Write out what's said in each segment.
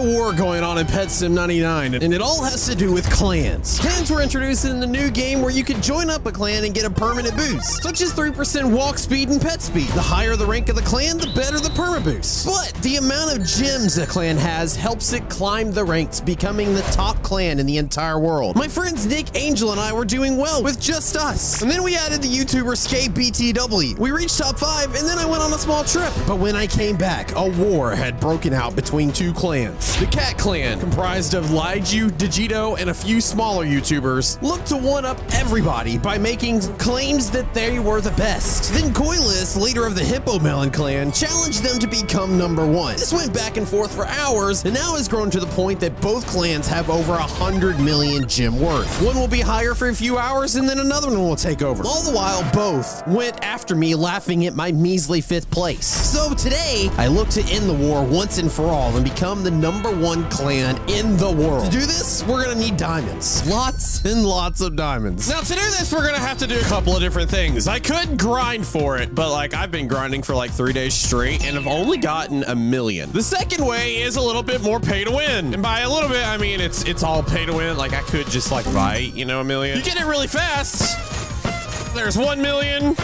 a war going on in Pet Sim 99, and it all has to do with clans. Clans were introduced in the new game where you could join up a clan and get a permanent boost, such as 3% walk speed and pet speed. The higher the rank of the clan, the better the perma boost. But the amount of gems a clan has helps it climb the ranks, becoming the top clan in the entire world. My friends Nick, Angel, and I were doing well with just us. And then we added the YouTuber SkateBTW. We reached top 5, and then I went on a small trip. But when I came back, a war had broken out between two clans. The Cat Clan, comprised of Liju, Digito, and a few smaller YouTubers, looked to one-up everybody by making claims that they were the best. Then Coilus, leader of the Hippo Melon Clan, challenged them to become #1. This went back and forth for hours, and now has grown to the point that both clans have over 100 million gem worth. One will be higher for a few hours, and then another one will take over. All the while, both went after me, laughing at my measly 5th place. So today, I look to end the war once and for all and become the #1 clan in the world. To do this, we're gonna need diamonds. Lots and lots of diamonds. Now, to do this, we're gonna have to do a couple of different things. I could grind for it, but like I've been grinding for like 3 days straight, and I've only gotten 1 million. The second way is a little bit more pay to win. And by a little bit, I mean it's all pay to win. Like I could just like buy, you know, 1 million. You get it really fast. There's 1 million.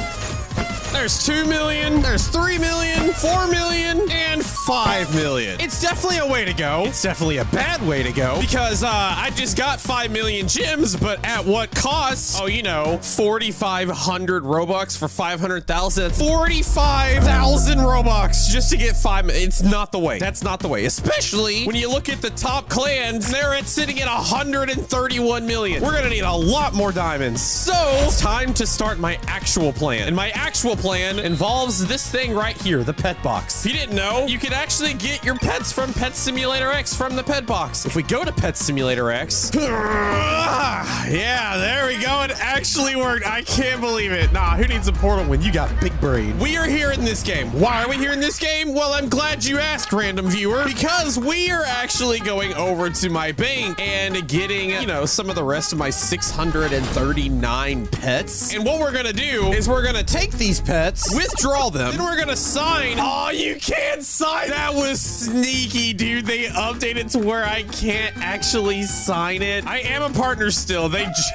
There's 2 million, there's 3 million, 4 million, and 5 million. It's definitely a way to go. It's definitely a bad way to go because I just got 5 million gems, but at what cost? Oh, you know, 4,500 Robux for 500,000. 45,000 Robux just to get 5 million. It's not the way. That's not the way. Especially when you look at the top clans, they're sitting at 131 million. We're gonna need a lot more diamonds. So it's time to start my actual plan. And my actual plan involves this thing right here, the pet box. If you didn't know, you could actually get your pets from Pet Simulator X from the pet box. If we go to Pet Simulator X, yeah, there we go. It actually worked. I can't believe it. Nah, who needs a portal when you got big brain? We are here in this game. Why are we here in this game? Well, I'm glad you asked, random viewer, because we are actually going over to my bank and getting, you know, some of the rest of my 639 pets. And what we're gonna do is we're gonna take these pets, withdraw them, then we're gonna sign. Oh, you can't sign. That was sneaky, dude. They updated to where I can't actually sign it. I am a partner still. They just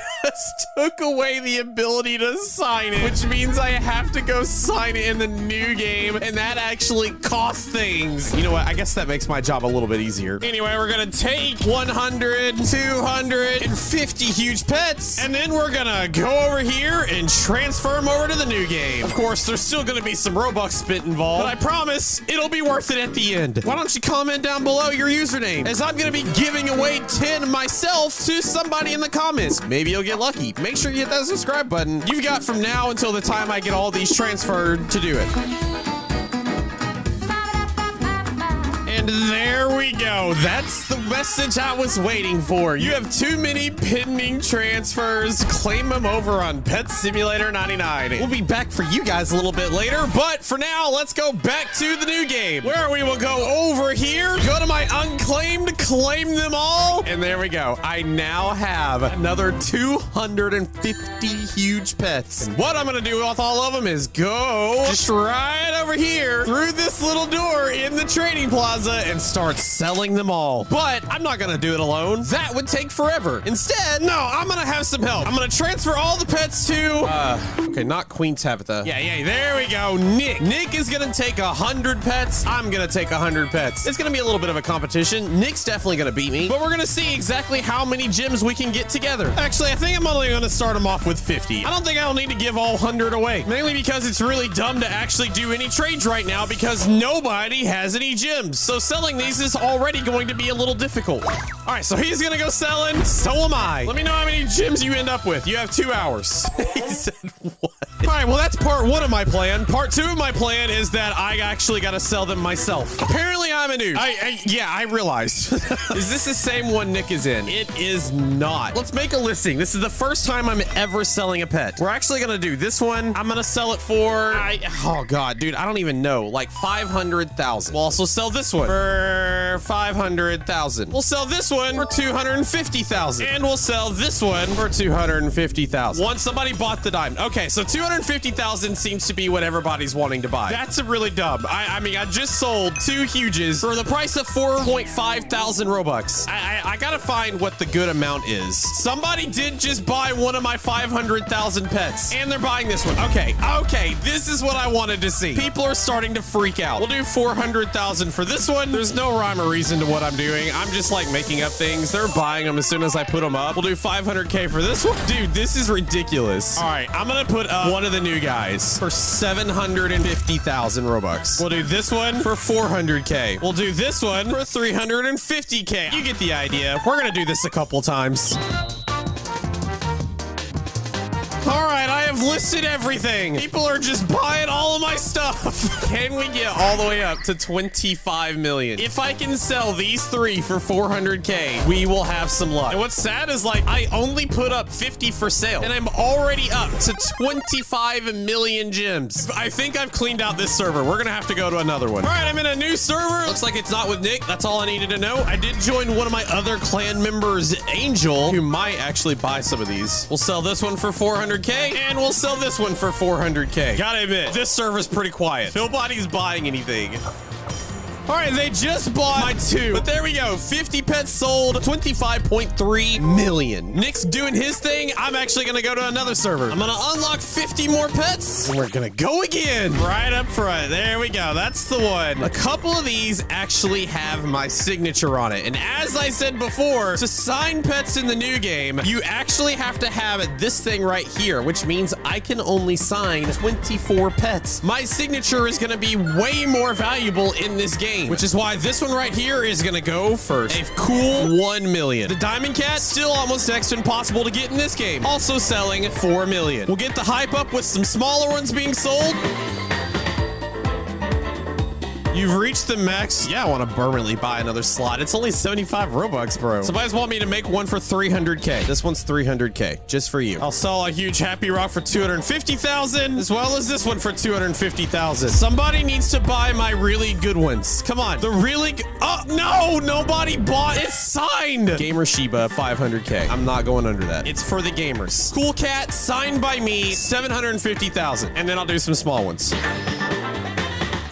took away the ability to sign it, which means I have to go sign it in the new game, and that actually costs things. You know what? I guess that makes my job a little bit easier. Anyway, we're gonna take 100, 250 huge pets, and then we're gonna go over here and transfer them over to the new game. Of course, there's still gonna be some Robux spent involved, but I promise it'll be worth it at the end. Why don't you comment down below your username, as I'm gonna be giving away 10 myself to somebody in the comments. Maybe you'll get lucky. Make sure you hit that subscribe button. You've got from now until the time I get all these transferred to do it. And there we go. That's the message I was waiting for. You have too many pending transfers. Claim them over on Pet Simulator 99. We'll be back for you guys a little bit later, but for now, let's go back to the new game, where we will go over here, go to my unclaimed, claim them all, and there we go. I now have another 250 huge pets. And what I'm gonna do with all of them is go just right over here through this little door in the trading plaza and start selling them all. But I'm not gonna do it alone. That would take forever. Instead, no, I'm gonna have some help. I'm gonna transfer all the pets to, okay, not Queen Tabitha. Yeah, there we go. Nick. Nick is gonna take 100 pets. I'm gonna take 100 pets. It's gonna be a little bit of a competition. Nick's definitely gonna beat me, but we're gonna see exactly how many gems we can get together. Actually, I think I'm only gonna start them off with 50. I don't think I'll need to give all 100 away, mainly because it's really dumb to actually do any trades right now because nobody has any gems. So selling these is already going to be a little difficult. All right, so he's gonna go selling. So am I. Let me know how many gems you end up with. You have 2 hours. He said what? All right, well, that's part 1 of my plan. Part 2 of my plan is that I actually got to sell them myself. Apparently, I'm a noob. Yeah, I realized. Is this the same one Nick is in? It is not. Let's make a listing. This is the first time I'm ever selling a pet. We're actually gonna do this one. I'm gonna sell it for, oh God, dude, I don't even know, like 500,000. We'll also sell this one for 500. 500,000. We'll sell this one for 250,000. And we'll sell this one for 250,000. Once somebody bought the diamond. Okay, so 250,000 seems to be what everybody's wanting to buy. That's really dumb. I mean, I just sold 2 huges for the price of 4.5 thousand Robux. I gotta find what the good amount is. Somebody did just buy one of my 500,000 pets, and they're buying this one. Okay, this is what I wanted to see. People are starting to freak out. We'll do 400,000 for this one. There's no rhyme or reason to what I'm doing. I'm just like making up things. They're buying them as soon as I put them up. We'll do 500K for this one. Dude, this is ridiculous. All right, I'm gonna put up one of the new guys for 750,000 Robux. We'll do this one for 400K. We'll do this one for 350K. You get the idea. We're gonna do this a couple times. All right, I have listed everything. People are just buying all of my stuff. Can we get all the way up to 25 million? If I can sell these 3 for 400K, we will have some luck. And what's sad is like, I only put up 50 for sale and I'm already up to 25 million gems. I think I've cleaned out this server. We're gonna have to go to another one. All right, I'm in a new server. Looks like it's not with Nick. That's all I needed to know. I did join one of my other clan members, Angel, who might actually buy some of these. We'll sell this one for 400K, and we'll sell this one for 400K. Gotta admit, this server's pretty quiet. Nobody's buying anything. All right, they just bought my 2, but there we go. 50 pets sold, 25.3 million. Nick's doing his thing. I'm actually gonna go to another server. I'm gonna unlock 50 more pets, and we're gonna go again. Right up front, there we go. That's the one. A couple of these actually have my signature on it. And as I said before, to sign pets in the new game, you actually have to have this thing right here, which means I can only sign 24 pets. My signature is gonna be way more valuable in this game, which is why this one right here is gonna go for a cool 1 million. The Diamond Cat, still almost next to impossible to get in this game. Also selling 4 million. We'll get the hype up with some smaller ones being sold. You've reached the max. Yeah, I want to permanently buy another slot. It's only 75 Robux, bro. Somebody's want me to make one for 300K. This one's 300K, just for you. I'll sell a huge Happy Rock for 250,000, as well as this one for 250,000. Somebody needs to buy my really good ones. Come on, the really oh, no, nobody bought it. It's signed. Gamer Sheba, 500K. I'm not going under that. It's for the gamers. Cool Cat, signed by me, 750,000. And then I'll do some small ones.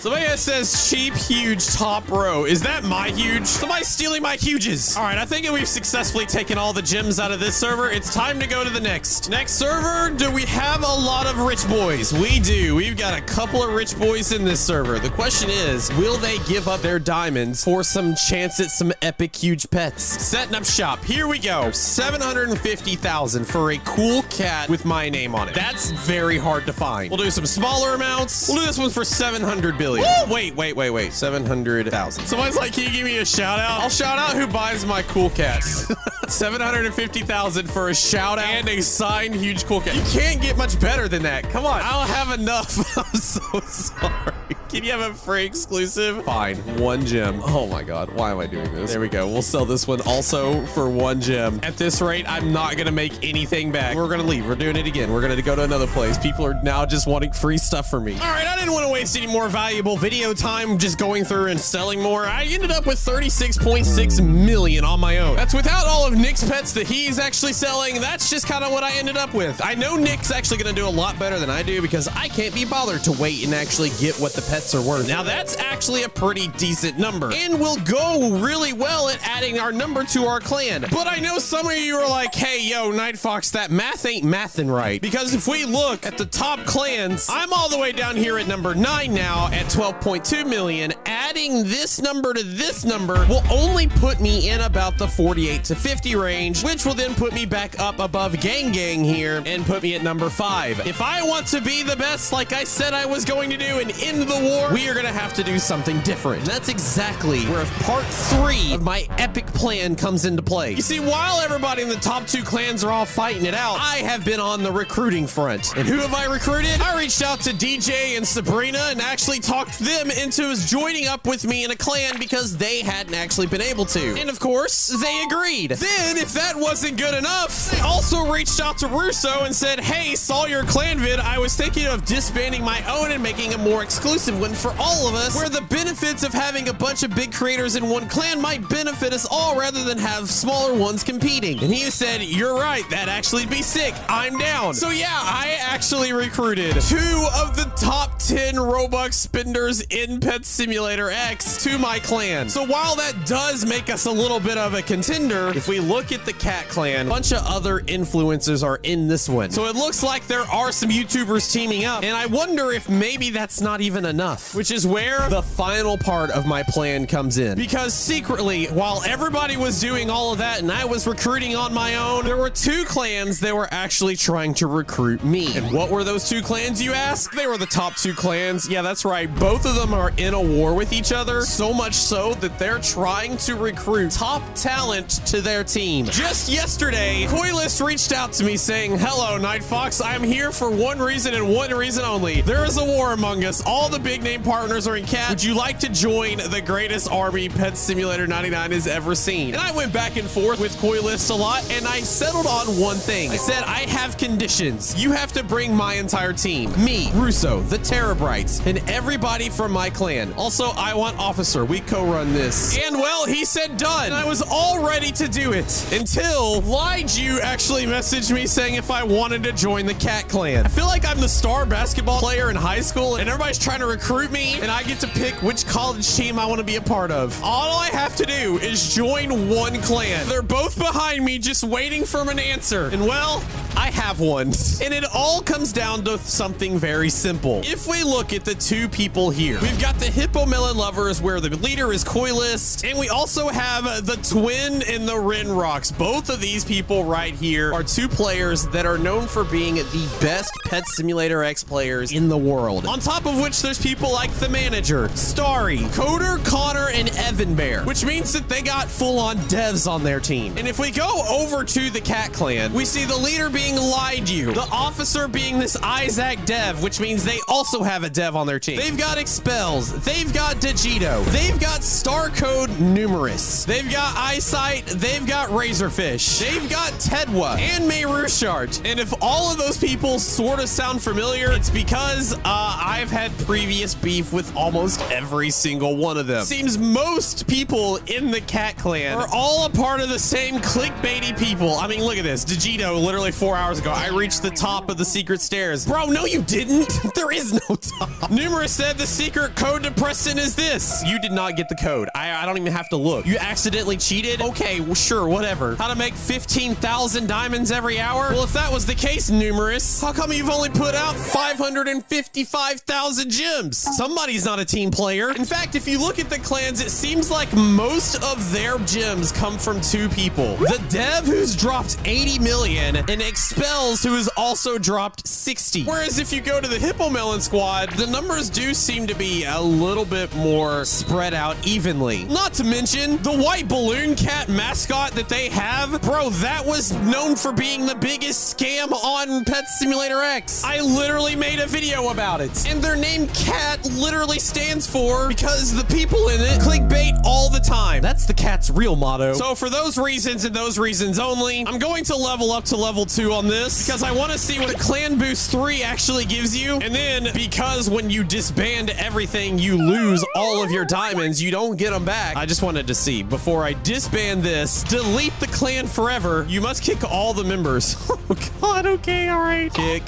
Somebody that says cheap, huge, top row. Is that my huge? Somebody's stealing my huges. All right, I think we've successfully taken all the gems out of this server. It's time to go to the next server. Do we have a lot of rich boys? We do. We've got a couple of rich boys in this server. The question is, will they give up their diamonds for some chance at some epic, huge pets? Setting up shop. Here we go. 750,000 for a cool cat with my name on it. That's very hard to find. We'll do some smaller amounts. We'll do this one for 700 billion. Wait. 700,000. Somebody's like, can you give me a shout out? I'll shout out who buys my cool cats. 750,000 for a shout out and a signed huge cool cat. You can't get much better than that. Come on. I don't have enough. I'm so sorry. Can you have a free exclusive? Fine. 1 gem. Oh my God. Why am I doing this? There we go. We'll sell this one also for 1 gem. At this rate, I'm not going to make anything back. We're going to leave. We're doing it again. We're going to go to another place. People are now just wanting free stuff from me. All right. I didn't want to waste any more valuable video time just going through and selling more. I ended up with 36.6 million on my own. That's without all of Nick's pets that he's actually selling. That's just kind of what I ended up with. I know Nick's actually going to do a lot better than I do because I can't be bothered to wait and actually get what the pets are worth. Now that's actually a pretty decent number and will go really well at adding our number to our clan. But I know some of you are like, hey, yo, NightFoxx, that math ain't mathin' right. Because if we look at the top clans, I'm all the way down here at number 9 now at 12.2 million. Adding this number to this number will only put me in about the 48 to 50 range, which will then put me back up above Gang here and put me at number 5. If I want to be the best, like I said I was going to do and end the war, we are going to have to do something different. And that's exactly where part 3 of my epic plan comes into play. You see, while everybody in the top 2 clans are all fighting it out, I have been on the recruiting front. And who have I recruited? I reached out to DJ and Sabrina and actually talked them into joining up with me in a clan because they hadn't actually been able to. And of course, they agreed. Then, if that wasn't good enough, I also reached out to Russo and said, hey, saw your clan vid. I was thinking of disbanding my own and making a more exclusive win for all of us, where the benefits of having a bunch of big creators in one clan might benefit us all rather than have smaller ones competing. And he said, you're right, that'd actually be sick. I'm down. So yeah, I actually recruited 2 of the top 10 Robux spenders in Pet Simulator X to my clan. So while that does make us a little bit of a contender, if we look at the cat clan, a bunch of other influencers are in this one. So it looks like there are some YouTubers teaming up, and I wonder if maybe that's not even enough, which is where the final part of my plan comes in. Because secretly, while everybody was doing all of that and I was recruiting on my own, there were 2 clans that were actually trying to recruit me. And what were those 2 clans, you ask? They were the top 2 clans. Yeah, that's right. Both of them are in a war with each other, so much so that they're trying to recruit top talent to their team. Just yesterday, Coilist reached out to me saying, hello, NightFoxx. I'm here for one reason and one reason only. There is a war among us. All the big name partners are in cat. Would you like to join the greatest army Pet Simulator 99 has ever seen? And I went back and forth with Coilist a lot, and I settled on one thing. I said, I have conditions. You have to bring my entire team. Me, Russo, the Terrabrites, and everybody from my clan. Also, I want Officer. We co-run this. And well, he said done. And I was all ready to do it until Liju actually messaged me saying if I wanted to join the cat clan. I feel like I'm the star basketball player in high school and everybody's trying to recruit me and I get to pick which college team I want to be a part of. All I have to do is join one clan. They're both behind me just waiting for an answer. And well, I have one. And it all comes down to something very simple. If we look at the 2 people here, we've got the Hippo Melon Lovers where the leader is Coilist, and we also have the Twin and the Rin Rocks. Both of these people right here are 2 players that are known for being the best Pet Simulator X players in the world. On top of which there's people like the manager, Starry, Coder, Connor, and Evan Bear, which means that they got full-on devs on their team. And if we go over to the cat clan, we see the leader being Liju, the officer being this Isaac dev, which means they also have a dev on their team. They've got Expels, they've got Digito, they've got Starcode Numerous, they've got Eyesight, they've got Razorfish, they've got Tedwa, and Mayrushart. And if all of those people sort of sound familiar, it's because I've had previous beef with almost every single one of them. Seems most people in the cat clan are all a part of the same clickbaity people. I mean, look at this. Digito, literally 4 hours ago, I reached the top of the secret stairs. Bro, no, you didn't. There is no top. Numerous said the secret code to Preston is this. You did not get the code. I don't even have to look. You accidentally cheated? Okay, well, sure, whatever. How to make 15,000 diamonds every hour? Well, if that was the case, Numerous, how come you've only put out 555,000 gems? Somebody's not a team player. In fact, if you look at the clans, it seems like most of their gems come from 2 people. The dev who's dropped 80 million and Expels who has also dropped 60. Whereas if you go to the Hippo Melon squad, the numbers do seem to be a little bit more spread out evenly. Not to mention the white balloon cat mascot that they have. Bro, that was known for being the biggest scam on Pet Simulator X. I literally made a video about it. And their name Cat literally stands for because the people in it clickbait all the time. That's the cat's real motto. So for those reasons and those reasons only, I'm going to level up to level 2 on this because I want to see what the Clan Boost 3 actually gives you. And then because when you disband everything, you lose all of your diamonds, you don't get them back. I just wanted to see before I disband this, delete the clan forever. You must kick all the members. Oh God, okay, all right. Kick.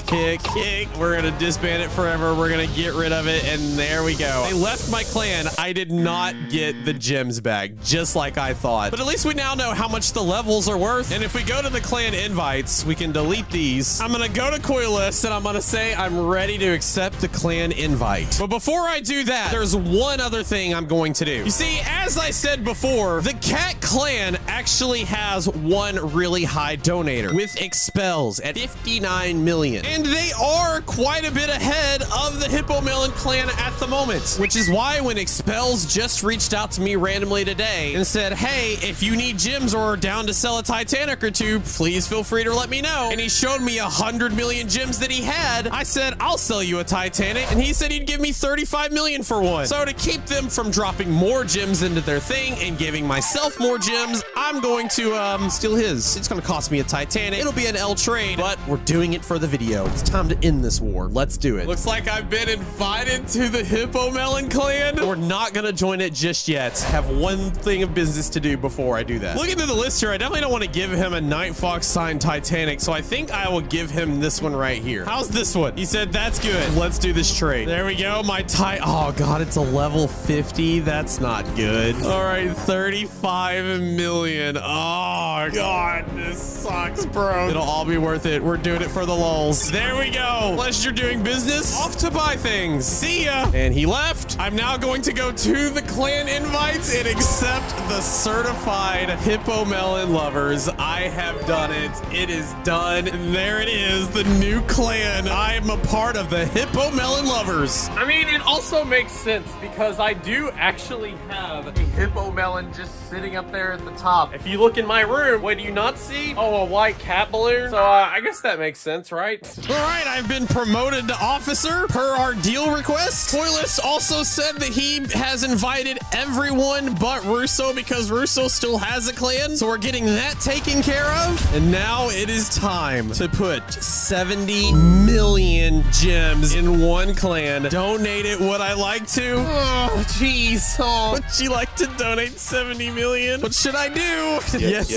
We're gonna disband it forever. We're gonna get rid of it, and there we go. They left my clan. I did not get the gems back, just like I thought. But at least we now know how much the levels are worth. And if we go to the clan invites, we can delete these. I'm gonna go to Coilist, and I'm gonna say I'm ready to accept the clan invite. But before I do that, there's one other thing I'm going to do. You see, as I said before, the cat clan actually has one really high donator with Expels at 59 million. And they are quite a bit ahead of the Hippo Melon clan at the moment, which is why when Expels just reached out to me randomly today and said, hey, if you need gems or are down to sell a Titanic or 2, please feel free to let me know. And he showed me 100 million gems that he had. I said, I'll sell you a Titanic. And he said he'd give me 35 million for one. So to keep them from dropping more gems into their thing and giving myself more gems, I'm going to steal his. It's going to cost me a Titanic. It'll be an L trade, but we're doing it for the video. It's time to end this war. Let's do it. Looks like I've been invited it to the Hippo Melon clan. We're not gonna join it just yet. Have one thing of business to do before I do that. Looking through the list here, I definitely don't want to give him a NightFoxx signed Titanic, so I think I will give him this one right here. How's this one? He said that's good. Let's do this trade. There we go. Oh god, it's a level 50. That's not good. All right, 35 million. Oh god, this sucks, bro. It'll all be worth it. We're doing it for the lulz. There we go. Pleasure doing business. Off to buy things. See ya. And he left. I'm now going to go to the clan invites and accept the certified Hippo Melon lovers. I have done it. It is done. There it is, the new clan. I am a part of the Hippo Melon lovers. I mean, it also makes sense because I do actually have a Hippo Melon just sitting up there at the top. If you look in my room, what do you not see? Oh, a white cat balloon. So I guess that makes sense, right? All right, I've been promoted to officer per our deal request. Toyless also said that he has invited everyone but Russo because Russo still has a clan. So we're getting that taken care of. And now it is time to put 70 million gems in one clan. Donate it. Would I like to? Oh, jeez. Oh, would you like to donate 70 million? What should I do? Yes.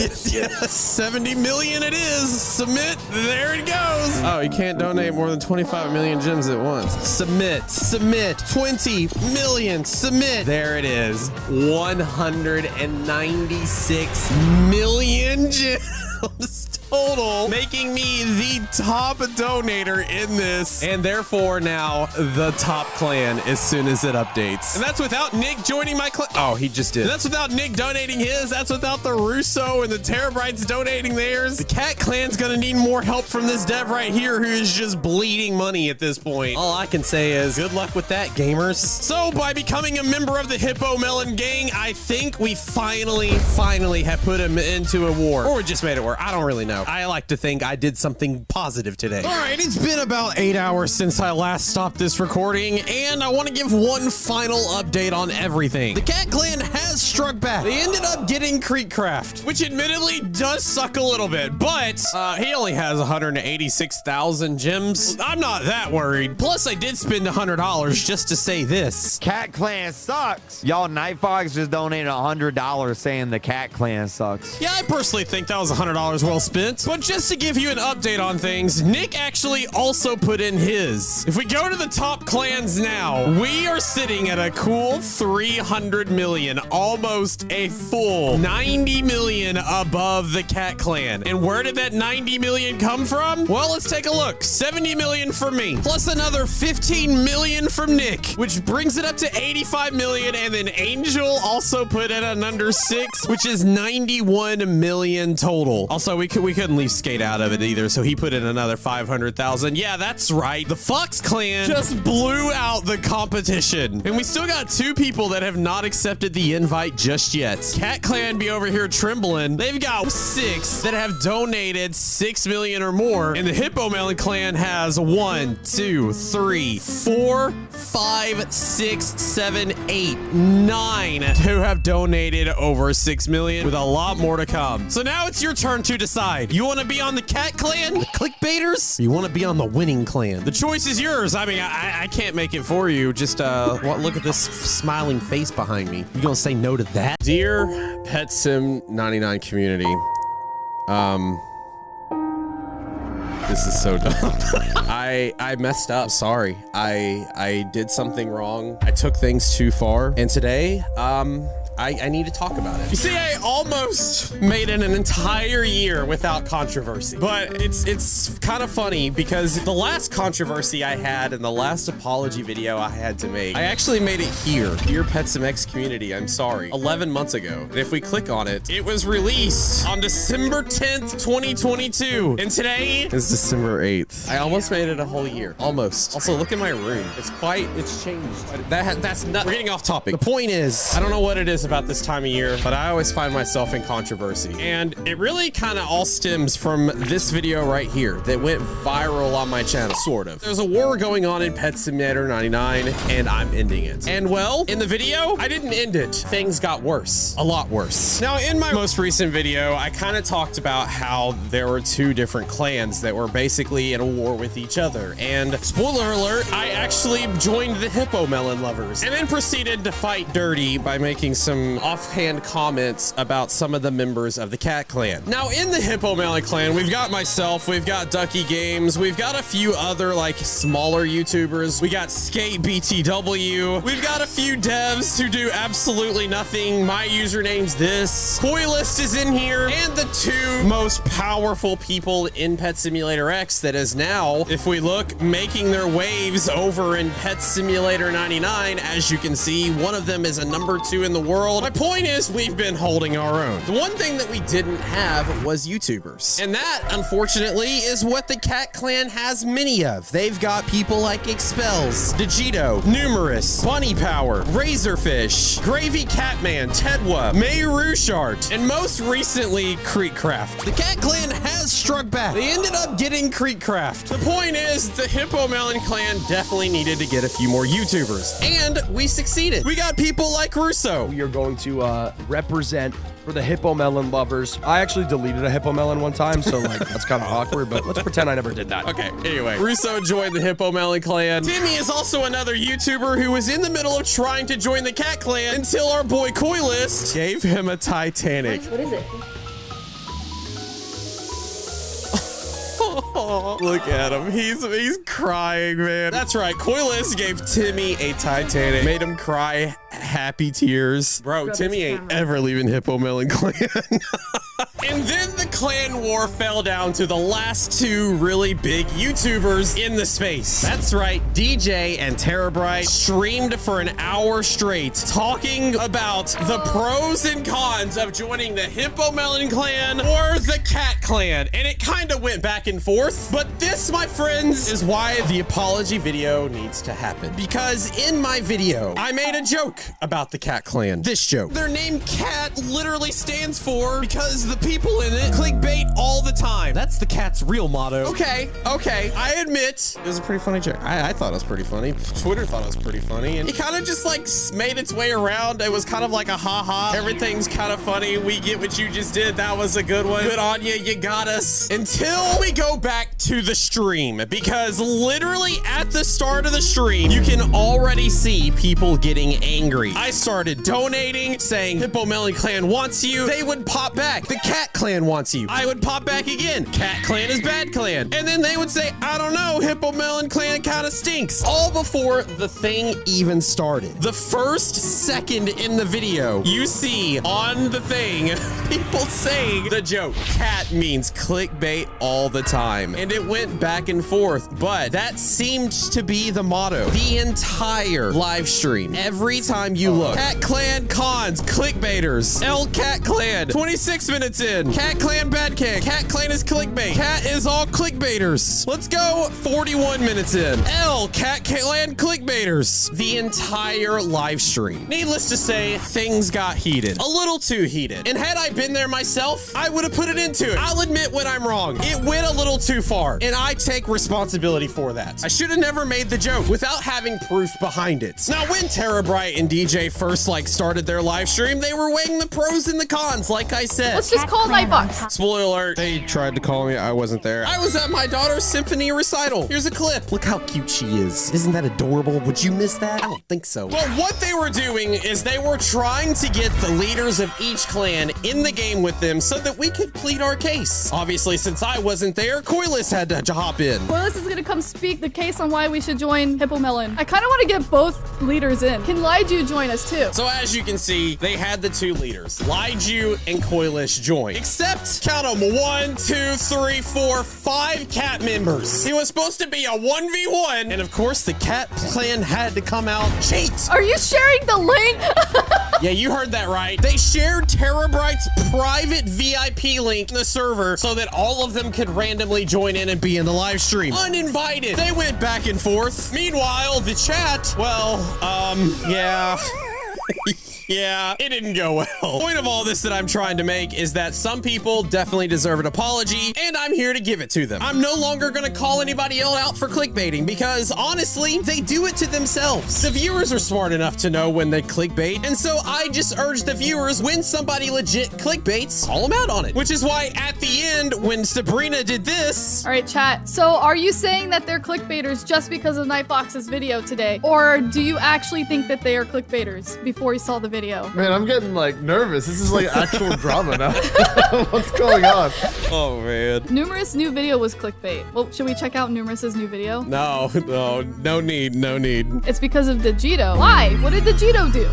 70 million it is. Submit. There it goes. Oh, you can't donate more than 25 million gems at once. Submit. 20 million. Submit. There it is. 196 million gems total, making me the top donator in this, and therefore now the top clan as soon as it updates. And that's without Nick joining my clan. Oh, he just did. And that's without Nick donating his. That's without the Russo and the Terabrites donating theirs. The Cat clan's gonna need more help from this dev right here who is just bleeding money at this point. All I can say is good luck with that, gamers. So by becoming a member of the Hippo Melon gang, I think we finally have put him into a war, or we just made it work. I don't really know. I like to think I did something positive today. All right, it's been about 8 hours since I last stopped this recording, and I want to give one final update on everything. The Cat Clan has struck back. They ended up getting Creekcraft, which admittedly does suck a little bit, but he only has 186,000 gems. I'm not that worried. Plus, I did spend $100 just to say this. Cat Clan sucks. Y'all, NightFoxx just donated $100 saying the Cat Clan sucks. Yeah, I personally think that was $100 well spent. But just to give you an update on things, Nick actually also put in his. If we go to the top clans now, we are sitting at a cool 300 million, almost a full 90 million above the Cat Clan. And where did that 90 million come from? Well, let's take a look. 70 million from me, plus another 15 million from Nick, which brings it up to 85 million. And then Angel also put in an under 6, which is 91 million total. Also, we couldn't leave Skate out of it either, so he put in another 500,000. Yeah, that's right. The Fox clan just blew out the competition. And we still got 2 people that have not accepted the invite just yet. Cat Clan be over here trembling. They've got 6 that have donated 6 million or more. And the Hippo Melon clan has 1, 2, 3, 4, 5, 6, 7, 8, 9 who have donated over 6 million, with a lot more to come. So now it's your turn to decide. You want to be on the Cat Clan, the clickbaiters? Or you want to be on the winning clan? The choice is yours. I mean, I can't make it for you. Just look at this smiling face behind me. You gonna say no to that? Dear Pet Sim 99 community, this is so dumb. I messed up. Sorry. I did something wrong. I took things too far. And today, I need to talk about it. You see, I almost made it an entire year without controversy, but it's kind of funny because the last controversy I had and the last apology video I had to make, I actually made it here. Dear Pet Sim X community, I'm sorry. 11 months ago. And if we click on it, it was released on December 10th, 2022. And today is December 8th. I almost made it a whole year. Almost. Also, look at my room. It's changed. That's not, we're getting off topic. The point is, I don't know what it is about this time of year, but I always find myself in controversy. And it really kind of all stems from this video right here that went viral on my channel, sort of. There's a war going on in Pet Simulator 99, and I'm ending it. And well, in the video, I didn't end it. Things got worse, a lot worse. Now, in my most recent video, I kind of talked about how there were two different clans that were basically in a war with each other. And spoiler alert, I actually joined the Hippo Melon Lovers and then proceeded to fight dirty by making some offhand comments about some of the members of the Cat Clan. Now, in the Hippo Melon Clan, we've got myself, we've got Ducky Games, we've got a few other like smaller YouTubers, we got Skate BTW, we've got a few devs who do absolutely nothing. My username's this. Coylist is in here, and the two most powerful people in Pet Simulator X that is now, if we look, making their waves over in Pet Simulator 99. As you can see, one of them is a #2 in the world. My point is, we've been holding our own. The one thing that we didn't have was YouTubers. And that, unfortunately, is what the Cat Clan has many of. They've got people like Expels, Digito, Numerous, Bunny Power, Razorfish, Gravy Catman, Tedwa, May Rushart, and most recently, Creekcraft. The Cat Clan has struck back. They ended up getting Creekcraft. The point is, the Hippo Melon Clan definitely needed to get a few more YouTubers. And we succeeded. We got people like Russo. We are going to represent for the Hippo Melon Lovers. I actually deleted a Hippo Melon one time, so like that's kind of awkward, but let's pretend I never did that. Okay, anyway, Russo joined the Hippo Melon Clan. Timmy is also another YouTuber who was in the middle of trying to join the Cat Clan until our boy Coylist gave him a Titanic. What is it? Oh, look at him. He's crying, man. That's right. Coylist gave Timmy a Titanic. Made him cry happy tears. Bro, Timmy ain't ever leaving Hippo Melon Clan. And then the clan war fell down to the last two really big YouTubers in the space. That's right, DJ and Terabyte streamed for an hour straight talking about the pros and cons of joining the Hippo Melon Clan or the Cat Clan. And it kind of went back and forth. But this, my friends, is why the apology video needs to happen. Because in my video, I made a joke about the Cat Clan. This joke. Their name Cat literally stands for because the people in it clickbait all the time. That's the Cat's real motto. Okay, I admit it was a pretty funny joke. I thought it was pretty funny. Twitter thought it was pretty funny, and it kind of just like made its way around. It was kind of like a haha. Everything's kind of funny. We get what you just did. That was a good one. Good on you. You got us. Until we go back to the stream, because literally at the start of the stream, you can already see people getting angry. I started donating, saying Hippo Melon Clan wants you. They would pop back. The Cat Clan wants you. I would pop back again. Cat Clan is bad clan. And then they would say, I don't know, Hippo Melon Clan kind of stinks. All before the thing even started. The first second in the video, you see on the thing, people saying the joke. Cat means clickbait all the time. And it went back and forth, but that seemed to be the motto. The entire live stream. Every time you look. Cat Clan cons, clickbaiters. L Cat Clan, 26 minutes in. Cat Clan bad cat. Cat Clan is clickbait. Cat is all clickbaiters. Let's go 41 minutes in. L Cat Clan clickbaiters. The entire live stream. Needless to say, things got heated. A little too heated. And had I been there myself, I would have put it into it. I'll admit when I'm wrong. It went a little too far, and I take responsibility for that. I should have never made the joke without having proof behind it. Now, when Terabyte and DJ first started their live stream, they were weighing the pros and the cons, like I said. Let's just call NightFoxx. Spoiler alert, they tried to call me. I wasn't there. I was at my daughter's symphony recital. Here's a clip. Look how cute she is. Isn't that adorable? Would you miss that? I don't think so. Well, what they were doing is they were trying to get the leaders of each clan in the game with them so that we could plead our case. Obviously, since I wasn't there, Coylist had to hop in. Coylist is gonna come speak the case on why we should join Hippo Melon. I kind of want to get both leaders in. Can Liju join us too? So as you can see, they had the two leaders, Liju and Coylist join. Except, count them, 1, 2, 3, 4, 5 cat members. It was supposed to be a 1v1, and of course the Cat Clan had to come out cheat. Are you sharing the link? Yeah, you heard that right. They shared Terabyte's private VIP link in the server so that all of them could randomly join in and be in the live stream. Uninvited. They went back and forth. Meanwhile, the chat, well, yeah. Yeah, it didn't go well. Point of all this that I'm trying to make is that some people definitely deserve an apology, and I'm here to give it to them. I'm no longer gonna call anybody else out for clickbaiting because honestly, they do it to themselves. The viewers are smart enough to know when they clickbait, and so I just urge the viewers, when somebody legit clickbaits, call them out on it. Which is why at the end, when Sabrina did this... All right, chat. So are you saying that they're clickbaiters just because of NightFoxx's video today? Or do you actually think that they are clickbaiters before you saw the video? Man, I'm getting like nervous. This is like actual drama now. What's going on? Oh, man. Numerous new video was clickbait. Well, should we check out Numerous's new video? No need. It's because of Digito. Why? What did Digito do?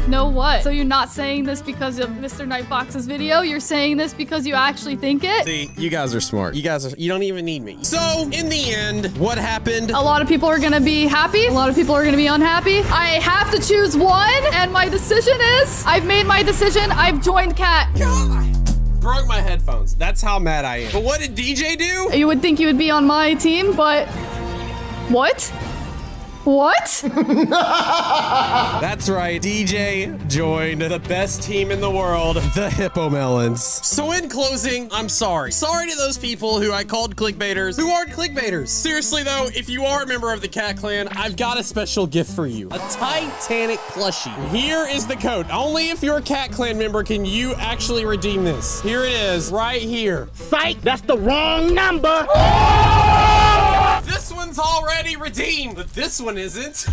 No what? So you're not saying this because of Mr. NightFoxx's video? You're saying this because you actually think it? See, you guys are smart. You don't even need me. So, in the end, what happened? A lot of people are gonna be happy. A lot of people are gonna be unhappy. I have to choose one, and my decision is, I've made my decision. I've joined Cat. Broke my headphones. That's how mad I am. But what did DJ do? You would think you would be on my team, but what? What? That's right, DJ joined the best team in the world, the Hippo Melons. So in closing, I'm sorry. Sorry to those people who I called clickbaiters who aren't clickbaiters. Seriously though, if you are a member of the Cat Clan, I've got a special gift for you. A Titanic plushie. Here is the code. Only if you're a Cat Clan member can you actually redeem this. Here it is, right here. Psych, that's the wrong number. This one's already redeemed, but this one isn't.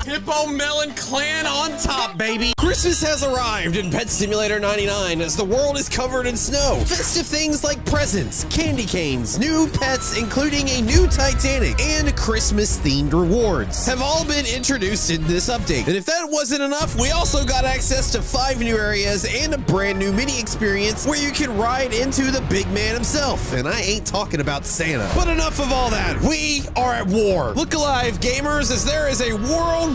Hippo Melon Clan on top, baby. Christmas has arrived in Pet Simulator 99 as the world is covered in snow. Festive things like presents, candy canes, new pets, including a new Titanic, and Christmas-themed rewards have all been introduced in this update. And if that wasn't enough, we also got access to 5 new areas and a brand new mini experience where you can ride into the big man himself. And I ain't talking about Santa. But enough of all that. We are at war. Look alive, gamers, as there is a worldwide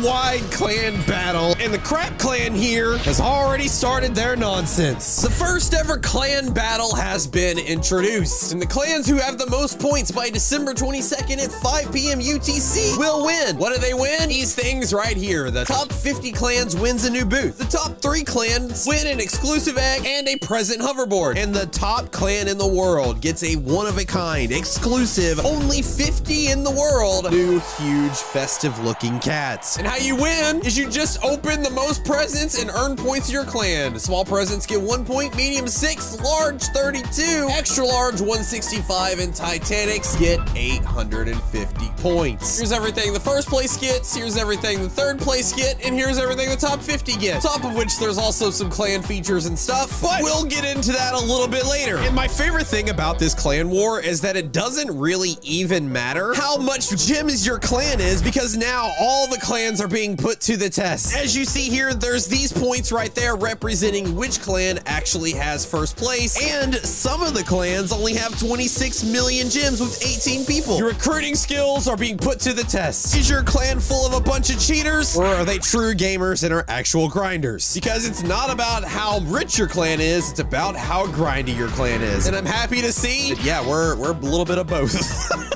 clan battle, and the Crap Clan here has already started their nonsense. The first ever clan battle has been introduced, and the clans who have the most points by December 22nd at 5 p.m. UTC will win. What do they win? These things right here. The top 50 clans wins a new booth. The top 3 clans win an exclusive egg and a present hoverboard, and the top clan in the world gets a one-of-a-kind, exclusive, only 50 in the world, new huge festive looking cats. And how you win is you just open the most presents and earn points to your clan. Small presents get 1 point, medium 6, large 32, extra large 165, and Titanics get 850 points. Here's everything the first place gets, here's everything the third place get, and here's everything the top 50 get. On top of which there's also some clan features and stuff, but we'll get into that a little bit later. And my favorite thing about this clan war is that it doesn't really even matter how much gems your clan is, because now all the clans are being put to the test. As you see here, there's these points right there representing which clan actually has first place, and some of the clans only have 26 million gems with 18 people. Your recruiting skills are being put to the test. Is your clan full of a bunch of cheaters, or are they true gamers and are actual grinders? Because it's not about how rich your clan is, it's about how grindy your clan is. And I'm happy to see that, yeah, we're a little bit of both.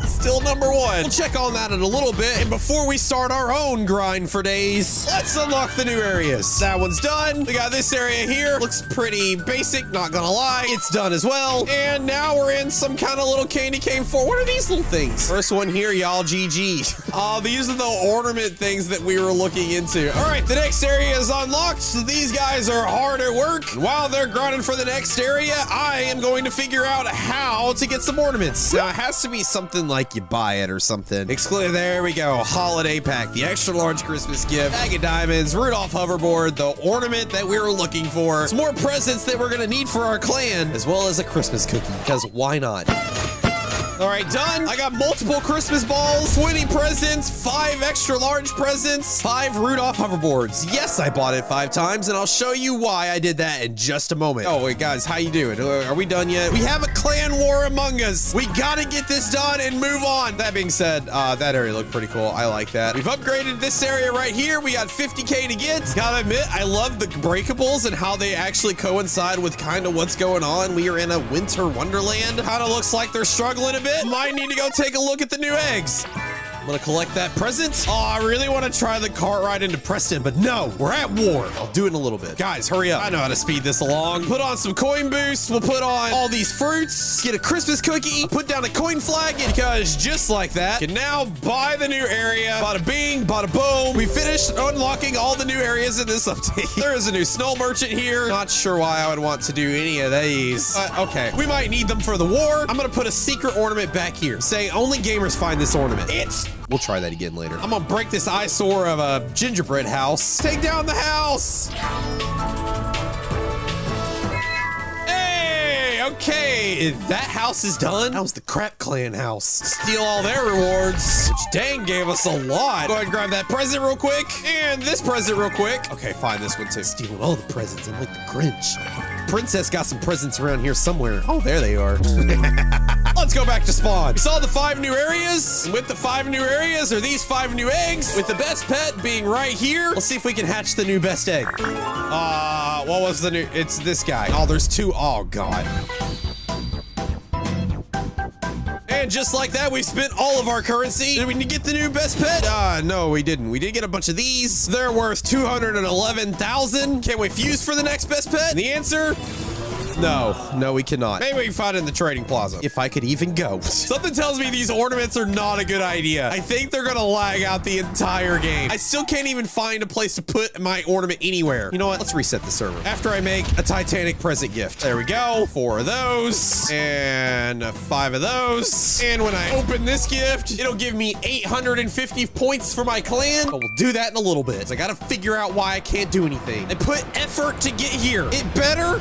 Still number 1. We'll check on that in a little bit, and before we start our own grind for days, let's unlock the new areas. That one's done. We got this area here. Looks pretty basic, not gonna lie. It's done as well. And now we're in some kind of little candy cane fort. What are these little things? First one here, y'all, GG. Oh, these are the ornament things that we were looking into. All right, the next area is unlocked. So these guys are hard at work. And while they're grinding for the next area, I am going to figure out how to get some ornaments. Now, it has to be something like you buy it or something. Exclude, there we go. Holiday pack, the extra large Christmas gift, bag of diamonds, Rudolph hoverboard, the ornament that we were looking for, some more presents that we're gonna need for our clan, as well as a Christmas cookie, because why not? All right, done. I got multiple Christmas balls, 20 presents, 5 extra large presents, 5 Rudolph hoverboards. Yes, I bought it 5 times, and I'll show you why I did that in just a moment. Oh, wait, guys, how you doing? Are we done yet? We have a clan war among us. We gotta get this done and move on. That being said, that area looked pretty cool. I like that. We've upgraded this area right here. We got 50K to get. Gotta admit, I love the breakables and how they actually coincide with kind of what's going on. We are in a winter wonderland. Kind of looks like they're struggling a bit. Might need to go take a look at the new eggs. I'm gonna collect that present. Oh, I really want to try the cart ride into Preston, but no, we're at war. I'll do it in a little bit. Guys, hurry up. I know how to speed this along. Put on some coin boost. We'll put on all these fruits, get a Christmas cookie, put down a coin flag, because just like that, can now buy the new area. Bada bing, bada boom. We finished unlocking all the new areas in this update. There is a new snow merchant here. Not sure why I would want to do any of these. Okay, we might need them for the war. I'm gonna put a secret ornament back here. Say only gamers find this ornament. We'll try that again later. I'm gonna break this eyesore of a gingerbread house. Take down the house. Hey, okay, that house is done. That was the Crap Clan house. Steal all their rewards, which dang gave us a lot. Go ahead and grab that present real quick, and this present real quick. Okay, fine, this one too. Stealing all the presents. I'm like the Grinch. Princess got some presents around here somewhere. Oh, there they are. Let's go back to spawn. We saw the 5 new areas. And with the 5 new areas are these 5 new eggs, with the best pet being right here. Let's see if we can hatch the new best egg. What was the new? It's this guy. Oh, there's 2. Oh, God. And just like that, we spent all of our currency. Did we get the new best pet? No, we didn't. We did get a bunch of these. They're worth 211,000. Can we fuse for the next best pet? And the answer? No, we cannot. Maybe we can find it in the trading plaza. If I could even go. Something tells me these ornaments are not a good idea. I think they're gonna lag out the entire game. I still can't even find a place to put my ornament anywhere. You know what? Let's reset the server. After I make a Titanic present gift. There we go. 4 of those. And 5 of those. And when I open this gift, it'll give me 850 points for my clan. But we'll do that in a little bit. So I gotta figure out why I can't do anything. I put effort to get here. It better.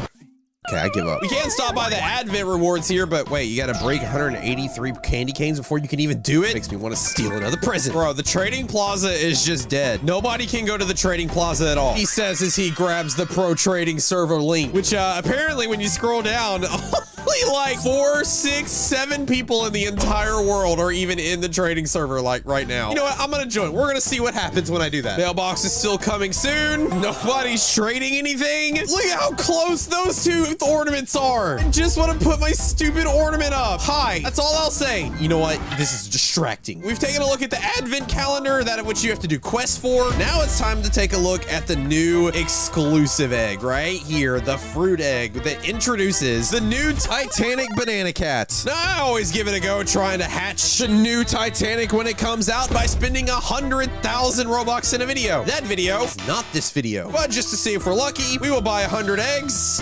Okay, I give up. We can't stop by the advent rewards here, but wait, you gotta break 183 candy canes before you can even do it? Makes me want to steal another present. Bro, the trading plaza is just dead. Nobody can go to the trading plaza at all. He says as he grabs the pro trading server link, which apparently when you scroll down, only like 4, 6, 7 people in the entire world are even in the trading server like right now. You know what? I'm gonna join. We're gonna see what happens when I do that. Mailbox is still coming soon. Nobody's trading anything. Look at how close those 2 ornaments are. I just want to put my stupid ornament up. Hi. That's all I'll say. You know what? This is distracting. We've taken a look at the advent calendar, that of which you have to do quests for. Now it's time to take a look at the new exclusive egg right here, the fruit egg that introduces the new Titanic banana cat. Now, I always give it a go trying to hatch a new Titanic when it comes out by spending 100,000 Robux in a video. That video is not this video, but just to see if we're lucky, we will buy 100 eggs.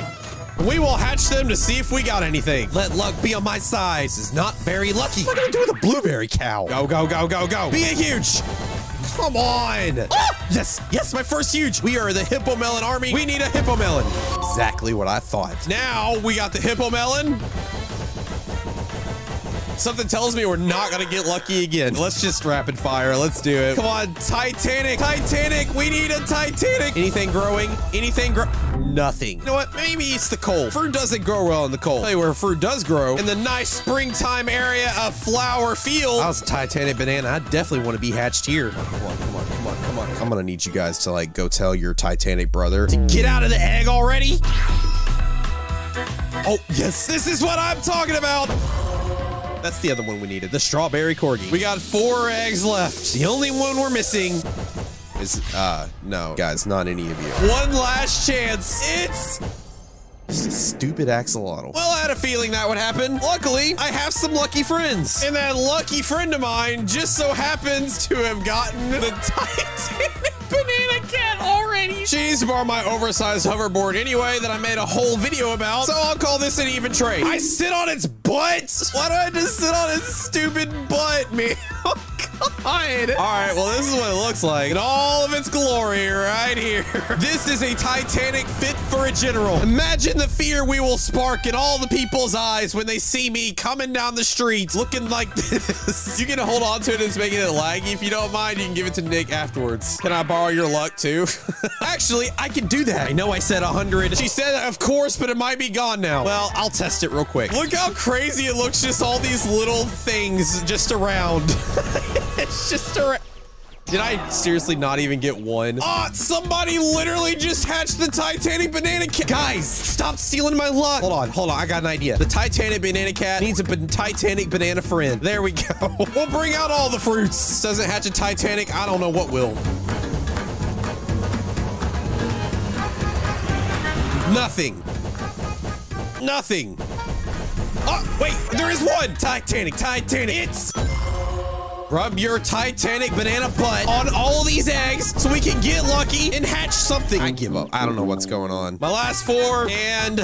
We will hatch them to see if we got anything. Let luck be on my side. This is not very lucky. What am I gonna do with a blueberry cow? Go, go, go, go, go. Be a huge. Come on. Ah! Yes, my first huge. We are the Hippo Melon army. We need a Hippo Melon. Exactly what I thought. Now we got the Hippo Melon. Something tells me we're not gonna get lucky again. Let's just rapid fire. Let's do it. Come on, Titanic. Titanic. We need a Titanic. Anything growing? Anything grow? Nothing. You know what? Maybe it's the cold. Fruit doesn't grow well in the cold. Tell you where fruit does grow. In the nice springtime area of Flower Field. That was a Titanic banana. I definitely want to be hatched here. Come on, come on, come on, come on. I'm gonna need you guys to like go tell your Titanic brother to get out of the egg already. Oh, yes. This is what I'm talking about. That's the other one we needed, the strawberry corgi. We got 4 eggs left. The only one we're missing is, no, guys, not any of you. One last chance. It's just a stupid axolotl. Well, I had a feeling that would happen. Luckily, I have some lucky friends. And that lucky friend of mine just so happens to have gotten the Titanic banana cat already. She needs to borrow my oversized hoverboard anyway that I made a whole video about. So I'll call this an even trade. I sit on its butt. Why do I just sit on its stupid butt, man? Oh, God. All right, well, this is what it looks like in all of its glory right here. This is a Titanic fit for a general. Imagine the fear we will spark in all the people's eyes when they see me coming down the streets looking like this. You can hold on to it and it's making it laggy. If you don't mind, you can give it to Nick afterwards. Can I borrow your luck too? Actually, I can do that. I know I said 100. She said, of course, but it might be gone now. Well, I'll test it real quick. Look how crazy it looks. Just all these little things just around. It's just around. Did I seriously not even get one? Oh, somebody literally just hatched the Titanic banana cat. Guys, stop stealing my luck. Hold on. I got an idea. The Titanic banana cat needs a Titanic banana friend. There we go. We'll bring out all the fruits. Doesn't hatch a Titanic. I don't know what will. Nothing. Oh, wait, there is one. Titanic. It's... Rub your Titanic banana butt on all these eggs so we can get lucky and hatch something. I give up. I don't know what's going on. My last 4, and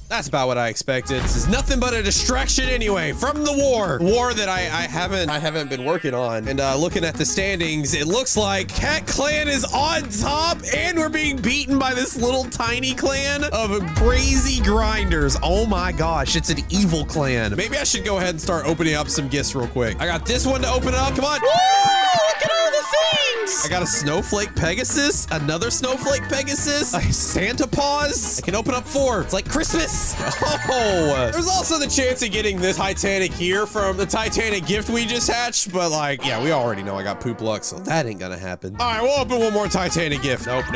that's about what I expected. This is nothing but a distraction anyway from the war that I haven't been working on. And looking at the standings, it looks like Cat Clan is on top, and we're being beaten by this little tiny clan of crazy grinders. Oh my gosh, it's an evil clan. Maybe I should go ahead and start opening up some gifts real quick. I got this one to open up. Come on. Woo! Look at all the things. I got a Snowflake Pegasus, another Snowflake Pegasus, a Santa Paws. I can open up 4. It's like Christmas. Oh, there's also the chance of getting this Titanic here from the Titanic gift we just hatched, but like, yeah, we already know I got poop luck, so that ain't gonna happen. All right, we'll open one more Titanic gift. Nope. Oh,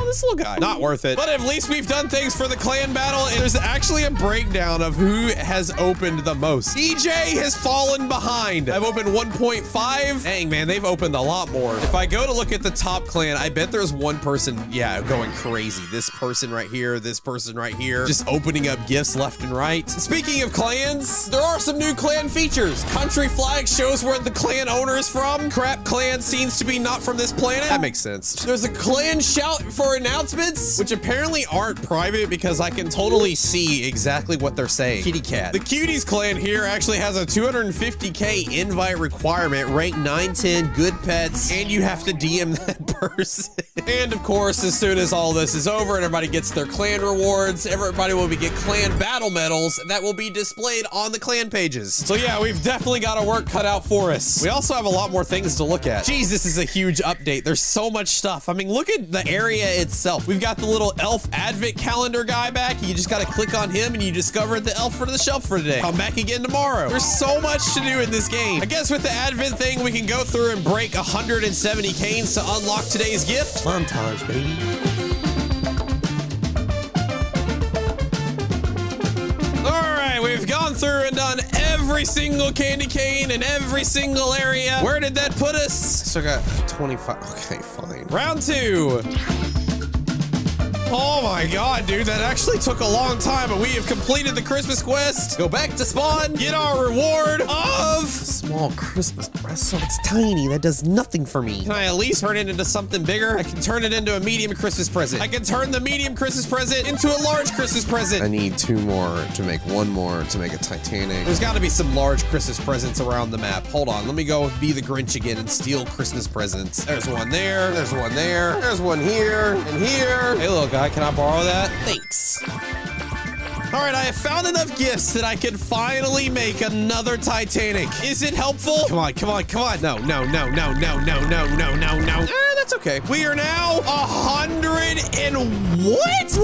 this little guy, not worth it. But at least we've done things for the clan battle, and there's actually a breakdown of who has opened the most. DJ has fallen behind. I've opened 1.5. Dang, man, they've opened a lot more. If I go to look at the top clan, I bet there's one person, yeah, going crazy. This person right here, this person right here, just opening up gifts left and right. Speaking of clans, there are some new clan features. Country flag shows where the clan owner is from. Crap clan seems to be not from this planet. That makes sense. There's a clan shout for announcements, which apparently aren't private because I can totally see exactly what they're saying. Kitty cat. The Cuties clan here actually has a 250k invite requirement, rank 9-10, good pets, and you have to DM that person. And of course, as soon as all this is over and everybody gets their clan rewards, everybody will get clan battle medals that will be displayed on the clan pages. So yeah, we've definitely got our work cut out for us. We also have a lot more things to look at. Jeez, this is a huge update. There's so much stuff. I mean, look at the area itself. We've got the little elf advent calendar guy back. You just got to click on him and you discover the elf for the shelf for today. Come back again tomorrow. There's so much to do in this game. I guess with the advent thing, we can go through and break 170 canes to unlock today's gift. Montage, baby. We've gone through and done every single candy cane in every single area. Where did that put us? So I got 25. Okay, fine. Round 2. Oh my god, dude, that actually took a long time, but we have completed the Christmas quest. Go back to spawn, get our reward of small Christmas present. It's tiny, that does nothing for me. Can I at least turn it into something bigger? I can turn it into a medium Christmas present. I can turn the medium Christmas present into a large Christmas present. I need 2 more to make 1 more to make a Titanic. There's gotta be some large Christmas presents around the map. Hold on, let me go be the Grinch again and steal Christmas presents. There's one there, there's one there, there's one here, and here. Hey, little guy, can I borrow that? Thanks. All right, I have found enough gifts that I can finally make another Titanic. Is it helpful? Come on. No. That's okay. We are now 100 and what?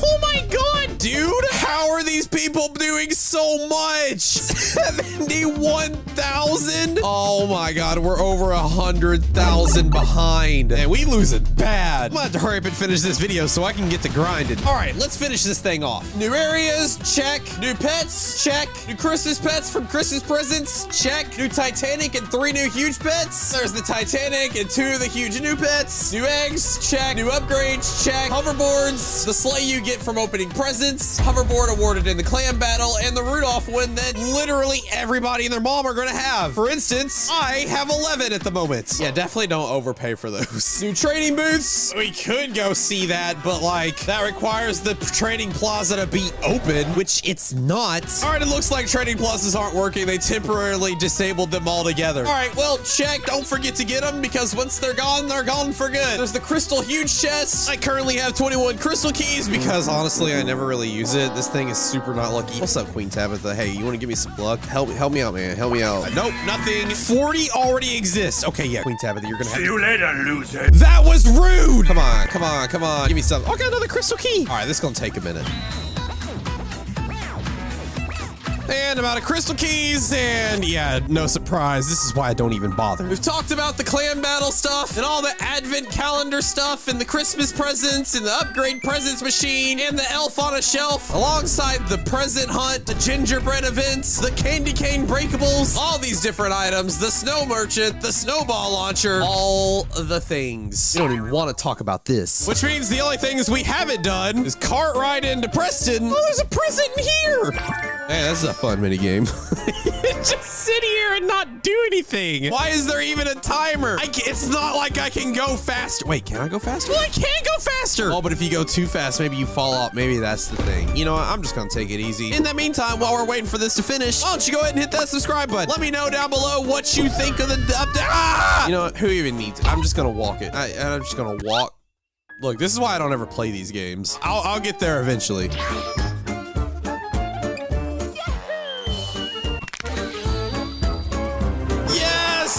Oh my god, dude. How are these people doing so much? 71,000? Oh my god, we're over 100,000 behind. And we losing bad. I'm gonna have to hurry up and finish this video so I can get to grinding. All right, let's finish this thing off. New areas, check. New pets, check. New Christmas pets from Christmas presents, check. New Titanic and 3 new huge pets. There's the Titanic and 2 of the huge new pets. New eggs, check. New upgrades, check. Hoverboards, the sleigh you get from opening presents. Hoverboard awarded in the clan battle, and the Rudolph one that literally everybody and their mom are gonna have. For instance, I have 11 at the moment. Yeah, definitely don't overpay for those. New trading booths. We could go see that, but like that requires the trading plaza to be open, which it's not. All right, it looks like trading plazas aren't working. They temporarily disabled them altogether. All right, well, check. Don't forget to get them because once they're gone for good. There's the crystal huge chest. I currently have 21 crystal keys because honestly, I never really use it. This thing is super not lucky. What's up, Queen Tabitha? Hey, you want to give me some luck? Help me out, man. Help me out. Nope, nothing. 40 already exists. Okay, yeah, Queen Tabitha, you're gonna have. See you later, loser. That was rude. Come on. Give me something. Oh, I got another crystal key. All right, this is gonna take a minute. And I'm out of crystal keys, and yeah, no surprise, this is why I don't even bother. We've talked about the clan battle stuff, and all the advent calendar stuff, and the Christmas presents, and the upgrade presents machine, and the elf on a shelf, alongside the present hunt, the gingerbread events, the candy cane breakables, all these different items, the snow merchant, the snowball launcher, all the things. You don't even want to talk about this. Which means the only things we haven't done is cart ride into Preston. Oh, there's a present in here. Hey, that's a fun mini game. Just sit here and not do anything. Why is there even a timer? It's not like I can go faster. Wait, can I go faster? Well, I can go faster. Oh, but if you go too fast, maybe you fall off. Maybe that's the thing. You know what? I'm just gonna take it easy. In the meantime, while we're waiting for this to finish, why don't you go ahead and hit that subscribe button? Let me know down below what you think of the update. Ah! You know what? Who even needs it? I'm just gonna walk it. I'm just gonna walk. Look, this is why I don't ever play these games. I'll get there eventually.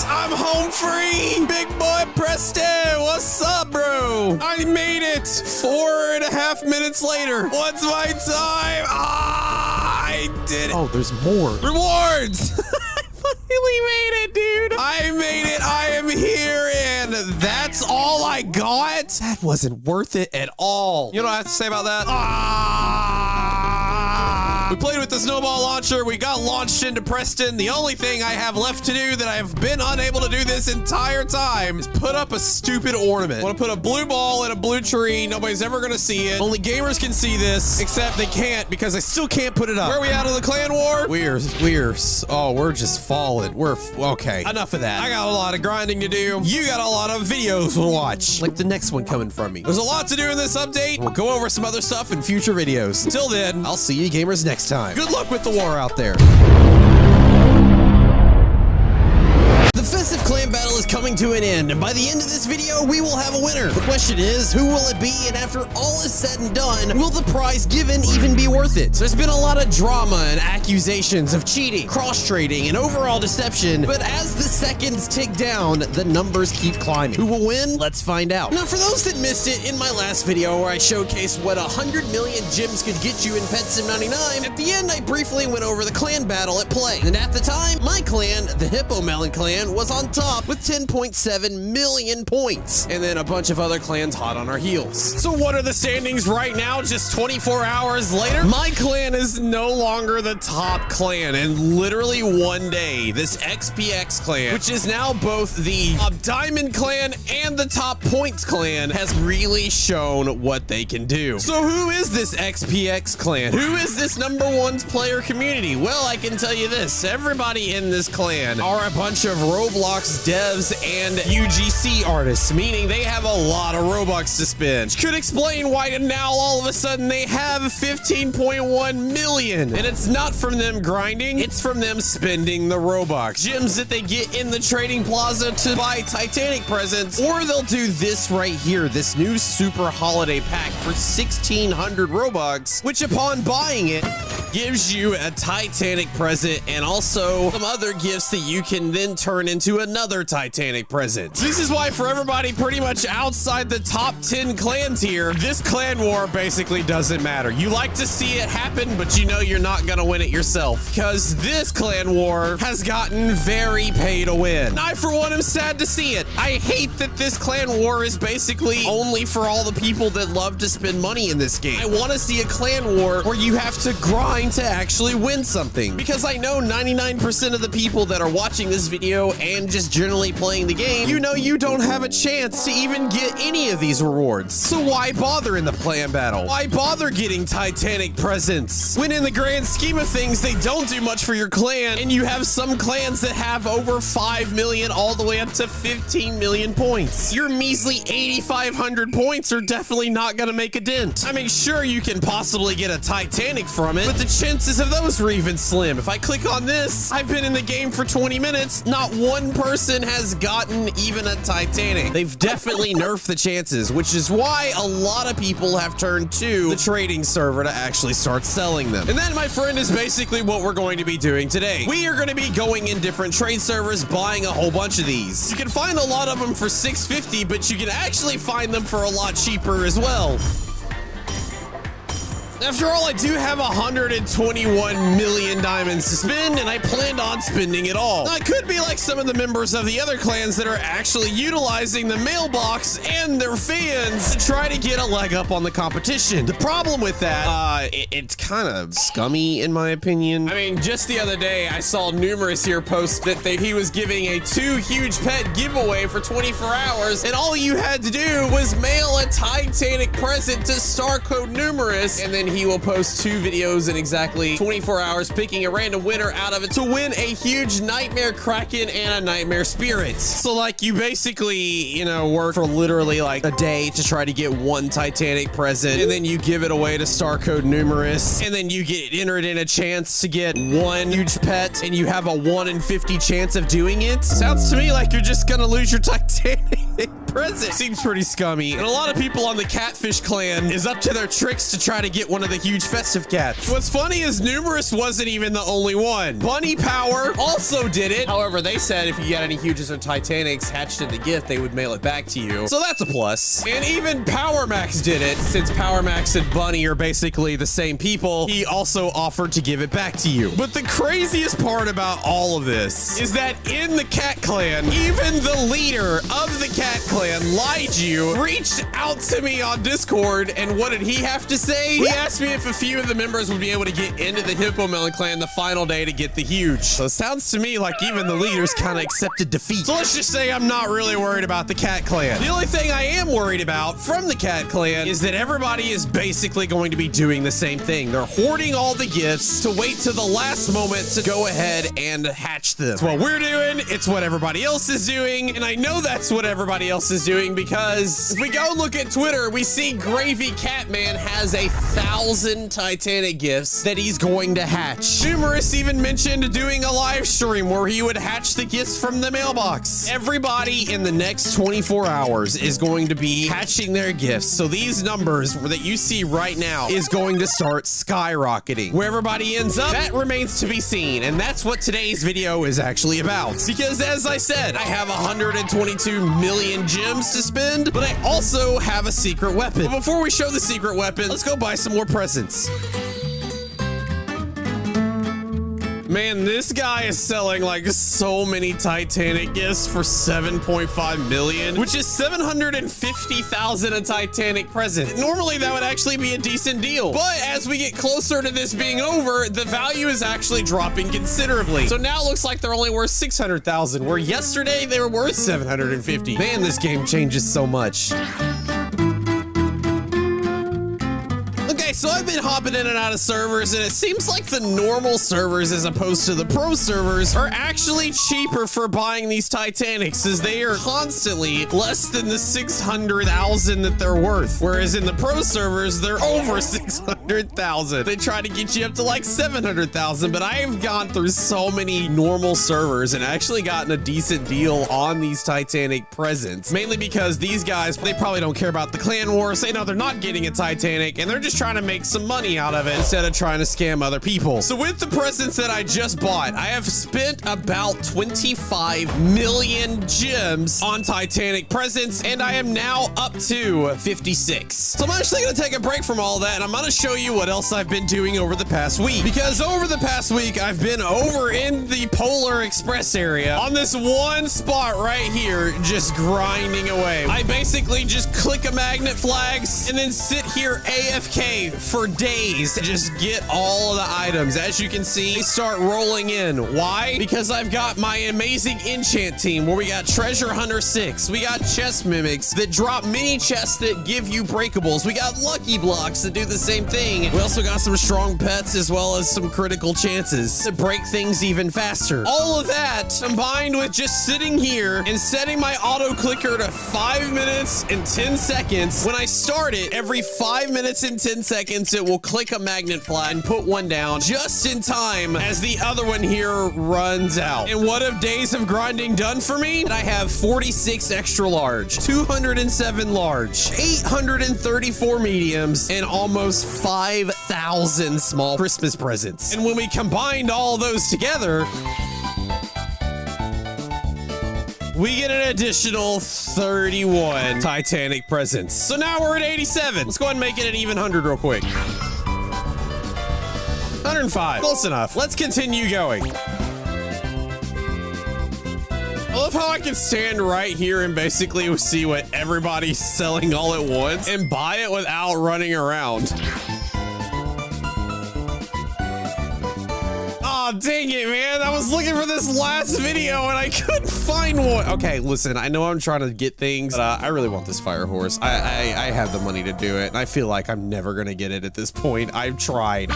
I'm home free! Big boy Preston! What's up, bro? I made it! 4.5 minutes later. What's my time? Ah, I did it. Oh, there's more. Rewards! I finally made it, dude. I made it. I am here, and that's all I got? That wasn't worth it at all. You know what I have to say about that? We played with the snowball launcher. We got launched into Preston. The only thing I have left to do that I have been unable to do this entire time is put up a stupid ornament. I want to put a blue ball in a blue tree. Nobody's ever going to see it. Only gamers can see this, except they can't because I still can't put it up. Where are we out of the clan war? We're just falling. Okay. Enough of that. I got a lot of grinding to do. You got a lot of videos to watch. Like the next one coming from me. There's a lot to do in this update. We'll go over some other stuff in future videos. Until then, I'll see you gamers next time. Good luck with the war out there. The festive clan battle is coming to an end, and by the end of this video, we will have a winner. The question is, who will it be, and after all is said and done, will the prize given even be worth it? There's been a lot of drama and accusations of cheating, cross-trading, and overall deception, but as the seconds tick down, the numbers keep climbing. Who will win? Let's find out. Now, for those that missed it, in my last video where I showcased what 100 million gems could get you in Pet Sim 99, at the end, I briefly went over the clan battle at play. And at the time, my clan, the Hippo Melon clan, was on top with 10.7 million points, and then a bunch of other clans hot on our heels. So what are the standings right now, just 24 hours later? My clan is no longer the top clan, and literally one day, this XPX clan, which is now both the Diamond clan and the top points clan, has really shown what they can do. So who is this XPX clan? Who is this #1 player community? Well, I can tell you this, everybody in this clan are a bunch of Roblox devs and UGC artists, meaning they have a lot of Robux to spend. Which could explain why now all of a sudden they have 15.1 million. And it's not from them grinding, it's from them spending the Robux. Gems that they get in the trading plaza to buy Titanic presents, or they'll do this right here, this new super holiday pack for 1,600 Robux, which upon buying it, gives you a Titanic present and also some other gifts that you can then turn into another Titanic present. This is why for everybody pretty much outside the top 10 clans here, this clan war basically doesn't matter. You like to see it happen, but you know you're not gonna win it yourself, because this clan war has gotten very pay to win. I, for one, am sad to see it. I hate that this clan war is basically only for all the people that love to spend money in this game. I want to see a clan war where you have to grind to actually win something, because I know 99% of the people that are watching this video and just generally playing the game, you know you don't have a chance to even get any of these rewards. So why bother in the clan battle? Why bother getting Titanic presents when in the grand scheme of things they don't do much for your clan, and you have some clans that have over 5 million all the way up to 15 million points? Your measly 8,500 points are definitely not gonna make a dent. I mean, sure, you can possibly get a Titanic from it, but the chances of those are even slim. If I click on this, I've been in the game for 20 minutes, not one person has gotten even a Titanic. They've definitely nerfed the chances, which is why a lot of people have turned to the trading server to actually start selling them. And that, my friend, is basically what we're going to be doing today. We are going to be going in different trade servers, buying a whole bunch of these. You can find a lot of them for $6.50, but you can actually find them for a lot cheaper as well. After all, I do have 121 million diamonds to spend, and I planned on spending it all. Now, I could be like some of the members of the other clans that are actually utilizing the mailbox and their fans to try to get a leg up on the competition. The problem with that, it's kind of scummy in my opinion. I mean, just the other day, I saw Numerous here post that he was giving a 2 huge pet giveaway for 24 hours, and all you had to do was mail a Titanic present to star code Numerous, and then he will post 2 videos in exactly 24 hours, picking a random winner out of it to win a huge Nightmare Kraken and a Nightmare Spirit. So like you basically, you know, work for literally like a day to try to get 1 Titanic present, and then you give it away to star code Numerous, and then you get entered in a chance to get 1 huge pet, and you have a 1 in 50 chance of doing it. Sounds to me like you're just gonna lose your Titanic present. Seems pretty scummy. And a lot of people on the Catfish clan is up to their tricks to try to get one of the huge festive cats. What's funny is Numerous wasn't even the only one. Bunny Power also did it. However, they said if you got any huges or Titanics hatched in the gift, they would mail it back to you. So that's a plus. And even Power Max did it. Since Power Max and Bunny are basically the same people, he also offered to give it back to you. But the craziest part about all of this is that in the Cat Clan, even the leader of the Cat Clan, lied to you, reached out to me on Discord, and what did he have to say? He asked me if a few of the members would be able to get into the Hippo Melon Clan the final day to get the huge. So it sounds to me like even the leaders kind of accepted defeat. So let's just say I'm not really worried about the Cat Clan. The only thing I am worried about from the Cat Clan is that everybody is basically going to be doing the same thing. They're hoarding all the gifts to wait to the last moment to go ahead and hatch them. It's what we're doing. It's what everybody else is doing. And I know that's what everybody else is doing because if we go look at Twitter, we see Gravy Catman has 1,000 Titanic gifts that he's going to hatch. Numerous even mentioned doing a live stream where he would hatch the gifts from the mailbox. Everybody in the next 24 hours is going to be hatching their gifts. So these numbers that you see right now is going to start skyrocketing. Where everybody ends up, that remains to be seen. And that's what today's video is actually about. Because as I said, I have 122 million gems to spend, but I also have a secret weapon. But before we show the secret weapon, let's go buy some more presents. Man, this guy is selling like so many Titanic gifts for 7.5 million, which is 750,000 a Titanic present. Normally that would actually be a decent deal, but as we get closer to this being over, the value is actually dropping considerably. So now it looks like they're only worth 600,000, where yesterday they were worth 750. Man, this game changes so much. So I've been hopping in and out of servers, and it seems like the normal servers as opposed to the pro servers are actually cheaper for buying these Titanics, as they are constantly less than the 600,000 that they're worth. Whereas in the pro servers, they're over 600,000. They try to get you up to like 700,000, but I have gone through so many normal servers and actually gotten a decent deal on these Titanic presents. Mainly because these guys, they probably don't care about the clan wars. They know they're not getting a Titanic, and they're just trying to make some money out of it instead of trying to scam other people. So with the presents that I just bought, I have spent about 25 million gems on Titanic presents, and I am now up to 56. So I'm actually going to take a break from all that, and I'm going to show you what else I've been doing over the past week. Because over the past week, I've been over in the Polar Express area on this one spot right here, just grinding away. I basically just click a magnet flags and then sit here AFK for days to just get all of the items. As you can see, they start rolling in. Why? Because I've got my amazing enchant team where we got Treasure Hunter 6. We got chest mimics that drop mini chests that give you breakables. We got lucky blocks that do the same thing. We also got some strong pets as well as some critical chances to break things even faster. All of that combined with just sitting here and setting my auto clicker to 5 minutes and 10 seconds. When I start it, every 5 minutes and 10 seconds, it will click a magnet flag and put one down just in time as the other one here runs out. And what have days of grinding done for me? I have 46 extra large, 207 large, 834 mediums, and almost 5,000 small Christmas presents. And when we combined all those together, we get an additional 31 Titanic presents. So now we're at 87. Let's go ahead and make it an even 100 real quick. 105. Close enough. Let's continue going. I love how I can stand right here and basically see what everybody's selling all at once and buy it without running around. Oh, dang it, man. I was looking for this last video and I couldn't find one. Okay, listen, I know I'm trying to get things, but I really want this fire horse. I have the money to do it, and I feel like I'm never going to get it at this point. I've tried.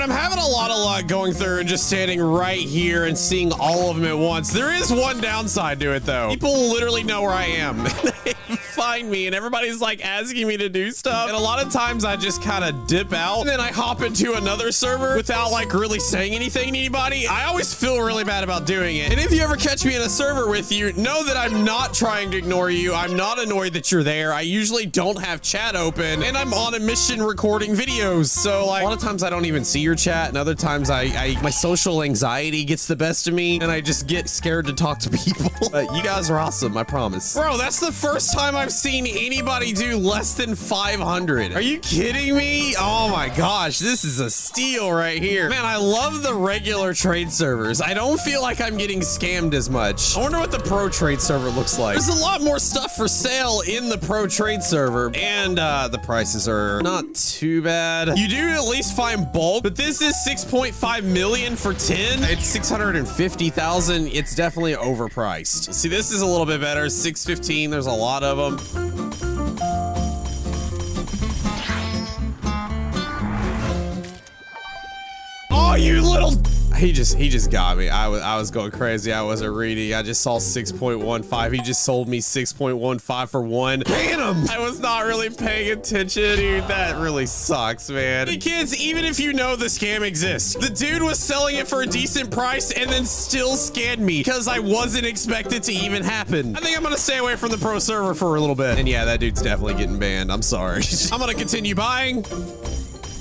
I'm having a lot of luck going through and just standing right here and seeing all of them at once. There is one downside to it, though. People literally know where I am. They find me, and everybody's like asking me to do stuff. And a lot of times I just kind of dip out, and then I hop into another server without like really saying anything to anybody. I always feel really bad about doing it. And if you ever catch me in a server with you, know that I'm not trying to ignore you. I'm not annoyed that you're there. I usually don't have chat open, and I'm on a mission recording videos. So like a lot of times I don't even see your chat, and other times my social anxiety gets the best of me and I just get scared to talk to people. You guys are awesome, I promise. Bro, that's the first time I've seen anybody do less than 500. Are you kidding me? Oh my gosh, this is a steal right here. Man, I love the regular trade servers. I don't feel like I'm getting scammed as much. I wonder what the pro trade server looks like. There's a lot more stuff for sale in the pro trade server, and the prices are not too bad. You do at least find bulk, but this is 6.5 million for 10. It's 650,000. It's definitely overpriced. See, this is a little bit better. 615. There's a lot of them. Oh, you little... He just got me. I was going crazy. I wasn't reading. I just saw 6.15. He just sold me 6.15 for one. Damn! I was not really paying attention, dude. That really sucks, man. Hey kids, even if you know the scam exists, the dude was selling it for a decent price and then still scammed me because I wasn't expected to even happen. I think I'm gonna stay away from the pro server for a little bit. And yeah, that dude's definitely getting banned. I'm sorry. I'm gonna continue buying.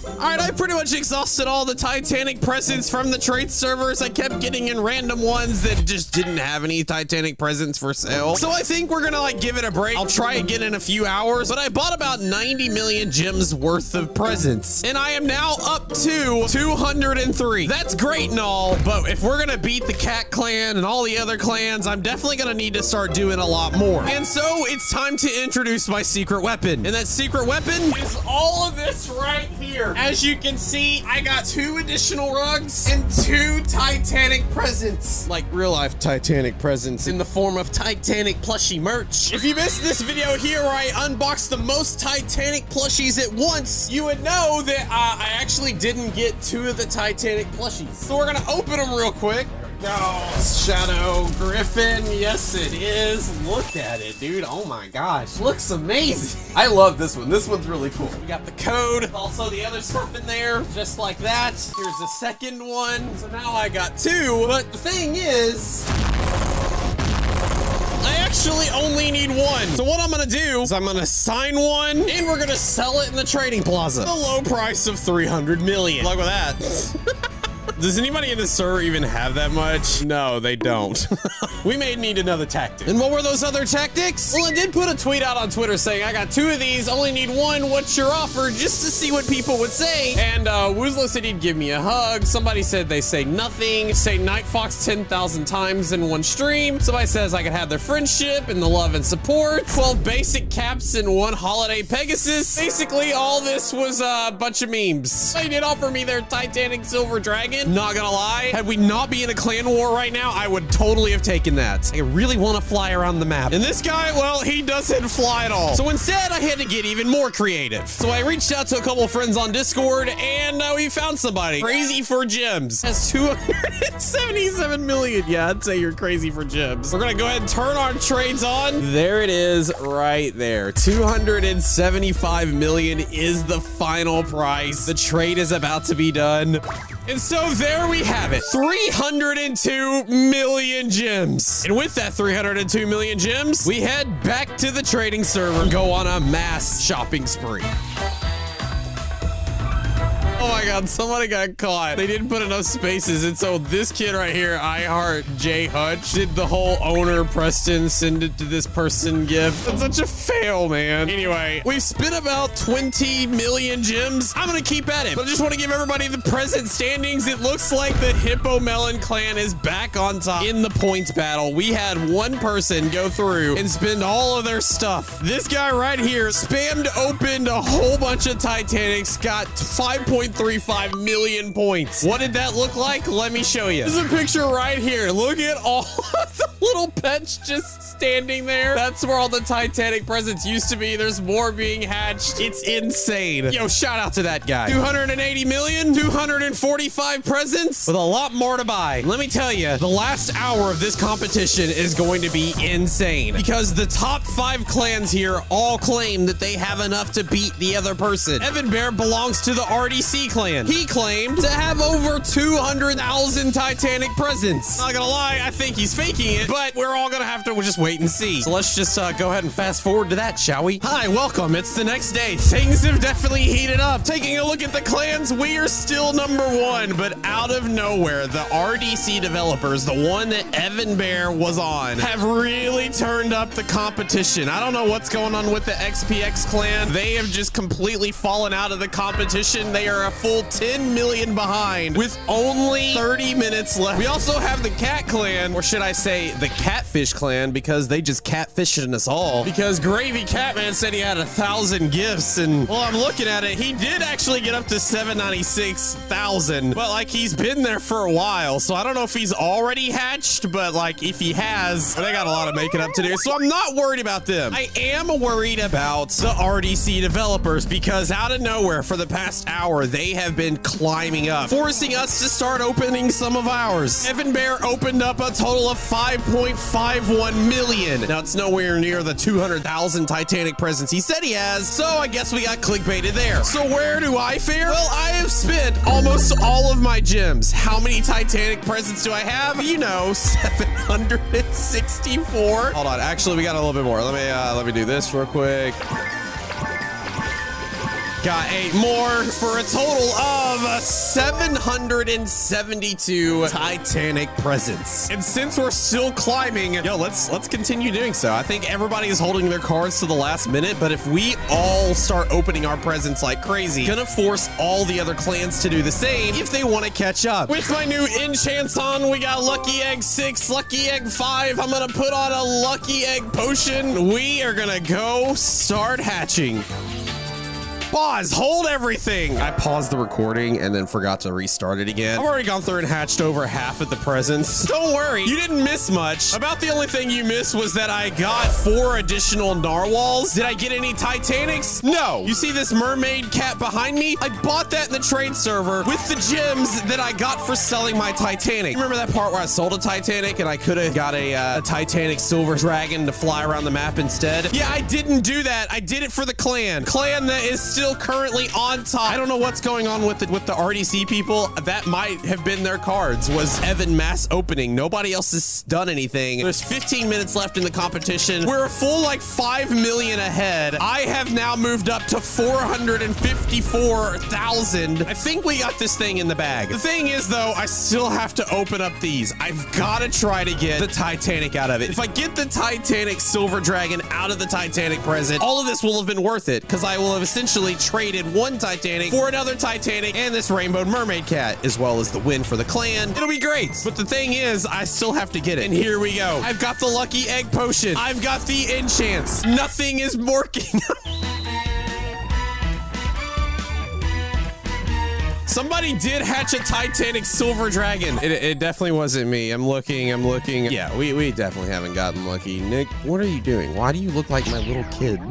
All right, I pretty much exhausted all the Titanic presents from the trade servers. I kept getting in random ones that just didn't have any Titanic presents for sale. So I think we're gonna like give it a break. I'll try again in a few hours, but I bought about 90 million gems worth of presents, and I am now up to 203. That's great and all, but if we're gonna beat the Cat Clan and all the other clans, I'm definitely gonna need to start doing a lot more. And so it's time to introduce my secret weapon. And that secret weapon is all of this right here. As you can see, I got 2 additional rugs and 2 Titanic presents. Like real life Titanic presents in the form of Titanic plushie merch. If you missed this video here where I unboxed the most Titanic plushies at once, you would know that I actually didn't get 2 of the Titanic plushies. So we're gonna open them real quick. Oh, Shadow Griffin. Yes, it is. Look at it, dude. Oh my gosh. Looks amazing. I love this one. This one's really cool. We got the code. Also the other stuff in there, just like that. Here's the second one. So now I got 2. But the thing is, I actually only need 1. So what I'm gonna do is I'm gonna sign one and we're gonna sell it in the trading plaza. The low price of 300 million. Good luck with that. Does anybody in the server even have that much? No, they don't. We may need another tactic. And what were those other tactics? Well, I did put a tweet out on Twitter saying, I got 2 of these, only need 1, what's your offer? Just to see what people would say. And Woozlo said he'd give me a hug. Somebody said they say nothing. Say NightFoxx 10,000 times in one stream. Somebody says I could have their friendship and the love and support. 12 basic caps and 1 holiday Pegasus. Basically, all this was a bunch of memes. They did offer me their Titanic Silver Dragon. Not gonna lie, had we not be in a clan war right now, I would totally have taken that. I really want to fly around the map. And this guy, well, he doesn't fly at all. So instead, I had to get even more creative. So I reached out to a couple of friends on Discord, and we found somebody. Crazy for gems. Has 277 million. Yeah, I'd say you're crazy for gems. We're gonna go ahead and turn our trades on. There it is right there. 275 million is the final price. The trade is about to be done. And so there we have it, 302 million gems. And with that 302 million gems, we head back to the trading server and go on a mass shopping spree. Oh my god, somebody got caught. They didn't put enough spaces, and so this kid right here, I Heart J Hutch, did the whole owner Preston send it to this person gift. That's such a fail, man. Anyway, we've spent about 20 million gems. I'm gonna keep at it, but I just want to give everybody the present standings. It looks like the Hippo Melon clan is back on top in the points battle. We had one person go through and spend all of their stuff. This guy right here spammed opened a whole bunch of Titanics, got 5.35 million points. What did that look like? Let me show you. This is a picture right here. Look at all the little pets just standing there. That's where all the Titanic presents used to be. There's more being hatched. It's insane. Yo, shout out to that guy. 280 million, 245 presents with a lot more to buy. Let me tell you, the last hour of this competition is going to be insane because the top 5 clans here all claim that they have enough to beat the other person. Evan Bear belongs to the RDC clan. He claimed to have over 200,000 Titanic presents. Not gonna lie, I think he's faking it, but we're all gonna have to just wait and see. So let's just go ahead and fast forward to that, shall we? Hi, welcome. It's the next day. Things have definitely heated up. Taking a look at the clans, we are still #1, but out of nowhere, the RDC developers, the one that Evan Bear was on, have really turned up the competition. I don't know what's going on with the XPX clan. They have just completely fallen out of the competition. They are a full 10 million behind with only 30 minutes left. We also have the Cat clan, or should I say the Catfish clan, because they just catfishing us all. Because Gravy Catman said he had 1,000 gifts, and well, I'm looking at it, he did actually get up to 796,000, but like he's been there for a while, so I don't know if he's already hatched, but like if he has, they got a lot of making up to do, so I'm not worried about them. I am worried about the RDC developers because out of nowhere for the past hour, they have been climbing up, forcing us to start opening some of ours. Evan Bear opened up a total of 5.51 million. Now it's nowhere near the 200,000 Titanic presents he said he has, so I guess we got clickbaited there. So where do I fare? Well, I have spent almost all of my gems. How many Titanic presents do I have? You know, 764. Hold on, actually we got a little bit more. Let me do this real quick. Got 8 more for a total of 772 Titanic presents. And since we're still climbing, yo, let's continue doing so. I think everybody is holding their cards to the last minute, but if we all start opening our presents like crazy, gonna force all the other clans to do the same if they want to catch up. With my new enchants on, we got Lucky Egg 6, Lucky Egg 5. I'm gonna put on a Lucky Egg potion. We are gonna go start hatching. Pause, hold everything. I paused the recording and then forgot to restart it again. I've already gone through and hatched over half of the presents. Don't worry, you didn't miss much. About the only thing you missed was that I got 4 additional narwhals. Did I get any Titanics? No. You see this mermaid cat behind me? I bought that in the trade server with the gems that I got for selling my Titanic. Remember that part where I sold a Titanic and I could have got a Titanic silver dragon to fly around the map instead? Yeah, I didn't do that. I did it for the clan that is still currently on top. I don't know what's going on with the RDC people. That might have been their cards, was Evan mass opening. Nobody else has done anything. There's 15 minutes left in the competition. We're a full like 5 million ahead. I have now moved up to 454,000. I think we got this thing in the bag. The thing is though, I still have to open up these. I've got to try to get the Titanic out of it. If I get the Titanic silver dragon out of the Titanic present, all of this will have been worth it because I will have essentially traded one Titanic for another Titanic and this rainbow mermaid cat, as well as the win for the clan. It'll be great. But the thing is, I still have to get it. And here we go. I've got the lucky egg potion. I've got the enchants. Nothing is working. Somebody did hatch a Titanic silver dragon. It definitely wasn't me. I'm looking. Yeah, we definitely haven't gotten lucky. Nick, what are you doing? Why do you look like my little kid?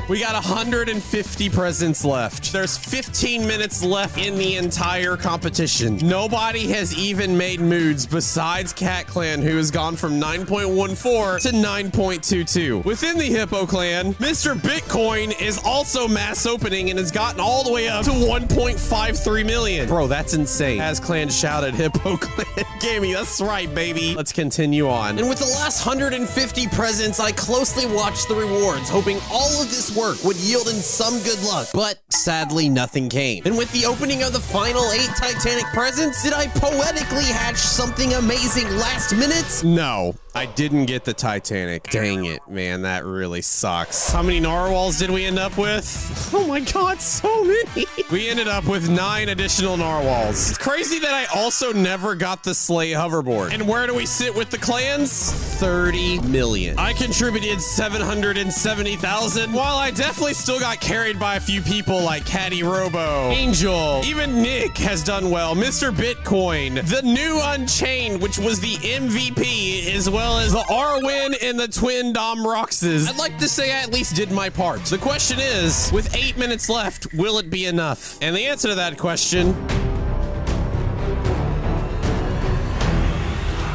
We got 150 presents left. There's 15 minutes left in the entire competition. Nobody has even made moods besides Cat Clan, who has gone from 9.14 to 9.22. Within the Hippo Clan, Mr. Bitcoin is also mass opening and has gotten all the way up to 1.53 3 million. Bro, that's insane. As clan shouted, Hippo Clan Gaming. That's right, baby. Let's continue on. And with the last 150 presents, I closely watched the rewards, hoping all of this work would yield in some good luck. But sadly, nothing came. And with the opening of the final 8 Titanic presents, did I poetically hatch something amazing last minute? No, I didn't get the Titanic. Dang it, man. That really sucks. How many narwhals did we end up with? Oh my god, so many. We ended up with 9 additional narwhals. It's crazy that I also never got the sleigh hoverboard. And where do we sit with the clans? 30 million. I contributed 770,000. While I definitely still got carried by a few people like Caddy Robo, Angel, even Nick has done well. Mr. Bitcoin, the new Unchained, which was the MVP, as well as the Arwin and the Twin Dom Roxes. I'd like to say I at least did my part. The question is, with 8 minutes left, will it be enough? And the answer to that question,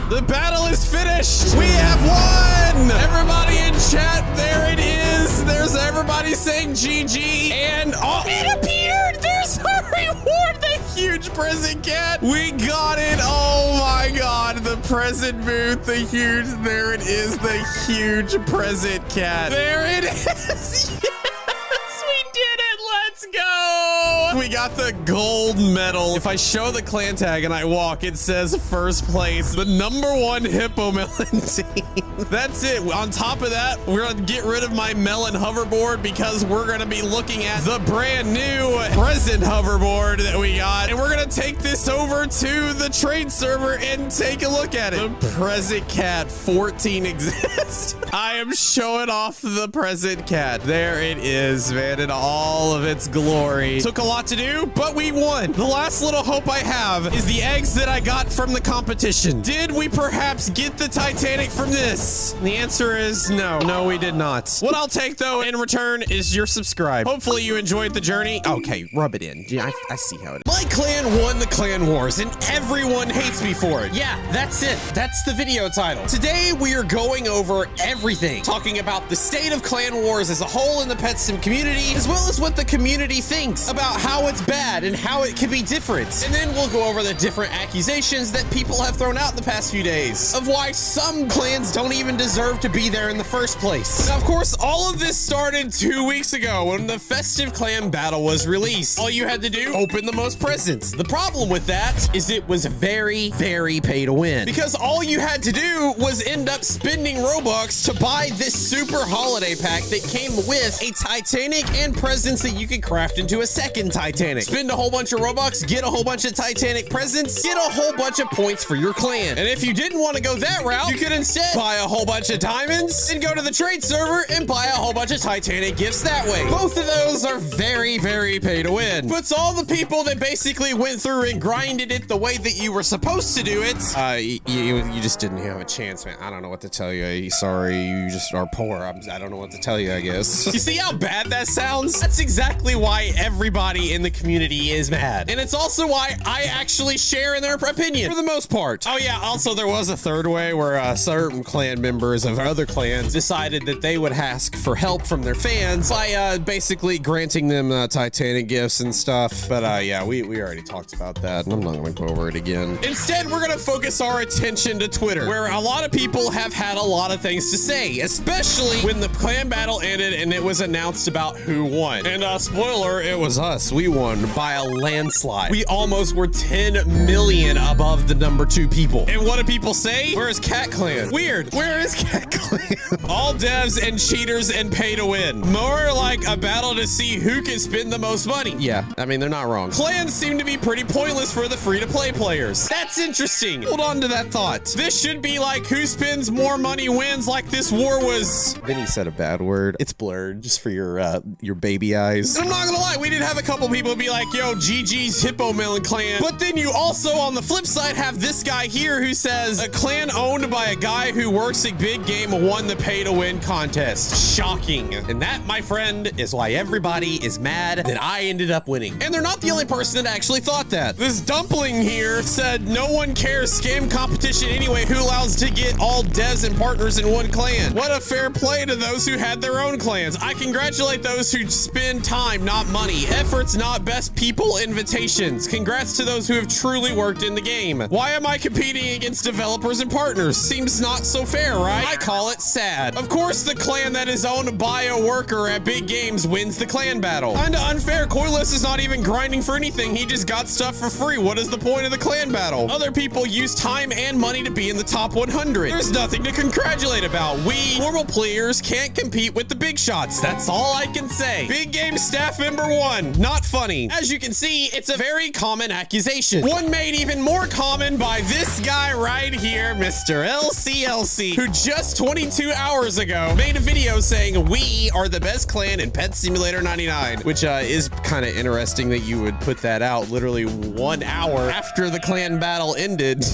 the battle is finished. We have won. Everybody in chat, there it is. There's everybody saying GG. And oh, it appeared. There's a reward. The huge present cat. We got it. Oh my God. The present booth. The huge. There it is. The huge present cat. There it is. Yes, we did it. Let's go. We got the gold medal. If I show the clan tag and I walk, it says first place, the #1 Hippo Melon team. That's it. On top of that, we're gonna get rid of my melon hoverboard because we're gonna be looking at the brand new present hoverboard that we got. And we're gonna take this over to the trade server and take a look at it. The present cat 14 exists. I am showing off the present cat. There it is, man, in all of its glory. Took a lot to do, but we won. The last little hope I have is the eggs that I got from the competition. Did we perhaps get the Titanic from this? The answer is no. No, we did not. What I'll take, though, in return is your subscribe. Hopefully you enjoyed the journey. Okay, rub it in. Yeah, I see how it is. My clan won the clan wars, and everyone hates me for it. Yeah, that's it. That's the video title. Today, we are going over everything, talking about the state of clan wars as a whole in the pet sim community, as well as what the community thinks about how it's bad and how it can be different. And then we'll go over the different accusations that people have thrown out in the past few days of why some clans don't even deserve to be there in the first place. Now, of course, all of this started 2 weeks ago when the festive clan battle was released. All you had to do, open the most presents. The problem with that is it was very, very pay to win, because all you had to do was end up spending Robux to buy this super holiday pack that came with a Titanic and presents that you could craft into a second Titanic. Spend a whole bunch of Robux, get a whole bunch of Titanic presents, get a whole bunch of points for your clan. And if you didn't want to go that route, you could instead buy a whole bunch of diamonds and go to the trade server and buy a whole bunch of Titanic gifts that way. Both of those are very, very pay to win. Puts all the people that basically went through and grinded it the way that you were supposed to do it, you just didn't have a chance, man. I don't know what to tell you. Sorry, you just are poor. I don't know what to tell you, I guess. You see how bad that sounds? That's exactly why everybody in the community is mad. And it's also why I actually share in their opinion, for the most part. Oh yeah, also there was a third way where certain clan members of other clans decided that they would ask for help from their fans by basically granting them Titanic gifts and stuff. But yeah, we already talked about that, and I'm not gonna go over it again. Instead, we're gonna focus our attention to Twitter, where a lot of people have had a lot of things to say, especially when the clan battle ended and it was announced about who won. And spoiler, it was us. We won by a landslide. We almost were 10 million above the #2 people. And what do people say? Where is Cat Clan? Weird. Where is Cat Clan? All devs and cheaters and pay to win. More like a battle to see who can spend the most money. Yeah, I mean, they're not wrong. Clans seem to be pretty pointless for the free-to-play players. That's interesting. Hold on to that thought. This should be like who spends more money wins, like this war was. Then he said a bad word. It's blurred just for your baby eyes. And I'm not gonna lie, we did have a couple people be like, yo, GG's Hippo Melon clan. But then you also, on the flip side, have this guy here who says a clan owned by a guy who works at Big Game won the pay to win contest. Shocking. And that, my friend, is why everybody is mad that I ended up winning. And they're not the only person that actually thought that. This dumpling here said, no one cares, scam competition anyway, who allows to get all devs and partners in one clan? What a fair play to those who had their own clans. I congratulate those who spend time, not money. Efforts, not best people invitations. Congrats to those who have truly worked in the game. Why am I competing against developers and partners? Seems not so fair, right? I call it sad. Of course, the clan that is owned by a worker at big games wins the clan battle. Kinda unfair. Coilus is not even grinding for anything. He just got stuff for free. What is the point of the clan battle? Other people use time and money to be in the top 100. There's nothing to congratulate about. We, normal players, can't compete with the big shots. That's all I can say. Big game staff member 1. Not funny. As you can see, it's a very common accusation. One made even more common by this guy right here, Mr. LCLC, who just 22 hours ago made a video saying we are the best clan in Pet Simulator 99, which is kind of interesting that you would put that out literally 1 hour after the clan battle ended,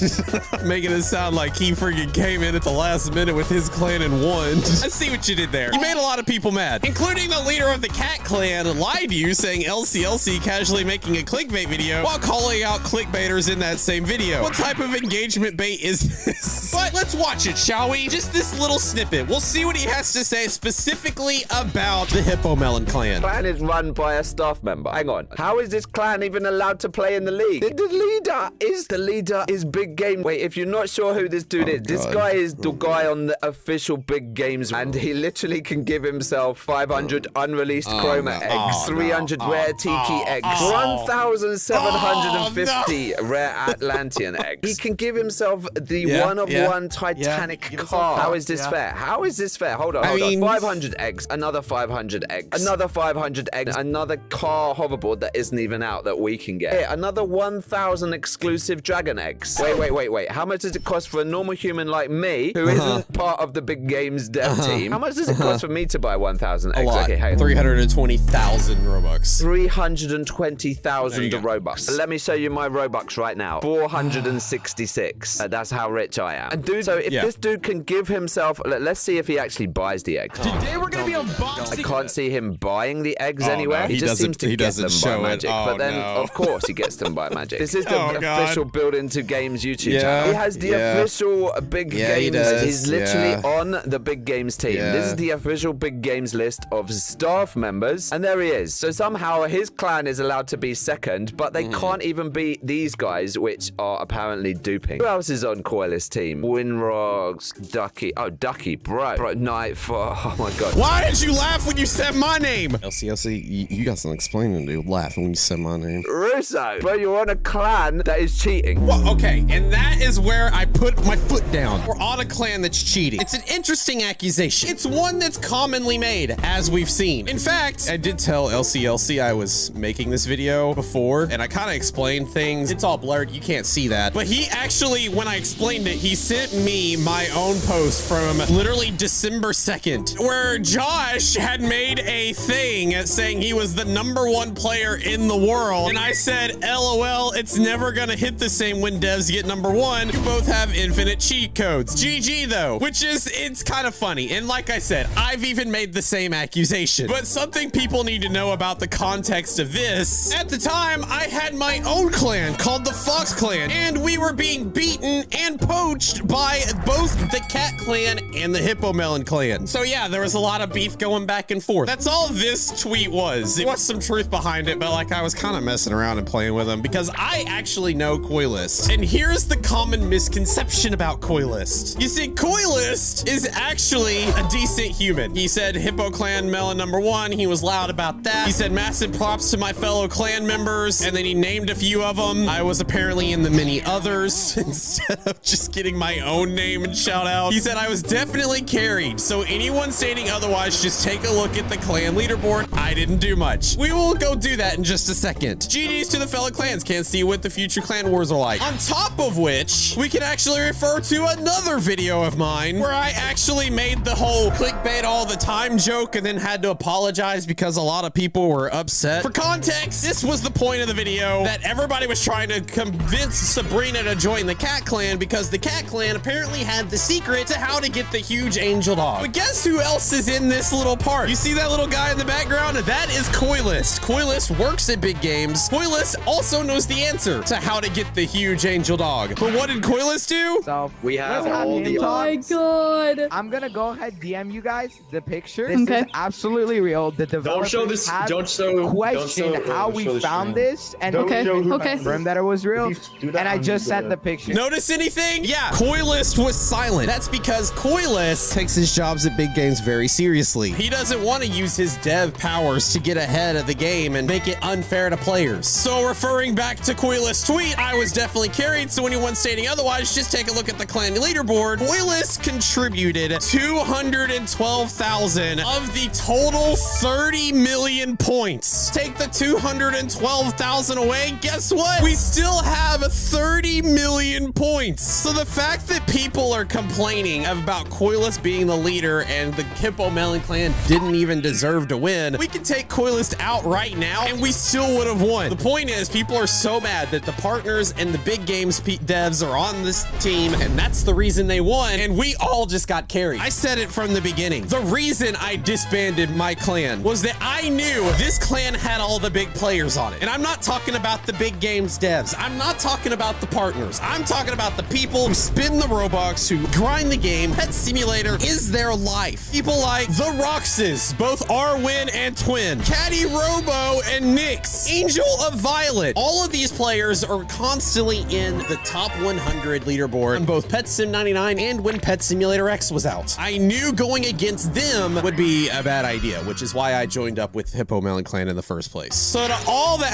making it sound like he freaking came in at the last minute with his clan and won. I see what you did there. You made a lot of people mad, including the leader of the cat clan lied to you, saying LCLC casually making a clickbait video while calling out clickbaiters in that same video. What type of engagement bait is this? But let's watch it, shall we? Just this little snippet. We'll see what he has to say specifically about the Hippo Melon clan. Clan is run by a staff member. Hang on. How is this clan even allowed to play in the league? The leader is Big Game. Wait, if you're not sure who this dude is, this guy is the guy on the official Big Games, and he literally can give himself 500 unreleased Chroma eggs, 300 rare Tiki eggs, 1,750 rare Atlantean eggs. He can give himself the one-of-one Titanic car. How is this fair? How is this fair? Hold on. 500 eggs, another 500 eggs, another 500 eggs, another car hoverboard that isn't even out that we can get. Here, another 1,000 exclusive dragon eggs. Wait. How much does it cost for a normal human like me, who isn't part of the Big Games dev team? How much does it cost for me to buy 1,000 eggs? A lot. Okay, hey. 320,000 Robux. 320,000 Robux. Let me show you my Robux right now. 466. That's how rich I am. And dude, so if this dude can give himself, let's see if he actually buys the eggs. Today we're gonna be unboxing. I can't see him buying the eggs anywhere. No, he just seems to get them by magic. But then, no. of course, he gets them by magic. This is the official Build Into Games YouTube channel. He has the official Big Games. He's literally on the Big Games team. This is the official Big Games list of staff members. And there he is. So somehow his clan is allowed to be second, but they can't even beat these guys, which are apparently duping. Who else is on Coil's team? Winrogs, Ducky. Oh, Ducky, bro. NightFoxx. Oh my god. Why did you laugh when you said my name? LCLC, you got some explaining to do. Laughing when you said my name. Russo, bro, you're on a clan that is cheating. Well, okay, and that is where I put my foot down. We're on a clan that's cheating. It's an interesting accusation. It's one that's commonly made, as we've seen. In fact, I did tell LCLC I was making this video before, and I kind of explained things. It's all blurred. You can't see that. But he actually, when I explained it, he sent me my own post from literally December 2nd, where Josh had made a thing saying he was the #1 player in the world. And I said, LOL, it's never gonna hit the same when devs get #1. You both have infinite cheat codes. GG though, which is, it's kind of funny. And like I said, I've even made the same accusation. But something people need to know about the context of this, at the time, I had my own clan called the Fox clan, and we were being beaten and poached by both the Cat clan and the Hippo Melon clan. So yeah, there was a lot of beef going back and forth. That's all this tweet was. There was some truth behind it, but like I was kind of messing around and playing with him because I actually know Coilist. And here's the common misconception about Coilist. You see, Coilist is actually a decent human. He said Hippo Clan Melon #1. He was loud about that. He said massive props to my fellow clan members, and then he named a few of them. I was apparently in the many others instead of just getting my own name and shout out. He said I was definitely carried. So anyone stating otherwise, just take a look at the clan leaderboard. I didn't do much. We will go do that in just a second. GG's to the fellow clans. Can't see what the future clan wars are like. On top of which, we can actually refer to another video of mine where I actually made the whole clickbait all the time joke and then had to apologize because a lot of people were upset. For context, this was the point of the video that everybody was trying to convince Sabrina to join the Cat clan because because the Cat Clan apparently had the secret to how to get the huge angel dog. But guess who else is in this little part? You see that little guy in the background? That is Coilist. Coilist works at Big Games. Coilist also knows the answer to how to get the huge angel dog. But what did Coilist do? So We have let's all him the Oh my talk. god. I'm gonna go ahead DM you guys the picture. This Okay. is absolutely real. The developers show this- have don't show- questioned don't show- how show we the found stream. this and Okay, okay. confirmed that it was real. If you do that, And I I'm just sent gonna- the picture. Notice anything? Yeah, Coilist was silent. That's because Coilist takes his jobs at Big Games very seriously. He doesn't want to use his dev powers to get ahead of the game and make it unfair to players. So referring back to Coilist's tweet, I was definitely carried, so anyone stating otherwise, just take a look at the clan leaderboard. Coilist contributed 212,000 of the total 30 million points. Take the 212,000 away, guess what? We still have 30 million points. So the fact that people are complaining about Coilist being the leader and the Hippo Melon clan didn't even deserve to win, we could take Coilist out right now and we still would have won. The point is, people are so mad that the partners and the Big Games devs are on this team, and that's the reason they won, and we all just got carried. I said it from the beginning. The reason I disbanded my clan was that I knew this clan had all the big players on it. And I'm not talking about the Big Games devs. I'm not talking about the partners. I'm talking about the people who spin the Robux, who grind the game. Pet Simulator is their life. People like the Roxas, both Arwin and Twin, Caddy Robo and Nyx, Angel of Violet. All of these players are constantly in the top 100 leaderboard on both Pet Sim 99 and when Pet Simulator X was out. I knew going against them would be a bad idea, which is why I joined up with Hippo Melon Clan in the first place. So to all the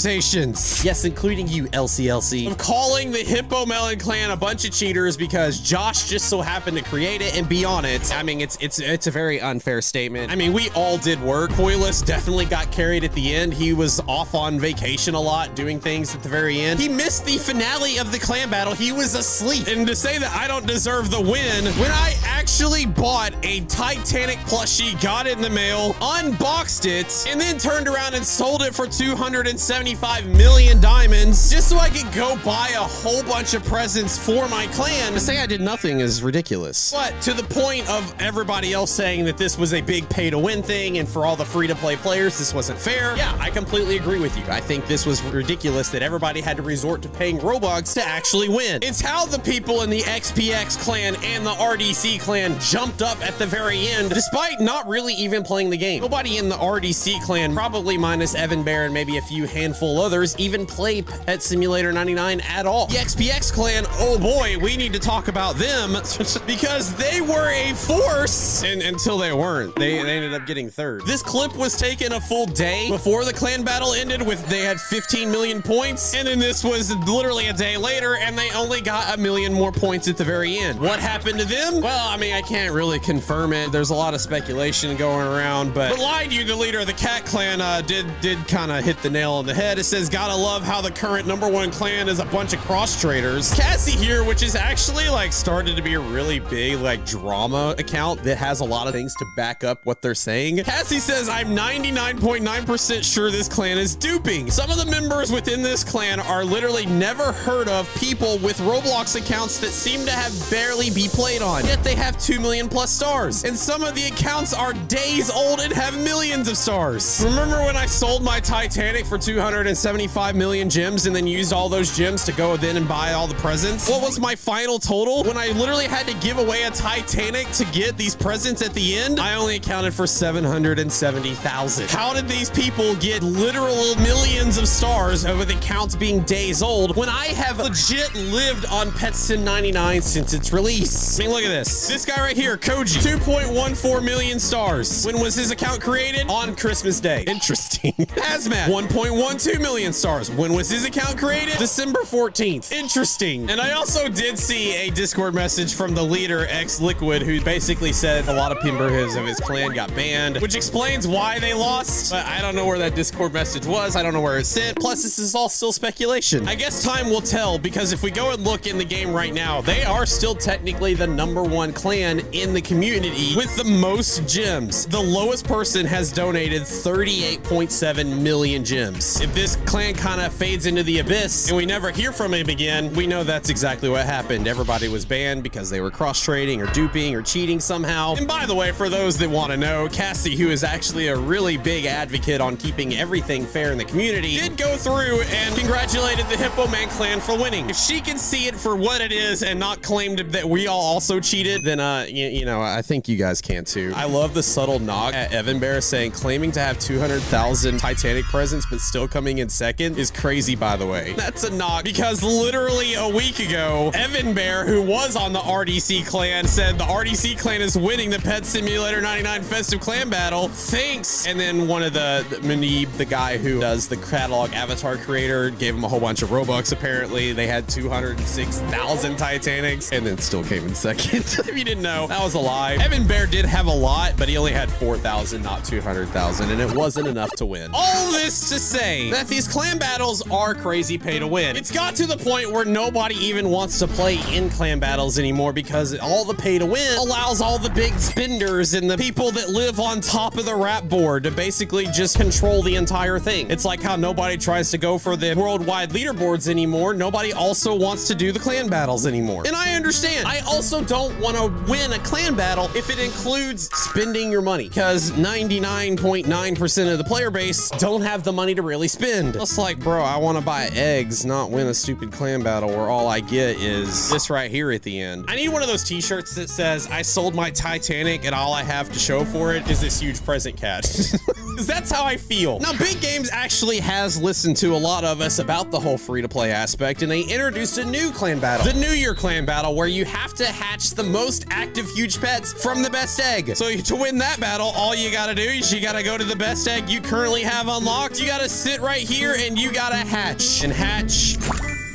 accusations, yes, including you, LCLC, of calling the Hippo Melon Clan a bunch of cheaters because Josh just so happened to create it and be on it, I mean, it's a very unfair statement. I mean, we all did work. Coilist definitely got carried at the end. He was off on vacation a lot, doing things at the very end. He missed the finale of the clan battle. He was asleep. And to say that I don't deserve the win, when I actually bought a Titanic plushie, got it in the mail, unboxed it, and then turned around and sold it for 275 million diamonds just so I could go buy a whole bunch of presents for my clan. To say I did nothing is ridiculous. But to the point of everybody else saying that this was a big pay to win thing and for all the free to play players, this wasn't fair. Yeah, I completely agree with you. I think this was ridiculous that everybody had to resort to paying Robux to actually win. It's how the people in the XPX clan and the RDC clan jumped up at the very end, despite not really even playing the game. Nobody in the RDC clan, probably minus Evan Bear and maybe a few handful others, even play Pet Simulator 99 at all. The XPX clan, oh boy, we need to talk about them because they were a force and until they weren't. They ended up getting third. This clip was taken a full day before the clan battle ended with they had 15 million points, and then this was literally a day later and they only got a million more points at the very end. What happened to them? Well, I mean, I can't really confirm it. There's a lot of speculation going around, but lied you, the leader of the Cat Clan did kind of hit the nail on the head. It says, gotta love how the current #1 clan is a bunch of cross traders. Cassie here, which is actually like started to be a really big like drama account that has a lot of things to back up what they're saying. Cassie says, I'm 99.9% sure this clan is duping. Some of the members within this clan are literally never heard of people with Roblox accounts that seem to have barely be played on, yet they have 2 million plus stars. And some of the accounts are days old and have millions of stars. Remember when I sold my Titanic for 275 million gems and then used all those gems to go then and buy all the presents? What was my final total? When I literally had to give away a Titanic to get these presents at the end, I only accounted for 770,000. How did these people get literal millions of stars over the accounts being days old when I have legit lived on Pet Sim 99 since its release? I mean, look at this. This guy right here, Koji, 2.14 million stars. When was his account created? On Christmas Day. Interesting. Hazmat, 1.12 million stars. When was his account created? December 14th. Interesting. And I also did see a Discord message from the leader, X-Liquid, who basically said a lot of members of his clan got banned, which explains why they lost. But I don't know where that Discord message was. I don't know where it's sent. Plus, this is all still speculation. I guess time will tell, because if we go and look in the game right now, they are still technically the #1 clan in the community with the most gems. The lowest person has donated 38.7 million gems. If this clan kind of fades into the abyss and we never hear from him again, we know that's exactly exactly what happened. Everybody was banned because they were cross-trading or duping or cheating somehow. And by the way, for those that want to know, Cassie, who is actually a really big advocate on keeping everything fair in the community, did go through and congratulated the Hippo Man clan for winning. If she can see it for what it is and not claim that we all also cheated, then you know, I think you guys can too. I love the subtle knock at Evan Bear saying claiming to have 200,000 Titanic presents but still coming in second is crazy, by the way. That's a knock because literally a week ago, Evan Bear, who was on the RDC clan, said the RDC clan is winning the Pet Simulator 99 Festive Clan Battle. Thanks. And then one of the Manib, the guy who does the catalog avatar creator, gave him a whole bunch of Robux. Apparently they had 206,000 Titanics and then still came in second. If you didn't know, that was a lie. Evan Bear did have a lot, but he only had 4,000, not 200,000, and it wasn't enough to win. All this to say that these clan battles are crazy pay to win. It's got to the point where nobody even wants to play in clan battles anymore because all the pay to win allows all the big spenders and the people that live on top of the rap board to basically just control the entire thing. It's like how nobody tries to go for the worldwide leaderboards anymore. Nobody also wants to do the clan battles anymore. And I understand. I also don't want to win a clan battle if it includes spending your money, because 99.9% of the player base don't have the money to really spend. It's like, bro, I want to buy eggs, not win a stupid clan battle where all I get is this right here at the end. I need one of those t-shirts that says I sold my Titanic and all I have to show for it is this huge present cat. Because that's how I feel. Now, Big Games actually has listened to a lot of us about the whole free-to-play aspect, and they introduced a new clan battle, the New Year clan battle, where you have to hatch the most active huge pets from the best egg. So to win that battle, all you gotta do is you gotta go to the best egg you currently have unlocked. You gotta sit right here and you gotta hatch and hatch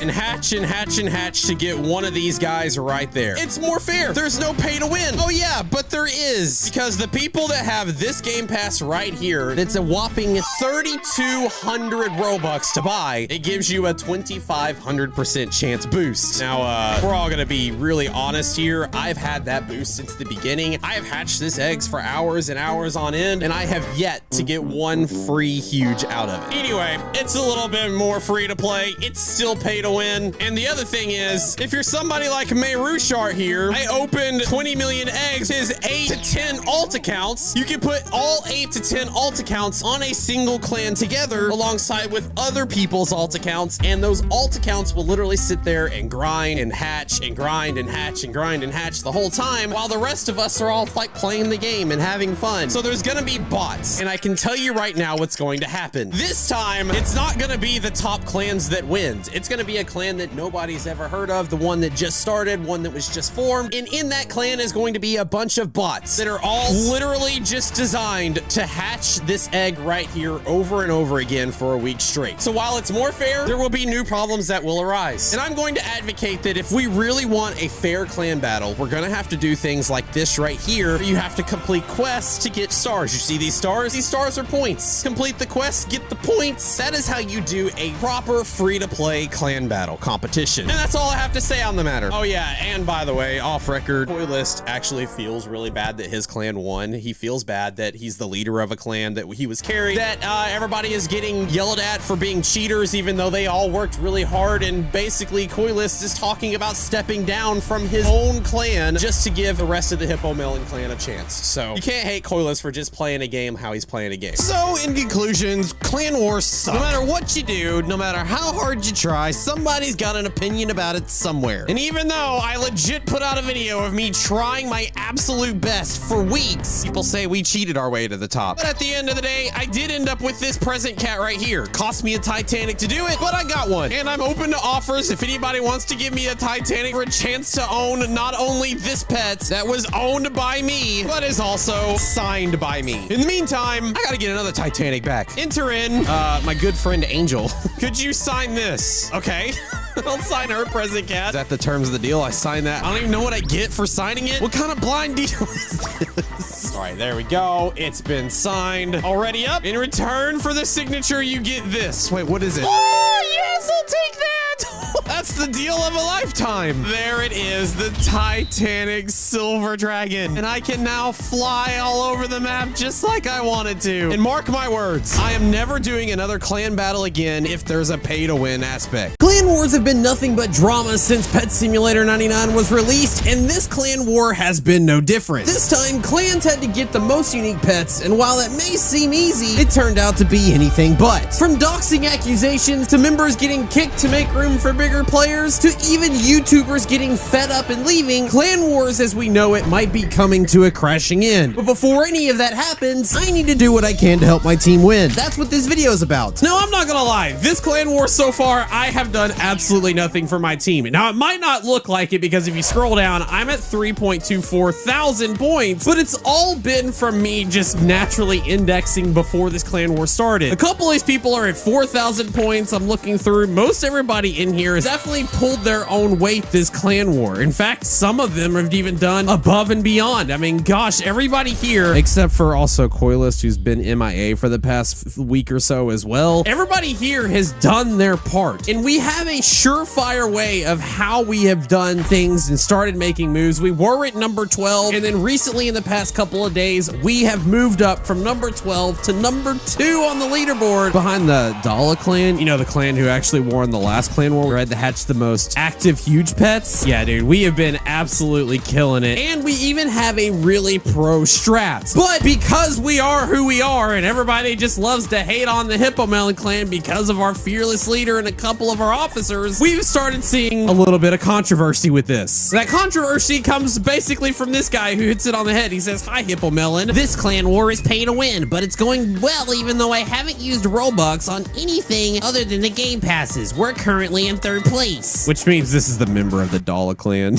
and hatch and hatch and hatch to get one of these guys right there. It's more fair. There's no pay to win. Oh yeah, but there is, because the people that have this game pass right here, that's a whopping 3,200 Robux to buy. It gives you a 2,500% chance boost. Now, we're all gonna be really honest here. I've had that boost since the beginning. I have hatched this eggs for hours and hours on end, and I have yet to get one free huge out of it. Anyway, it's a little bit more free to play. It's still pay to win. And the other thing is, if you're somebody like Mayrushart here, I opened 20 million eggs, his 8 to 10 alt accounts. You can put all 8 to 10 alt accounts on a single clan together alongside with other people's alt accounts, and those alt accounts will literally sit there and grind and hatch and grind and hatch and grind and hatch the whole time while the rest of us are all like playing the game and having fun. So there's gonna be bots, and I can tell you right now what's going to happen. This time, it's not gonna be the top clans that wins. It's gonna be a clan that nobody's ever heard of, the one that just started, one that was just formed, and in that clan is going to be a bunch of bots that are all literally just designed to hatch this egg right here over and over again for a week straight. So while it's more fair, there will be new problems that will arise. And I'm going to advocate that if we really want a fair clan battle, we're gonna have to do things like this right here. You have to complete quests to get stars. You see these stars? These stars are points. Complete the quests, get the points. That is how you do a proper free-to-play clan battle competition. And that's all I have to say on the matter. Oh yeah, and by the way, off record, Toylist actually feels really bad that his clan won. He feels bad that he's the leader of a clan, that he was carried, that everybody is getting yelled at for being cheaters even though they all worked really hard, and basically Toylist is talking about stepping down from his own clan just to give the rest of the Hippo Melon clan a chance. So you can't hate Toylist for just playing a game how he's playing a game. So in conclusions, clan wars suck. No matter what you do, no matter how hard you try, somebody's got an opinion about it somewhere. And even though I legit put out a video of me trying my absolute best for weeks, people say we cheated our way to the top. But at the end of the day, I did end up with this present cat right here. Cost me a Titanic to do it, but I got one. And I'm open to offers if anybody wants to give me a Titanic for a chance to own not only this pet that was owned by me, but is also signed by me. In the meantime, I gotta get another Titanic back. Enter in my good friend Angel. Could you sign this? Okay. I'll sign her present cat. Is that the terms of the deal? I sign that. I don't even know what I get for signing it. What kind of blind deal is this? All right, there we go. It's been signed. Already up. In return for the signature, you get this. Wait, what is it? Oh, yes, I'll take that. That's the deal of a lifetime. There it is, the Titanic Silver Dragon. And I can now fly all over the map just like I wanted to. And mark my words, I am never doing another clan battle again if there's a pay to win aspect. Clan wars have been nothing but drama since Pet Simulator 99 was released, and this clan war has been no different. This time, clans had to get the most unique pets, and while it may seem easy, it turned out to be anything but. From doxing accusations to members getting kicked to make room for bigger players, to even YouTubers getting fed up and leaving, clan wars as we know it might be coming to a crashing end. But before any of that happens, I need to do what I can to help my team win. That's what this video is about. Now, I'm not gonna lie, this clan war so far, I have done absolutely nothing for my team. Now, it might not look like it because if you scroll down, I'm at 3.24 thousand points, but it's all been from me just naturally indexing before this clan war started. A couple of these people are at 4,000 points. I'm looking through. Most everybody in here has definitely pulled their own weight this clan war. In fact, some of them have even done above and beyond. I mean, gosh, everybody here, except for also Coilist, who's been MIA for the past week or so as well. Everybody here has done their part, and we have a surefire way of how we have done things and started making moves. We were at number 12, and then recently in the past couple of days, we have moved up from number 12 to number 2 on the leaderboard behind the Dala clan. You know, the clan who actually won the last clan war, where we had to hatch the most active huge pets. Yeah, dude, we have been absolutely killing it, and we even have a really pro strat. But because we are who we are, and everybody just loves to hate on the Hippo Melon clan because of our fearless leader and a couple of our officers, we've started seeing a little bit of controversy with this. That controversy comes basically from this guy who hits it on the head. He says, "Hi, Hippo Melon. This clan war is pay to win, but it's going well even though I haven't used Robux on anything other than the game passes. We're currently in 3rd place." Which means this is the member of the Dala clan.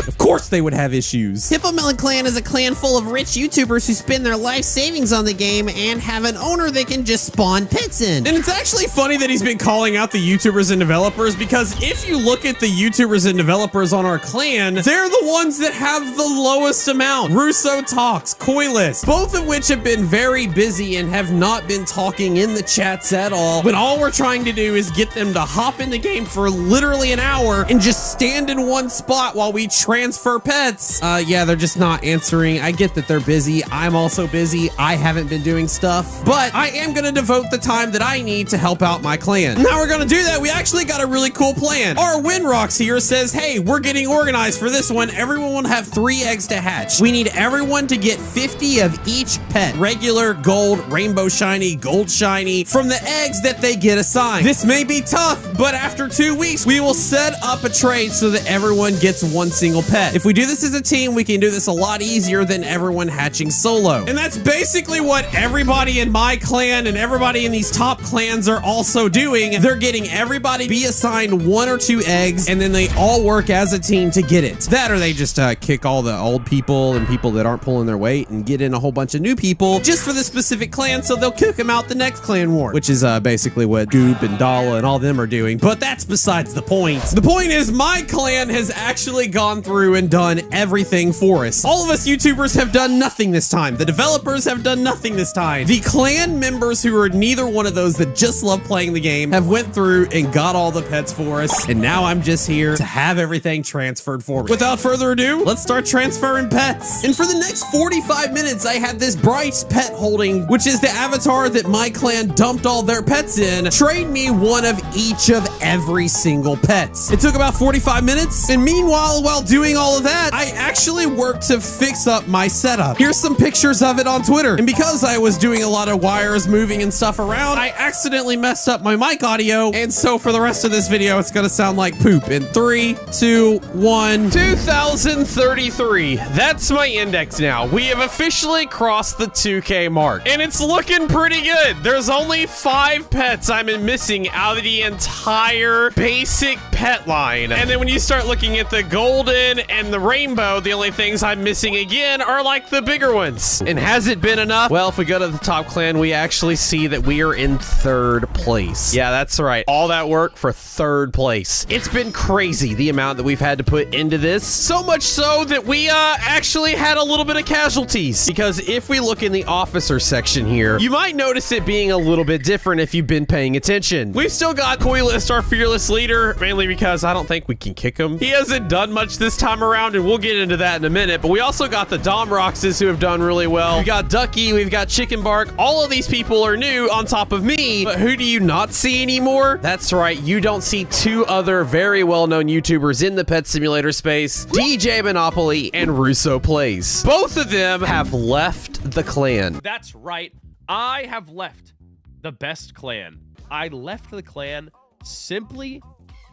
Of course they would have issues. Hippo Melon clan is a clan full of rich YouTubers who spend their life savings on the game and have an owner they can just spawn pets in. And it's actually funny that he's been calling out the YouTubers and developers, because if you look at the YouTubers and developers on our clan, they're the ones that have the lowest amount. Russo Talks, Coilist, both of which have been very busy and have not been talking in the chats at all, when all we're trying to do is get them to hop in the game for literally an hour and just stand in one spot while we transfer pets. Yeah, they're just not answering. I get that they're busy. I'm also busy. I haven't been doing stuff, but I am gonna devote the time that I need to help out my clan. Now we're gonna do that. We actually got a really cool plan. Our Winrocks here says, hey, we're getting organized for this one. Everyone will have 3 eggs to hatch. We need everyone to get 50 of each pet. Regular, gold, rainbow shiny, gold shiny, from the eggs that they get assigned. This may be tough, but after 2 weeks, we will set up a trade so that everyone gets 1 single pet. If we do this as a team, we can do this a lot easier than everyone hatching solo. And that's basically what everybody in my clan and everybody in these top clans are also doing. They're getting everybody be assigned 1 or 2 eggs, and then they all work as a team to get it. That, or they just kick all the old people and people that aren't pulling their weight and get in a whole bunch of new people just for the specific clan, so they'll kick them out the next clan war, which is basically what Goop and Dala and all them are doing. But that's besides the point. The point is my clan has actually gone through and done everything for us. All of us YouTubers have done nothing this time. The developers have done nothing this time. The clan members who are neither one of those that just love playing the game have went through and got all the pets for us, and now I'm just here to have everything transferred for me. Without further ado, let's start transferring pets. And for the next 45 minutes, I had this Bright pet holding, which is the avatar that my clan dumped all their pets in, trade me 1 of each of every single pets. It took about 45 minutes, and meanwhile, while doing all of that, I actually worked to fix up my setup. Here's some pictures of it on Twitter. And because I was doing a lot of wires moving and stuff around, I accidentally messed up my mic audio, and so for the rest of this video, it's gonna sound like poop. In 3, 2, 1. 2033. That's my index now. We have officially crossed the 2K mark, and it's looking pretty good. There's only 5 pets I'm missing out of the entire basic pet line. And then when you start looking at the golden and the rainbow, the only things I'm missing again are like the bigger ones. And has it been enough? Well, if we go to the top clan, we actually see that we are in 3rd place. Yeah, that's right. All that work for 3rd place. It's been crazy the amount that we've had to put into this. So much so that we actually had a little bit of casualties. Because if we look in the officer section here, you might notice it being a little bit different if you've been paying attention. We've still got Coilist, our fearless leader, mainly only because I don't think we can kick him. He hasn't done much this time around, and we'll get into that in a minute, but we also got the Domroxes who have done really well. We got Ducky, we've got Chicken Bark. All of these people are new on top of me, but who do you not see anymore? That's right, you don't see two other very well-known YouTubers in the Pet Simulator space, DJ Monopoly and Russo Plays. Both of them have left the clan. That's right. I have left the best clan. I left the clan simply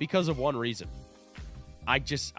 because of one reason. I'm just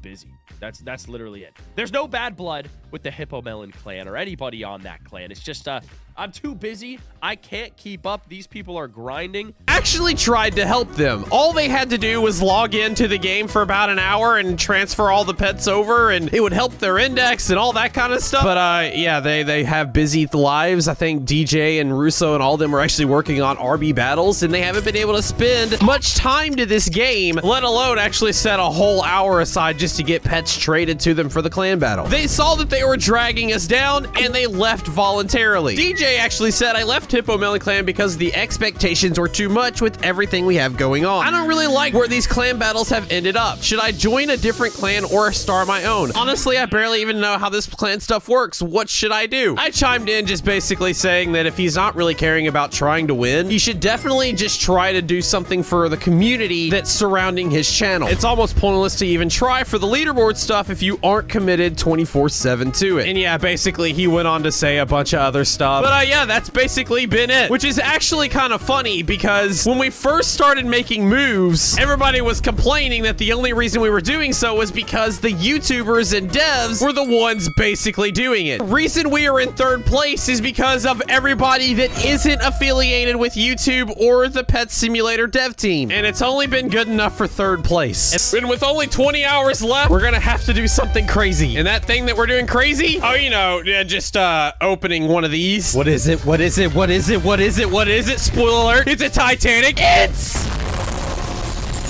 busy. That's literally it. There's no bad blood with the Hippo Melon clan or anybody on that clan. It's just I'm too busy. I can't keep up. These people are grinding. Actually tried to help them. All they had to do was log into the game for about an hour and transfer all the pets over, and it would help their index and all that kind of stuff. But yeah, they have busy lives. I think DJ and Russo and all of them are actually working on RB battles, and they haven't been able to spend much time to this game, let alone actually set a whole hour aside just to get pets traded to them for the clan battle. They saw that they were dragging us down, and they left voluntarily. DJ actually said, I left Hippo Melon clan because the expectations were too much with everything we have going on. I don't really like where these clan battles have ended up. Should I join a different clan or start my own? Honestly, I barely even know how this clan stuff works. What should I do? I chimed in just basically saying that if he's not really caring about trying to win, he should definitely just try to do something for the community that's surrounding his channel. It's almost pointless to even try for the leaderboard stuff if you aren't committed 24/7 to it. And yeah, basically he went on to say a bunch of other stuff. But yeah, that's basically been it, which is actually kind of funny because when we first started making moves, everybody was complaining that the only reason we were doing so was because the YouTubers and devs were the ones basically doing it. The reason we are in third place is because of everybody that isn't affiliated with YouTube or the Pet Simulator dev team. And it's only been good enough for third place. And with only 20 hours left, we're gonna have to do something crazy. And that thing that we're doing crazy? Oh, you know, just opening one of these. What is it? What is it? What is it? What is it? What is it? Spoiler alert. It's a Titanic. It's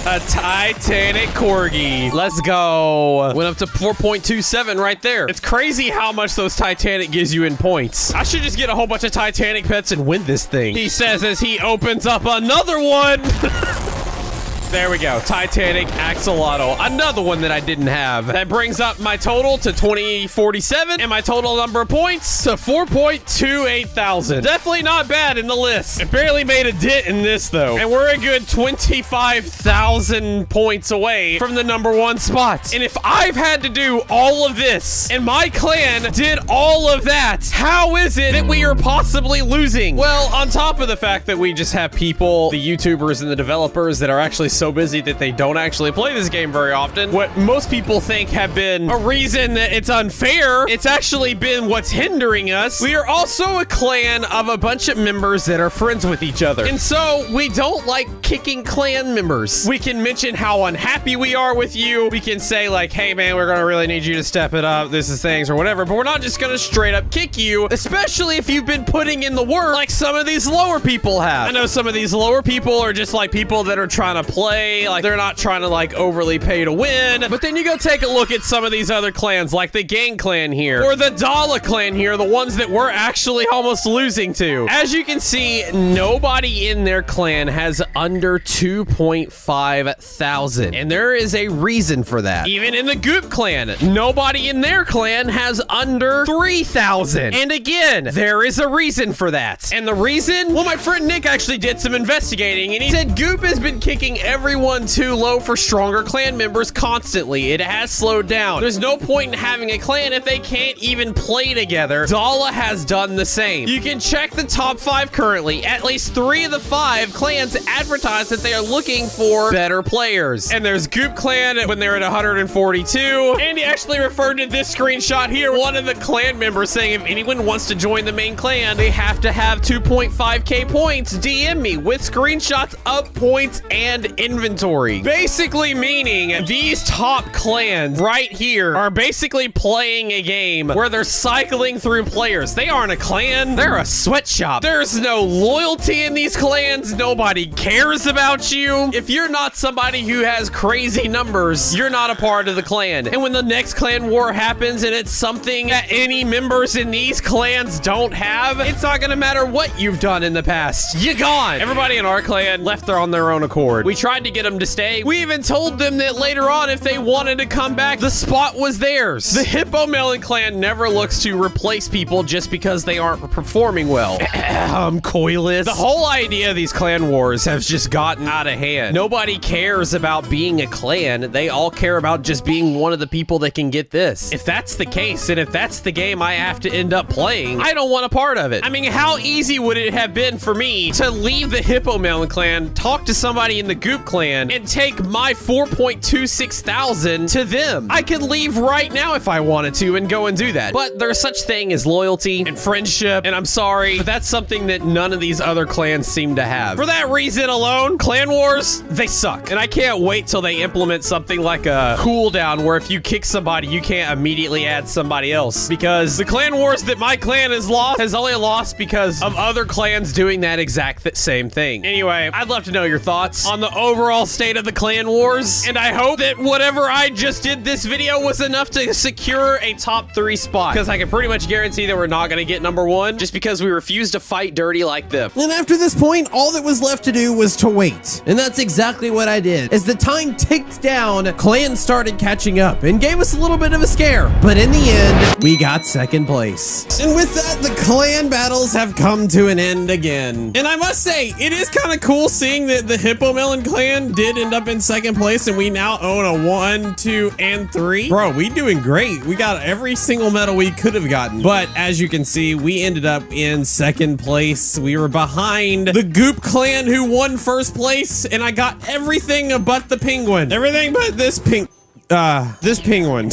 a Titanic Corgi. Let's go. Went up to 4.27 right there. It's crazy how much those Titanic gives you in points. I should just get a whole bunch of Titanic pets and win this thing. He says as he opens up another one. There we go. Titanic Axolotl. Another one that I didn't have. That brings up my total to 2047 and my total number of points to 4.28 thousand. Definitely not bad in the list. It barely made a dent in this though. And we're a good 25,000 points away from the #1 spot. And if I've had to do all of this and my clan did all of that, how is it that we are possibly losing? Well, on top of the fact that we just have people, the YouTubers and the developers that are actually so busy that they don't actually play this game very often. What most people think have been a reason that it's unfair, it's actually been what's hindering us. We are also a clan of a bunch of members that are friends with each other. And so we don't like kicking clan members. We can mention how unhappy we are with you. We can say like, hey man, we're gonna really need you to step it up. This is things or whatever, but we're not just gonna straight up kick you, especially if you've been putting in the work like some of these lower people have. I know some of these lower people are just like people that are trying to play, like they're not trying to like overly pay to win. But then you go take a look at some of these other clans like the Gang clan here or the Dala clan here, the ones that we're actually almost losing to. As you can see, nobody in their clan has under 2.5 thousand, and there is a reason for that. Even in the Goop clan, nobody in their clan has under 3,000, and again, there is a reason for that. And the reason, well, my friend Nick actually did some investigating, and he said Goop has been kicking everyone too low for stronger clan members constantly. It has slowed down. There's no point in having a clan if they can't even play together. Dala has done the same. You can check the top 5 currently. At least 3 of the 5 clans advertise that they are looking for better players. And there's Goop clan when they're at 142. And he actually referred to this screenshot here. One of the clan members saying if anyone wants to join the main clan, they have to have 2.5k points. DM me with screenshots of points and inventory. Basically meaning these top clans right here are basically playing a game where they're cycling through players. They aren't a clan, they're a sweatshop. There's no loyalty in these clans. Nobody cares about you. If you're not somebody who has crazy numbers, you're not a part of the clan. And when the next clan war happens and it's something that any members in these clans don't have, it's not gonna matter what you've done in the past. You're gone. Everybody in our clan left there on their own accord. We tried tried to get them to stay. We even told them that later on, if they wanted to come back, the spot was theirs. The Hippo Melon clan never looks to replace people just because they aren't performing well. Coilus. The whole idea of these clan wars has just gotten out of hand. Nobody cares about being a clan. They all care about just being one of the people that can get this. If that's the case, and if that's the game I have to end up playing, I don't want a part of it. I mean, how easy would it have been for me to leave the Hippo Melon clan, talk to somebody in the Goop clan, and take my 4.26 thousand to them? I could leave right now if I wanted to and go and do that. But there's such thing as loyalty and friendship, and I'm sorry, but that's something that none of these other clans seem to have. For that reason alone, clan wars, they suck. And I can't wait till they implement something like a cooldown where if you kick somebody, you can't immediately add somebody else. Because the clan wars that my clan has lost has only lost because of other clans doing that exact same thing. Anyway, I'd love to know your thoughts on the overall state of the clan wars, and I hope that whatever I just did this video was enough to secure a top 3 spot, because I can pretty much guarantee that we're not going to get number 1 just because we refuse to fight dirty like them. And after this point, all that was left to do was to wait. And that's exactly what I did. As the time ticked down, clans started catching up and gave us a little bit of a scare. But in the end, we got second place. And with that, the clan battles have come to an end again. And I must say, it is kind of cool seeing that the Hippo Melon clan did end up in second place, and we now own a 1, 2, and 3. Bro, we doing great. We got every single medal we could have gotten. But as you can see, we ended up in second place. We were behind the Goop clan, who won first place, and I got everything but the penguin. Everything but this penguin.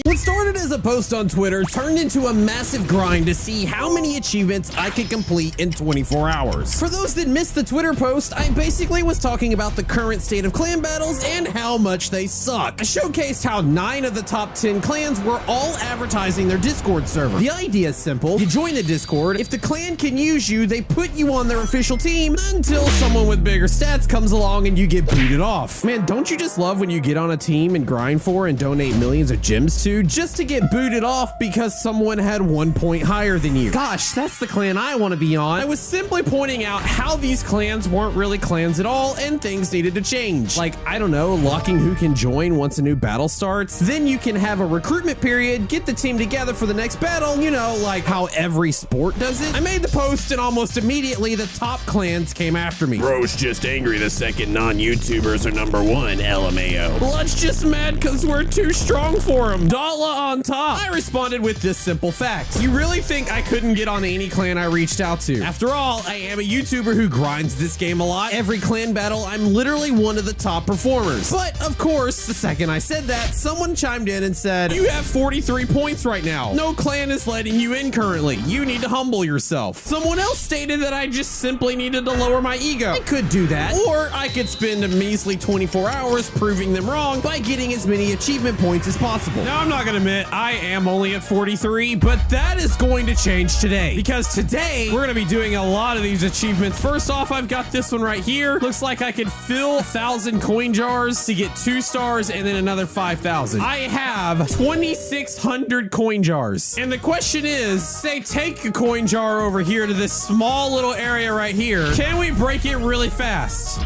What started as a post on Twitter turned into a massive grind to see how many achievements I could complete in 24 hours. For those that missed the Twitter post, I basically was talking about the current state of clan battles and how much they suck. I showcased how 9 of the top 10 clans were all advertising their Discord server. The idea is simple. You join the Discord. If the clan can use you, they put you on their official team until someone with bigger stats comes along and you get booted off. Man, don't you just love when you get on a team and grind for and donate millions of gems to just to get booted off because someone had 1 point higher than you? Gosh, that's the clan I want to be on. I was simply pointing out how these clans weren't really clans at all and things needed to change. Like, I don't know, locking who can join once a new battle starts. Then you can have a recruitment period, get the team together for the next battle, you know, like how every sport does it. I made the post and almost immediately the top clans came after me. Bro's just angry the second non-YouTubers are number 1, LMAO. Blood's just mad because we're too strong for him. Dala on top. I responded with this simple fact. You really think I couldn't get on any clan I reached out to? After all, I am a YouTuber who grinds this game a lot. Every clan battle, I'm literally one of the top performers. But of course, the second I said that, someone chimed in and said, you have 43 points right now. No clan is letting you in currently. You need to humble yourself. Someone else stated that I just simply needed to lower my ego. I could do that, or I could spend a measly 24 hours proving them wrong by getting as many achievement points as possible. Now, I'm not gonna admit, I am only at 43, but that is going to change today, because today we're gonna be doing a lot of these achievements. First off, I've got this one right here. Looks like I could fill 1,000 coin jars to get 2 stars and then another 5,000. I have 2,600 coin jars. And the question is, say take a coin jar over here to this small little area right here. Can we break it really fast?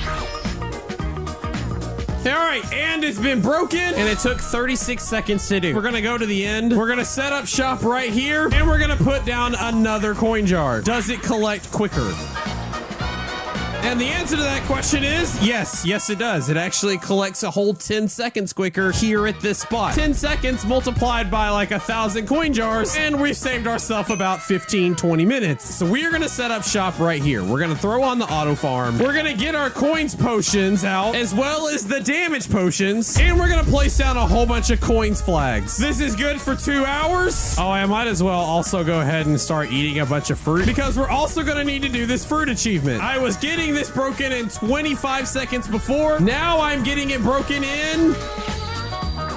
All right, and it's been broken, and it took 36 seconds to do. We're gonna go to the end. We're gonna set up shop right here, and we're gonna put down another coin jar. Does it collect quicker? And the answer to that question is yes. Yes, it does. It actually collects a whole 10 seconds quicker here at this spot. 10 seconds multiplied by like 1,000 coin jars, and we've saved ourselves about 15, 20 minutes. So we are going to set up shop right here. We're going to throw on the auto farm. We're going to get our coins potions out, as well as the damage potions, and we're going to place down a whole bunch of coins flags. This is good for 2 hours. Oh, I might as well also go ahead and start eating a bunch of fruit, because we're also going to need to do this fruit achievement. I was getting this broken in 25 seconds before. Now I'm getting it broken in.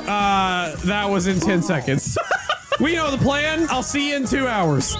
That was in 10 seconds. We know the plan. I'll see you in 2 hours.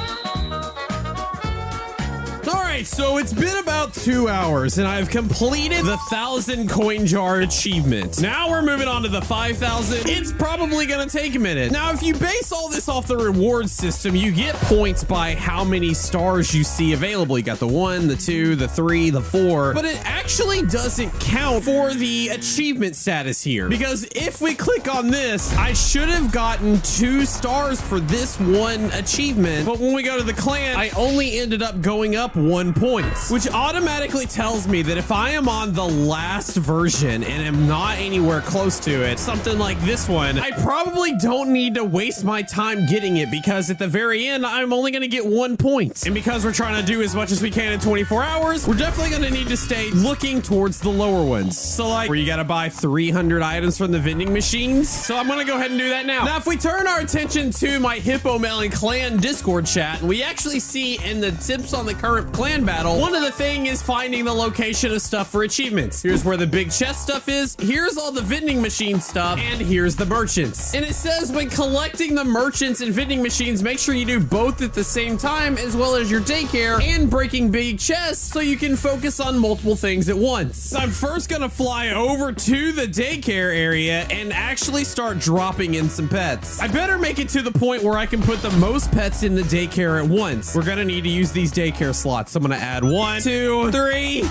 All right. right, so it's been about 2 hours and I've completed the 1,000 coin jar achievement. Now we're moving on to the 5,000. It's probably gonna take a minute. Now, if you base all this off the reward system, you get points by how many stars you see available. You got the 1, the 2, the 3, the 4, but it actually doesn't count for the achievement status here. Because if we click on this, I should have gotten 2 stars for this one achievement, but when we go to the clan, I only ended up going up 1 point, which automatically tells me that if I am on the last version and am not anywhere close to it, something like this one, I probably don't need to waste my time getting it, because at the very end, I'm only going to get 1 point. And because we're trying to do as much as we can in 24 hours, we're definitely going to need to stay looking towards the lower ones. So like where you got to buy 300 items from the vending machines. So I'm going to go ahead and do that now. Now, if we turn our attention to my Hippo Melon clan Discord chat, we actually see in the tips on the current clan battle, one of the things is finding the location of stuff for achievements. Here's where the big chest stuff is. Here's all the vending machine stuff, and here's the merchants. And it says when collecting the merchants and vending machines, make sure you do both at the same time, as well as your daycare and breaking big chests, so you can focus on multiple things at once. So I'm first gonna fly over to the daycare area and actually start dropping in some pets. I better make it to the point where I can put the most pets in the daycare at once. We're gonna need to use these daycare slots. I'm gonna add 1, 2, 3,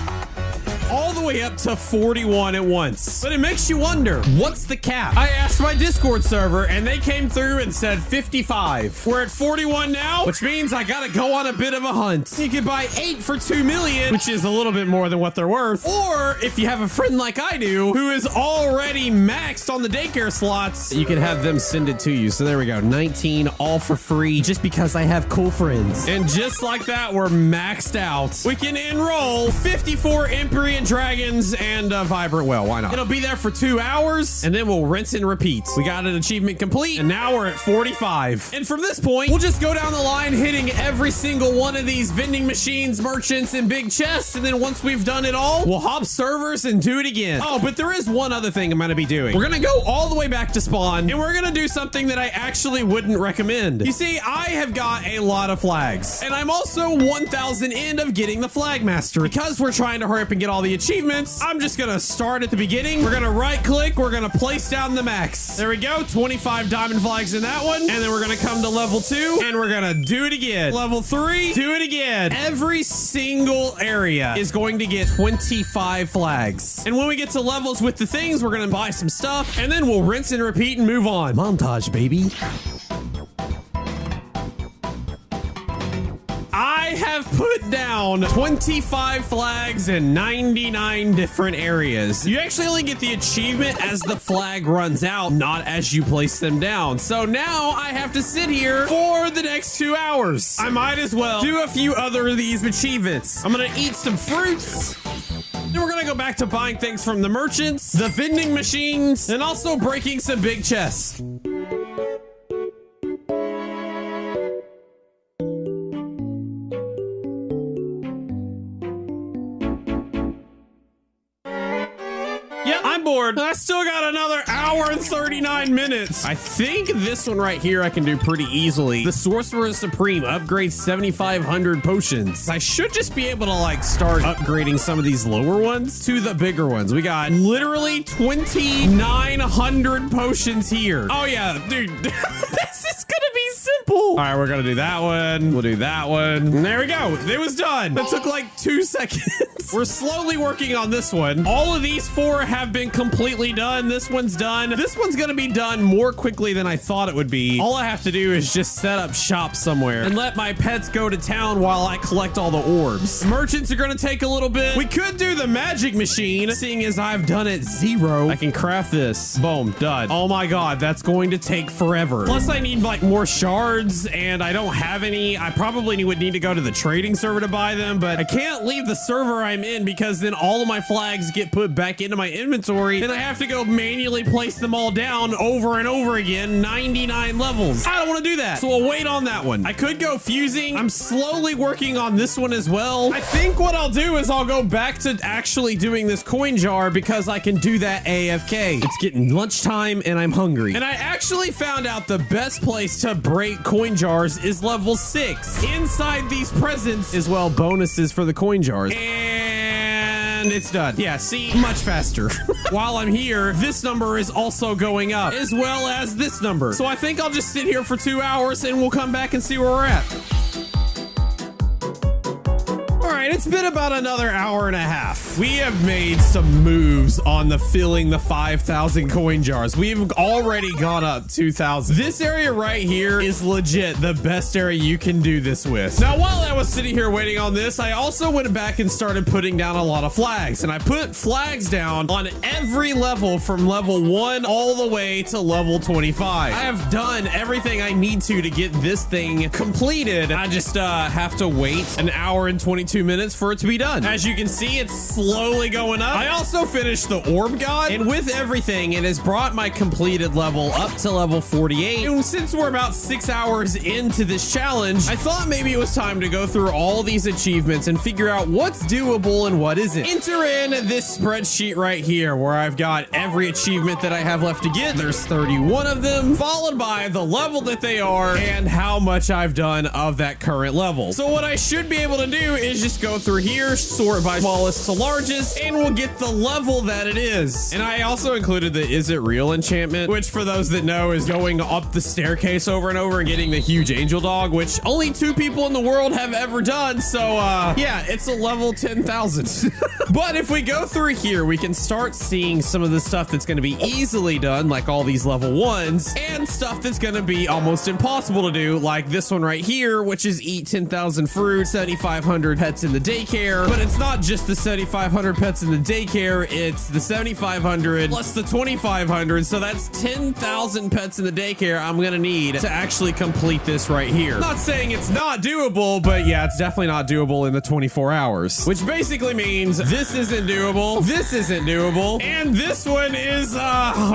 all the way up to 41 at once. But it makes you wonder, what's the cap? I asked my Discord server and they came through and said 55. We're at 41 now, which means I gotta go on a bit of a hunt. You can buy 8 for 2 million, which is a little bit more than what they're worth. Or if you have a friend like I do, who is already maxed on the daycare slots, you can have them send it to you. So there we go, 19 all for free, just because I have cool friends. And just like that, we're maxed out. We can enroll 54 Empyrean dragons and a vibrant well. Why not? It'll be there for 2 hours and then we'll rinse and repeat. We got an achievement complete and now we're at 45. And from this point, we'll just go down the line hitting every single one of these vending machines, merchants, and big chests. And then once we've done it all, we'll hop servers and do it again. Oh, but there is one other thing I'm going to be doing. We're going to go all the way back to spawn and we're going to do something that I actually wouldn't recommend. You see, I have got a lot of flags and I'm also 1,000 in of getting the flag master. Because we're trying to hurry up and get all the achievements, I'm just gonna start at the beginning. We're gonna right click, we're gonna place down the max. There we go, 25 diamond flags in that one. And then we're gonna come to level 2 and we're gonna do it again. Level 3, do it again. Every single area is going to get 25 flags. And when we get to levels with the things, we're gonna buy some stuff and then we'll rinse and repeat and move on. Montage, baby. I have put down 25 flags in 99 different areas. You actually only get the achievement as the flag runs out, not as you place them down. So now I have to sit here for the next 2 hours. I might as well do a few other of these achievements. I'm gonna eat some fruits. Then we're gonna go back to buying things from the merchants, the vending machines, and also breaking some big chests. I'm bored. I still got another hour and 39 minutes. I think this one right here I can do pretty easily. The Sorcerer Supreme upgrades 7,500 potions. I should just be able to like start upgrading some of these lower ones to the bigger ones. We got literally 2,900 potions here. Oh yeah, dude. This is gonna be simple. All right, we're gonna do that one. We'll do that one. And there we go. It was done. It took like 2 seconds. We're slowly working on this one. All of these 4 have been completely done. This one's done. This one's gonna be done more quickly than I thought it would be. All I have to do is just set up shop somewhere and let my pets go to town while I collect all the orbs. Merchants are gonna take a little bit. We could do the magic machine, seeing as I've done it 0. I can craft this. Boom, done. Oh my god, that's going to take forever. Plus I need like more shards and I don't have any. I probably would need to go to the trading server to buy them, but I can't leave the server I'm in because then all of my flags get put back into my inventory and I have to go manually place them all down over and over again, 99 levels. I don't want to do that, so we'll wait on that one. I could go fusing. I'm slowly working on this one as well. I think what I'll do is I'll go back to actually doing this coin jar because I can do that AFK. It's getting lunchtime and I'm hungry. And I actually found out the best place to break coin jars is level 6. Inside these presents is, well, bonuses for the coin jars. And it's done. Yeah, see, much faster. While I'm here, this number is also going up, as well as this number. So I think I'll just sit here for 2 hours and we'll come back and see where we're at. It's been about another hour and a half. We have made some moves on the filling the 5,000 coin jars. We've already gone up 2,000. This area right here is legit the best area you can do this with. Now, while I was sitting here waiting on this, I also went back and started putting down a lot of flags. And I put flags down on every level from level 1 all the way to level 25. I have done everything I need to get this thing completed. I just have to wait an hour and 22 minutes for it to be done. As you can see, it's slowly going up. I also finished the orb god, and with everything, it has brought my completed level up to level 48. And since we're about 6 hours into this challenge, I thought maybe it was time to go through all these achievements and figure out what's doable and what isn't. Enter in this spreadsheet right here where I've got every achievement that I have left to get. There's 31 of them, followed by the level that they are and how much I've done of that current level. So what I should be able to do is just go through here, sort by smallest to largest, and we'll get the level that it is. And I also included the is it real enchantment, which for those that know is going up the staircase over and over and getting the huge angel dog, which only 2 people in the world have ever done. So yeah, it's a level 10,000. But if we go through here, we can start seeing some of the stuff that's going to be easily done, like all these level 1s, and stuff that's going to be almost impossible to do, like this one right here, which is eat 10,000 fruit, 7,500 pets in the daycare. But it's not just the 7,500 pets in the daycare, it's the 7,500 plus the 2,500. So that's 10,000 pets in the daycare I'm gonna need to actually complete this right here. Not saying it's not doable, but yeah, it's definitely not doable in the 24 hours, which basically means this isn't doable, this isn't doable, and this one is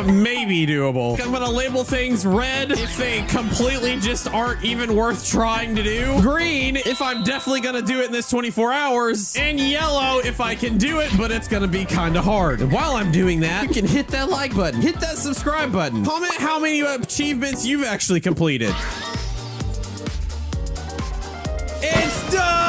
maybe doable. I'm gonna label things red if they completely just aren't even worth trying to do, green if I'm definitely gonna do it in this 24 hours, and yellow if I can do it, but it's gonna be kind of hard. And while I'm doing that, you can hit that like button, hit that subscribe button, comment how many achievements you've actually completed. It's done!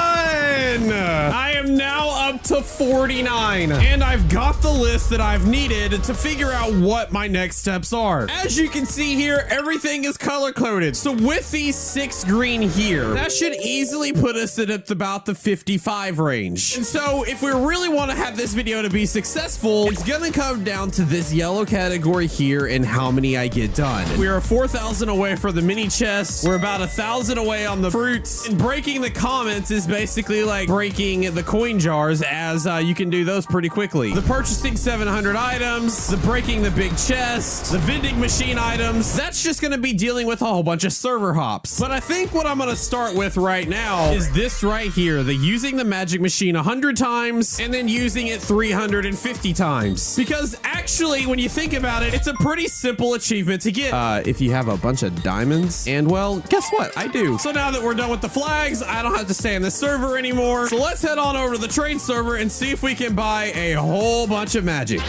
I am now up to 49, and I've got the list that I've needed to figure out what my next steps are. As you can see here, everything is color coded. So with these 6 green here, that should easily put us at about the 55 range. And so if we really want to have this video to be successful, it's gonna come down to this yellow category here and how many I get done. We are 4,000 away for the mini chests. We're about 1,000 away on the fruits, and breaking the comments is basically like breaking the coin jars, as you can do those pretty quickly. The purchasing 700 items, the breaking the big chest, the vending machine items, that's just gonna be dealing with a whole bunch of server hops. But I think what I'm gonna start with right now is this right here, the using the magic machine 100 times and then using it 350 times. Because actually, when you think about it, it's a pretty simple achievement to get. If you have a bunch of diamonds, and well, guess what? I do. So now that we're done with the flags, I don't have to stay on the server anymore. So let's head on over to the trade server and see if we can buy a whole bunch of magic.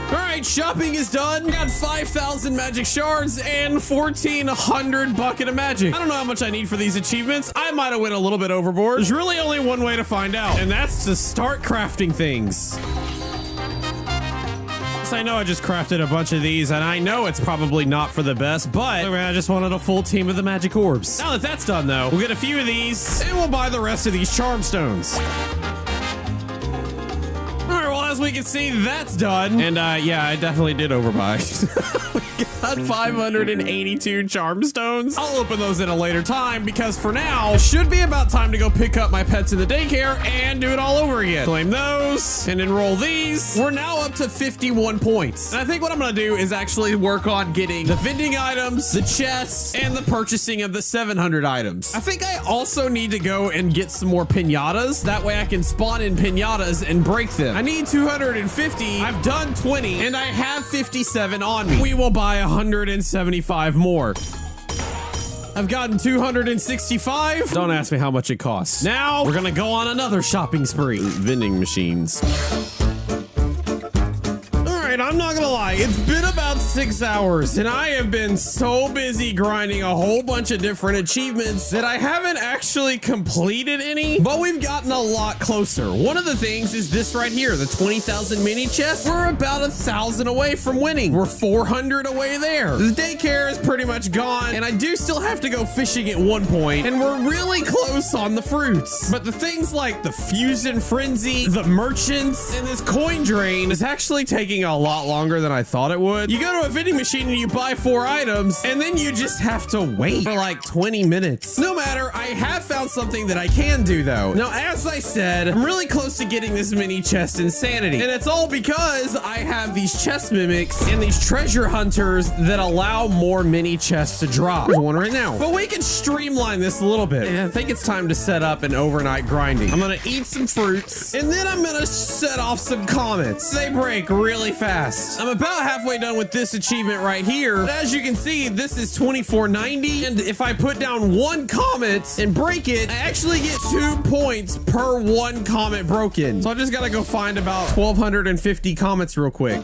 All right, shopping is done. Got 5,000 magic shards and 1,400 bucket of magic. I don't know how much I need for these achievements. I might have went a little bit overboard. There's really only one way to find out, and that's to start crafting things. I know I just crafted a bunch of these, and I know it's probably not for the best, but I just wanted a full team of the magic orbs. Now that that's done, though, we'll get a few of these, and we'll buy the rest of these charm stones. All right, well, as we can see, that's done. And yeah, I definitely did overbuy. We got 582 charm stones. I'll open those in a later time, because for now, it should be about time to go pick up my pets in the daycare and do it all over again. Claim those and enroll these. We're now up to 51 points. And I think what I'm gonna do is actually work on getting the vending items, the chests, and the purchasing of the 700 items. I think I also need to go and get some more piñatas. That way I can spawn in piñatas and break them. I need 250. I've done 20, and I have 57 on me. We will buy 175 more. I've gotten 265. Don't ask me how much it costs. Now we're gonna go on another shopping spree. Vending machines. I'm not gonna lie, it's been about 6 hours and I have been so busy grinding a whole bunch of different achievements that I haven't actually completed any, but we've gotten a lot closer. One of the things is this right here, the 20,000 mini chests. We're about 1,000 away from winning. We're 400 away there. The daycare is pretty much gone, and I do still have to go fishing at one point, and we're really close on the fruits. But the things like the fusion frenzy, the merchants, and this coin drain is actually taking a lot longer than I thought it would. You go to a vending machine and you buy 4 items, and then you just have to wait for like 20 minutes. No matter, I have found something that I can do though. Now, as I said, I'm really close to getting this mini chest insanity, and it's all because I have these chest mimics and these treasure hunters that allow more mini chests to drop. There's one right now. But we can streamline this a little bit. And I think it's time to set up an overnight grinding. I'm gonna eat some fruits, and then I'm gonna set off some comets. They break really fast. I'm about halfway done with this achievement right here. But as you can see, this is 2490, and if I put down 1 comet and break it, I actually get 2 points per 1 comet broken. So I just gotta go find about 1,250 comets real quick.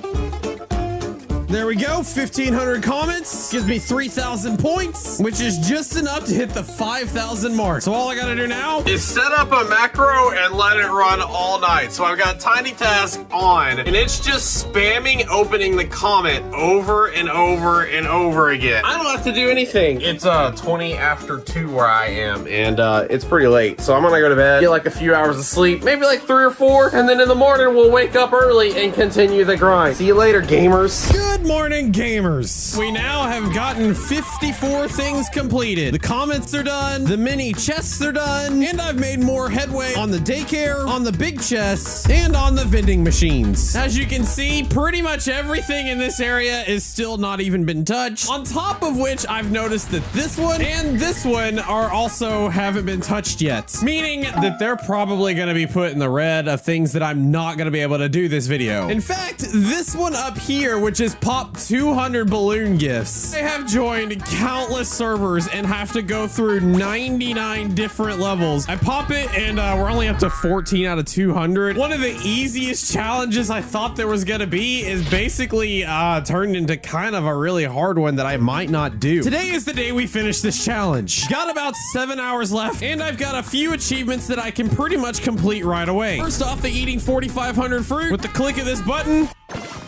There we go, 1,500 comets, gives me 3,000 points, which is just enough to hit the 5,000 mark. So all I gotta do now is set up a macro and let it run all night. So I've got Tiny Task on, and it's just spamming opening the comet over and over and over again. I don't have to do anything. It's 20 after 2 where I am, and it's pretty late. So I'm gonna go to bed, get like a few hours of sleep, maybe like 3 or 4, and then in the morning we'll wake up early and continue the grind. See you later, gamers. Good morning, gamers. We now have gotten 54 things completed. The comments are done, the mini chests are done, and I've made more headway on the daycare, on the big chests, and on the vending machines. As you can see, pretty much everything in this area is still not even been touched. On top of which, I've noticed that this one and this one are also haven't been touched yet, meaning that they're probably going to be put in the red of things that I'm not going to be able to do this video. In fact, this one up here, which is Pop 200 balloon gifts. I have joined countless servers and have to go through 99 different levels. I pop it and we're only up to 14 out of 200. One of the easiest challenges I thought there was gonna be is basically turned into kind of a really hard one that I might not do. Today is the day we finish this challenge. Got about 7 hours left, and I've got a few achievements that I can pretty much complete right away. First off, the eating 4,500 fruit. With the click of this button,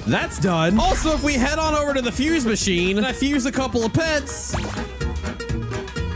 that's done. Also, if we head on over to the fuse machine and I fuse a couple of pets,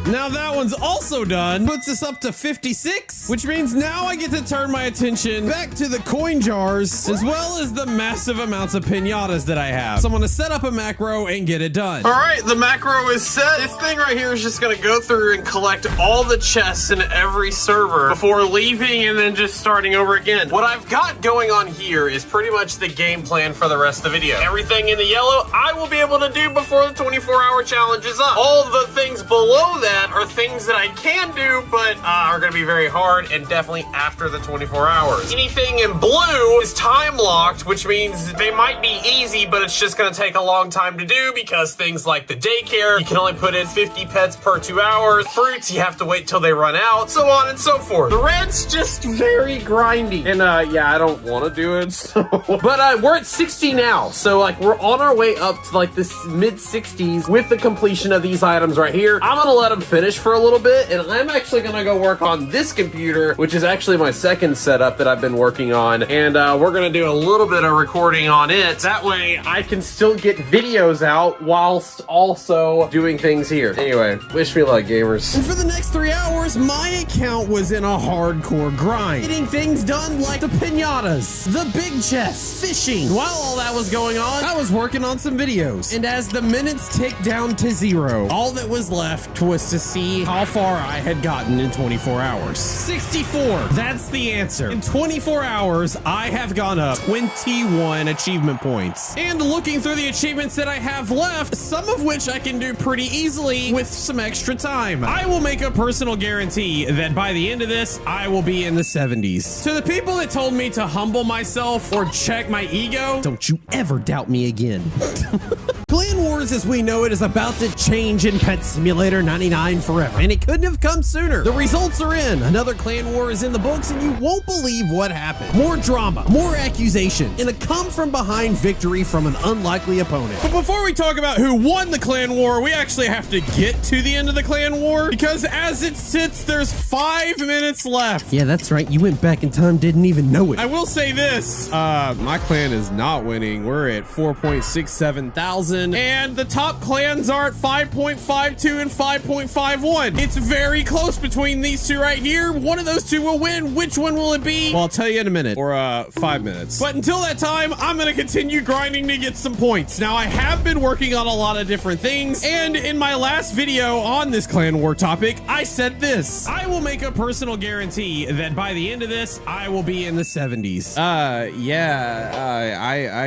now that one's also done. Puts us up to 56, which means now I get to turn my attention back to the coin jars, as well as the massive amounts of pinatas that I have. So I'm gonna set up a macro and get it done. All right, the macro is set. This thing right here is just gonna go through and collect all the chests in every server before leaving and then just starting over again. What I've got going on here is pretty much the game plan for the rest of the video. Everything in the yellow, I will be able to do before the 24-hour challenge is up. All the things below that are things that I can do, but are going to be very hard, and definitely after the 24 hours. Anything in blue is time locked, which means they might be easy, but it's just going to take a long time to do because things like the daycare, you can only put in 50 pets per 2 hours. Fruits, you have to wait till they run out, so on and so forth. The red's just very grindy, and yeah, I don't want to do it, so. But we're at 60 now, so like we're on our way up to like this mid-60s with the completion of these items right here. I'm going to let them finish for a little bit, and I'm actually gonna go work on this computer, which is actually my second setup that I've been working on, and we're gonna do a little bit of recording on it. That way I can still get videos out whilst also doing things here. Anyway, wish me luck, gamers. And for the next 3 hours, my account was in a hardcore grind, getting things done like the pinatas, the big chests, fishing. While all that was going on, I was working on some videos, and as the minutes ticked down to 0, all that was left was to see how far I had gotten in 24 hours. 64, that's the answer. In 24 hours, I have gone up 21 achievement points. And looking through the achievements that I have left, some of which I can do pretty easily with some extra time, I will make a personal guarantee that by the end of this, I will be in the 70s. To the people that told me to humble myself or check my ego, don't you ever doubt me again. Clan Wars as we know it is about to change in Pet Simulator 99 forever, and it couldn't have come sooner. The results are in. Another Clan War is in the books, and you won't believe what happened. More drama, more accusations, and a come-from-behind victory from an unlikely opponent. But before we talk about who won the Clan War, we actually have to get to the end of the Clan War, because as it sits, there's 5 minutes left. Yeah, that's right. You went back in time, didn't even know it. I will say this, my clan is not winning. We're at 4.67 thousand, and the top clans are at 5.52 and 5.51. It's very close between these two right here. One of those two will win. Which one will it be? Well, I'll tell you in a minute, or 5 minutes. But until that time, I'm gonna continue grinding to get some points. Now, I have been working on a lot of different things, and in my last video on this Clan War topic, I said this: I will make a personal guarantee that by the end of this, I will be in the 70s. I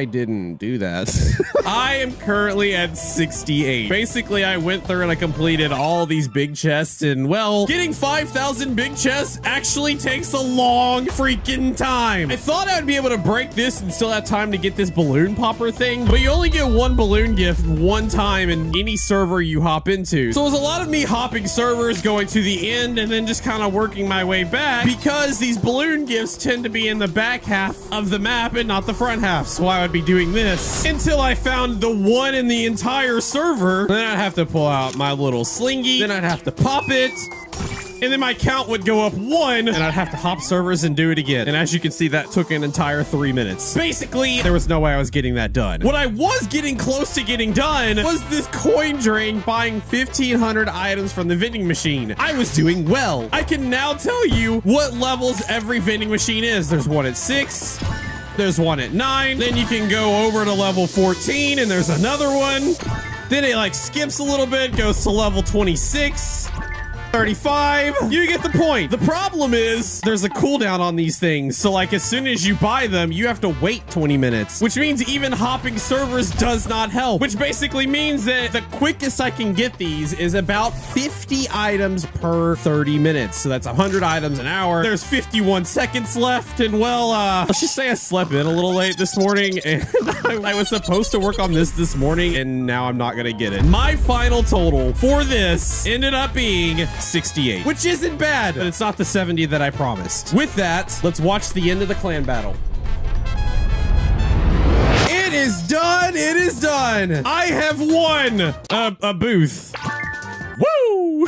didn't do that. I am currently at 68. Basically, I went through and I completed all these big chests, and well, getting 5,000 big chests actually takes a long freaking time. I thought I would be able to break this and still have time to get this balloon popper thing, but you only get one balloon gift one time in any server you hop into. So it was a lot of me hopping servers, going to the end, and then just kind of working my way back, because these balloon gifts tend to be in the back half of the map and not the front half. So I would be doing this until I found the one in the entire server. Then I'd have to pull out my little slingy, then I'd have to pop it, and then my count would go up 1, and I'd have to hop servers and do it again. And as you can see, that took an entire 3 minutes. Basically, there was no way I was getting that done. What I was getting close to getting done was this coin drain, buying 1,500 items from the vending machine. I was doing well. I can now tell you what levels every vending machine is. There's one at 6. There's one at 9. Then you can go over to level 14, and there's another one. Then it like skips a little bit, goes to level 26. 35. You get the point. The problem is there's a cooldown on these things. So like as soon as you buy them, you have to wait 20 minutes, which means even hopping servers does not help, which basically means that the quickest I can get these is about 50 items per 30 minutes. So that's 100 items an hour. There's 51 seconds left. And well, let's just say I slept in a little late this morning, and I was supposed to work on this morning, and now I'm not gonna get it. My final total for this ended up being 68, which isn't bad, but it's not the 70 that I promised. With that, let's watch the end of the clan battle. It is done. It is done. I have won a booth. Woo!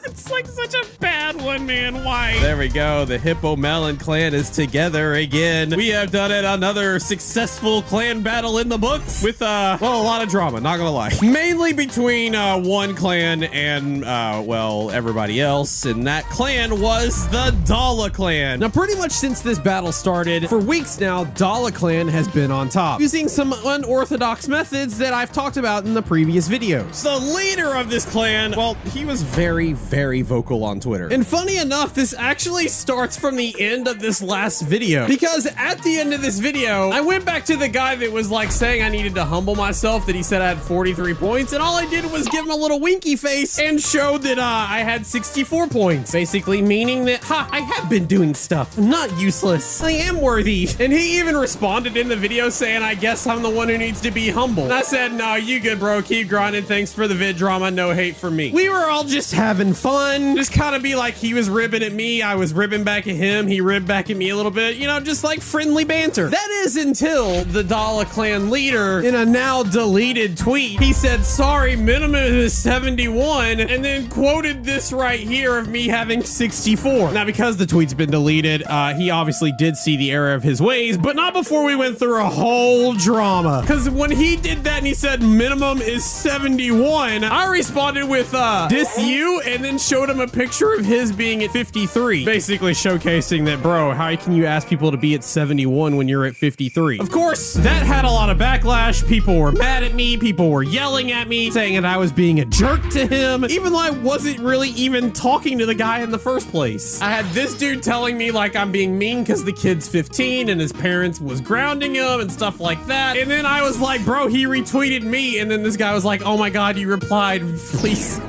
It's like such a bad one, man. Why? There we go. The Hippo Melon clan is together again. We have done it. Another successful clan battle in the books with, well, a lot of drama, not gonna lie. Mainly between one clan and, well, everybody else. And that clan was the Dala clan. Now, pretty much since this battle started, for weeks now, Dala clan has been on top, using some unorthodox methods that I've talked about in the previous videos. The leader of this clan, well, he was very, very vocal on Twitter. And funny enough, this actually starts from the end of this last video, because at the end of this video, I went back to the guy that was like saying I needed to humble myself, that he said I had 43 points, and all I did was give him a little winky face and showed that I had 64 points, basically meaning that, I have been doing stuff. I'm not useless. I am worthy. And he even responded in the video saying, I guess I'm the one who needs to be humble. And I said, no, you good, bro. Keep grinding. Thanks for the vid drama. No hate from me. We were all just having fun. Just kind of be like, he was ribbing at me, I was ribbing back at him, he ribbed back at me a little bit, you know, just like friendly banter. That is until the Dala clan leader, in a now deleted tweet, he said, sorry, minimum is 71, and then quoted this right here of me having 64. Now, because the tweet's been deleted, he obviously did see the error of his ways, but not before we went through a whole drama. Because when he did that and he said minimum is 71, I responded with, diss you, and then showed him a picture of his being at 53, basically showcasing that, bro, how can you ask people to be at 71 when you're at 53? Of course, that had a lot of backlash. People were mad at me. People were yelling at me, saying that I was being a jerk to him, even though I wasn't really even talking to the guy in the first place. I had this dude telling me like I'm being mean because the kid's 15 and his parents was grounding him and stuff like that. And then I was like, bro, he retweeted me. And then this guy was like, oh my God, you replied, please.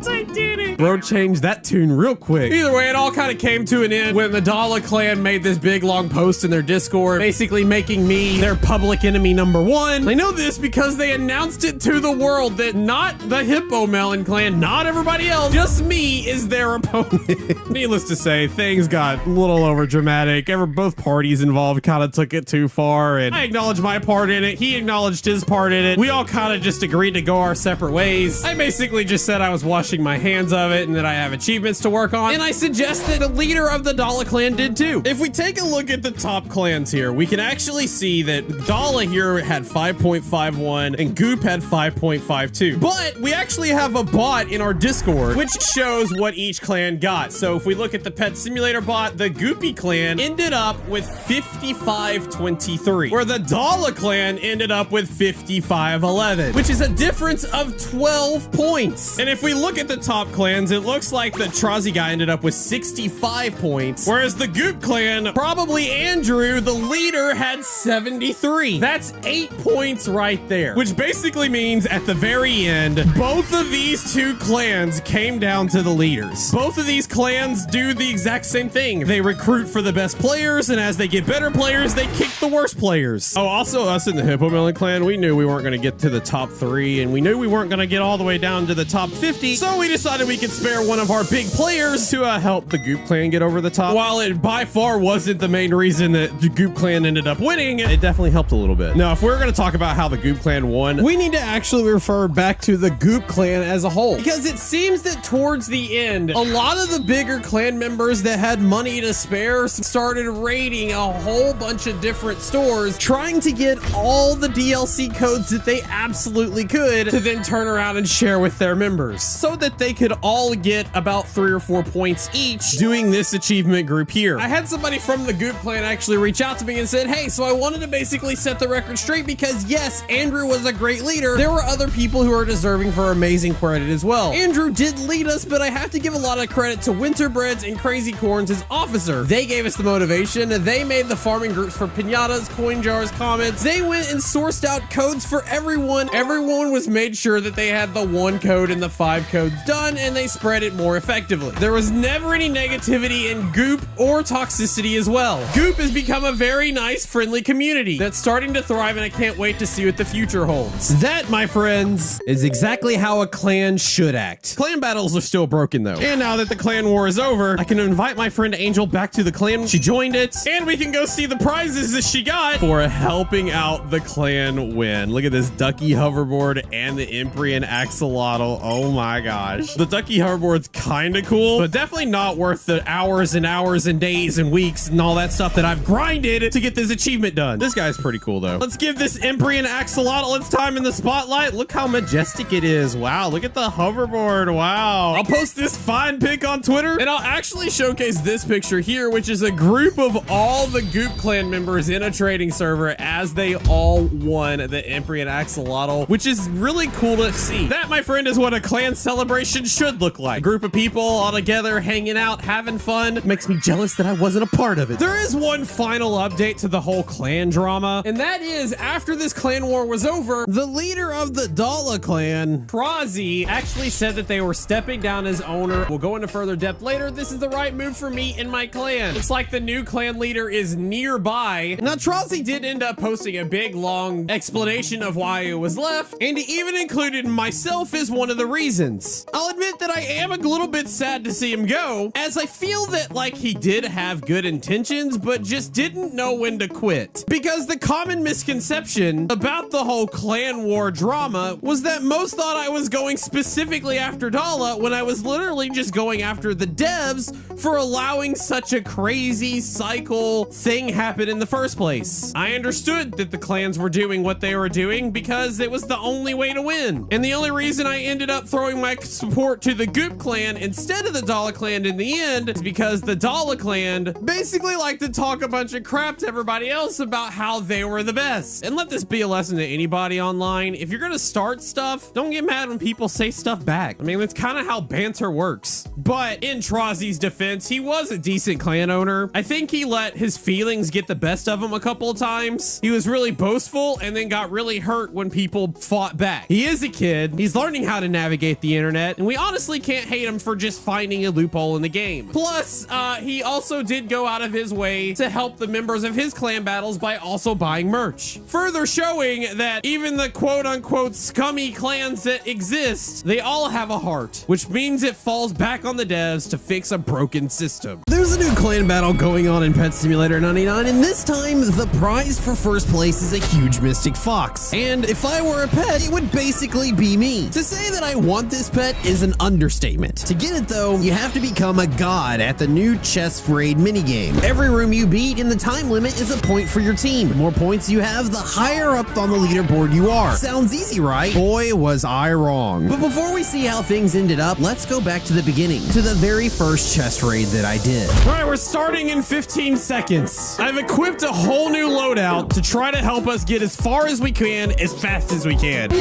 I did it. Bro change that tune real quick. Either way, it all kind of came to an end when the Dala clan made this big long post in their Discord, basically making me their public enemy #1. I know this because they announced it to the world that not the Hippo Melon clan, not everybody else, just me is their opponent. Needless to say, things got a little over dramatic. Both parties involved kind of took it too far, and I acknowledged my part in it. He acknowledged his part in it. We all kind of just agreed to go our separate ways. I basically just said I was washing my hands of it and that I have achievements to work on, and I suggest that the leader of the Dala clan did too. If we take a look at the top clans here, we can actually see that Dala here had 5.51 and Goop had 5.52. But we actually have a bot in our Discord which shows what each clan got. So if we look at the Pet Simulator bot, the Goopy clan ended up with 55.23, where the Dala clan ended up with 55.11, which is a difference of 12 points. And if we look at the top clans, it looks like the Trazi guy ended up with 65 points, whereas the Goop clan, probably Andrew, the leader, had 73. That's 8 points right there, which basically means at the very end, both of these two clans came down to the leaders. Both of these clans do the exact same thing. They recruit for the best players, and as they get better players, they kick the worst players. Oh, also us in the Hippo Melon clan, we knew we weren't going to get to the top 3, and we knew we weren't going to get all the way down to the top 50, so we decided we could spare one of our big players to help the Goop clan get over the top. While it by far wasn't the main reason that the Goop clan ended up winning, it definitely helped a little bit. Now, if we're going to talk about how the Goop clan won, we need to actually refer back to the Goop clan as a whole, because it seems that towards the end, a lot of the bigger clan members that had money to spare started raiding a whole bunch of different stores, trying to get all the DLC codes that they absolutely could to then turn around and share with their members, so that they could all get about 3 or 4 points each doing this achievement group here. I had somebody from the Goop clan actually reach out to me and said, hey, so I wanted to basically set the record straight because yes, Andrew was a great leader. There were other people who are deserving for amazing credit as well. Andrew did lead us, but I have to give a lot of credit to Winterbreads and Crazy Corns as officer. They gave us the motivation. They made the farming groups for pinatas, coin jars, comments. They went and sourced out codes for everyone. Everyone was made sure that they had the 1 code and the 5 codes done, and they spread it more effectively. There was never any negativity in Goop or toxicity as well. Goop has become a very nice, friendly community that's starting to thrive, and I can't wait to see what the future holds. That, my friends, is exactly how a clan should act. Clan battles are still broken though. And now that the clan war is over, I can invite my friend Angel back to the clan. She joined it, and we can go see the prizes that she got for helping out the clan win. Look at this ducky hoverboard and the Imprian axolotl. Oh my gosh. The ducky hoverboard's kind of cool, but definitely not worth the hours and hours and days and weeks and all that stuff that I've grinded to get this achievement done. This guy's pretty cool though. Let's give this Imprian axolotl its time in the spotlight. Look how majestic it is. Wow, look at the hoverboard. Wow. I'll post this fine pic on Twitter, and I'll actually showcase this picture here, which is a group of all the Goop clan members in a trading server as they all won the Imprian axolotl, which is really cool to see. That, my friend, is what a clan celebration should look like. A group of people all together, hanging out, having fun. It makes me jealous that I wasn't a part of it. There is one final update to the whole clan drama, and that is after this clan war was over, the leader of the Dala clan, Trazi, actually said that they were stepping down as owner. We'll go into further depth later. This is the right move for me and my clan. Looks like the new clan leader is nearby. Now, Trazi did end up posting a big, long explanation of why it was left, and he even included myself as one of the reasons. I'll admit that I am a little bit sad to see him go, as I feel that, like, he did have good intentions, but just didn't know when to quit. Because the common misconception about the whole clan war drama was that most thought I was going specifically after Dala, when I was literally just going after the devs for allowing such a crazy cycle thing happen in the first place. I understood that the clans were doing what they were doing because it was the only way to win. And the only reason I ended up throwing my support to the Goop clan instead of the Dala clan in the end is because the Dala clan basically liked to talk a bunch of crap to everybody else about how they were the best. And let this be a lesson to anybody online. If you're gonna start stuff, don't get mad when people say stuff back. I mean, that's kind of how banter works. But in Trazi's defense, he was a decent clan owner. I think he let his feelings get the best of him a couple of times. He was really boastful and then got really hurt when people fought back. He is a kid. He's learning how to navigate the internet, and we honestly can't can't hate him for just finding a loophole in the game. Plus, he also did go out of his way to help the members of his clan battles by also buying merch. Further showing that even the quote-unquote scummy clans that exist, they all have a heart, which means it falls back on the devs to fix a broken system. There's a new clan battle going on in Pet Simulator 99, and this time the prize for first place is a huge mystic fox. And if I were a pet, it would basically be me. To say that I want this pet is an understatement. To get it though, you have to become a god at the new chest raid minigame. Every room you beat in the time limit is a point for your team. The more points you have, the higher up on the leaderboard you are. Sounds easy, right? Boy, was I wrong. But before we see how things ended up, let's go back to the beginning, to the very first chest raid that I did. All right, we're starting in 15 seconds. I've equipped a whole new loadout to try to help us get as far as we can, as fast as we can.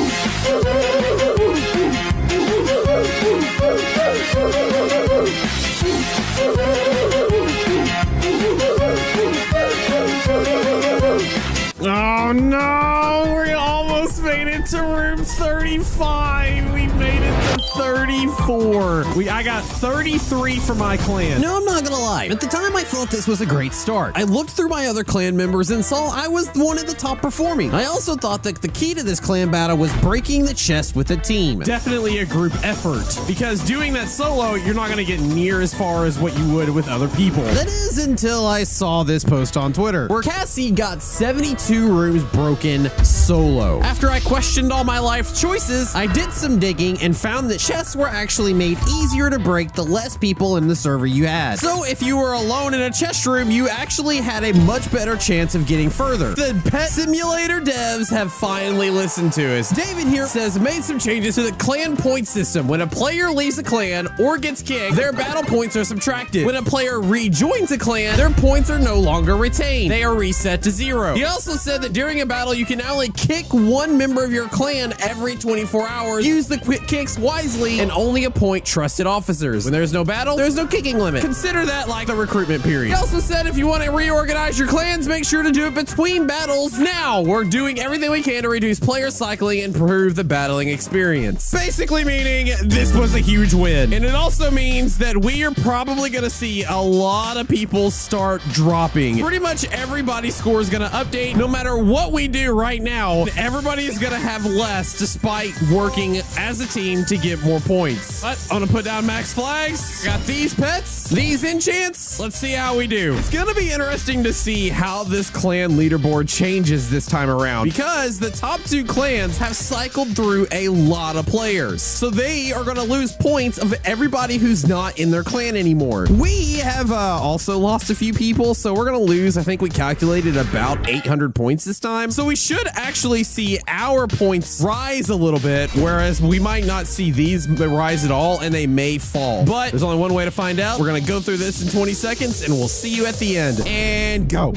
Oh no, we almost made it to room 35. We made it to 34. I got 33 for my clan. No, I'm not gonna lie. At the time, I thought this was a great start. I looked through my other clan members and saw I was one of the top performing. I also thought that the key to this clan battle was breaking the chest with a team. Definitely a group effort, because doing that solo, you're not gonna get near as far as what you would with other people. That is until I saw this post on Twitter, where Cassie got 72 rooms broken solo. After I questioned all my life choices, I did some digging and found that chests were actually made easier to break the less people in the server you had. So if you were alone in a chest room, you actually had a much better chance of getting further. The Pet Simulator devs have finally listened to us. David here says, made some changes to the clan point system. When a player leaves a clan or gets kicked, their battle points are subtracted. When a player rejoins a clan, their points are no longer retained. They are reset to 0. He also said that during a battle, you can now only kick one member of your clan every 24 hours. Use the quick kicks wisely and only appoint trusted officers. When there's no battle, there's no kicking limit. Consider that like the recruitment period. He also said if you want to reorganize your clans, make sure to do it between battles. Now, we're doing everything we can to reduce player cycling and improve the battling experience. Basically meaning this was a huge win. And it also means that we are probably going to see a lot of people start dropping. Pretty much everybody's score is going to update no matter what we do right now. Everybody is going to have less despite working as a team to get more points. But I'm going to put down max flags. Got these pets, these enchants. Let's see how we do. It's going to be interesting to see how this clan leaderboard changes this time around, because the top 2 clans have cycled through a lot of players. So they are going to lose points of everybody who's not in their clan anymore. We have also lost a few people, so we're going to lose, I think we calculated about 800 points this time. So we should actually see our points rise a little bit, whereas we might not see these rise at all, and they may fall. But there's only one way to find out. We're going to go through this in 20 seconds, and we'll see you at the end. And go.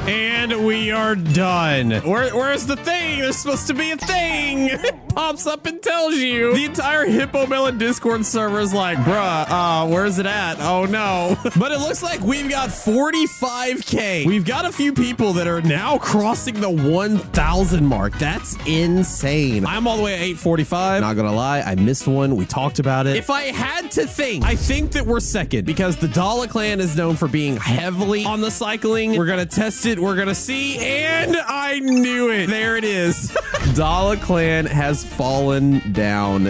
And we are done. Where's the thing? There's supposed to be a thing. It pops up and tells you. The entire Hippo Melon Discord server is like, bruh, where's it at? Oh no. But it looks like we've got 45K. We've got a few people that are now crossing the 1,000 mark. That's insane. I'm all the way at 845. Not gonna lie, I missed one. We talked about it. If I had to think, I think that we're second, because the Dala clan is known for being heavily on the cycling. We're gonna test it. We're gonna see, and I knew it. There it is. Dala clan has fallen down.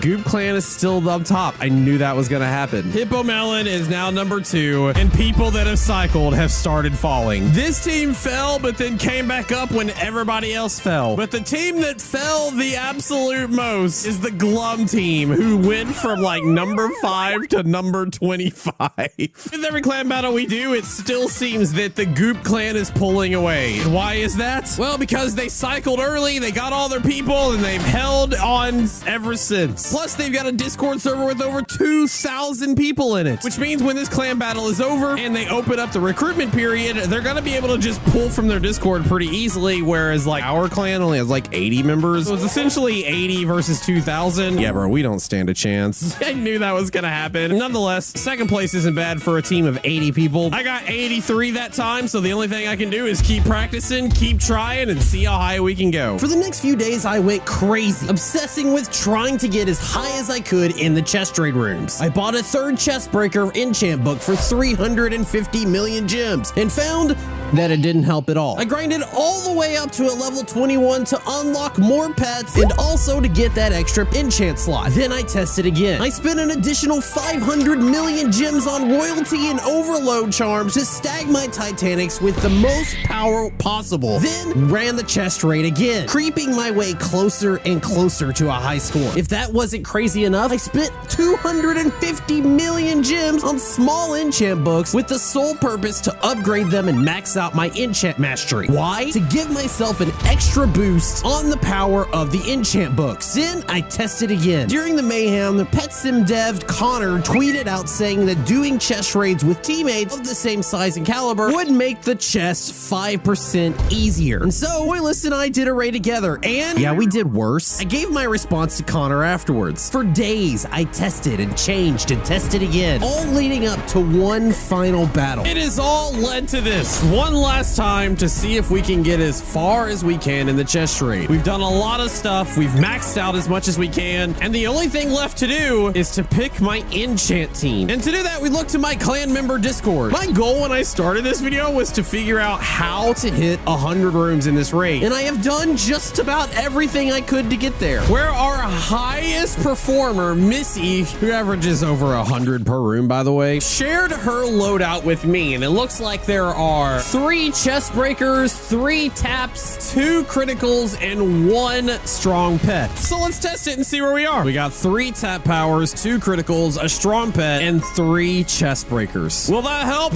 Goop clan is still up top. I knew that was gonna happen. Hippo Melon is now number 2, and people that have cycled have started falling. This team fell, but then came back up when everybody else fell. But the team that fell the absolute most is the Glum team, who went from like number 5 to number 25. With every clan battle we do, it still seems that the Goop clan is pulling away. And why is that? Well, because they cycled early, they got all their people, and they've held on ever since. Plus, they've got a Discord server with over 2,000 people in it, which means when this clan battle is over and they open up the recruitment period, they're gonna be able to just pull from their Discord pretty easily, whereas like our clan only has like 80 members. So it's essentially 80 versus 2,000. Yeah, bro, we don't stand a chance. I knew that was gonna happen. Nonetheless, second place isn't bad for a team of 80 people. I got 83 that time, so the only thing I can do is keep practicing, keep trying, and see how high we can go. For the next few days, I went crazy, obsessing with trying to get as high as I could in the chest trade rooms. I bought a third chest breaker enchant book for 350 million gems and found that it didn't help at all. I grinded all the way up to a level 21 to unlock more pets and also to get that extra enchant slot. Then I tested again. I spent an additional 500 million gems on royalty and overload charms to stag my Titanics with the most power possible. Then ran the chest raid again, creeping my way closer and closer to a high score. If that wasn't crazy enough, I spent 250 million gems on small enchant books with the sole purpose to upgrade them and max out my enchant mastery. Why? To give myself an extra boost on the power of the enchant books. Then I tested again. During the mayhem, the pet sim dev Connor tweeted out saying that doing chest raids with teammates of the same size and caliber would make the chest 5% easier. And so Oilus and I did a raid together, and yeah, we did worse. I gave my response to Connor afterwards. For days, I tested and changed and tested again, all leading up to one final battle. It has all led to this. One last time to see if we can get as far as we can in the chest raid. We've done a lot of stuff. We've maxed out as much as we can. And the only thing left to do is to pick my enchant team. And to do that, we look to my clan member Discord. My goal when I started this video was to figure out how to hit 100 rooms in this raid. And I have done just about everything I could to get there. Where our highest performer, Missy, who averages over 100 per room, by the way, shared her loadout with me. And it looks like there are 3 chest breakers, 3 taps, 2 criticals, and 1 strong pet. So let's test it and see where we are. We got 3 tap powers, 2 criticals, a strong pet, and 3 chest breakers. Will that help?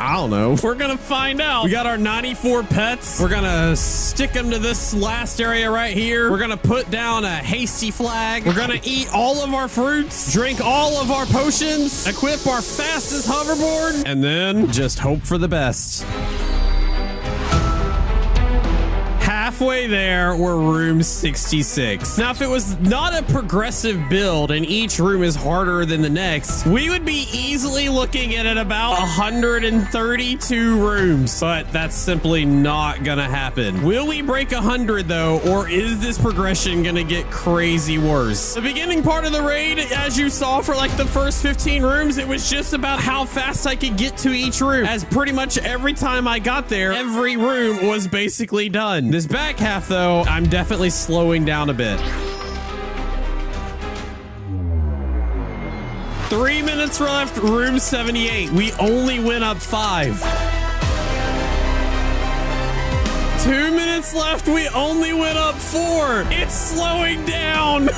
I don't know. We're gonna find out. We got our 94 pets. We're gonna stick them to this last area right here. We're gonna put down a hasty flag. We're gonna eat all of our fruits, drink all of our potions, equip our fastest hoverboard, and then just hope for the best. Halfway there, we're room 66. Now, if it was not a progressive build and each room is harder than the next, we would be easily looking at about 132 rooms, but that's simply not gonna happen. Will we break 100 though, or is this progression gonna get crazy worse? The beginning part of the raid, as you saw for like the first 15 rooms, it was just about how fast I could get to each room, as pretty much every time I got there, every room was basically done. This back half though, I'm definitely slowing down a bit. 3 minutes left, room 78. We only went up 5. 2 minutes left, we only went up 4. It's slowing down.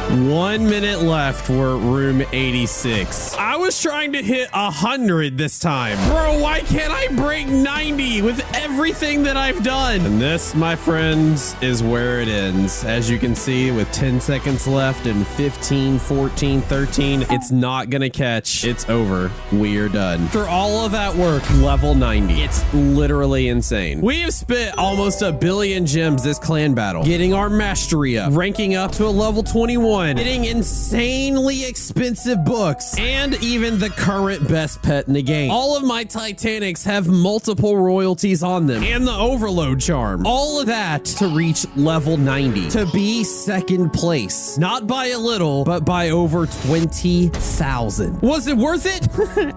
1 minute left, we're at room 86. I was trying to hit 100 this time. Bro, why can't I break 90 with everything that I've done? And this, my friends, is where it ends. As you can see, with 10 seconds left and 15, 14, 13, it's not gonna catch. It's over. We are done. After all of that work, level 90. It's literally insane. We have spent almost 1 billion gems this clan battle, getting our mastery up, ranking up to a level 21, getting insanely expensive books, and even the current best pet in the game. All of my Titanics have multiple royalties on them, and the overload charm. All of that to reach level 90, to be second place. Not by a little, but by over 20,000. Was it worth it?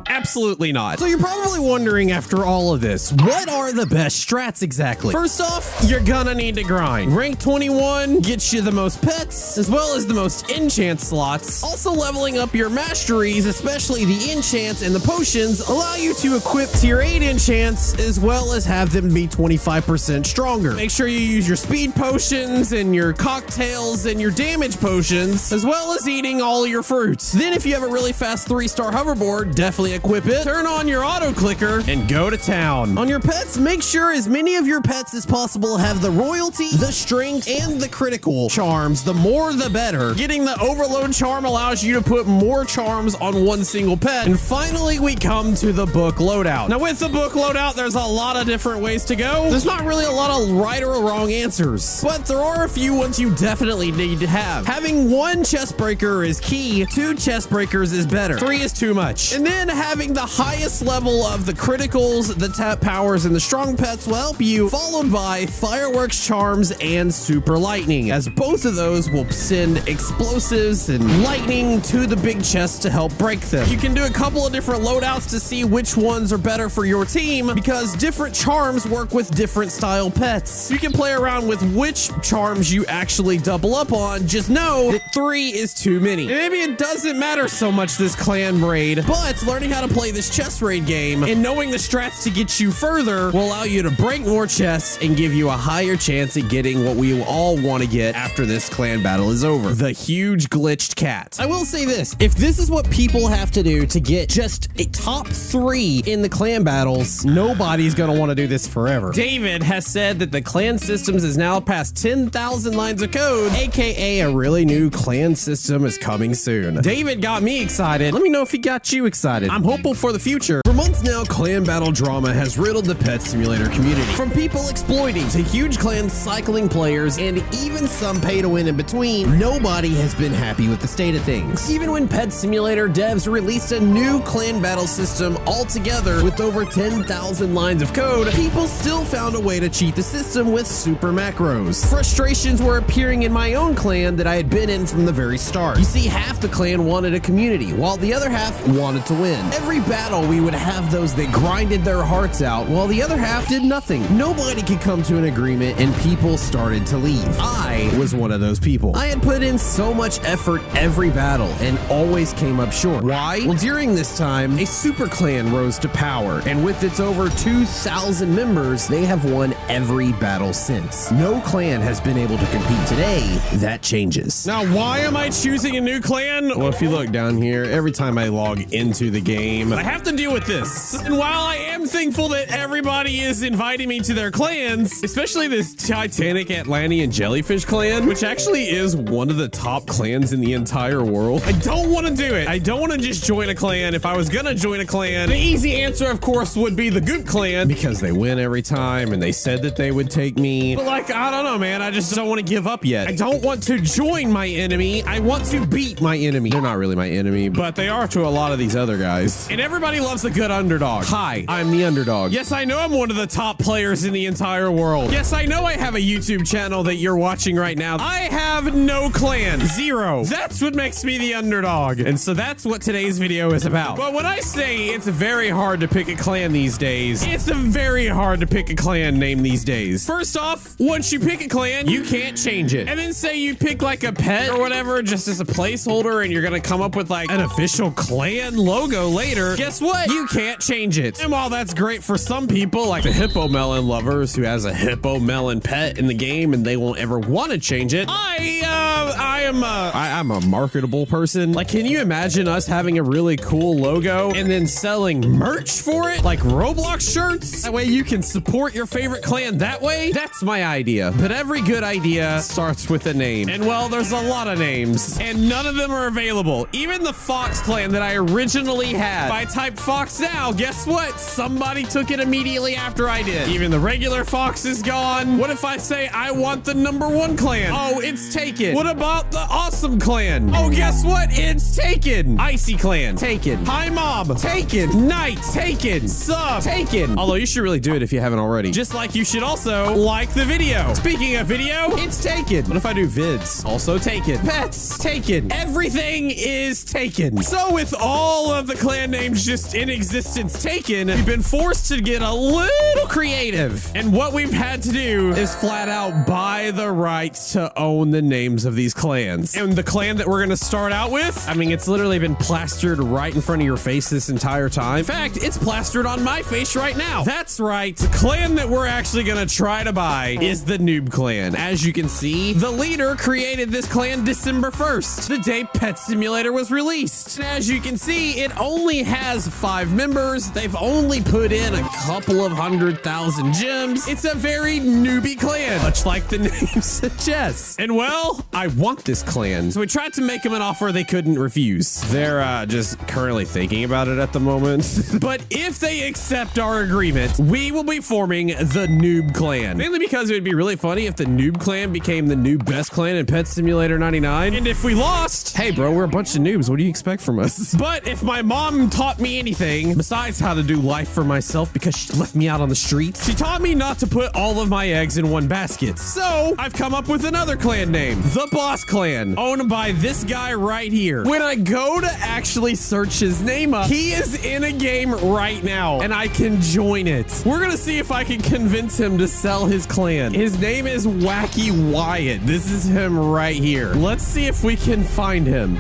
Absolutely not. So you're probably wondering, after all of this, what are the best strats exactly? First off, you're gonna need to grind. Rank 21 gets you the most pets, as well as the most enchant slots. Also, leveling up your masteries, especially the enchants and the potions, allow you to equip tier 8 enchants, as well as have them be 25% stronger. Make sure you use your speed potions and your cocktails and your damage potions, as well as eating all your fruits. Then if you have a really fast 3-star hoverboard, definitely equip it. Turn on your auto clicker and go to town. On your pets, make sure as many of your pets as possible have the royalty, the strength, and the critical charms. The more the better. Getting the overload charm allows you to put more charms on one single pet. And finally, we come to the book loadout. Now, with the book loadout, there's a lot of different ways to go. There's not really a lot of right or wrong answers, but there are a few ones you definitely need to have. Having 1 chest breaker is key. 2 chest breakers is better. 3 is too much. And then having the highest level of the criticals, the tap powers, and the strong pets will help you, followed by fireworks charms and super lightning, as both of those will send explosives and lightning to the big chest to help break them. You can do a couple of different loadouts to see which ones are better for your team, because different charms work with different style pets. You can play around with which charms you actually double up on. Just know that 3 is too many. And maybe it doesn't matter so much this clan raid, but learning how to play this chest raid game and knowing the strats to get you further will allow you to break more chests and give you a higher chance at getting what we all want to get after this clan battle is over: the huge glitched cat. I will say this: if this is what people have to do to get just a top 3 in the clan battles, nobody's gonna want to do this forever. David has said that the clan systems is now past 10,000 lines of code, aka a really new clan system is coming soon. David got me excited. Let me know if he got you excited. I'm hopeful for the future. For months now, clan battle drama has riddled the Pet Simulator community. From people exploiting to huge clans cycling players and even some pay to win in between, nobody has been happy with the state of things. Even when Pet Simulator devs released a new clan battle system altogether with over 10,000 lines of code, people still found a way to cheat the system with super macros. Frustrations were appearing in my own clan that I had been in from the very start. You see, half the clan wanted a community, while the other half wanted to win. Every battle, we would have those that grinded their hearts out, while the other half did nothing. Nobody could come to an agreement, and people started to leave. I was one of those people. I had put in so much effort every battle and always came up short. Why? Well, during this time, a super clan rose to power, and with its over 2,000 members, they have won every battle since. No clan has been able to compete. Today, that changes. Now, why am I choosing a new clan? Well, if you look down here, every time I log into the game, I have to deal with this. And while I am thankful that everybody is inviting me to their clans, especially this Titanic, Atlantean Jellyfish clan, which actually is one of the top clans in the entire world, I don't want to do it. I don't want to just join a clan. If I was gonna join a clan, the easy answer, of course, would be the Goop clan, because they win every time and they said that they would take me. But like, I don't know, man. I just don't want to give up yet. I don't want to join my enemy. I want to beat my enemy. They're not really my enemy, but they are to a lot of these other guys. And everybody loves a good underdog. Hi, I'm the underdog. Yes, I know I'm one of the top players in the entire world. Yes, I know I have a YouTube channel that you're watching right now. I have no clan. 0. That's what makes me the underdog. And so that's what today's video is about. But when I say it's very hard to pick a clan these days, it's very hard to pick a clan name these days. First off, once you pick a clan, you can't change it. And then say you pick like a pet or whatever just as a placeholder, and you're gonna come up with like an official clan logo later. Guess what? You can't change it. And while that's great for some people, like the hippo melon lovers who has a hippo melon pet in the game and they won't ever want to change it, I'm a marketable person. Like, can you imagine us having a really cool logo and then selling merch for it, like Roblox shirts? That way you can support your favorite clan that way. That's my idea. But every good idea starts with a name. And well, there's a lot of names and none of them are available. Even the Fox clan that I originally had. If I type Fox now, guess what? Somebody took it immediately after I did. Even the regular Fox is gone. What if I say I want the #1 clan? Oh, it's taken. What about the Awesome clan? Oh, guess what? It's taken. Icy clan, taken. Hi Mob, taken. Night, taken. Sub, taken. Although you should really do it if you haven't already. Just like you should also like the video. Speaking of video, it's taken. What if I do vids? Also taken. Pets, taken. Everything is taken. So with all of the clan names just in existence taken, we've been forced to get a little creative. And what we've had to do is flat out buy the rights to own the names of these clans. And the clan that we're gonna start out with, I mean, it's literally been plastered right in front of your face this entire time. In fact, it's plastered on my face right now. That's right. The clan that we're actually gonna try to buy is the Noob clan. As you can see, the leader created this clan December 1st, the day Pet Simulator was released. And as you can see, it only has 5 members. They've only put in a couple of 100,000 gems. It's a very newbie clan, much like the name suggests. And well, I want this clan. So we tried to make them an offer they couldn't refuse. They're just currently thinking about it at the moment. But if they accept our agreement, we will be forming the Noob Clan. Mainly because it would be really funny if the Noob Clan became the new best clan in Pet Simulator 99. And if we lost, hey bro, we're a bunch of noobs. What do you expect from us? But if my mom taught me anything besides how to do life for myself because she left me out on the streets, she taught me not to put all of my eggs in one basket. So I've come up with another clan name, the Boss Clan, owned by this guy right here. When I go to actually search his name up, he is in a game right now and I can join it. We're gonna see if I can convince him to sell his clan. His name is Wacky Wyatt. This is him right here. Let's see if we can find him.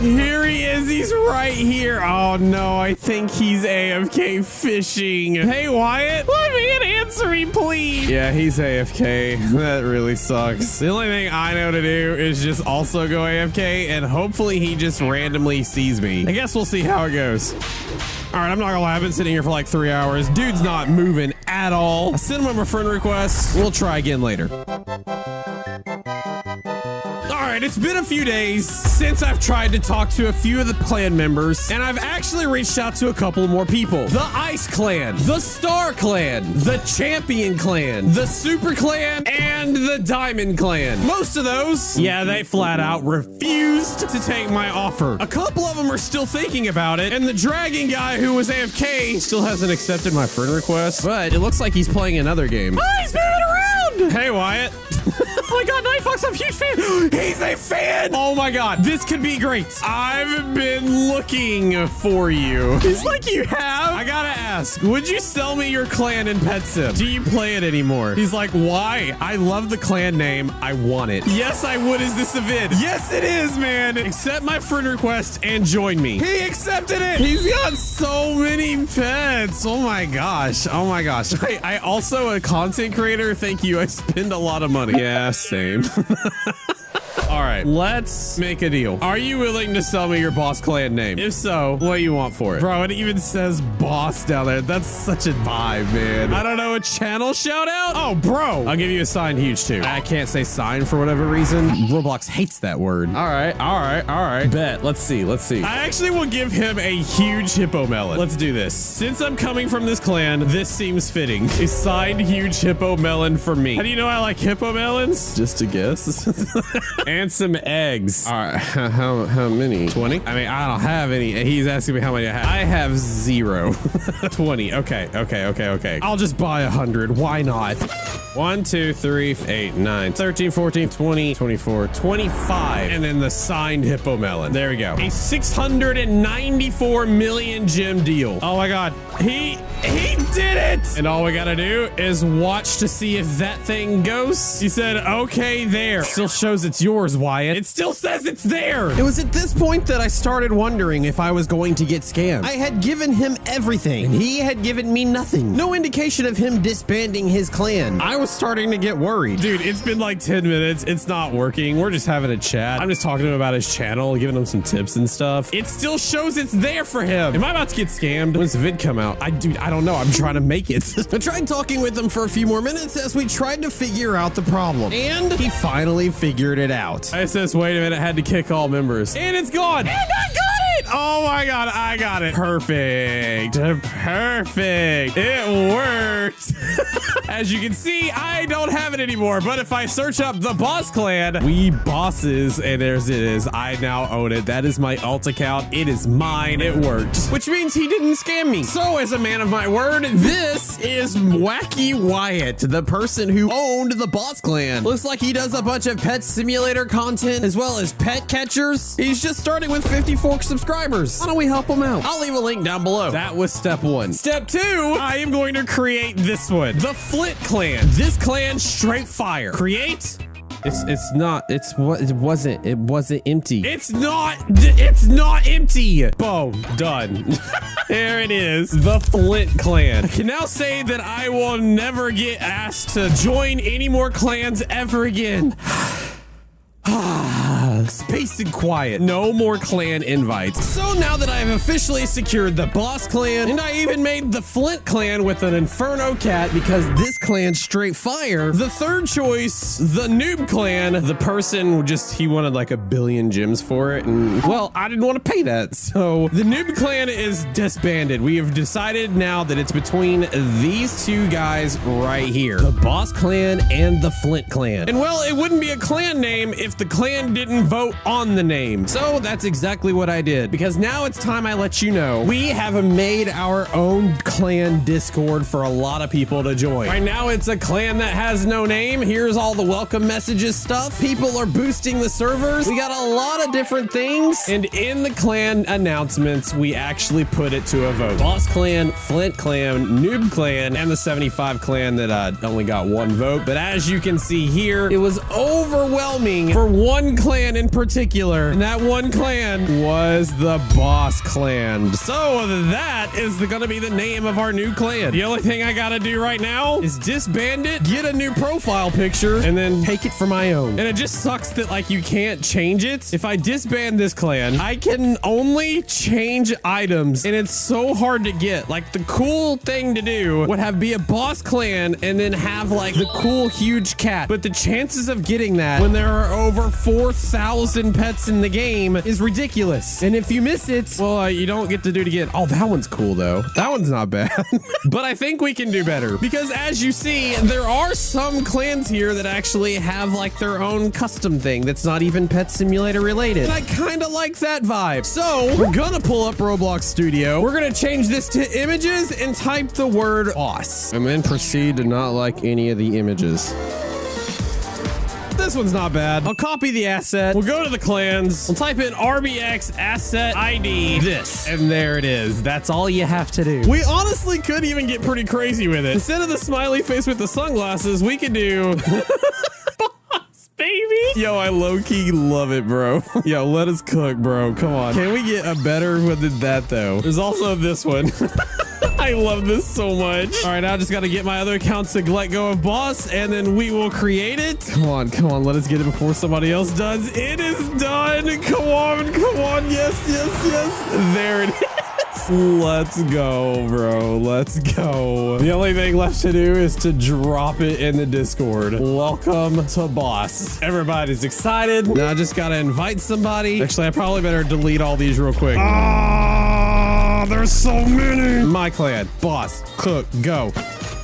Here he is. He's right here. Oh no, I think he's AFK fishing. Hey Wyatt, let me an answering, please. Yeah, he's AFK. That really sucks. The only thing I know to do is just also go AFK and hopefully he just randomly sees me. I guess we'll see how it goes. All right, I'm not gonna lie, I've been sitting here for like 3 hours. Dude's not moving at all. I sent him a friend request. We'll try again later. All right, it's been a few days since I've tried to talk to a few of the clan members, and I've actually reached out to a couple more people. The Ice Clan, the Star Clan, the Champion Clan, the Super Clan, and the Diamond Clan. Most of those, yeah, they flat out refused to take my offer. A couple of them are still thinking about it, and the Dragon guy who was AFK still hasn't accepted my friend request, but it looks like he's playing another game. Oh, he's moving around! Hey, Wyatt. Oh my god, NightFoxx, I'm a huge fan. He's a fan. Oh my god, this could be great. I've been looking for you. It's like you have. I gotta ask, would you sell me your clan in Pet Sim? Do you play it anymore? He's like, why? I love the clan name. I want it. Yes, I would. Is this a vid? Yes, it is, man. Accept my friend request and join me. He accepted it. He's got so many pets. Oh my gosh. Oh my gosh. I also a content creator. Thank you. I spend a lot of money. Yeah, same. All right, let's make a deal. Are you willing to sell me your Boss Clan name? If so, what do you want for it? Bro, it even says boss down there. That's such a vibe, man. I don't know, a channel shout out? Oh, bro. I'll give you a sign huge too. I can't say sign for whatever reason. Roblox hates that word. All right, all right, all right. Bet, let's see, let's see. I actually will give him a huge hippo melon. Let's do this. Since I'm coming from this clan, this seems fitting. A signed huge hippo melon for me. How do you know I like hippo melons? Just a guess. And some eggs. All right, how many? 20? I mean, I don't have any. He's asking me how many I have. I have 0. 20. Okay. I'll just buy 100. Why not? 1, 2, 3, 8, 9, 13, 14, 20, 24, 25. And then the signed hippo melon. There we go. A 694 million gem deal. Oh my God. He did it. And all we gotta do is watch to see if that thing goes. He said, okay, there. Still shows it's yours, Wyatt. It still says it's there. It was at this point that I started wondering if I was going to get scammed. I had given him everything and he had given me nothing. No indication of him disbanding his clan. I was starting to get worried. Dude, it's been like 10 minutes. It's not working. We're just having a chat. I'm just talking to him about his channel, giving him some tips and stuff. It still shows it's there for him. Am I about to get scammed? When's the vid come out? Dude, I don't know. I'm trying to make it. I tried talking with him for a few more minutes as we tried to figure out the problem. And he finally figured it out. It says, wait a minute, I had to kick all members. And it's gone. And I got it. Oh my God, I got it. Perfect. It worked. As you can see, I don't have it anymore. But if I search up the Boss Clan, we bosses, and there's it is. I now own it. That is my alt account. It is mine. It worked. Which means he didn't scam me. So as a man of my word, this is Wacky Wyatt, the person who owned the Boss Clan. Looks like he does a bunch of Pet Simulator content as well as pet catchers. He's just starting with 54 subscribers. Why don't we help him out? I'll leave a link down below. That was step 1. Step 2, I am going to create this one. The Flit Clan. This clan straight fire. Create. It wasn't empty. It's not empty. Boom, done. There it is. The Flint Clan. I can now say that I will never get asked to join any more clans ever again. space and quiet. No more clan invites. So now that I have officially secured the boss clan, and I even made the Flint clan with an Inferno cat because this clan's straight fire, the third choice, the noob clan, the person he wanted like 1 billion gems for it, and well, I didn't want to pay that. So the noob clan is disbanded. We have decided now that it's between these two guys right here, the boss clan and the Flint clan. And well, it wouldn't be a clan name if the clan didn't vote on the name. So that's exactly what I did, because now it's time I let you know we have made our own clan Discord for a lot of people to join. Right now it's a clan that has no name. Here's all the welcome messages stuff. People are boosting the servers. We got a lot of different things, and in the clan announcements we actually put it to a vote. Boss clan, Flint clan, noob clan, and the 75 clan that only got 1 vote. But as you can see here, it was overwhelming for one clan in particular, and that one clan was the boss clan. So that is gonna be the name of our new clan. The only thing I gotta do right now is disband it, get a new profile picture, and then take it for my own. And it just sucks that like you can't change it. If I disband this clan, I can only change items, and it's so hard to get. Like the cool thing to do would be a boss clan and then have like the cool huge cat, but the chances of getting that when there are over 4,000 pets in the game is ridiculous. And if you miss it, well, you don't get to do it again. Oh, that one's cool though. That one's not bad. But I think we can do better, because as you see, there are some clans here that actually have like their own custom thing that's not even Pet Simulator related. And I kind of like that vibe. So we're gonna pull up Roblox Studio. We're gonna change this to images and type the word boss, and then proceed to not like any of the images. This one's not bad. I'll copy the asset. We'll go to the clans. We'll type in RBX asset ID this, and there it is. That's all you have to do. We honestly could even get pretty crazy with it. Instead of the smiley face with the sunglasses, we could do boss, baby. Yo, I low-key love it, bro. Yo, let us cook, bro. Come on. Can we get a better one than that, though? There's also this one. I love this so much. All right, now I just got to get my other account to let go of boss, and then we will create it. Come on, come on. Let us get it before somebody else does. It is done. Come on, come on. Yes, yes, yes. There it is. Let's go, bro. Let's go. The only thing left to do is to drop it in the Discord. Welcome to boss. Everybody's excited. Now I just got to invite somebody. Actually, I probably better delete all these real quick. There's so many. My clan, boss, cook, go.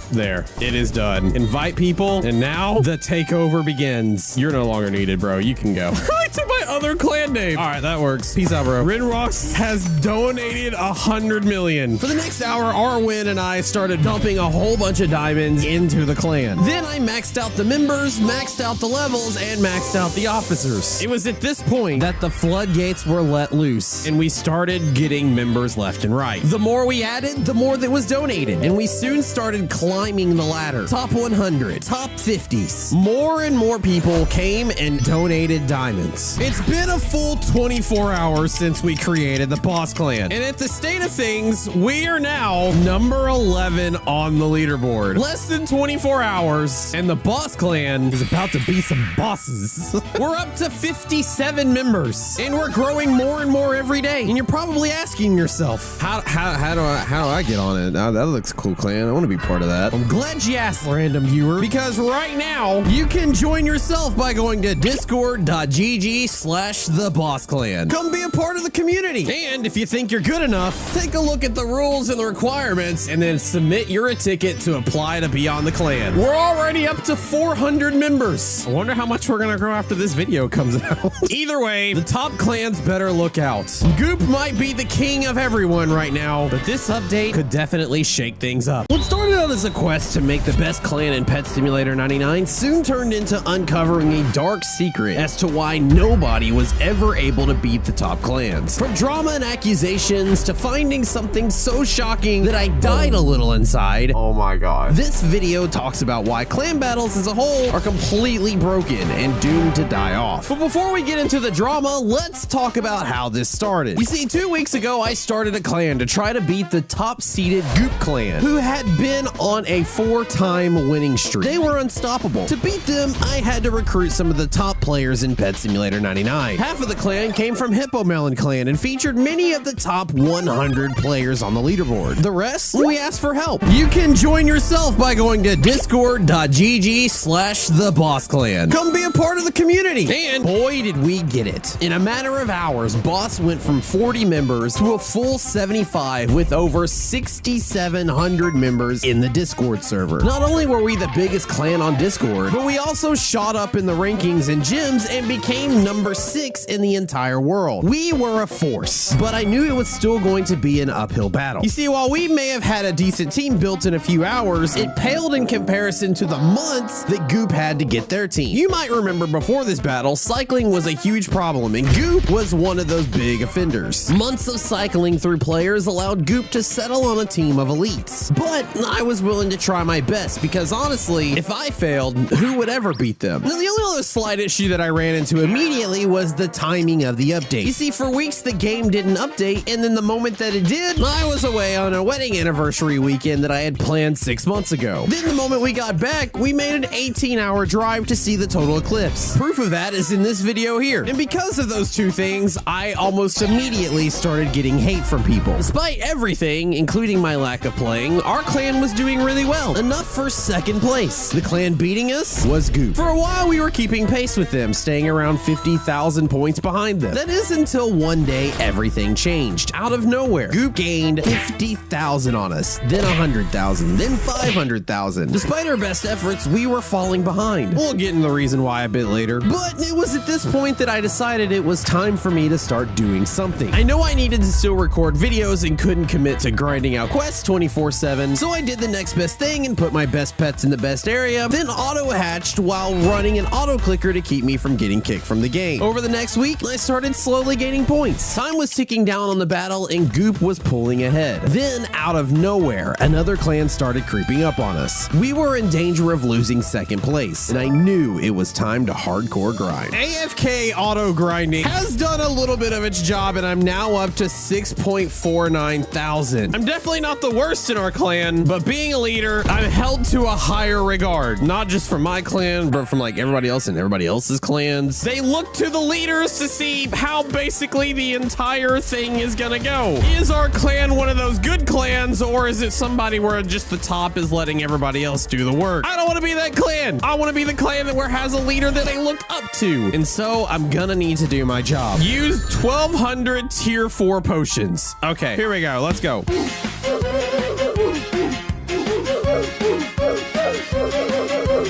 There, it is done. Invite people, and now the takeover begins. You're no longer needed, bro. You can go. I took my other clan name. All right, that works. Peace out, bro. Rinrox has donated 100 million. For the next hour, Arwin and I started dumping a whole bunch of diamonds into the clan. Then I maxed out the members, maxed out the levels, and maxed out the officers. It was at this point that the floodgates were let loose, and we started getting members left and right. The more we added, the more that was donated, and we soon started climbing the ladder. Top 100, top 50s. More and more people came and donated diamonds. It's been a full 24 hours since we created the boss clan. And at the state of things, we are now number 11 on the leaderboard. Less than 24 hours, and the boss clan is about to be some bosses. We're up to 57 members, and we're growing more and more every day. And you're probably asking yourself, how do I get on it? That looks cool, clan. I want to be part of that. I'm glad you asked, random viewer, because right now you can join yourself by going to discord.gg/thebossclan. Come be a part of the community. And if you think you're good enough, take a look at the rules and the requirements, and then submit your ticket to apply to be on the clan. We're already up to 400 members. I wonder how much we're gonna grow after this video comes out. Either way, the top clans better look out. Goop might be the king of everyone right now, but this update could definitely shake things up. What started out as a quest to make the best clan in Pet Simulator 99 soon turned into uncovering a dark secret as to why nobody was ever able to beat the top clans. From drama and accusations to finding something so shocking that I died a little inside. Oh my god. This video talks about why clan battles as a whole are completely broken and doomed to die off. But before we get into the drama, let's talk about how this started. You see, 2 weeks ago I started a clan to try to beat the top seeded Goop clan, who had been on a 4-time winning streak. They were unstoppable. To beat them, I had to recruit some of the top players in Pet Simulator 99. Half of the clan came from Hippo Melon Clan and featured many of the top 100 players on the leaderboard. The rest, we asked for help. You can join yourself by going to discord.gg/thebossclan. Come be a part of the community. And boy, did we get it. In a matter of hours, Boss went from 40 members to a full 75 with over 6,700 members in the Discord server. Not only were we the biggest clan on Discord, but we also shot up in the rankings and gyms and became number 6 in the entire world. We were a force, but I knew it was still going to be an uphill battle. You see, while we may have had a decent team built in a few hours, it paled in comparison to the months that Goop had to get their team. You might remember before this battle, cycling was a huge problem, and Goop was one of those big offenders. Months of cycling through players allowed Goop to settle on a team of elites. But I was willing to try my best because honestly, if I failed, who would ever beat them? Now, the only other slight issue that I ran into immediately was the timing of the update. You see, for weeks the game didn't update, and then the moment that it did, I was away on a wedding anniversary weekend that I had planned 6 months ago. Then the moment we got back, we made an 18-hour drive to see the total eclipse. Proof of that is in this video here. And because of those two things, I almost immediately started getting hate from people. Despite everything, including my lack of playing, our clan was doing really well, enough for second place. The clan beating us was Goop. For a while, we were keeping pace with them, staying around 50,000 points behind them. That is until one day everything changed. Out of nowhere, Goop gained 50,000 on us, then 100,000, then 500,000. Despite our best efforts, we were falling behind. We'll get into the reason why a bit later, but it was at this point that I decided it was time for me to start doing something. I know I needed to still record videos and couldn't commit to grinding out quests 24/7, so I did the next best thing and put my best pets in the best area, then auto-hatched while running an auto-clicker to keep me from getting kicked from the game. Over the next week, I started slowly gaining points. Time was ticking down on the battle and Goop was pulling ahead. Then, out of nowhere, another clan started creeping up on us. We were in danger of losing second place, and I knew it was time to hardcore grind. AFK auto grinding has done a little bit of its job, and I'm now up to 6.49 thousand. I'm definitely not the worst in our clan, but being a leader, I'm held to a higher regard, not just from my clan, but from like everybody else and everybody else's clans. They look to the leaders to see how basically the entire thing is gonna go. Is our clan one of those good clans, or is it somebody where just the top is letting everybody else do the work? I don't want to be that clan. I want to be the clan that where has a leader that they look up to. And so I'm gonna need to do my job. Use 1,200 tier 4 potions. Okay, here we go. Let's go.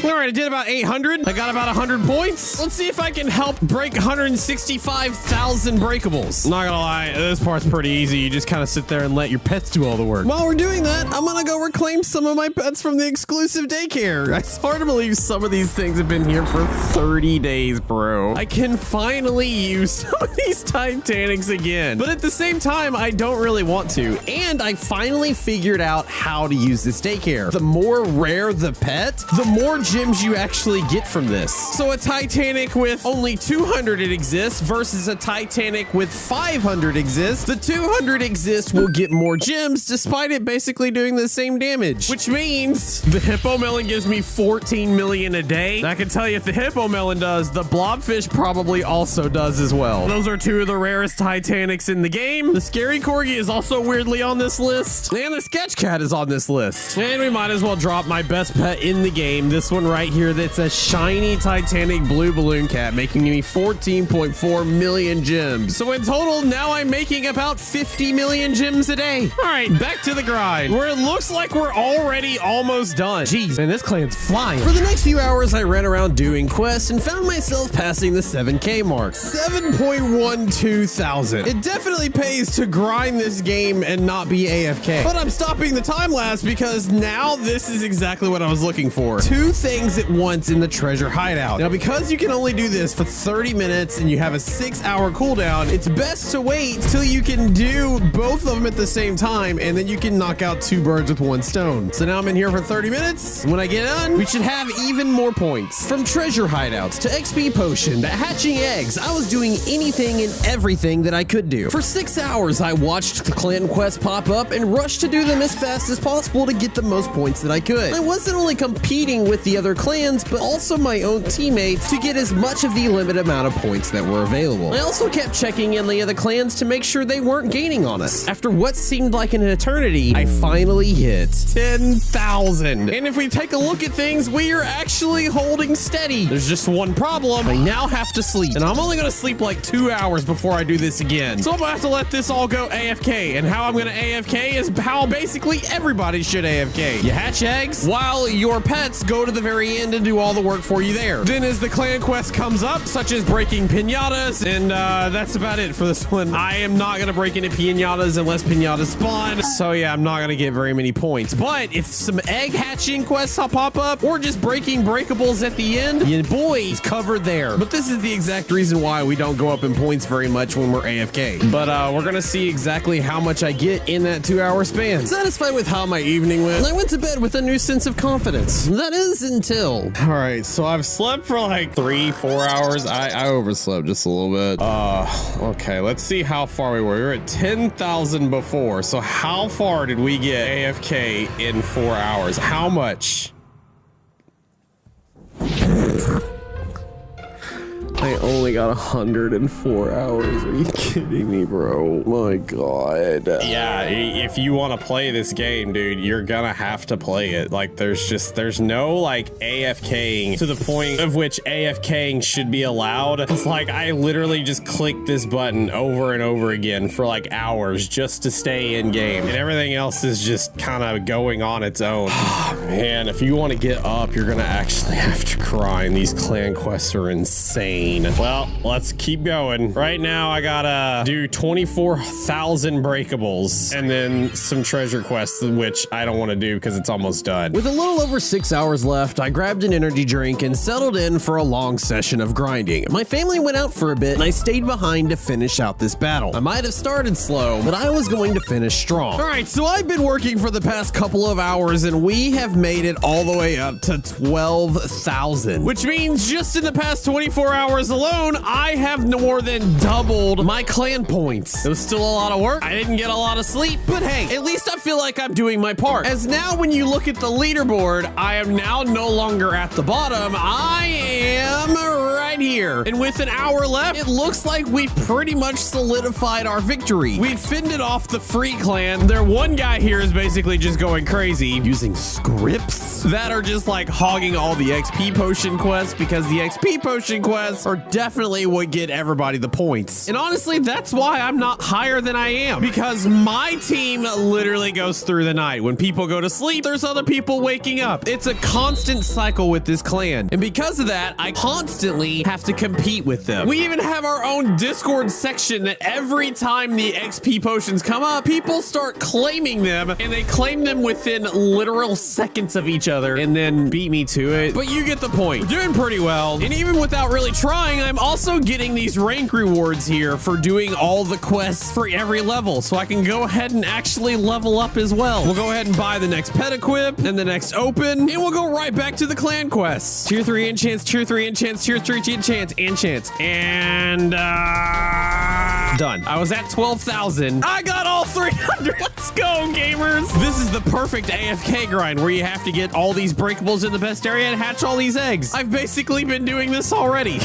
All right, I did about 800. I got about 100 points. Let's see if I can help break 165,000 breakables. Not gonna lie, this part's pretty easy. You just kind of sit there and let your pets do all the work. While we're doing that, I'm gonna go reclaim some of my pets from the exclusive daycare. It's hard to believe some of these things have been here for 30 days, bro. I can finally use some of these Titanics again. But at the same time, I don't really want to. And I finally figured out how to use this daycare. The more rare the pet, the more gems you actually get from this. So a Titanic with only 200 it exists versus a Titanic with 500 exists. The 200 exists will get more gems despite it basically doing the same damage, which means the Hippo Melon gives me 14 million a day. And I can tell you if the Hippo Melon does, the Blobfish probably also does as well. Those are two of the rarest Titanics in the game. The Scary Corgi is also weirdly on this list, and the Sketch Cat is on this list. And we might as well drop my best pet in the game, this one right here that's a shiny Titanic blue balloon cat, making me 14.4 million gems. So in total, now I'm making about 50 million gems a day. All right, back to the grind, where it looks like we're already almost done. Jeez, man, this clan's flying. For the next few hours, I ran around doing quests and found myself passing the 7K mark. 7.12 thousand. It definitely pays to grind this game and not be AFK. But I'm stopping the time lapse because now this is exactly what I was looking for. Two things eggs at once in the treasure hideout. Now, because you can only do this for 30 minutes and you have a 6-hour cooldown, it's best to wait till you can do both of them at the same time, and then you can knock out 2 birds with 1 stone. So now I'm in here for 30 minutes. When I get done, we should have even more points. From treasure hideouts to XP potion to hatching eggs, I was doing anything and everything that I could do. For 6 hours, I watched the clan quests pop up and rushed to do them as fast as possible to get the most points that I could. I wasn't only competing with the other clans, but also my own teammates to get as much of the limited amount of points that were available. I also kept checking in the other clans to make sure they weren't gaining on us. After what seemed like an eternity, I finally hit 10,000. And if we take a look at things, we are actually holding steady. There's just one problem. I now have to sleep. And I'm only going to sleep like 2 hours before I do this again. So I'm going to have to let this all go AFK. And how I'm going to AFK is how basically everybody should AFK. You hatch eggs while your pets go to the very end and do all the work for you there. Then as the clan quest comes up, such as breaking piñatas, and that's about it for this one. I am not going to break any piñatas unless piñatas spawn. So yeah, I'm not going to get very many points. But if some egg hatching quests pop up or just breaking breakables at the end, your boy's covered there. But this is the exact reason why we don't go up in points very much when we're AFK. But we're going to see exactly how much I get in that 2-hour span. Satisfied with how my evening went, I went to bed with a new sense of confidence. That is until... All right, so I've slept for like 3-4 hours. I overslept just a little bit. Okay, let's see how far we were. We were at 10,000 before. So how far did we get AFK in 4 hours? How much? I only got 104 hours. Are you kidding me, bro? My God. Yeah, if you want to play this game, dude, you're gonna have to play it. Like, there's no like AFKing to the point of which AFKing should be allowed. It's like I literally just clicked this button over and over again for like hours just to stay in game, and everything else is just kind of going on its own. Man, if you want to get up, you're gonna actually have to grind. These clan quests are insane. Well, let's keep going. Right now, I gotta do 24,000 breakables and then some treasure quests, which I don't want to do because it's almost done. With a little over 6 hours left, I grabbed an energy drink and settled in for a long session of grinding. My family went out for a bit and I stayed behind to finish out this battle. I might have started slow, but I was going to finish strong. All right, so I've been working for the past couple of hours and we have made it all the way up to 12,000, which means just in the past 24 hours alone, I have more than doubled my clan points. It was still a lot of work. I didn't get a lot of sleep, but hey, at least I feel like I'm doing my part. As now when you look at the leaderboard, I am now no longer at the bottom. I am right here. And with an hour left, it looks like we've pretty much solidified our victory. We've fended off the free clan. Their one guy here is basically just going crazy using scripts that are just like hogging all the XP potion quests because the XP potion quests are definitely what get everybody the points. And honestly, that's why I'm not higher than I am, because my team literally goes through the night. When people go to sleep, there's other people waking up. It's a constant cycle with this clan. And because of that, I constantly have to compete with them. We even have our own Discord section that every time the XP potions come up, people start claiming them, and they claim them within literal seconds of each other and then beat me to it. But you get the point. We're doing pretty well. And even without really trying, I'm also getting these rank rewards here for doing all the quests for every level, so I can go ahead and actually level up as well. We'll go ahead and buy the next pet equip and the next open, and we'll go right back to the clan quests. Tier 3 enchants, tier 3 enchants, tier 3 enchants, and done. I was at 12,000. I got all 300. Let's go, gamers. This is the perfect AFK grind where you have to get all these breakables in the best area and hatch all these eggs. I've basically been doing this already.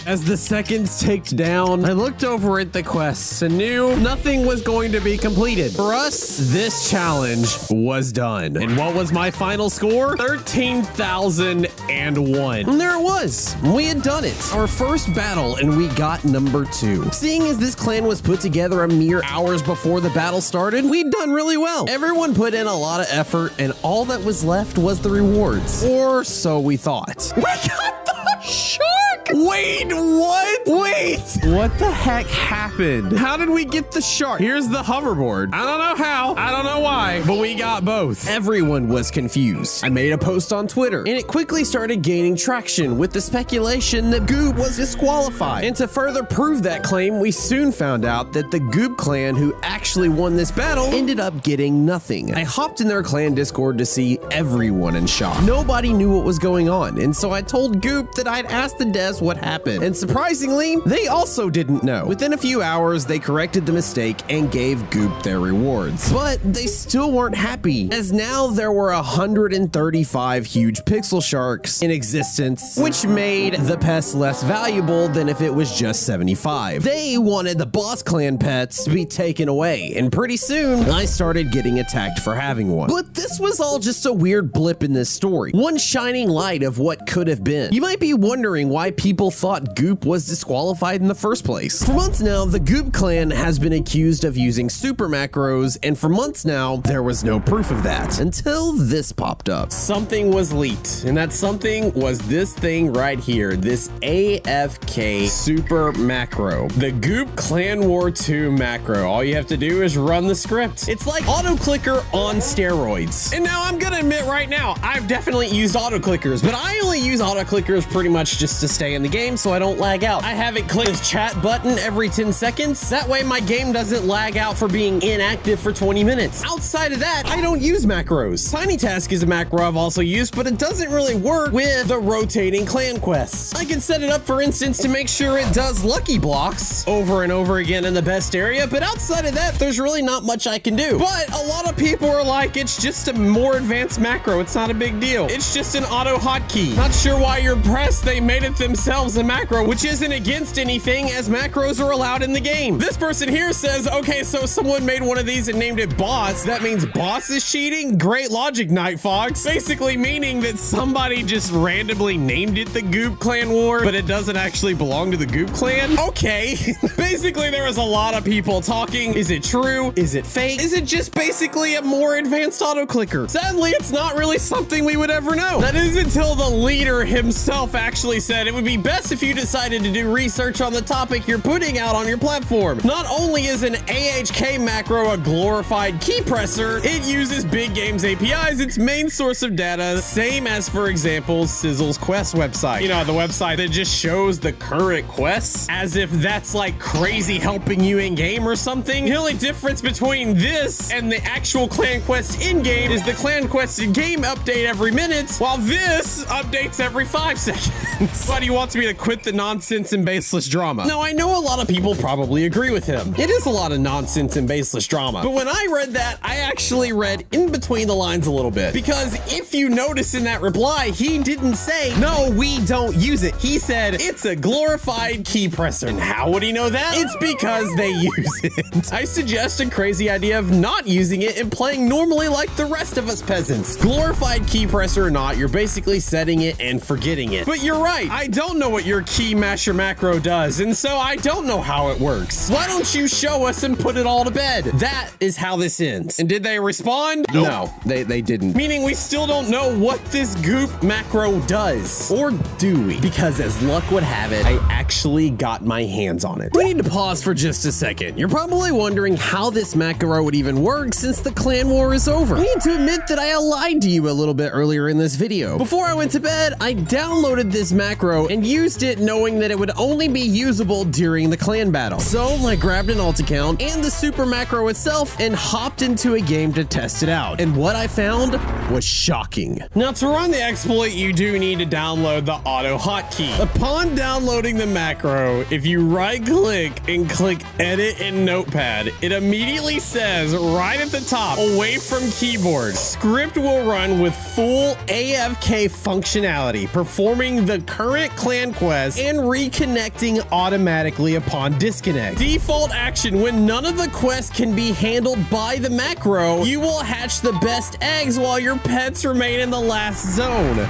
As the seconds ticked down, I looked over at the quests and knew nothing was going to be completed. For us, this challenge was done. And what was my final score? 13,001. And there it was. We had done it. Our first battle, and we got number 2. Seeing as this clan was put together a mere hours before the battle started, we'd done really well. Everyone put in a lot of effort, and all that was left was the rewards. Or so we thought. We got the shark! Wait, what? Wait, What the heck happened? How did we get the shark? Here's the hoverboard. I don't know how. I don't know why, but we got both. Everyone was confused. I made a post on Twitter, and it quickly started gaining traction with the speculation that Goop was disqualified. And to further prove that claim, we soon found out that the Goop clan who actually won this battle ended up getting nothing. I hopped in their clan Discord to see everyone in shock. Nobody knew what was going on, and so I told Goop that I'd asked the devs what happened. And surprisingly, they also didn't know. Within a few hours, they corrected the mistake and gave Goop their rewards. But they still weren't happy, as now there were 135 huge pixel sharks in existence, which made the pets less valuable than if it was just 75. They wanted the boss clan pets to be taken away, and pretty soon, I started getting attacked for having one. But this was all just a weird blip in this story, one shining light of what could have been. You might be wondering why people thought Goop was disqualified in the first place. For months now, the Goop clan has been accused of using super macros, and for months now, there was no proof of that, until this popped up. Something was leaked, and that something was this thing right here, this AFK super macro. The Goop Clan War 2 macro. All you have to do is run the script. It's like auto clicker on steroids. And now I'm gonna admit right now, I've definitely used auto clickers, but I only use auto clickers pretty much just to stay in the game so I don't lag out. I haven't clicked this chat button every 10 seconds. That way my game doesn't lag out for being inactive for 20 minutes. Outside of that, I don't use macros. Tiny Task is a macro I've also used, but it doesn't really work with the rotating clan quests. I can set it up, for instance, to make sure it does lucky blocks over and over again in the best area, but outside of that, there's really not much I can do. But a lot of people are like, it's just a more advanced macro. It's not a big deal. It's just an auto hotkey. Not sure why you're pressed. They made it themselves a macro, which isn't against anything, as macros are allowed in the game. This person here says, okay, so someone made one of these and named it boss. That means boss is cheating? Great logic, NightFoxx. Basically meaning that somebody just randomly named it the Goop Clan War, but it doesn't actually belong to the Goop Clan? Okay. Basically, there was a lot of people talking. Is it true? Is it fake? Is it just basically a more advanced auto clicker? Sadly, it's not really something we would ever know. That is until the leader himself actually said it would be best if you decided to do research on the topic you're putting out on your platform. Not only is an AHK macro a glorified key presser, it uses big games APIs, its main source of data, same as, for example, Sizzle's quest website. You know, the website that just shows the current quests as if that's like crazy helping you in game or something. The only difference between this and the actual clan quest in game is the clan quest in game update every minute, while this updates every 5 seconds. But he wants me to quit the nonsense and baseless drama. Now, I know a lot of people probably agree with him. It is a lot of nonsense and baseless drama. But when I read that, I actually read in between the lines a little bit. Because if you notice in that reply, he didn't say, no, we don't use it. He said, it's a glorified key presser. And how would he know that? It's because they use it. I suggest a crazy idea of not using it and playing normally like the rest of us peasants. Glorified key presser or not, you're basically setting it and forgetting it. But you're right, I don't know what your key masher macro does, and so I don't know how it works. Why don't you show us and put it all to bed? That is how this ends. And did they respond? Nope. No, they didn't. Meaning we still don't know what this Goop macro does. Or do we? Because as luck would have it, I actually got my hands on it. We need to pause for just a second. You're probably wondering how this macro would even work since the clan war is over. I need to admit that I lied to you a little bit earlier in this video. Before I went to bed, I downloaded this macro and used it knowing that it would only be usable during the clan battle. So I grabbed an alt account and the super macro itself and hopped into a game to test it out. And what I found was shocking. Now, to run the exploit, you do need to download the auto hotkey. Upon downloading the macro, if you right click and click edit in Notepad, it immediately says right at the top, away from keyboard, script will run with full AFK functionality, performing the current clan quest and reconnecting automatically upon disconnect. Default action: when none of the quests can be handled by the macro, you will hatch the best eggs while your pets remain in the last zone.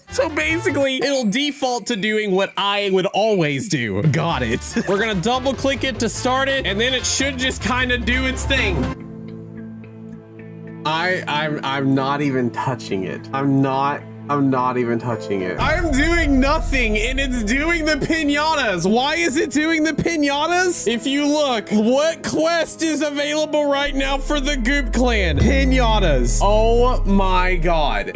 So basically, it'll default to doing what I would always do. Got it. We're gonna double click it to start it, and then it should just kind of do its thing. I'm not even touching it. I'm not I'm not even touching it. I'm doing nothing, and it's doing the pinatas. Why is it doing the pinatas? If you look, what quest is available right now for the Goop clan? Pinatas. Oh my god.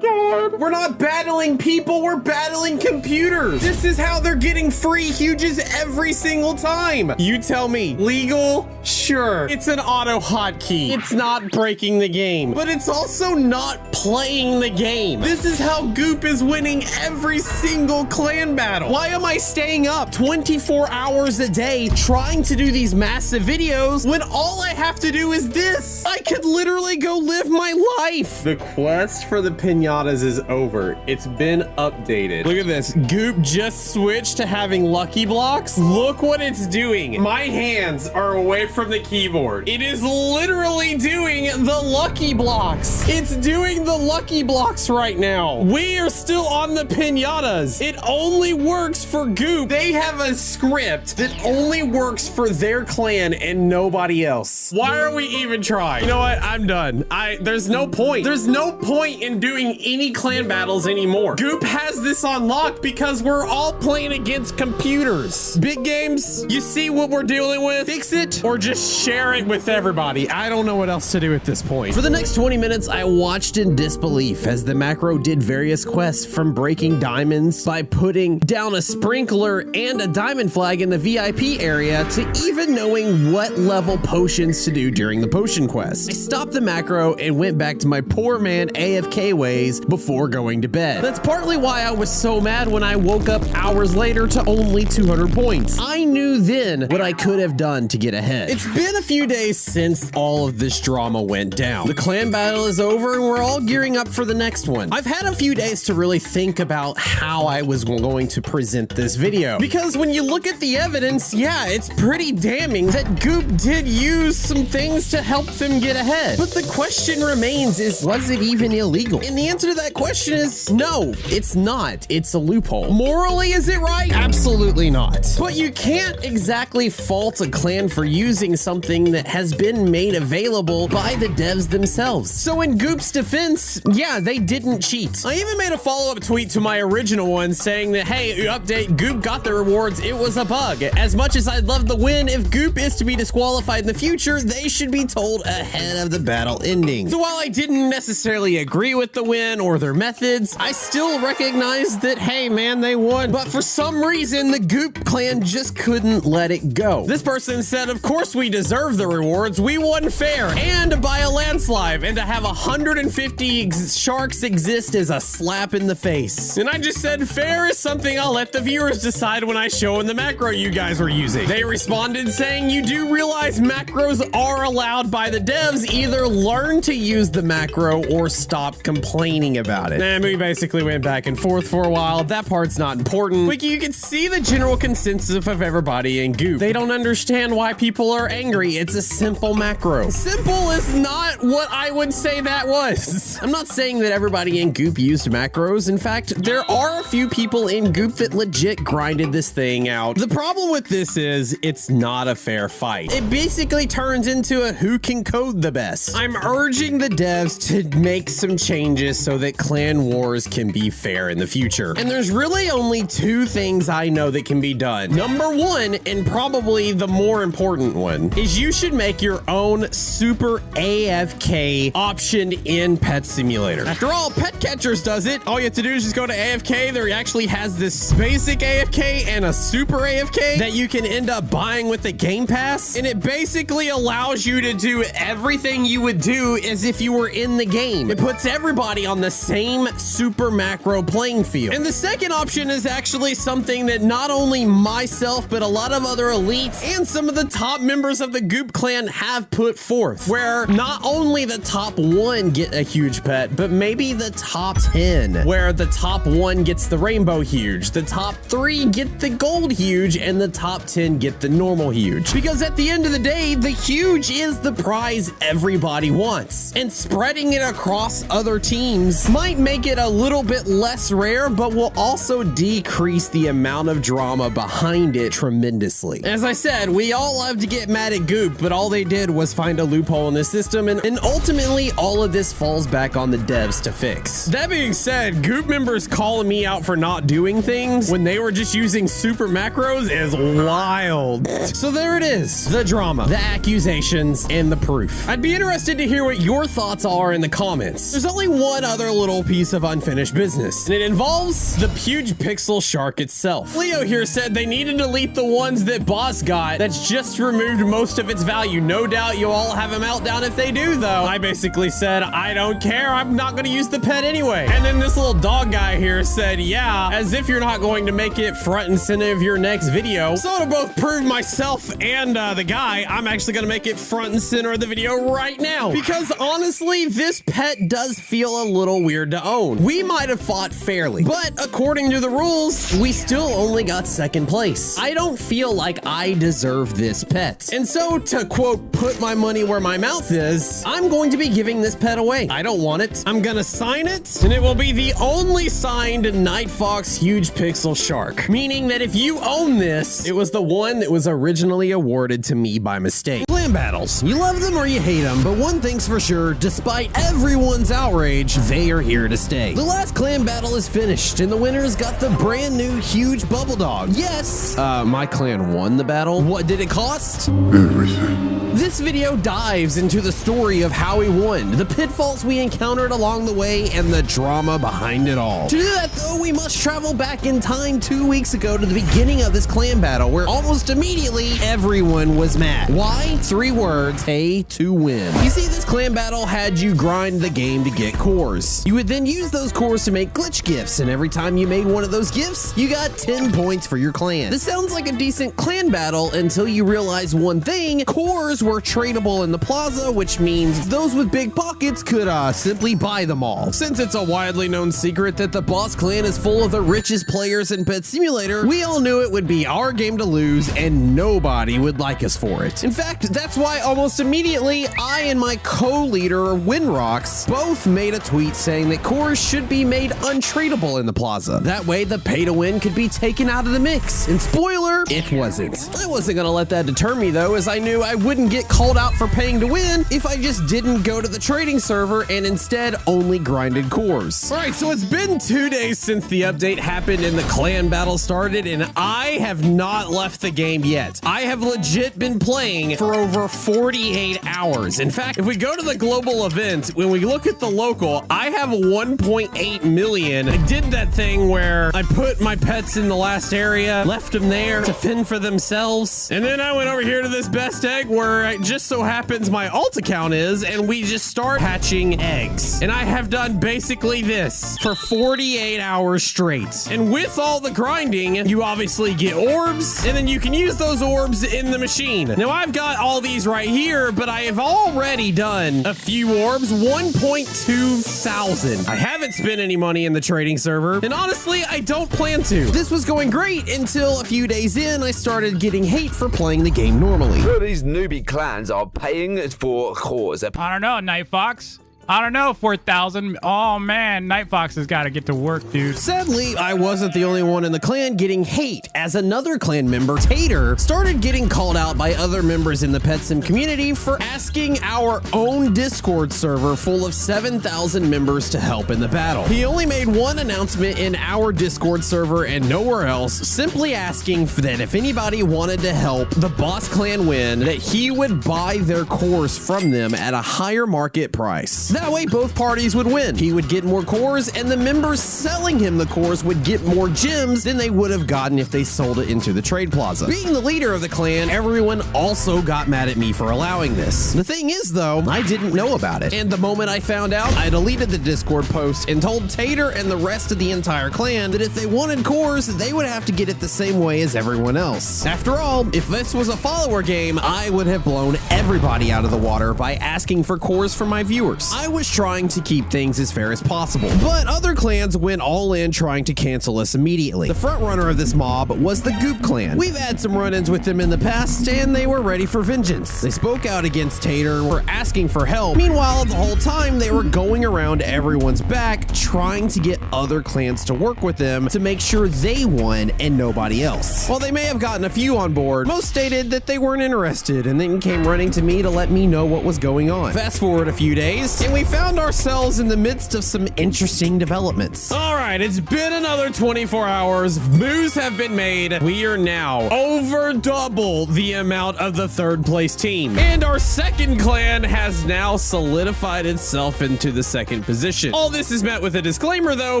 God. We're not battling people, we're battling computers. This is how they're getting free huges every single time. You tell me, legal? Sure. It's an auto hotkey. It's not breaking the game, but it's also not playing the game. This is how Goop is winning every single clan battle. Why am I staying up 24 hours a day trying to do these massive videos when all I have to do is this? I could literally go live my life. The quest for the pinatas is over. It's been updated. Look at this. Goop just switched to having lucky blocks. Look what it's doing. My hands are away from the keyboard. It is literally doing the lucky blocks. It's doing the lucky blocks right now. We are still on the pinatas. It only works for Goop. They have a script that only works for their clan and nobody else. Why are we even trying? You know what? I'm done. There's no point. There's no point in doing any clan battles anymore. Goop has this on lock because we're all playing against computers. Big games, you see what we're dealing with? Fix it or just share it with everybody. I don't know what else to do at this point. For the next 20 minutes, I watched in disbelief as the macro did various quests, from breaking diamonds by putting down a sprinkler and a diamond flag in the VIP area to even knowing what level potions to do during the potion quest. I stopped the macro and went back to my poor man AFK ways before going to bed. That's partly why I was so mad when I woke up hours later to only 200 points. I knew then what I could have done to get ahead. It's been a few days since all of this drama went down. The clan battle is over and we're all gearing up for the next one. I've had a few days to really think about how I was going to present this video, because when you look at the evidence, yeah, it's pretty damning that Goop did use some things to help them get ahead. But the question remains is, was it even illegal? And the answer to that question is no, it's not. It's a loophole. Morally, is it right? Absolutely not. But you can't exactly fault a clan for using something that has been made available by the devs themselves. So in Goop's defense, yeah, they didn't cheat. I even made a follow-up tweet to my original one saying that, hey, update, Goop got the rewards, it was a bug. As much as I'd love the win, if Goop is to be disqualified in the future, they should be told ahead of the battle ending. So while I didn't necessarily agree with the win or their methods, I still recognize that, hey man, they won. But for some reason, the Goop clan just couldn't let it go. This person said, of course we deserve the rewards, we won fair and by a landslide, and to have 150 sharks exist is a slap in the face. And I just said, fair is something I'll let the viewers decide when I show in the macro you guys were using. They responded saying, you do realize macros are allowed by the devs, either learn to use the macro or stop complaining about it. And we basically went back and forth for a while. That part's not important. But you can see the general consensus of everybody in Goop. They don't understand why people are angry. It's a simple macro. Simple is not what I would say that was. I'm not saying that everybody in Goop used macros. In fact, there are a few people in Goop that legit grinded this thing out. The problem with this is it's not a fair fight. It basically turns into a who can code the best. I'm urging the devs to make some changes so that clan wars can be fair in the future. And there's really only two things I know that can be done. Number one, and probably the more important one, is you should make your own super AFK option in Pet Simulator. After all, Pet Catchers does it. All you have to do is just go to AFK. There actually has this basic AFK and a super AFK that you can end up buying with the Game Pass. And it basically allows you to do everything you would do as if you were in the game. It puts everybody on the same super macro playing field. And the second option is actually something that not only myself, but a lot of other elites and some of the top members of the Goop clan have put forth, where not only the top 1 get a huge pet, but maybe the top 10, where the top 1 gets the rainbow huge, the top 3 get the gold huge, and the top 10 get the normal huge. Because at the end of the day, the huge is the prize everybody wants. And spreading it across other teams things might make it a little bit less rare, but will also decrease the amount of drama behind it tremendously. As I said, we all love to get mad at Goop, but all they did was find a loophole in the system, and ultimately all of this falls back on the devs to fix. That being said, Goop members calling me out for not doing things when they were just using super macros is wild. So there it is, the drama, the accusations, and the proof. I'd be interested to hear what your thoughts are in the comments. There's only one other little piece of unfinished business, and it involves the huge pixel shark itself. Leo here said they need to delete the ones that Boss got that's just removed most of its value. No doubt you'll all have a meltdown if they do, though. I basically said, I don't care, I'm not gonna use the pet anyway. And then this little dog guy here said, yeah, as if you're not going to make it front and center of your next video. So to both prove myself and the guy, I'm actually gonna make it front and center of the video right now. Because honestly, this pet does feel a little weird to own. We might have fought fairly, but according to the rules, we still only got second place. I don't feel like I deserve this pet. And so to quote, put my money where my mouth is, I'm going to be giving this pet away. I don't want it. I'm gonna sign it, and it will be the only signed NightFoxx huge pixel shark. Meaning that if you own this, it was the one that was originally awarded to me by mistake. Clan battles. You love them or you hate them, but one thing's for sure, despite everyone's outrage, they are here to stay. The last clan battle is finished, and the winners got the brand new huge bubble dog. Yes, my clan won the battle. What did it cost? Everything. This video dives into the story of how we won, the pitfalls we encountered along the way, and the drama behind it all. To do that though, we must travel back in time 2 weeks ago to the beginning of this clan battle, where almost immediately everyone was mad. Why? 3 words: pay to win. You see, this clan battle had you grind the game to get cores. You would then use those cores to make glitch gifts, and every time you made one of those gifts, you got 10 points for your clan. This sounds like a decent clan battle until you realize one thing: cores were tradable in the plaza, which means those with big pockets could simply buy them all. Since it's a widely known secret that the Boss Clan is full of the richest players in Pet Simulator, we all knew it would be our game to lose and nobody would like us for it. In fact, that's why almost immediately I and my co-leader Winrocks both made a tweet saying that cores should be made untradeable in the plaza. That way the pay to win could be taken out of the mix. And spoiler, it wasn't. I wasn't gonna let that deter me though, as I knew I wouldn't get called out for paying to win if I just didn't go to the trading server and instead only grinded cores. Alright, so it's been 2 days since the update happened and the clan battle started, and I have not left the game yet. I have legit been playing for over 48 hours. In fact, if we go to the global event, when we look at the local, I have 1.8 million. I did that thing where I put my pets in the last area, left them there to fend for themselves, and then I went over here to this best egg where it just so happens my alt account is, and we just start hatching eggs. And I have done basically this for 48 hours straight. And with all the grinding, you obviously get orbs, and then you can use those orbs in the machine. Now I've got all these right here, but I have already done a few orbs, 1.2 thousand. I haven't spent any money in the trading server, and honestly, I don't plan to. This was going great until a few days in, I started getting hate for playing the game normally. So these newbie clans are paying for cores. I don't know, NightFoxx. I don't know, 4,000. Oh man, NightFoxx has got to get to work, dude. Sadly, I wasn't the only one in the clan getting hate, as another clan member, Tater, started getting called out by other members in the Pet Sim community for asking our own Discord server full of 7,000 members to help in the battle. He only made one announcement in our Discord server and nowhere else, simply asking that if anybody wanted to help the Boss Clan win, that he would buy their cores from them at a higher market price. That way both parties would win. He would get more cores, and the members selling him the cores would get more gems than they would have gotten if they sold it into the trade plaza. Being the leader of the clan, everyone also got mad at me for allowing this. The thing is though, I didn't know about it. And the moment I found out, I deleted the Discord post and told Tater and the rest of the entire clan that if they wanted cores, they would have to get it the same way as everyone else. After all, if this was a follower game, I would have blown everybody out of the water by asking for cores from my viewers. I was trying to keep things as fair as possible. But other clans went all in trying to cancel us immediately. The front runner of this mob was the Goop clan. We've had some run-ins with them in the past, and they were ready for vengeance. They spoke out against Tater and were asking for help. Meanwhile, the whole time they were going around everyone's back, trying to get other clans to work with them to make sure they won and nobody else. While they may have gotten a few on board, most stated that they weren't interested and then came running to me to let me know what was going on. Fast forward a few days, and we found ourselves in the midst of some interesting developments. All right, it's been another 24 hours. Moves have been made. We are now over double the amount of the third place team. And our second clan has now solidified itself into the second position. All this is met with a disclaimer though,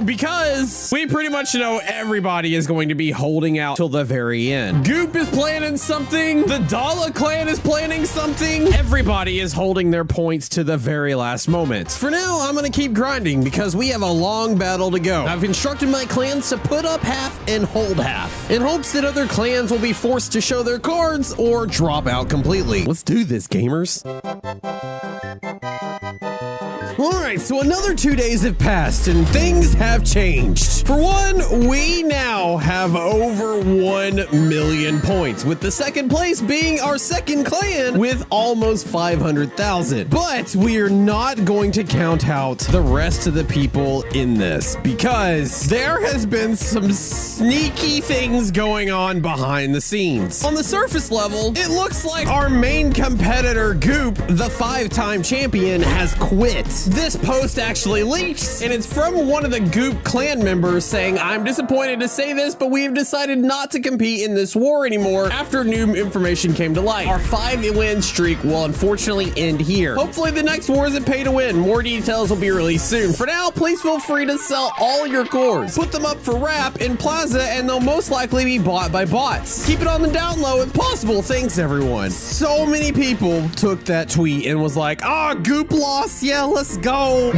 because we pretty much know everybody is going to be holding out till the very end. Goop is planning something. The Dala clan is planning something. Everybody is holding their points to the very last moment. For now, I'm going to keep grinding because we have a long battle to go. I've instructed my clans to put up half and hold half in hopes that other clans will be forced to show their cards or drop out completely. Let's do this, gamers. All right, so another 2 days have passed and things have changed. For one, we now have over 1 million points, with the second place being our second clan with almost 500,000. But we are not going to count out the rest of the people in this because there has been some sneaky things going on behind the scenes. On the surface level, it looks like our main competitor, Goop, the 5-time champion, has quit. This post actually leaked, and it's from one of the Goop clan members saying, "I'm disappointed to say this, but we've decided not to compete in this war anymore after new information came to light. Our 5-win streak will unfortunately end here. Hopefully the next war isn't pay to win. More details will be released soon. For now, please feel free to sell all your cores. Put them up for wrap in Plaza, and they'll most likely be bought by bots. Keep it on the down low if possible. Thanks, everyone." So many people took that tweet and was like, "Ah, Goop lost. Yeah, let's go."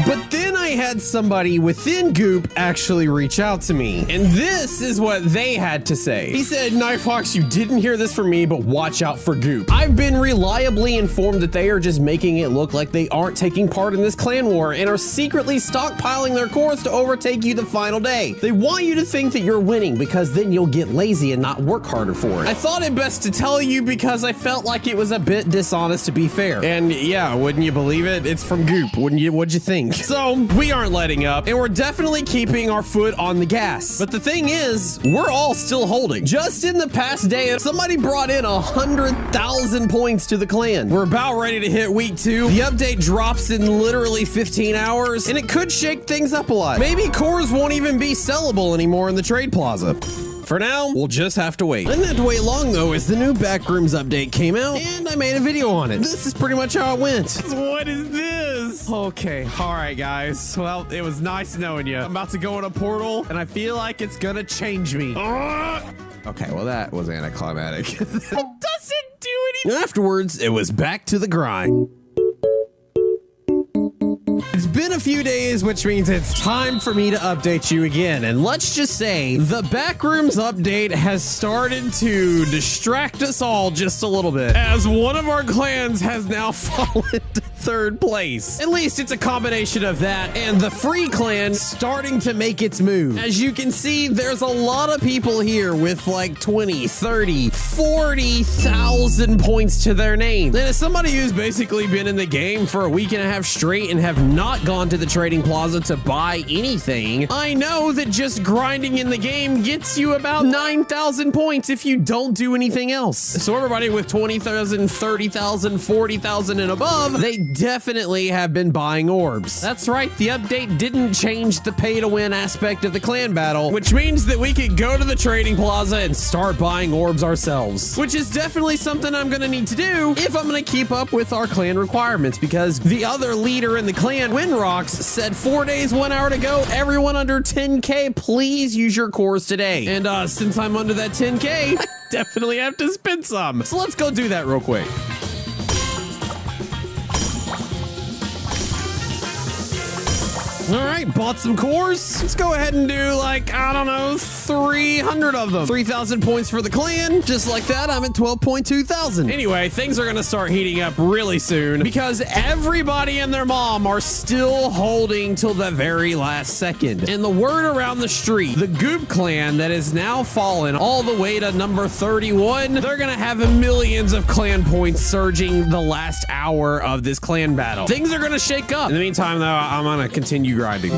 But then I had somebody within Goop actually reach out to me, and this is what they had to say. He said, "NightFoxx, you didn't hear this from me, but watch out for Goop. I've been reliably informed that they are just making it look like they aren't taking part in this clan war and are secretly stockpiling their cores to overtake you the final day. They want you to think that you're winning because then you'll get lazy and not work harder for it. I thought it best to tell you because I felt like it was a bit dishonest, to be fair." And yeah, wouldn't you believe it? It's from Goop. What'd you think? So we aren't letting up, and we're definitely keeping our foot on the gas. But the thing is, we're all still holding. Just in the past day, somebody brought in 100,000 points to the clan. We're about ready to hit week 2. The update drops in literally 15 hours, and it could shake things up a lot. Maybe cores won't even be sellable anymore in the trade plaza. For now, we'll just have to wait. I didn't have to wait long though, as the new Backrooms update came out, and I made a video on it. This is pretty much how it went. What is this? Okay, all right, guys. Well, it was nice knowing you. I'm about to go in a portal, and I feel like it's gonna change me. Okay, well, that was anticlimactic. That doesn't do anything. Afterwards, it was back to the grind. It's been a few days, which means it's time for me to update you again. And let's just say the Backrooms update has started to distract us all just a little bit, as one of our clans has now fallen to third place. At least it's a combination of that and the free clan starting to make its move. As you can see, there's a lot of people here with like 20, 30, 40,000 points to their name. And as somebody who's basically been in the game for a week and a half straight and have not gone to the trading plaza to buy anything, I know that just grinding in the game gets you about 9,000 points if you don't do anything else. So everybody with 20,000, 30,000, 40,000 and above, they definitely have been buying orbs. That's right, the update didn't change the pay to win aspect of the clan battle, which means that we could go to the trading plaza and start buying orbs ourselves, which is definitely something I'm gonna need to do if I'm gonna keep up with our clan requirements, because the other leader in the clan, Winrocks, said 4 days, 1 hour to go. Everyone under 10K, please use your cores today. And since I'm under that 10K, I definitely have to spend some. So let's go do that real quick. All right, bought some cores. Let's go ahead and do like, I don't know, 300 of them. 3,000 points for the clan. Just like that, I'm at 12.2 thousand. Anyway, things are gonna start heating up really soon because everybody and their mom are still holding till the very last second. And the word around the street, the Goop clan that is now fallen all the way to number 31, they're gonna have millions of clan points surging the last hour of this clan battle. Things are gonna shake up. In the meantime, though, I'm gonna continue grinding.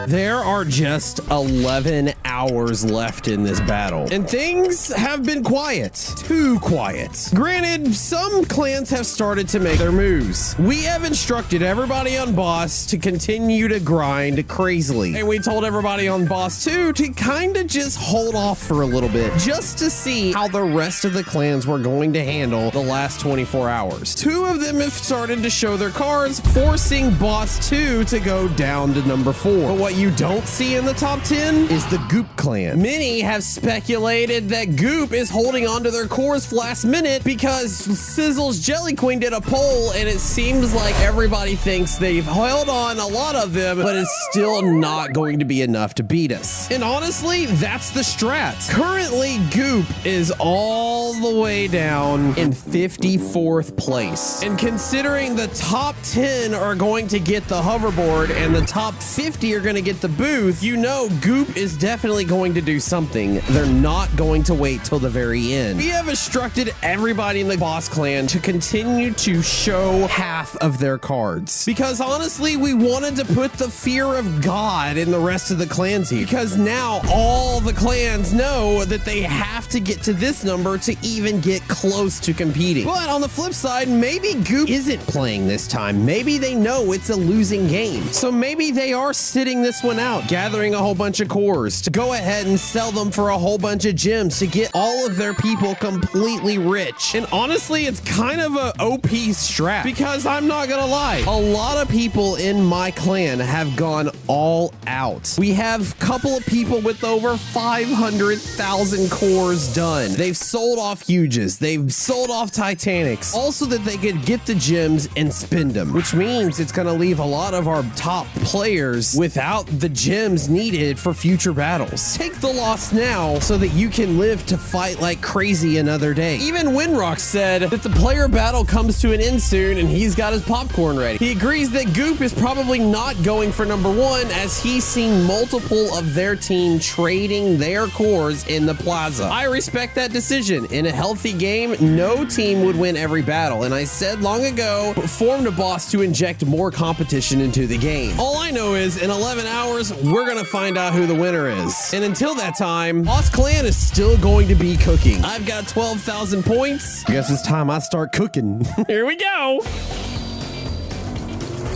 There are just 11 hours left in this battle, and things have been quiet. Too quiet. Granted, some clans have started to make their moves. We have instructed everybody on Boss to continue to grind crazily, and we told everybody on Boss 2 to kind of just hold off for a little bit, just to see how the rest of the clans were going to handle the last 24 hours. 2 of them have started to show their cards, forcing Boss 2 to go down to number 4. But what you don't see in the top 10 is the Goop clan. Many have speculated that Goop is holding on to their cores last minute because Sizzle's Jelly Queen did a poll, and it seems like everybody thinks they've held on a lot of them, but it's still not going to be enough to beat us. And honestly, that's the strat. Currently, Goop is all the way down in 54th place. And considering the top 10 are going to get the hoverboard and the top 50 are going to get the booth, you know Goop is definitely going to do something. They're not going to wait till the very end. We have instructed everybody in the Boss clan to continue to show half of their cards, because honestly, we wanted to put the fear of God in the rest of the clans here, because now all the clans know that they have to get to this number to even get close to competing. But on the flip side, maybe Goop isn't playing this time. Maybe they know it's a losing game. So maybe they are sitting this one out, gathering a whole bunch of cores to go ahead and sell them for a whole bunch of gems to get all of their people completely rich. And honestly, it's kind of a OP strat, because I'm not gonna lie, a lot of people in my clan have gone all out. We have a couple of people with over 500,000 cores done. They've sold off Huges, they've sold off Titanics, also that they could get the gems and spend them, which means it's gonna leave a lot of our top players without the gems needed for future battles. Take the loss now so that you can live to fight like crazy another day. Even Winrock said that the player battle comes to an end soon and he's got his popcorn ready. He agrees that Goop is probably not going for number 1, as he's seen multiple of their team trading their cores in the plaza. I respect that decision. In a healthy game, no team would win every battle, and I said long ago, formed a Boss to inject more competition into the game. All I know is in 11 hours, we're gonna find out who the winner is. And until that time, Boss Clan is still going to be cooking. I've got 12,000 points. I guess it's time I start cooking. Here we go.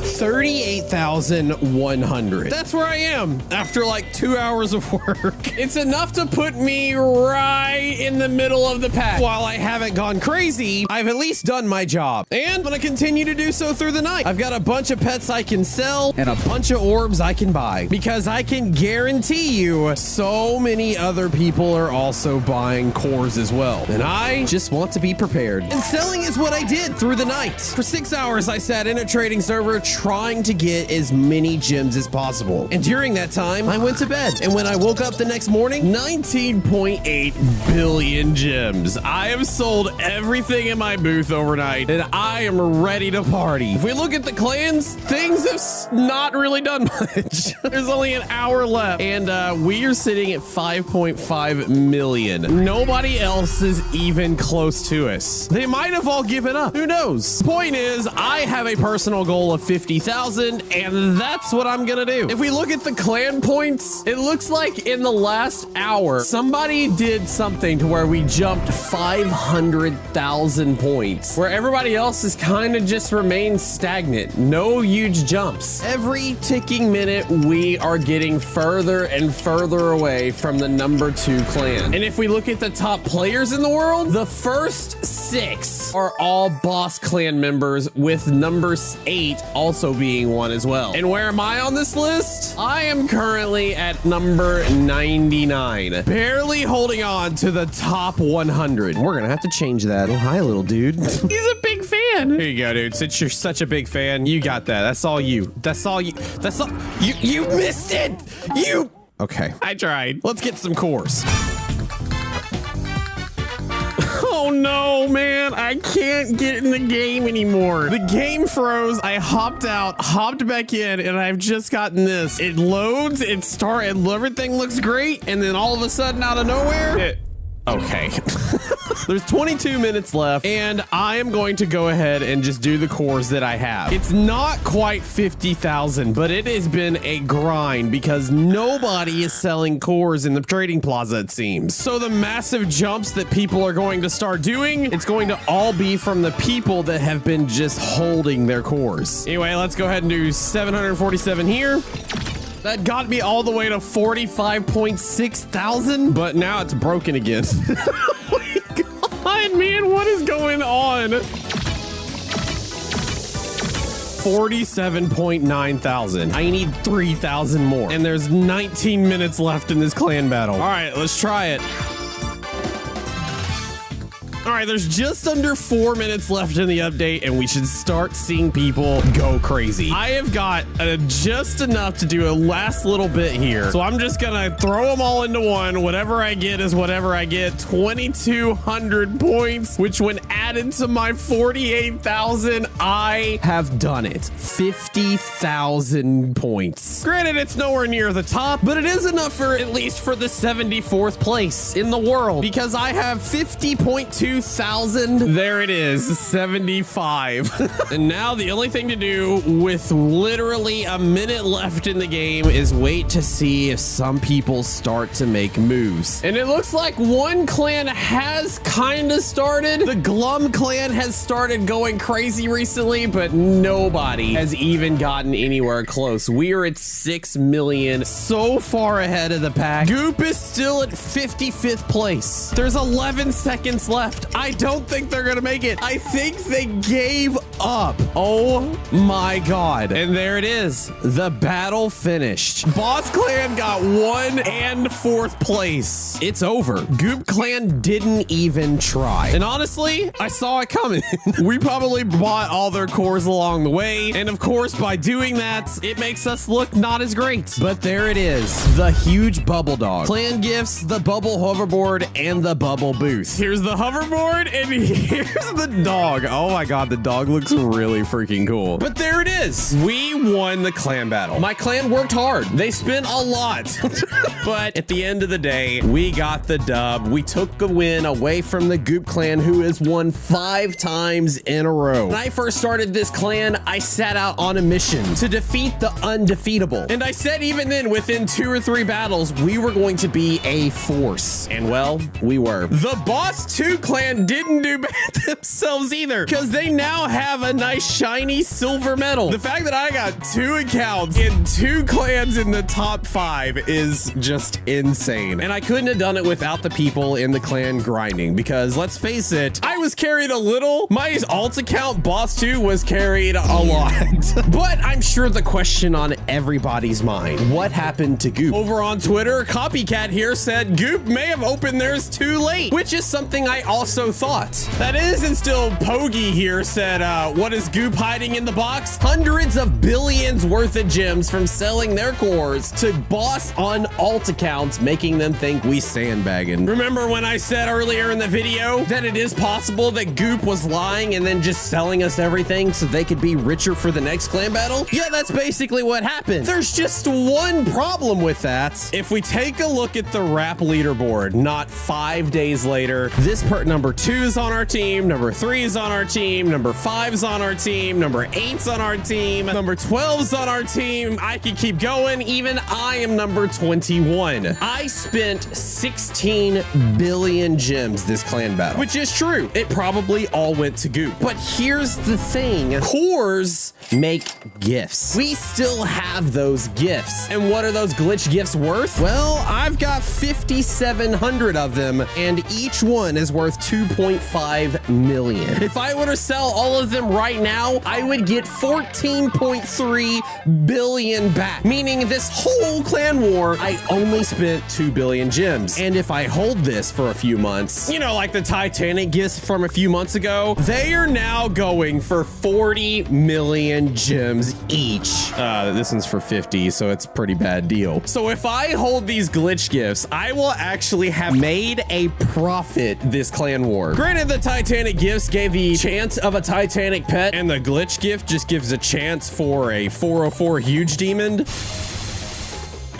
38,100. That's where I am after like 2 hours of work. It's enough to put me right in the middle of the pack. While I haven't gone crazy, I've at least done my job, and I'm gonna continue to do so through the night. I've got a bunch of pets I can sell and a bunch of orbs I can buy, because I can guarantee you so many other people are also buying cores as well, and I just want to be prepared. And selling is what I did through the night. For 6 hours, I sat in a trading server trying to get as many gems as possible. And during that time, I went to bed. And when I woke up the next morning, 19.8 billion gems. I have sold everything in my booth overnight, and I am ready to party. If we look at the clans, things have not really done much. There's only an hour left, and we are sitting at 5.5 million. Nobody else is even close to us. They might have all given up. Who knows? Point is, I have a personal goal of 50,000, and that's what I'm gonna do. If we look at the clan points, it looks like in the last hour, somebody did something to where we jumped 500,000 points, where everybody else has kind of just remained stagnant. No huge jumps. Every ticking minute, we are getting further and further away from the number 2 clan. And if we look at the top players in the world, the first 6 are all Boss Clan members, with number 8 also being one as well. And where am I on this list? I am currently at number 99, barely holding on to the top 100. We're gonna have to change that. Oh, hi, little dude. He's a big fan. Here you go, dude. Since you're such a big fan, you got that. That's all you. That's all you. That's all. You missed it. You. Okay. I tried. Let's get some cores. Oh no, man, I can't get in the game anymore. The game froze. I hopped out, hopped back in, and I've just gotten this. It loads, everything looks great, and then all of a sudden, out of nowhere, okay. There's 22 minutes left, and I am going to go ahead and just do the cores that I have. It's not quite 50,000, but it has been a grind because nobody is selling cores in the trading plaza, it seems. So the massive jumps that people are going to start doing, it's going to all be from the people that have been just holding their cores. Anyway, let's go ahead and do 747 here. That got me all the way to 45.6 thousand, but now it's broken again. Oh my God, man, what is going on? 47.9 thousand. I need 3,000 more. And there's 19 minutes left in this clan battle. All right, let's try it. All right, there's just under 4 minutes left in the update, and we should start seeing people go crazy. I have got just enough to do a last little bit here. So I'm just gonna throw them all into one. Whatever I get is whatever I get. 2,200 points, which when added to my 48,000, I have done it. 50,000 points. Granted, it's nowhere near the top, but it is enough for at least for the 74th place in the world because I have 50.2 thousand. There it is, 75. And now the only thing to do with literally a minute left in the game is wait to see if some people start to make moves. And it looks like one clan has kind of started. The Glum clan has started going crazy recently, but nobody has even gotten anywhere close. We are at 6 million, so far ahead of the pack. Goop is still at 55th place. There's 11 seconds left. I don't think they're gonna make it. I think they gave up. Oh my God. And there it is. The battle finished. Boss Clan got 1 and 4th place. It's over. Goop Clan didn't even try. And honestly, I saw it coming. We probably bought all their cores along the way. And of course, by doing that, it makes us look not as great. But there it is. The huge bubble dog. Clan gifts, the bubble hoverboard, and the bubble booth. Here's the hoverboard. And here's the dog. Oh my God, the dog looks really freaking cool. But there it is. We won the clan battle. My clan worked hard. They spent a lot. But at the end of the day, we got the dub. We took the win away from the Goop clan, who has won 5 times in a row. When I first started this clan, I set out on a mission to defeat the undefeatable. And I said even then, within 2 or 3 battles, we were going to be a force. And well, we were. The Boss 2 clan didn't do bad themselves either, because they now have a nice shiny silver medal. The fact that I got 2 accounts and 2 clans in the top 5 is just insane. And I couldn't have done it without the people in the clan grinding, because let's face it, I was carried a little. My alt account, Boss 2, was carried a lot. But I'm sure the question on everybody's mind, what happened to Goop? Over on Twitter, Copycat here said Goop may have opened theirs too late, which is something I also thought. That is, and still Pogi here said, what is Goop hiding in the box? Hundreds of billions worth of gems from selling their cores to Boss on alt accounts, making them think we sandbagging. Remember when I said earlier in the video that it is possible that Goop was lying and then just selling us everything so they could be richer for the next clan battle? Yeah, that's basically what happened. There's just one problem with that. If we take a look at the rap leaderboard, not 5 days later, this number 2 is on our team, number 3 is on our team, number 5's on our team, number 8's on our team, number 12's on our team. I could keep going. Even I am number 21. I spent 16 billion gems this clan battle, which is true. It probably all went to Goop. But here's the thing. Cores make gifts. We still have those gifts. And what are those glitch gifts worth? Well, I've got 5,700 of them, and each one is worth 2.5 million. If I were to sell all of them them right now, I would get 14.3 billion back. Meaning this whole clan war, I only spent 2 billion gems. And if I hold this for a few months, you know, like the Titanic gifts from a few months ago, they are now going for 40 million gems each. This one's for 50, so it's a pretty bad deal. So if I hold these glitch gifts, I will actually have made a profit this clan war. Granted, the Titanic gifts gave the chance of a Titanic pet, and the glitch gift just gives a chance for a 404 huge demon,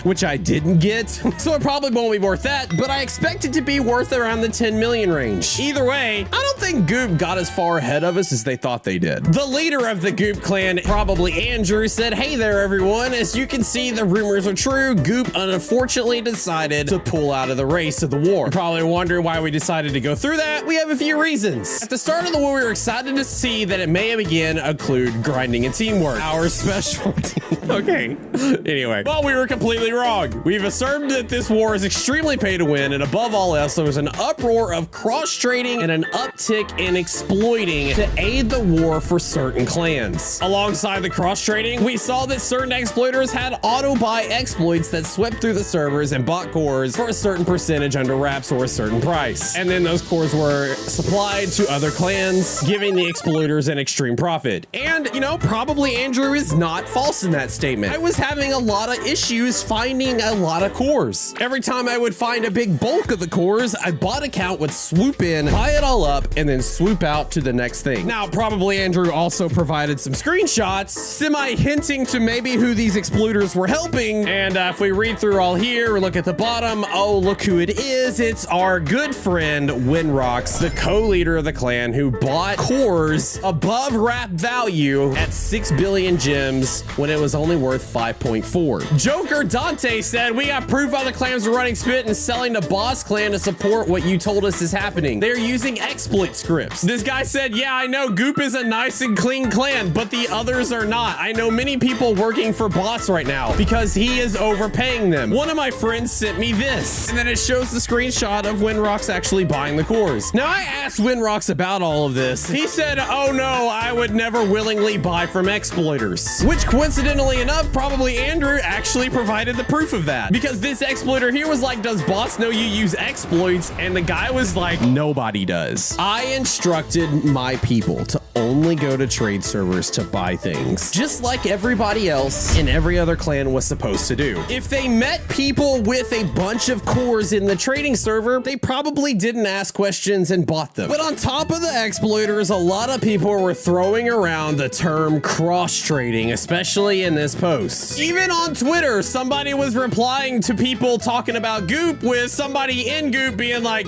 which I didn't get. So it probably won't be worth that, but I expect it to be worth around the 10 million range. Either way, I don't think Goop got as far ahead of us as they thought they did. The leader of the Goop clan, probably Andrew, said, "Hey there, everyone. As you can see, the rumors are true. Goop unfortunately decided to pull out of the race of the war." You're probably wondering why we decided to go through that. We have a few reasons. At the start of the war, we were excited to see that it may again include grinding and teamwork. Our specialty. Okay. Anyway, well, we were completely wrong. We've assumed that this war is extremely pay to win, and above all else, there was an uproar of cross-trading and an uptick in exploiting to aid the war for certain clans. Alongside the cross-trading, we saw that certain exploiters had auto-buy exploits that swept through the servers and bought cores for a certain percentage under wraps or a certain price. And then those cores were supplied to other clans, giving the exploiters an extreme profit. And, you know, probably Andrew is not false in that statement. I was having a lot of issues finding a lot of cores. Every time I would find a big bulk of the cores, a bot account would swoop in, buy it all up, and then swoop out to the next thing. Now, probably Andrew also provided some screenshots, semi-hinting to maybe who these exploiters were helping. And if we read through all here, or look at the bottom, oh, look who it is. It's our good friend, Winrox, the co-leader of the clan, who bought cores above wrap value at 6 billion gems when it was only worth 5.4. Joker Dante said, "We got proof other clans are running spit and selling to Boss Clan to support what you told us is happening. They're using exploit scripts." This guy said, "Yeah, I know Goop is a nice and clean clan, but the others are not. I know many people working for Boss right now because he is overpaying them. One of my friends sent me this." And then it shows the screenshot of Winrox actually buying the cores. Now, I asked Winrox about all of this. He said, "Oh no, I would never willingly buy from exploiters." Which, coincidentally enough, probably Andrew actually provided the proof of that. Because this exploiter here was like, "Does Boss know you use exploits?" And the guy was like, "Nobody does." I instructed my people to only go to trade servers to buy things, just like everybody else in every other clan was supposed to do. If they met people with a bunch of cores in the trading server, they probably didn't ask questions and bought them. But on top of the exploiters, a lot of people were throwing around the term cross-trading, especially in this post. Even on Twitter, somebody was replying to people talking about Goop with somebody in Goop being like,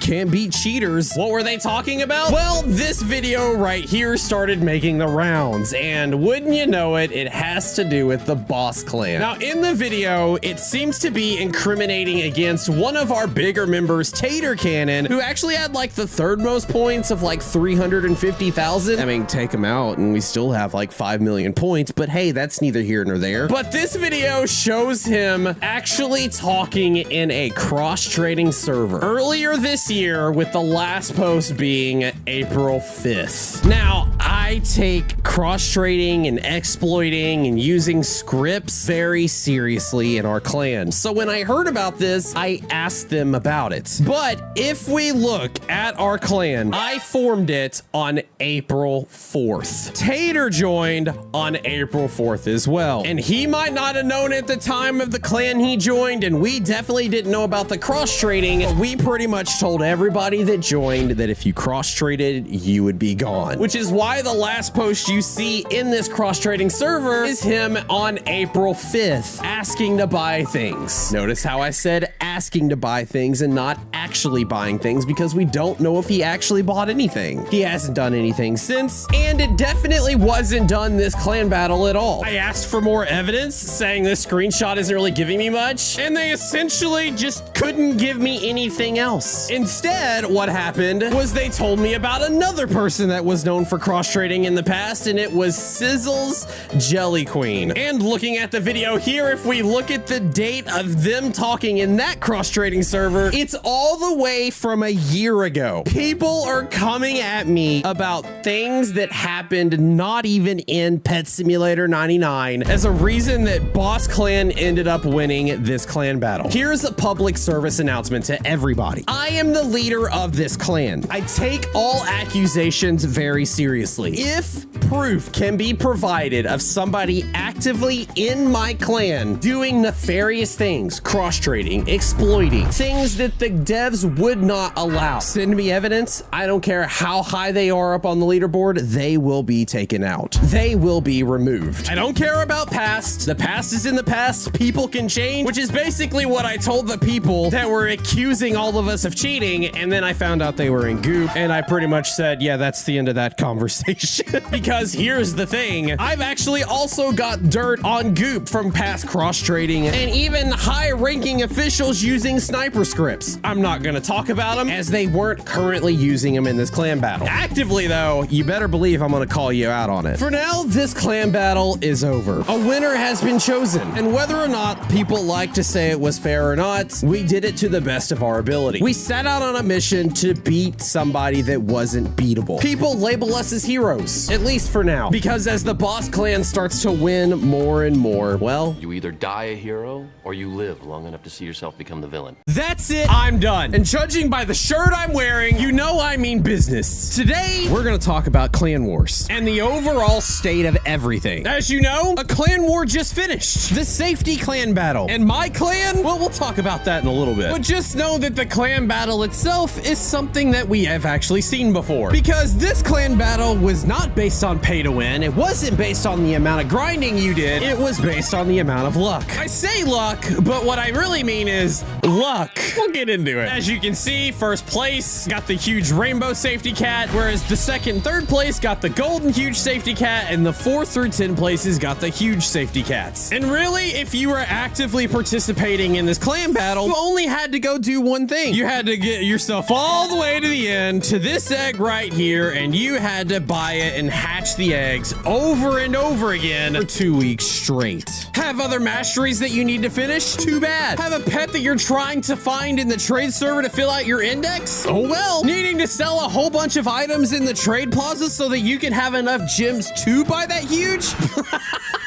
"Can't beat cheaters." What were they talking about? Well, this video right here started making the rounds, and wouldn't you know it, it has to do with the Boss Clan. Now, in the video, it seems to be incriminating against one of our bigger members, Tater Cannon, who actually had like the third most points of like 350,000. I mean, take him out and we still have like 5 million points, but hey, that's neither here nor there. But this video shows him actually talking in a cross-trading server earlier this year, with the last post being April 5th. Now, I take cross-trading and exploiting and using scripts very seriously in our clan. So when I heard about this, I asked them about it. But if we look at our clan, I formed it on April 4th. Tater joined on April 4th as well. And he might not have known at the time of the clan he joined, and we definitely didn't know about the cross-trading, but we pretty much told everybody that joined that if you cross-traded, you would be gone. Which is why the last post you see in this cross-trading server is him on April 5th asking to buy things. Notice how I said asking to buy things and not actually buying things, because we don't know if he actually bought anything. He hasn't done anything since, and it definitely wasn't done this clan battle at all. I asked for more evidence, saying this screenshot isn't really giving me much, and they essentially just couldn't give me anything else. Instead, what happened was they told me about another person that was known for cross-trading in the past, and it was Sizzle's Jelly Queen. And looking at the video here, if we look at the date of them talking in that cross-trading server, it's all the way from a year ago. People are coming at me about things that happened not even in Pet Simulator 99 as a reason that Boss Clan ended up winning this clan battle. Here's a public service announcement to everybody. I am the leader of this clan. I take all accusations very seriously. If proof can be provided of somebody actively in my clan doing nefarious things, cross-trading, exploiting, things that the devs would not allow, send me evidence. I don't care how high they are up on the leaderboard, they will be taken out. They will be removed. I don't care about past. The past is in the past. People can change, which is basically what I told the people that were accusing all of us of cheating, and then I found out they were in goop, and I pretty much said, yeah, that's the end of that conversation. Because here's the thing, I've actually also got dirt on goop from past cross-trading and even high-ranking officials using sniper scripts. I'm not gonna talk about them as they weren't currently using them in this clan battle. Actively though, you better believe I'm gonna call you out on it. For now, this clan battle is over. A winner has been chosen, and whether or not people like to say it was fair or not, we did it to the best of our ability. We set out on a mission to beat somebody that wasn't beatable. People label us as heroes, at least for now, because as the Boss Clan starts to win more and more, well, you either die a hero or you live long enough to see yourself become the villain. That's it. I'm done. And judging by the shirt I'm wearing, you know I mean business. Today, we're gonna talk about clan wars and the overall state of everything. As you know, a clan war just finished. The safety clan battle. And my clan, well, we'll talk about that in a little bit. But just know that the clan battle itself is something that we have actually seen before. Because this clan battle was not based on pay to win. It wasn't based on the amount of grinding you did. It was based on the amount of luck. I say luck, but what I really mean is luck. We'll get into it. As you can see, first place got the huge rainbow safety cat, whereas the second and third place got the golden huge safety cat, and the 4th through 10 places got the huge safety cats. And really, if you were actively participating in this clan battle, you only had to go do one thing. You had to get yourself all the way to the end, to this egg right here, and you had to buy it and hatch the eggs over and over again for 2 weeks straight. Have other masteries that you need to finish? Too bad. Have a pet that you're trying to find in the trade server to fill out your index? Oh well. Needing to sell a whole bunch of items in the trade plaza so that you can have enough gems to buy that huge?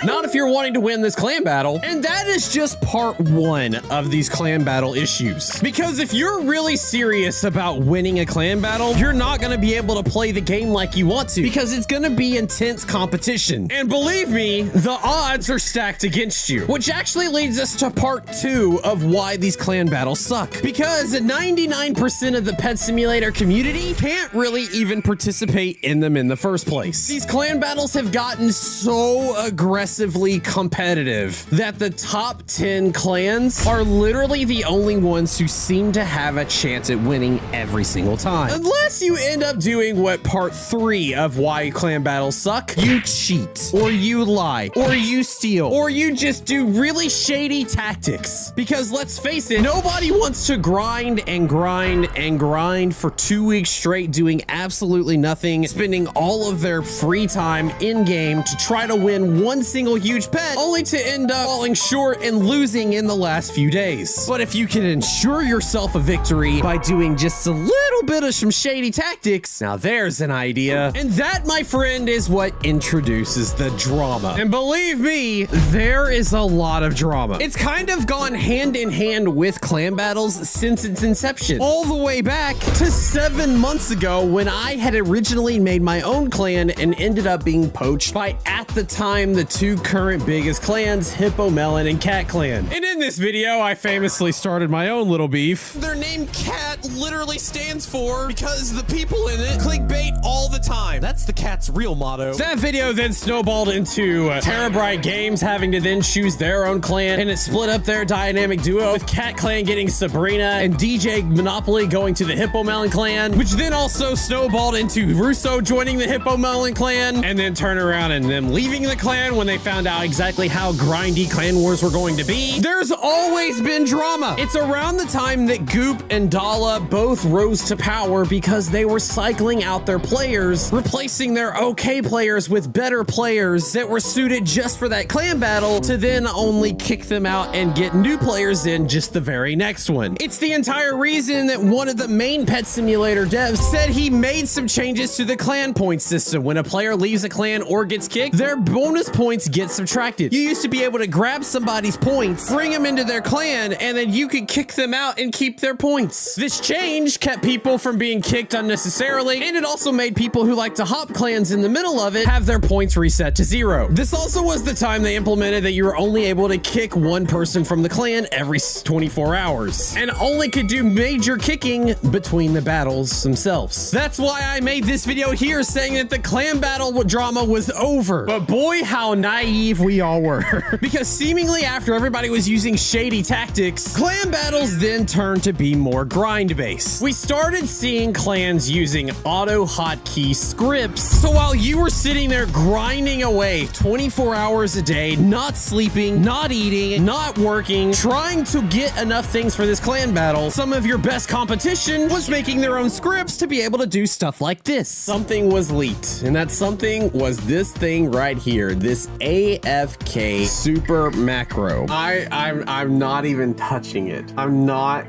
Not if you're wanting to win this clan battle. And that is just part one of these clan battle issues. Because if you're really serious about winning a clan battle, you're not going to be able to play the game like you want to, because it's going to be intense competition. And believe me, the odds are stacked against you. Which actually leads us to part two of why these clan battles suck. Because 99% of the Pet Simulator community can't really even participate in them in the first place. These clan battles have gotten so aggressively competitive that the top 10 clans are literally the only ones who seem to have a chance at winning every single time. Unless you end up doing what part 3 of why clan battles suck. You cheat, or you lie, or you steal, or you just do really shady tactics. Because let's face it, nobody wants to grind and grind and grind for 2 weeks straight doing absolutely nothing, spending all of their free time in-game to try to win one single huge pet, only to end up falling short and losing in the last few days. But if you can ensure yourself a victory by doing just a little bit of some shady tactics, now there's an idea. And that, my friend, is what introduces the drama. And believe me, there is a lot of drama. It's kind of gone hand in hand with clan battles since its inception, all the way back to 7 months ago when I had originally made my own clan and ended up being poached by, at the time, the two current biggest clans, Hippo Melon and Cat Clan. And in this video, I famously started my own little beef. Their name Cat literally stands for because the people in it clickbait all the time. That's the Cat's real motto. That video then snowballed into Terabyte Games having to then choose their own clan, and it split up their dynamic duo, with Cat Clan getting Sabrina and DJ Monopoly going to the Hippo Melon clan, which then also snowballed into Russo joining the Hippo Melon clan, and then turn around and them leaving the clan when they found out exactly how grindy clan wars were going to be. There's always been drama. It's around the time that Goop and Dala both rose to to power because they were cycling out their players, replacing their okay players with better players that were suited just for that clan battle, to then only kick them out and get new players in just the very next one. It's the entire reason that one of the main Pet Simulator devs said he made some changes to the clan point system. When a player leaves a clan or gets kicked, their bonus points get subtracted. You used to be able to grab somebody's points, bring them into their clan, and then you could kick them out and keep their points. This change kept people from being kicked unnecessarily, and it also made people who like to hop clans in the middle of it have their points reset to 0. This also was the time they implemented that you were only able to kick one person from the clan every 24 hours, and only could do major kicking between the battles themselves. That's why I made this video here saying that the clan battle drama was over. But boy, how naive we all were. Because seemingly after everybody was using shady tactics, clan battles then turned to be more grind-based. We started seeing clans using auto hotkey scripts. So while you were sitting there grinding away 24 hours a day, not sleeping, not eating, not working, trying to get enough things for this clan battle, some of your best competition was making their own scripts to be able to do stuff like this. Something was leaked, and that something was this thing right here, this AFK super macro. I'm not even touching it. I'm not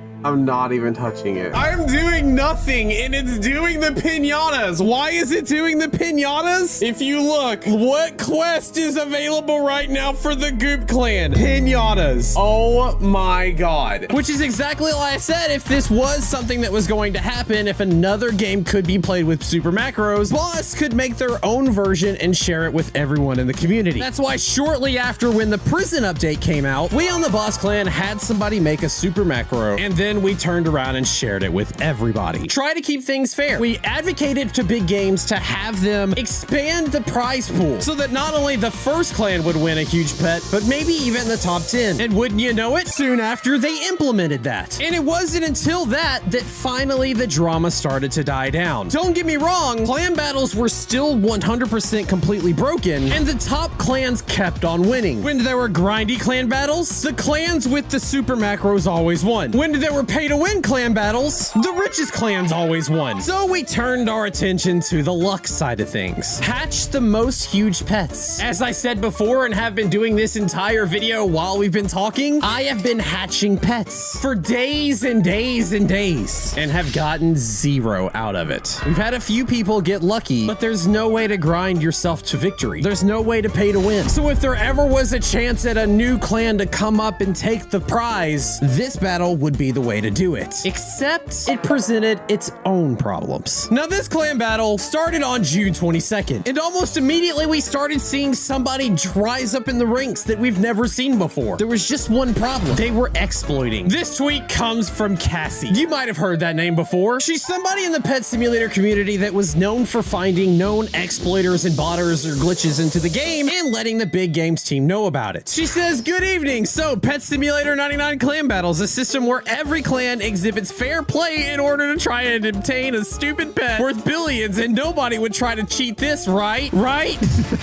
even touching it. I'm doing nothing, and it's doing the pinatas. Why is it doing the pinatas? If you look, what quest is available right now for the Goop clan? Pinatas. Oh my god. Which is exactly like I said, if this was something that was going to happen, if another game could be played with super macros, Boss could make their own version and share it with everyone in the community. That's why shortly after when the prison update came out, we on the Boss clan had somebody make a super macro, and then we turned around and shared it with everybody. Try to keep things fair. We advocated to big games to have them expand the prize pool so that not only the first clan would win a huge pet, but maybe even the top 10. And wouldn't you know it, soon after they implemented that. And it wasn't until that finally the drama started to die down. Don't get me wrong, clan battles were still 100% completely broken, and the top clans kept on winning. When there were grindy clan battles, the clans with the super macros always won. When there were pay to win clan battles, the richest clans always won. So we turned our attention to the luck side of things. Hatch the most huge pets. As I said before and have been doing this entire video while we've been talking, I have been hatching pets for days and days and days and have gotten 0 out of it. We've had a few people get lucky, but there's no way to grind yourself to victory. There's no way to pay to win. So if there ever was a chance at a new clan to come up and take the prize, this battle would be the way to do it. Except it presented its own problems. Now this clan battle started on June 22nd, and almost immediately we started seeing somebody rise up in the ranks that we've never seen before. There was just one problem. They were exploiting. This tweet comes from Cassie. You might have heard that name before. She's somebody in the Pet Simulator community that was known for finding known exploiters and botters or glitches into the game and letting the big games team know about it. She says, "Good evening. So Pet Simulator 99 clan battles, a system where every clan exhibits fair play in order to try and obtain a stupid pet worth billions, and nobody would try to cheat this, right? Right?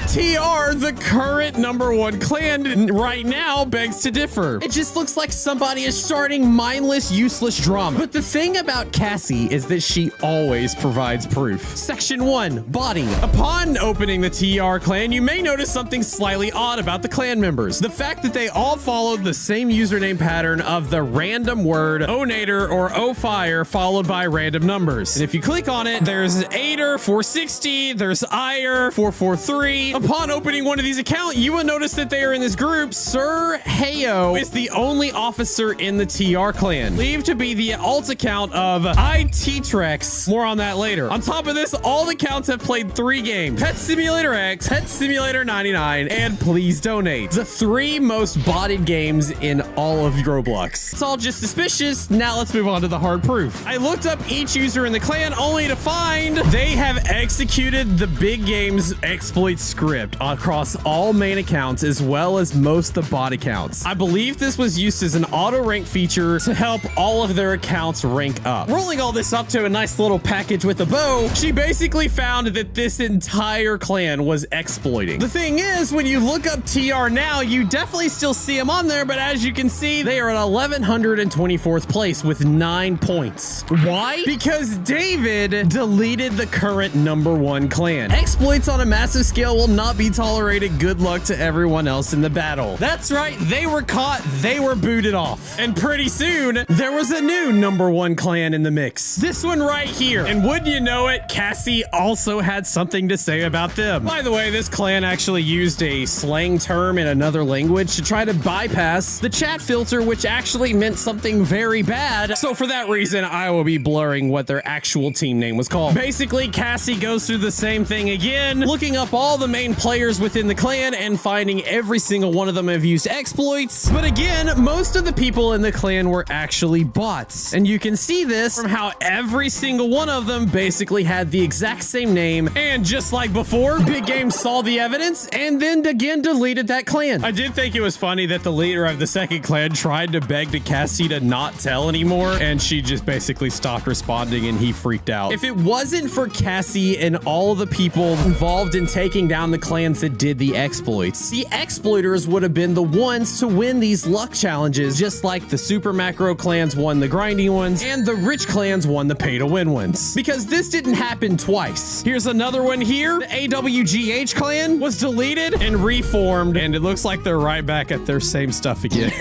TR, the current #1 clan right now, begs to differ. It just looks like somebody is starting mindless, useless drama." But the thing about Cassie is that she always provides proof. Section 1, body. Upon opening the TR clan, you may notice something slightly odd about the clan members. The fact that they all followed the same username pattern of the random word Onator or O-Fire followed by random numbers. And if you click on it, there's Ader 460, there's Ire 443. Upon opening one of these accounts, you will notice that they are in this group. Sir Heyo is the only officer in the TR clan, believed to be the alt account of IT-Trex. More on that later. On top of this, all the accounts have played 3 games: Pet Simulator X, Pet Simulator 99, and Please Donate. The 3 most botted games in all of Roblox. It's all just suspicious. Now let's move on to the hard proof. I looked up each user in the clan only to find they have executed the big game's exploit script across all main accounts as well as most of the bot accounts. I believe this was used as an auto rank feature to help all of their accounts rank up. Rolling all this up to a nice little package with a bow, she basically found that this entire clan was exploiting. The thing is, when you look up TR now, you definitely still see them on there, but as you can see, they are at 1124th 4th place with 9 points. Why? Because David deleted the current #1 clan. Exploits on a massive scale will not be tolerated. Good luck to everyone else in the battle. That's right, they were caught, they were booted off. And pretty soon, there was a new #1 clan in the mix. This one right here. And wouldn't you know it, Cassie also had something to say about them. By the way, this clan actually used a slang term in another language to try to bypass the chat filter, which actually meant something very bad. So for that reason, I will be blurring what their actual team name was called. Basically, Cassie goes through the same thing again, looking up all the main players within the clan and finding every single one of them have used exploits. But again, most of the people in the clan were actually bots. And you can see this from how every single one of them basically had the exact same name. And just like before, Big Game saw the evidence and then again deleted that clan. I did think it was funny that the leader of the second clan tried to beg to Cassie to not tell anymore, and she just basically stopped responding and he freaked out. If it wasn't for Cassie and all the people involved in taking down the clans that did the exploits, the exploiters would have been the ones to win these luck challenges, just like the super macro clans won the grinding ones and the rich clans won the pay to win ones. Because this didn't happen twice. Here's another one here. The AWGH clan was deleted and reformed, and it looks like they're right back at their same stuff again.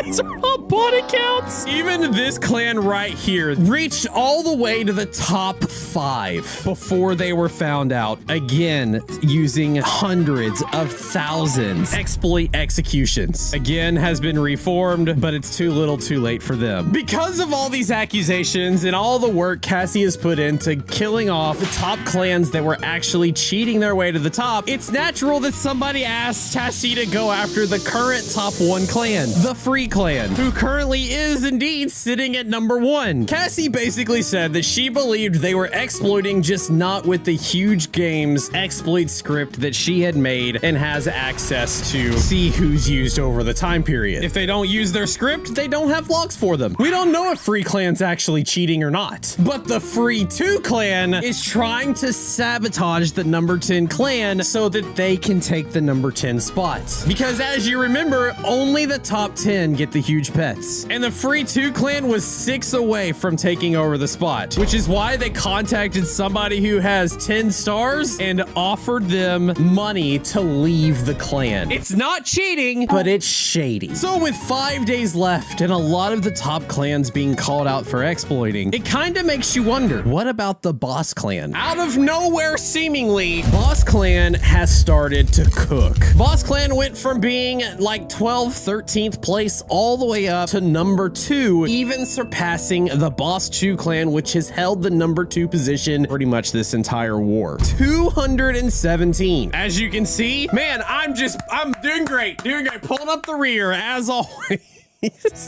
These are all bot accounts. Even this clan right here reached all the way to the top 5 before they were found out. Again, using hundreds of thousands exploit executions. Again, has been reformed, but it's too little too late for them. Because of all these accusations and all the work Cassie has put into killing off the top clans that were actually cheating their way to the top, it's natural that somebody asked Cassie to go after the current top 1 clan, the Free Clan, who currently is indeed sitting at #1. Cassie basically said that she believed they were exploiting, just not with the huge games exploit script that she had made and has access to see who's used over the time period. If they don't use their script, they don't have logs for them. We don't know if Free Clan's actually cheating or not, but the Free 2 clan is trying to sabotage the #10 clan so that they can take the #10 spot. Because as you remember, only the top 10 get the huge pets. And the Free 2 clan was 6 away from taking over the spot, which is why they contacted somebody who has 10 stars and offered them money to leave the clan. It's not cheating, but it's shady. So with 5 days left and a lot of the top clans being called out for exploiting, it kind of makes you wonder, what about the Boss Clan? Out of nowhere, seemingly, Boss Clan has started to cook. Boss Clan went from being like 12th, 13th place all the way up to #2, even surpassing the Boss 2 clan, which has held the #2 position pretty much this entire war. 217. As you can see, man, I'm doing great, pulling up the rear as always.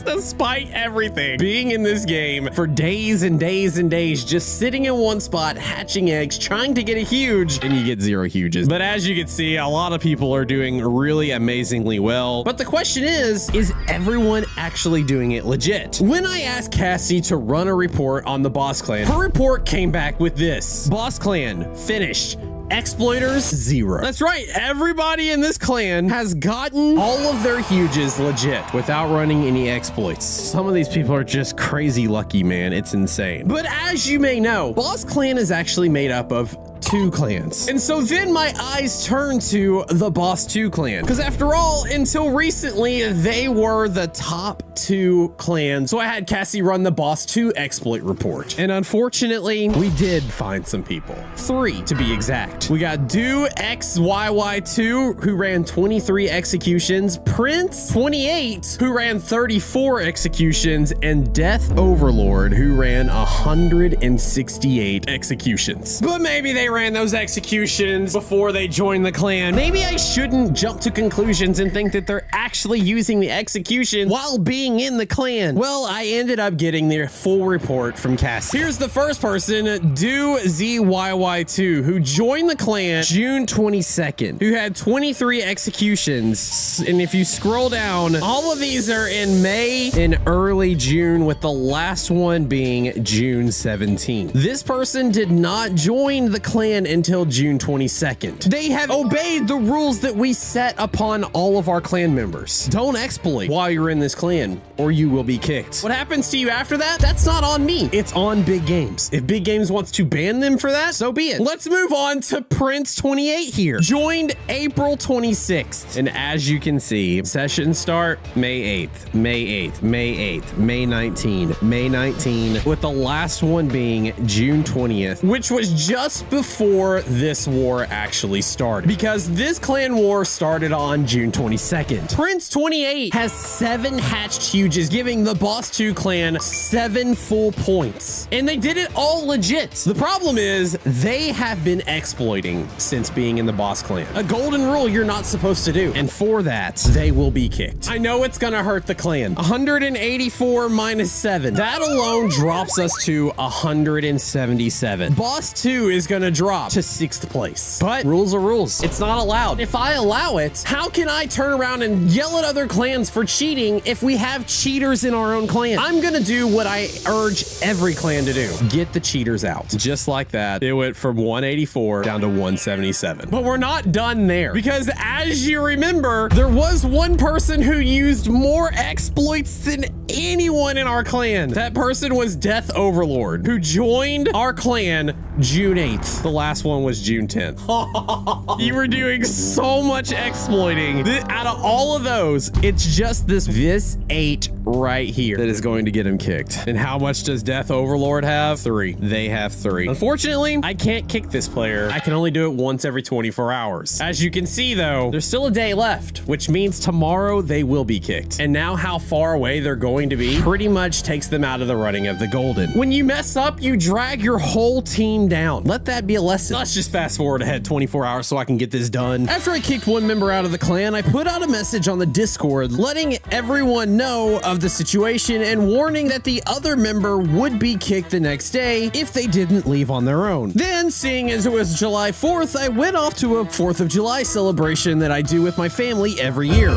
Despite everything, being in this game for days and days and days, just sitting in one spot, hatching eggs, trying to get a huge, and you get 0 huges. But as you can see, a lot of people are doing really amazingly well. But the question is everyone actually doing it legit? When I asked Cassie to run a report on the Boss Clan, her report came back with this: Boss Clan, finished. Exploiters, 0. That's right, everybody in this clan has gotten all of their huges legit without running any exploits. Some of these people are just crazy lucky, man. It's insane. But as you may know, Boss Clan is actually made up of 2 clans. And so then my eyes turn to the Boss 2 clan. Because after all, until recently, they were the top 2 clans. So I had Cassie run the Boss 2 exploit report. And unfortunately, we did find some people. 3 to be exact. We got Do XYY2, who ran 23 executions, Prince 28, who ran 34 executions, and Death Overlord, who ran 168 executions. But maybe they ran those executions before they joined the clan. Maybe I shouldn't jump to conclusions and think that they're actually using the execution while being in the clan. Well, I ended up getting their full report from Cassie. Here's the first person, Do ZYY2, who joined the clan June 22nd, who had 23 executions. And if you scroll down, all of these are in May and early June, with the last one being June 17th. This person did not join the clan clan until June 22nd. They have obeyed the rules that we set upon all of our clan members. Don't exploit while you're in this clan or you will be kicked. What happens to you after that? That's not on me. It's on Big Games. If Big Games wants to ban them for that, so be it. Let's move on to Prince28 here. Joined April 26th. And as you can see, sessions start May 8th, May 8th, May 8th, May 19, May 19, with the last one being June 20th, which was just before this war actually started, because this clan war started on June 22nd. Prince28 has 7 hatched huges, giving the Boss 2 clan 7 full points. And they did it all legit. The problem is they have been exploiting since being in the Boss clan. A golden rule you're not supposed to do. And for that, they will be kicked. I know it's gonna hurt the clan. 184 minus 7. That alone drops us to 177. Boss 2 is gonna drop to 6th place. But rules are rules. It's not allowed. If I allow it, how can I turn around and yell at other clans for cheating if we have cheaters in our own clan? I'm gonna do what I urge every clan to do. Get the cheaters out. Just like that, it went from 184 down to 177. But we're not done there, because as you remember, there was one person who used more exploits than anyone in our clan. That person was Death Overlord, who joined our clan June 8th. The last one was June 10th. You were doing so much exploiting. Out of all of those, it's just this 8 right here that is going to get him kicked. And how much does Death Overlord have? 3. They have 3. Unfortunately, I can't kick this player. I can only do it once every 24 hours. As you can see though, there's still a day left, which means tomorrow they will be kicked. And now how far away they're going to be pretty much takes them out of the running of the golden. When you mess up, you drag your whole team down. Let that be a lesson. Let's just fast forward ahead 24 hours so I can get this done. After I kicked one member out of the clan, I put out a message on the Discord letting everyone know of the situation and warning that the other member would be kicked the next day if they didn't leave on their own. Then, seeing as it was July 4th, I went off to a 4th of July celebration that I do with my family every year.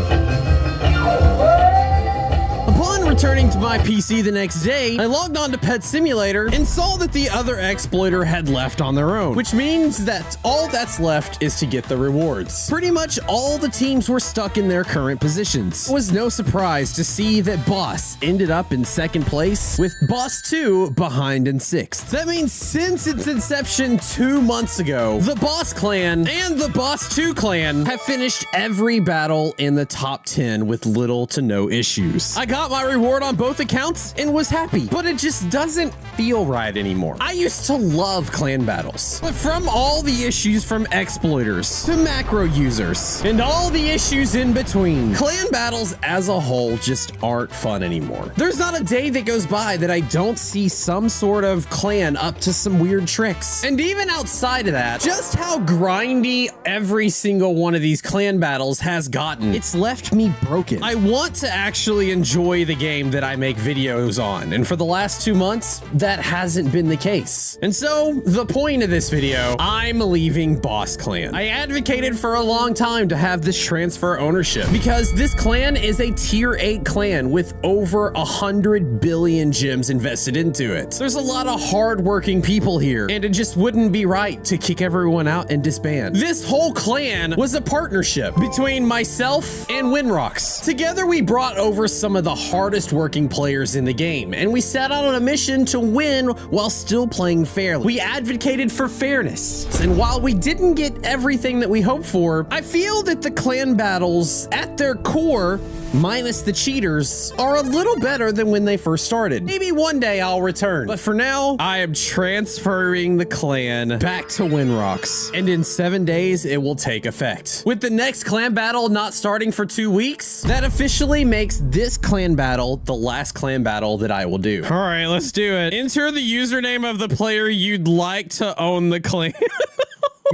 Upon returning to my PC the next day, I logged on to Pet Simulator and saw that the other exploiter had left on their own, which means that all that's left is to get the rewards. Pretty much all the teams were stuck in their current positions. It was no surprise to see that Boss ended up in 2nd place, with Boss 2 behind in 6th. That means since its inception 2 months ago, the Boss clan and the Boss 2 clan have finished every battle in the top 10 with little to no issues. I got my reward on both accounts and was happy, but it just doesn't feel right anymore. I used to love clan battles, but from all the issues from exploiters to macro users and all the issues in between, clan battles as a whole just aren't fun anymore. There's not a day that goes by that I don't see some sort of clan up to some weird tricks. And even outside of that, just how grindy every single one of these clan battles has gotten, it's left me broken. I want to actually enjoy the game that I make videos on, and for the last 2 months, that hasn't been the case. And so, the point of this video, I'm leaving Boss Clan. I advocated for a long time to have this transfer ownership, because this clan is a tier 8 clan with over 100 billion gems invested into it. There's a lot of hardworking people here, and it just wouldn't be right to kick everyone out and disband. This whole clan was a partnership between myself and Winrocks. Together, we brought over some of the hardest working players in the game, and we set out on a mission to win while still playing fairly. We advocated for fairness, and while we didn't get everything that we hoped for, I feel that the clan battles at their core, minus the cheaters, are a little better than when they first started. Maybe one day I'll return, but for now, I am transferring the clan back to Winrocks, and in 7 days, it will take effect. With the next clan battle not starting for 2 weeks, that officially makes this clan battle the last clan battle that I will do. All right, let's do it. Enter the username of the player you'd like to own the clan.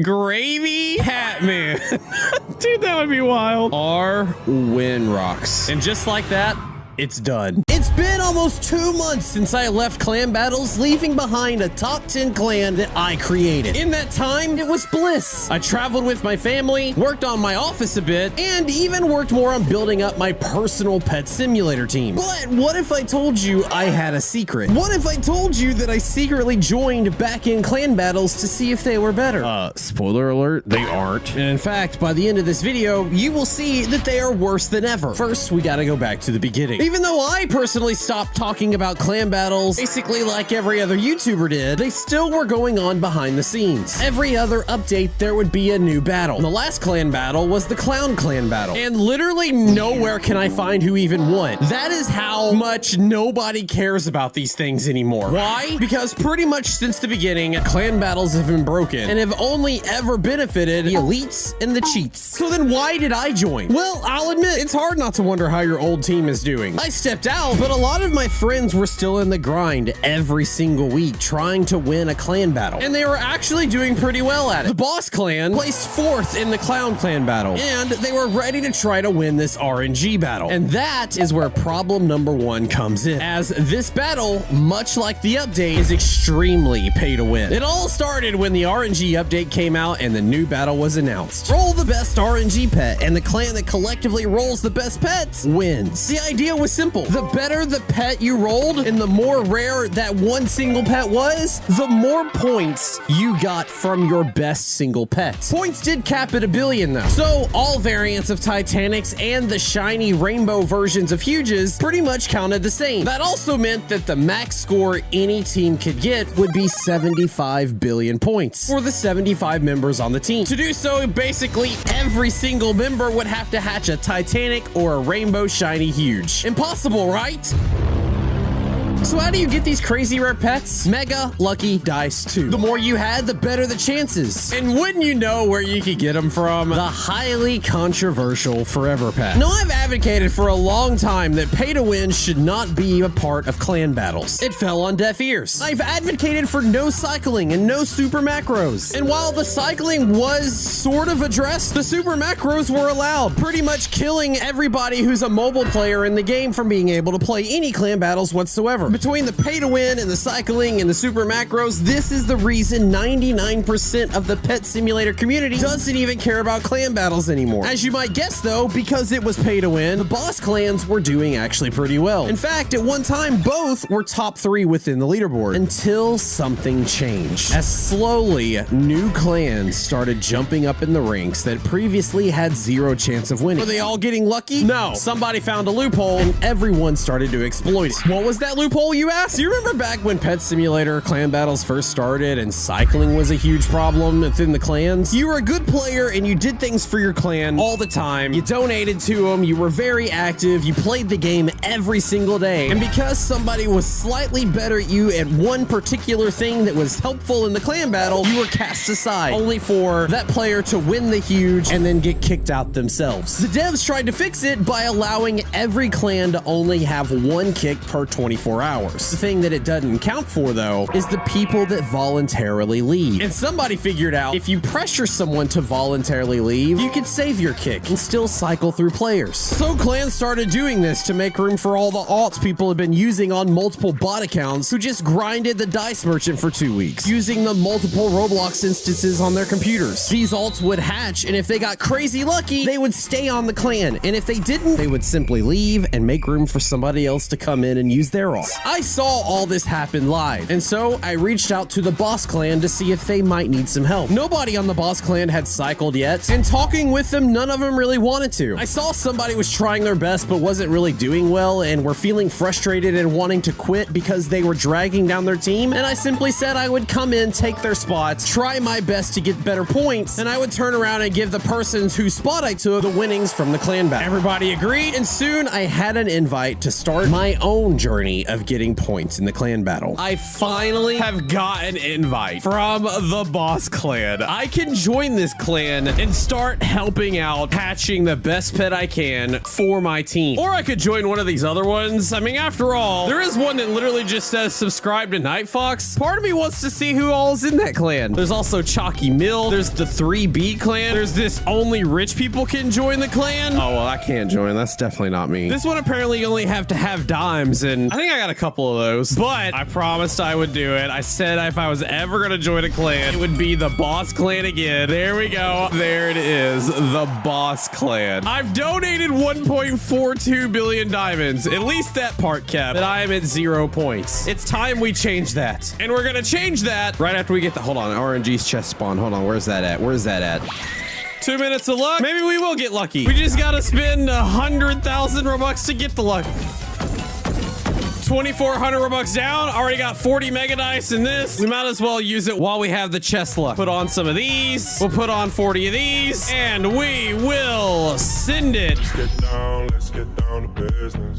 Gravy Hatman. Dude, that would be wild. R Winrocks. And just like that, it's done. It's been almost 2 months since I left clan battles, leaving behind a top 10 clan that I created. In that time, it was bliss. I traveled with my family, worked on my office a bit, and even worked more on building up my personal pet simulator team. But what if I told you I had a secret? What if I told you that I secretly joined back in clan battles to see if they were better? Spoiler alert, they aren't. And in fact, by the end of this video, you will see that they are worse than ever. First, we gotta go back to the beginning. Even though I personally stopped talking about clan battles, basically like every other YouTuber did, they still were going on behind the scenes. Every other update, there would be a new battle. The last clan battle was the Clown Clan battle. And literally nowhere can I find who even won. That is how much nobody cares about these things anymore. Why? Because pretty much since the beginning, clan battles have been broken and have only ever benefited the elites and the cheats. So then why did I join? Well, I'll admit, it's hard not to wonder how your old team is doing. I stepped out, but a lot of my friends were still in the grind every single week trying to win a clan battle. And they were actually doing pretty well at it. The Boss Clan placed 4th in the Clown Clan battle, and they were ready to try to win this RNG battle. And that is where problem number 1 comes in, as this battle, much like the update, is extremely pay to win. It all started when the RNG update came out and the new battle was announced. Roll the best RNG pet, and the clan that collectively rolls the best pets wins. The idea was simple. The better the pet you rolled and the more rare that one single pet was, the more points you got from your best single pet. Points did cap at 1 billion though. So all variants of Titanics and the shiny rainbow versions of Huges pretty much counted the same. That also meant that the max score any team could get would be 75 billion points for the 75 members on the team. To do so, basically every single member would have to hatch a Titanic or a rainbow shiny Huge. Impossible, right? So how do you get these crazy rare pets? Mega Lucky Dice 2. The more you had, the better the chances. And wouldn't you know where you could get them from? The highly controversial Forever Pet. Now, I've advocated for a long time that pay to win should not be a part of clan battles. It fell on deaf ears. I've advocated for no cycling and no super macros. And while the cycling was sort of addressed, the super macros were allowed, pretty much killing everybody who's a mobile player in the game from being able to play any clan battles whatsoever. Between the pay to win and the cycling and the super macros, this is the reason 99% of the pet simulator community doesn't even care about clan battles anymore. As you might guess though, because it was pay to win, the boss clans were doing actually pretty well. In fact, at one time, both were top 3 within the leaderboard until something changed. As slowly, new clans started jumping up in the ranks that previously had 0 chance of winning. Were they all getting lucky? No. Somebody found a loophole and everyone started to exploit it. What was that loophole, you ask? Do you remember back when Pet Simulator clan battles first started and cycling was a huge problem within the clans? You were a good player and you did things for your clan all the time. You donated to them, you were very active, you played the game every single day. And because somebody was slightly better at you at one particular thing that was helpful in the clan battle, you were cast aside, only for that player to win the Huge and then get kicked out themselves. The devs tried to fix it by allowing every clan to only have 1 kick per 24 hours. The thing that it doesn't count for though is the people that voluntarily leave. And somebody figured out if you pressure someone to voluntarily leave, you can save your kick and still cycle through players. So clans started doing this to make room for all the alts people have been using on multiple bot accounts who just grinded the dice merchant for 2 weeks, using the multiple Roblox instances on their computers. These alts would hatch, and if they got crazy lucky, they would stay on the clan. And if they didn't, they would simply leave and make room for somebody else to come in and use their alts. I saw all this happen live, and so I reached out to the Boss Clan to see if they might need some help. Nobody on the Boss Clan had cycled yet, and talking with them, none of them really wanted to. I saw somebody was trying their best but wasn't really doing well and were feeling frustrated and wanting to quit because they were dragging down their team, and I simply said I would come in, take their spots, try my best to get better points, and I would turn around and give the persons whose spot I took the winnings from the clan battle. Everybody agreed, and soon I had an invite to start my own journey of getting points in the clan battle. I finally have got an invite from the boss clan. I can join this clan and start helping out hatching the best pet I can for my team. Or I could join one of these other ones. I mean, after all, there is one that literally just says subscribe to NightFoxx. Part of me wants to see who all's in that clan. There's also Chalky Mill. There's the 3B clan. There's this only rich people can join the clan. Oh, well, I can't join. That's definitely not me. This one apparently you only have to have dimes, and I think I got a couple of those, but I promised I would do it. I said if I was ever going to join a clan, it would be the boss clan again. There we go. There it is. The boss clan. I've donated 1.42 billion diamonds. At least that part kept. But I am at 0 points. It's time we change that. And we're going to change that right after we get the, hold on, RNG's chest spawn. Hold on. Where's that at? Where's that at? 2 minutes of luck. Maybe we will get lucky. We just gotta spend 100,000 Robux to get the luck. 2,400 Robux down. Already got 40 mega dice in this. We might as well use it while we have the chest luck. Put on some of these. We'll put on 40 of these, and we will send it. Let's get down to business.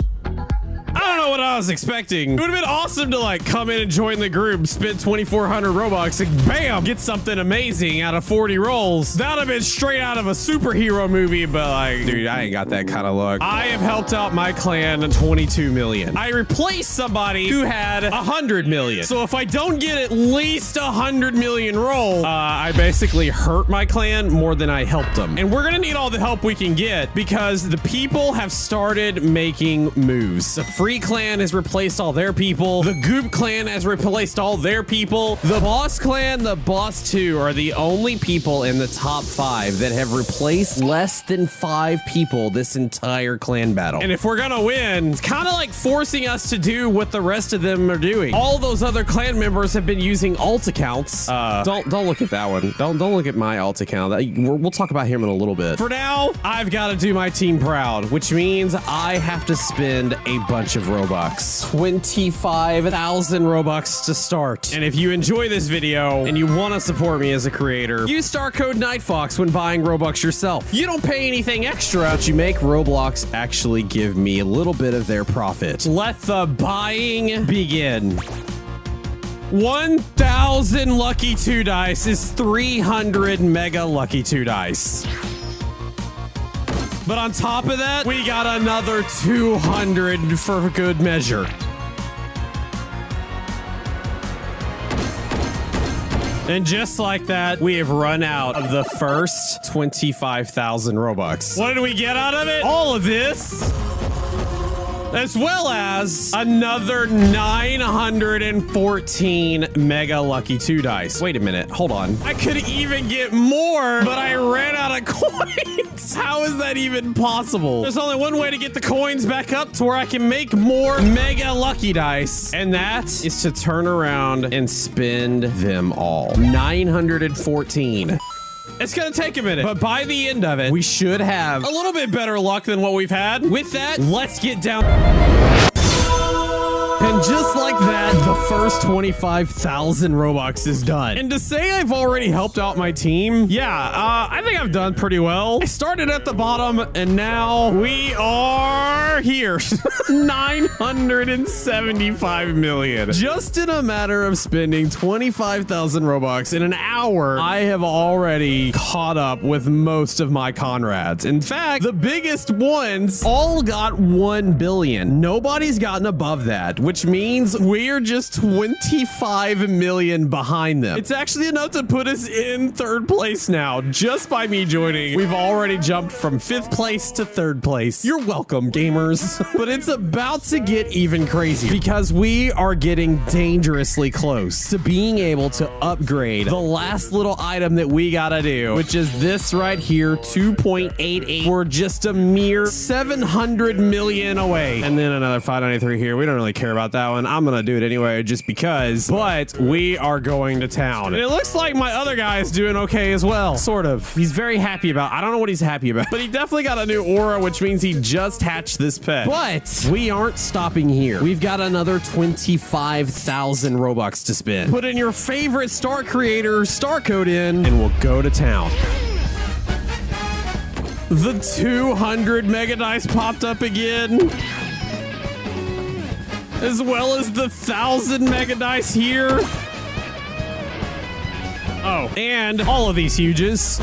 I don't know what I was expecting. It would have been awesome to like come in and join the group, spend 2,400 Robux, and bam, get something amazing out of 40 rolls. That would have been straight out of a superhero movie, but like, dude, I ain't got that kind of luck. I have helped out my clan 22 million. I replaced somebody who had 100 million. So if I don't get at least 100 million roll, I basically hurt my clan more than I helped them. And we're gonna need all the help we can get because the people have started making moves. The Free Clan has replaced all their people. The Goop Clan has replaced all their people. The Boss Clan, the Boss 2 are the only people in the top 5 that have replaced less than 5 people this entire clan battle. And if we're gonna win, it's kind of like forcing us to do what the rest of them are doing. All those other clan members have been using alt accounts. Don't look at that one. Don't look at my alt account. We'll talk about him in a little bit. For now, I've got to do my team proud, which means I have to spend a bunch of Robux. 25,000 Robux to start. And if you enjoy this video and you want to support me as a creator, use star code NightFoxx when buying Robux yourself. You don't pay anything extra, but you make Roblox actually give me a little bit of their profit. Let the buying begin. 1,000 lucky 2 dice is 300 mega lucky 2 dice. But on top of that, we got another 200 for good measure. And just like that, we have run out of the first 25,000 Robux. What did we get out of it? All of this, as well as another 914 mega lucky 2 dice. Wait a minute, hold on. I could even get more, but I ran out of coins. How is that even possible? There's only one way to get the coins back up to where I can make more mega lucky dice, and that is to turn around and spend them all. 914. It's gonna take a minute, but by the end of it, we should have a little bit better luck than what we've had. With that, let's get down. And just like that, the first 25,000 Robux is done. And to say I've already helped out my team, yeah, I think I've done pretty well. I started at the bottom, and now we are here. 975 million. Just in a matter of spending 25,000 Robux in an hour, I have already caught up with most of my Conrads. In fact, the biggest ones all got 1 billion. Nobody's gotten above that, which means we're just 25 million behind them. It's actually enough to put us in 3rd place now. Just by me joining, we've already jumped from 5th place to 3rd place. You're welcome, gamers. But it's about to get even crazy because we are getting dangerously close to being able to upgrade the last little item that we gotta do, which is this right here, 2.88. We're just a mere 700 million away. And then another 593 here. We don't really care about that one. I'm gonna do it anyway just because, but we are going to town. And it looks like my other guy is doing okay as well. Sort of. He's very happy about, I don't know what he's happy about, but he definitely got a new aura, which means he just hatched this pet. But we aren't stopping here. We've got another 25,000 Robux to spend. Put in your favorite star creator star code in, and we'll go to town. The 200 mega dice popped up again. as well as the 1,000 mega dice here. Oh, and all of these huges.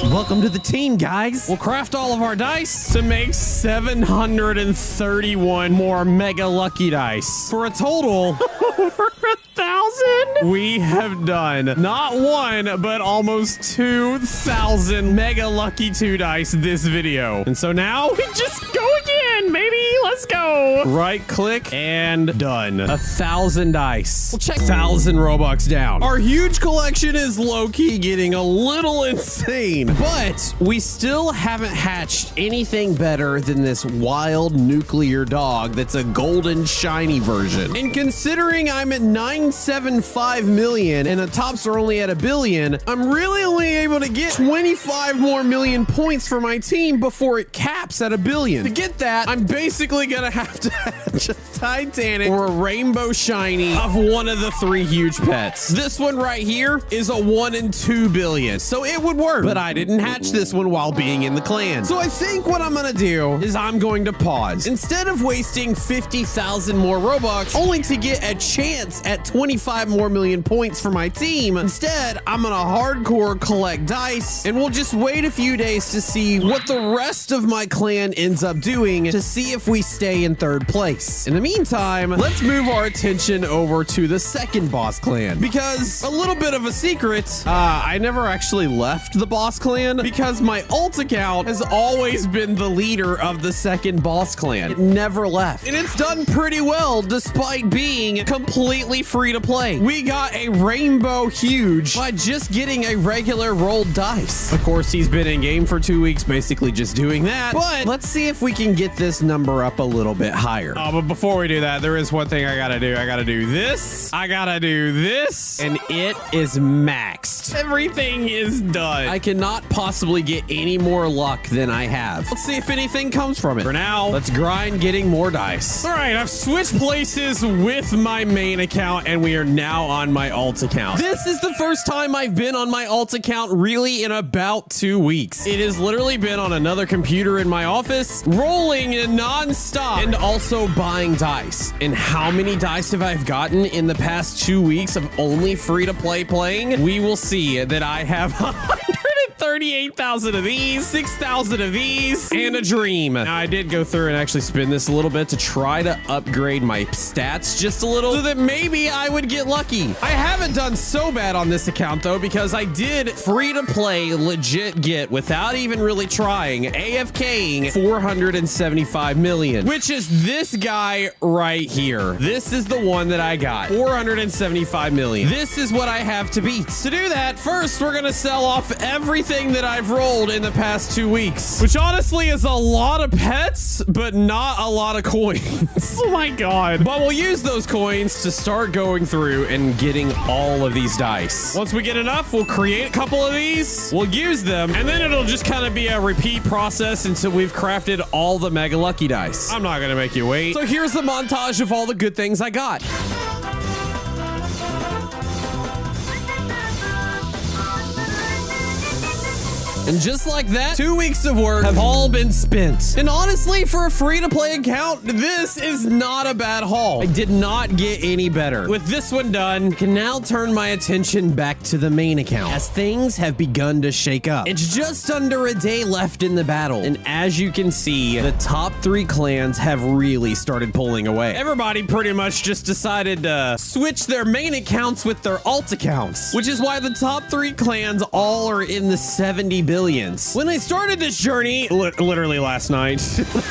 Welcome to the team, guys. We'll craft all of our dice to make 731 more mega lucky dice for a total over 1,000. We have done not one, but almost 2,000 mega lucky 2 dice this video. And so now we just go again, maybe. Let's go. Right click and done. 1,000 dice. We'll check 1,000 Robux down. Our huge collection is low-key getting a little insane, but we still haven't hatched anything better than this wild nuclear dog that's a golden shiny version. And considering I'm at 975 million and the tops are only at 1 billion, I'm really only able to get 25 more million points for my team before it caps at 1 billion. To get that, I'm basically gonna have to hatch a Titanic or a rainbow shiny of one of the 3 huge pets. This one right here is a 1 in 2 billion, so it would work, but I didn't hatch this one while being in the clan. So I think what I'm gonna do is I'm going to pause. Instead of wasting 50,000 more Robux only to get a chance at 25 more million points for my team, instead I'm gonna hardcore collect dice, and we'll just wait a few days to see what the rest of my clan ends up doing to see if we stay in 3rd place. In the meantime, let's move our attention over to the 2nd boss clan, because a little bit of a secret, I never actually left the boss clan because my ult account has always been the leader of the 2nd boss clan. It never left, and it's done pretty well despite being completely free to play. We got a rainbow huge by just getting a regular rolled dice. Of course, he's been in game for 2 weeks basically just doing that, but let's see if we can get this number up a little bit higher. But before we do that, there is one thing I gotta do. I gotta do this, I gotta do this, and it is maxed. Everything is done. I cannot possibly get any more luck than I have. Let's see if anything comes from it. For now, let's grind getting more dice. All right, I've switched places with my main account, and we are now on my alt account. This is the first time I've been on my alt account really in about 2 weeks. It has literally been on another computer in my office, rolling non-stop, and also buying dice. And how many dice have I gotten in the past 2 weeks of only free-to-play playing? We will see that I have 138,000 of these, 6,000 of these, and a dream. Now, I did go through and actually spin this a little bit to try to upgrade my stats just a little so that maybe I would get lucky. I haven't done so bad on this account, though, because I did free-to-play legit get, without even really trying, AFKing 475 million, which is this guy right here. This is the one that I got, 475 million. This is what I have to beat. To do that, first, we're gonna sell off everything that I've rolled in the past 2 weeks, which honestly is a lot of pets, but not a lot of coins. Oh my God. But we'll use those coins to start going through and getting all of these dice. Once we get enough, we'll create a couple of these, we'll use them, and then it'll just kind of be a repeat process until we've crafted all the mega lucky dice. I'm not gonna make you wait. So here's the montage of all the good things I got. And just like that, 2 weeks of work have all been spent. And honestly, for a free-to-play account, this is not a bad haul. I did not get any better. With this one done, I can now turn my attention back to the main account, as things have begun to shake up. It's just under a day left in the battle, and as you can see, the top 3 clans have really started pulling away. Everybody pretty much just decided to switch their main accounts with their alt accounts, which is why the top 3 clans all are in the 70 billions. When I started this journey, literally last night,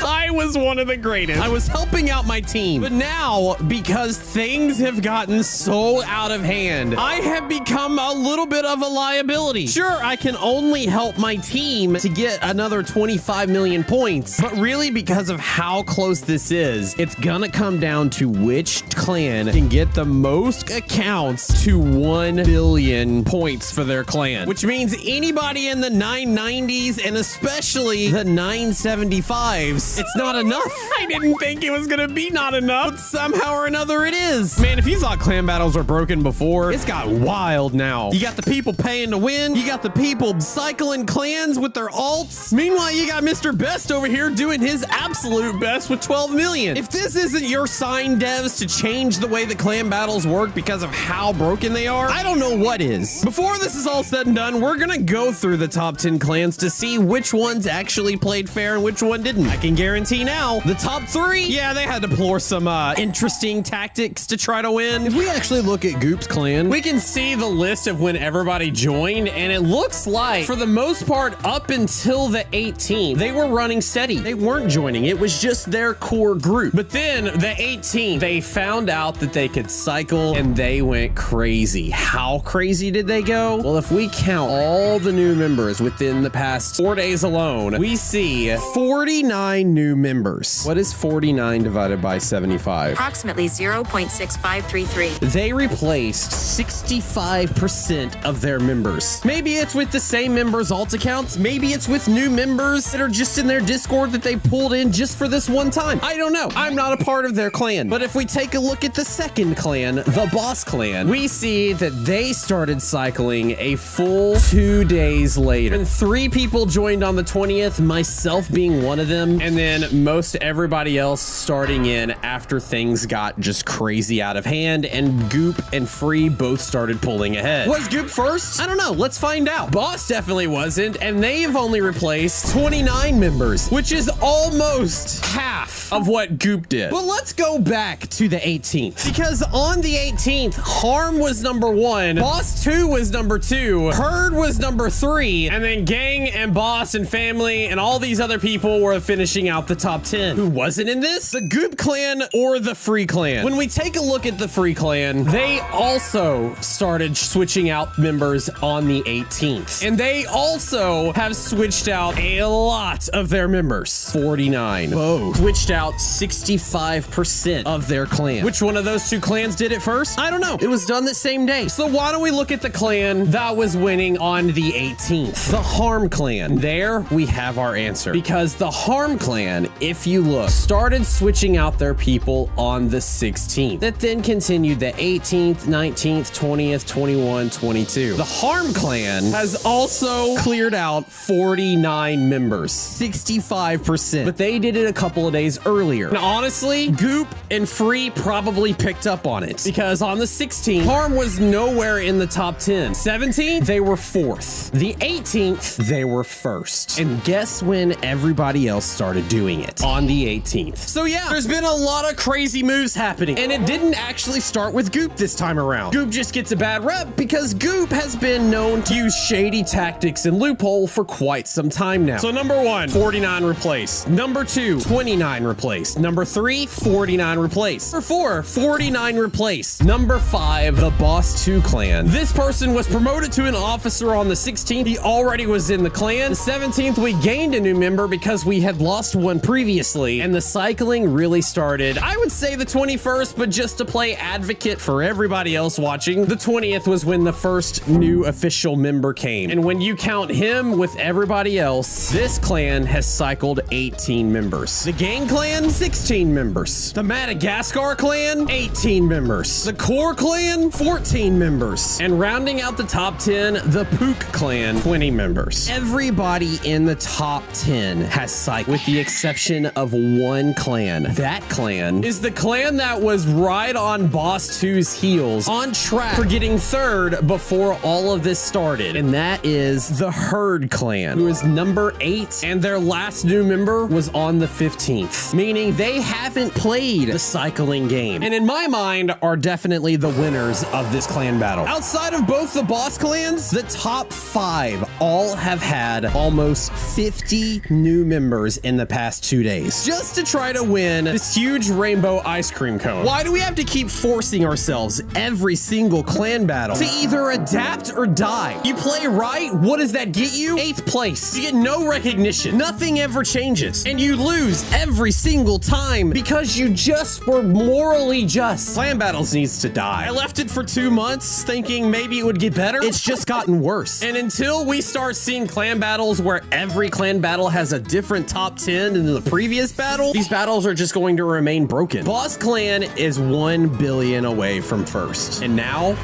I was one of the greatest. I was helping out my team, but now, because things have gotten so out of hand, I have become a little bit of a liability. Sure, I can only help my team to get another 25 million points, but really because of how close this is, it's gonna come down to which clan can get the most accounts to 1 billion points for their clan, which means anybody in the 9 990s and especially the 975s, it's not enough. I didn't think it was gonna be not enough. But somehow or another it is. Man, if you thought clan battles were broken before, it's got wild now. You got the people paying to win. You got the people cycling clans with their alts. Meanwhile, you got Mr. Best over here doing his absolute best with 12 million. If this isn't your sign, devs, to change the way the clan battles work because of how broken they are, I don't know what is. Before this is all said and done, we're gonna go through the top 10 clans to see which ones actually played fair and which one didn't. I can guarantee now, the top 3, yeah, they had to deploy some interesting tactics to try to win. If we actually look at Goop's clan, we can see the list of when everybody joined, and it looks like, for the most part, up until the 18th, they were running steady. They weren't joining. It was just their core group. But then the 18th, they found out that they could cycle, and they went crazy. How crazy did they go? Well, if we count all the new members within the past 4 days alone, we see 49 new members. What is 49 divided by 75? Approximately 0.6533. They replaced 65% of their members. Maybe it's with the same members' alt accounts. Maybe it's with new members that are just in their Discord that they pulled in just for this one time. I don't know. I'm not a part of their clan. But if we take a look at the second clan, the Boss Clan, we see that they started cycling a full 2 days later. And 3 people joined on the 20th, myself being one of them, and then most everybody else starting in after things got just crazy out of hand, and Goop and Free both started pulling ahead. Was Goop first? I don't know. Let's find out. Boss definitely wasn't, and they've only replaced 29 members, which is almost half of what Goop did. But let's go back to the 18th, because on the 18th, Harm was number 1, Boss 2 was number 2, Herd was number 3, and then Gang and Boss and Family and all these other people were finishing out the top 10. Who wasn't in this? The Goop clan or the Free clan? When we take a look at the Free clan, they also started switching out members on the 18th. And they also have switched out a lot of their members. 49. Both switched out 65% of their clan. Which one of those 2 clans did it first? I don't know. It was done the same day. So why don't we look at the clan that was winning on the 18th? The Harm clan. There we have our answer. Because the Harm clan, if you look, started switching out their people on the 16th. That then continued the 18th, 19th, 20th, 21, 22. The Harm clan has also cleared out 49 members, 65%, but they did it a couple of days earlier. And honestly, Goop and Free probably picked up on it, because on the 16th, Harm was nowhere in the top 10. 17th, they were 4th. The 18th, they were 1st. And guess when everybody else started doing it? On the 18th. So yeah, there's been a lot of crazy moves happening, and it didn't actually start with Goop this time around. Goop just gets a bad rep because Goop has been known to use shady tactics and loophole for quite some time now. So number 1, 49 replaced. Number 2, 29 replaced. Number 3, 49 replaced. Number 4, 49 replaced. Number 5, the Boss 2 clan. This person was promoted to an officer on the 16th. He already was in the clan. The 17th, we gained a new member because we had lost one previously, and the cycling really started, I would say, the 21st, but just to play advocate for everybody else watching, the 20th was when the first new official member came. And when you count him with everybody else, this clan has cycled 18 members. The Gang clan, 16 members. The Madagascar clan, 18 members. The Core clan, 14 members. And rounding out the top 10, the Pook clan, 20 members. Everybody in the top 10 has cycled, with the exception of one clan. That clan is the clan that was right on Boss 2's heels, on track for getting 3rd before all of this started. And that is the Herd clan, who is number 8, and their last new member was on the 15th, meaning they haven't played the cycling game, and in my mind are definitely the winners of this clan battle. Outside of both the Boss clans, the top 5 all have had almost 50 new members in the past 2 days, just to try to win this huge rainbow ice cream cone. Why do we have to keep forcing ourselves every single clan battle to either adapt or die? You play right, what does that get you? 8th place. You get no recognition. Nothing ever changes. And you lose every single single time because you just were morally just. Clan Battles needs to die. I left it for 2 months thinking maybe it would get better. It's just gotten worse. And until we start seeing clan battles where every clan battle has a different top 10 than the previous battle, these battles are just going to remain broken. Boss Clan is 1 billion away from first. And now,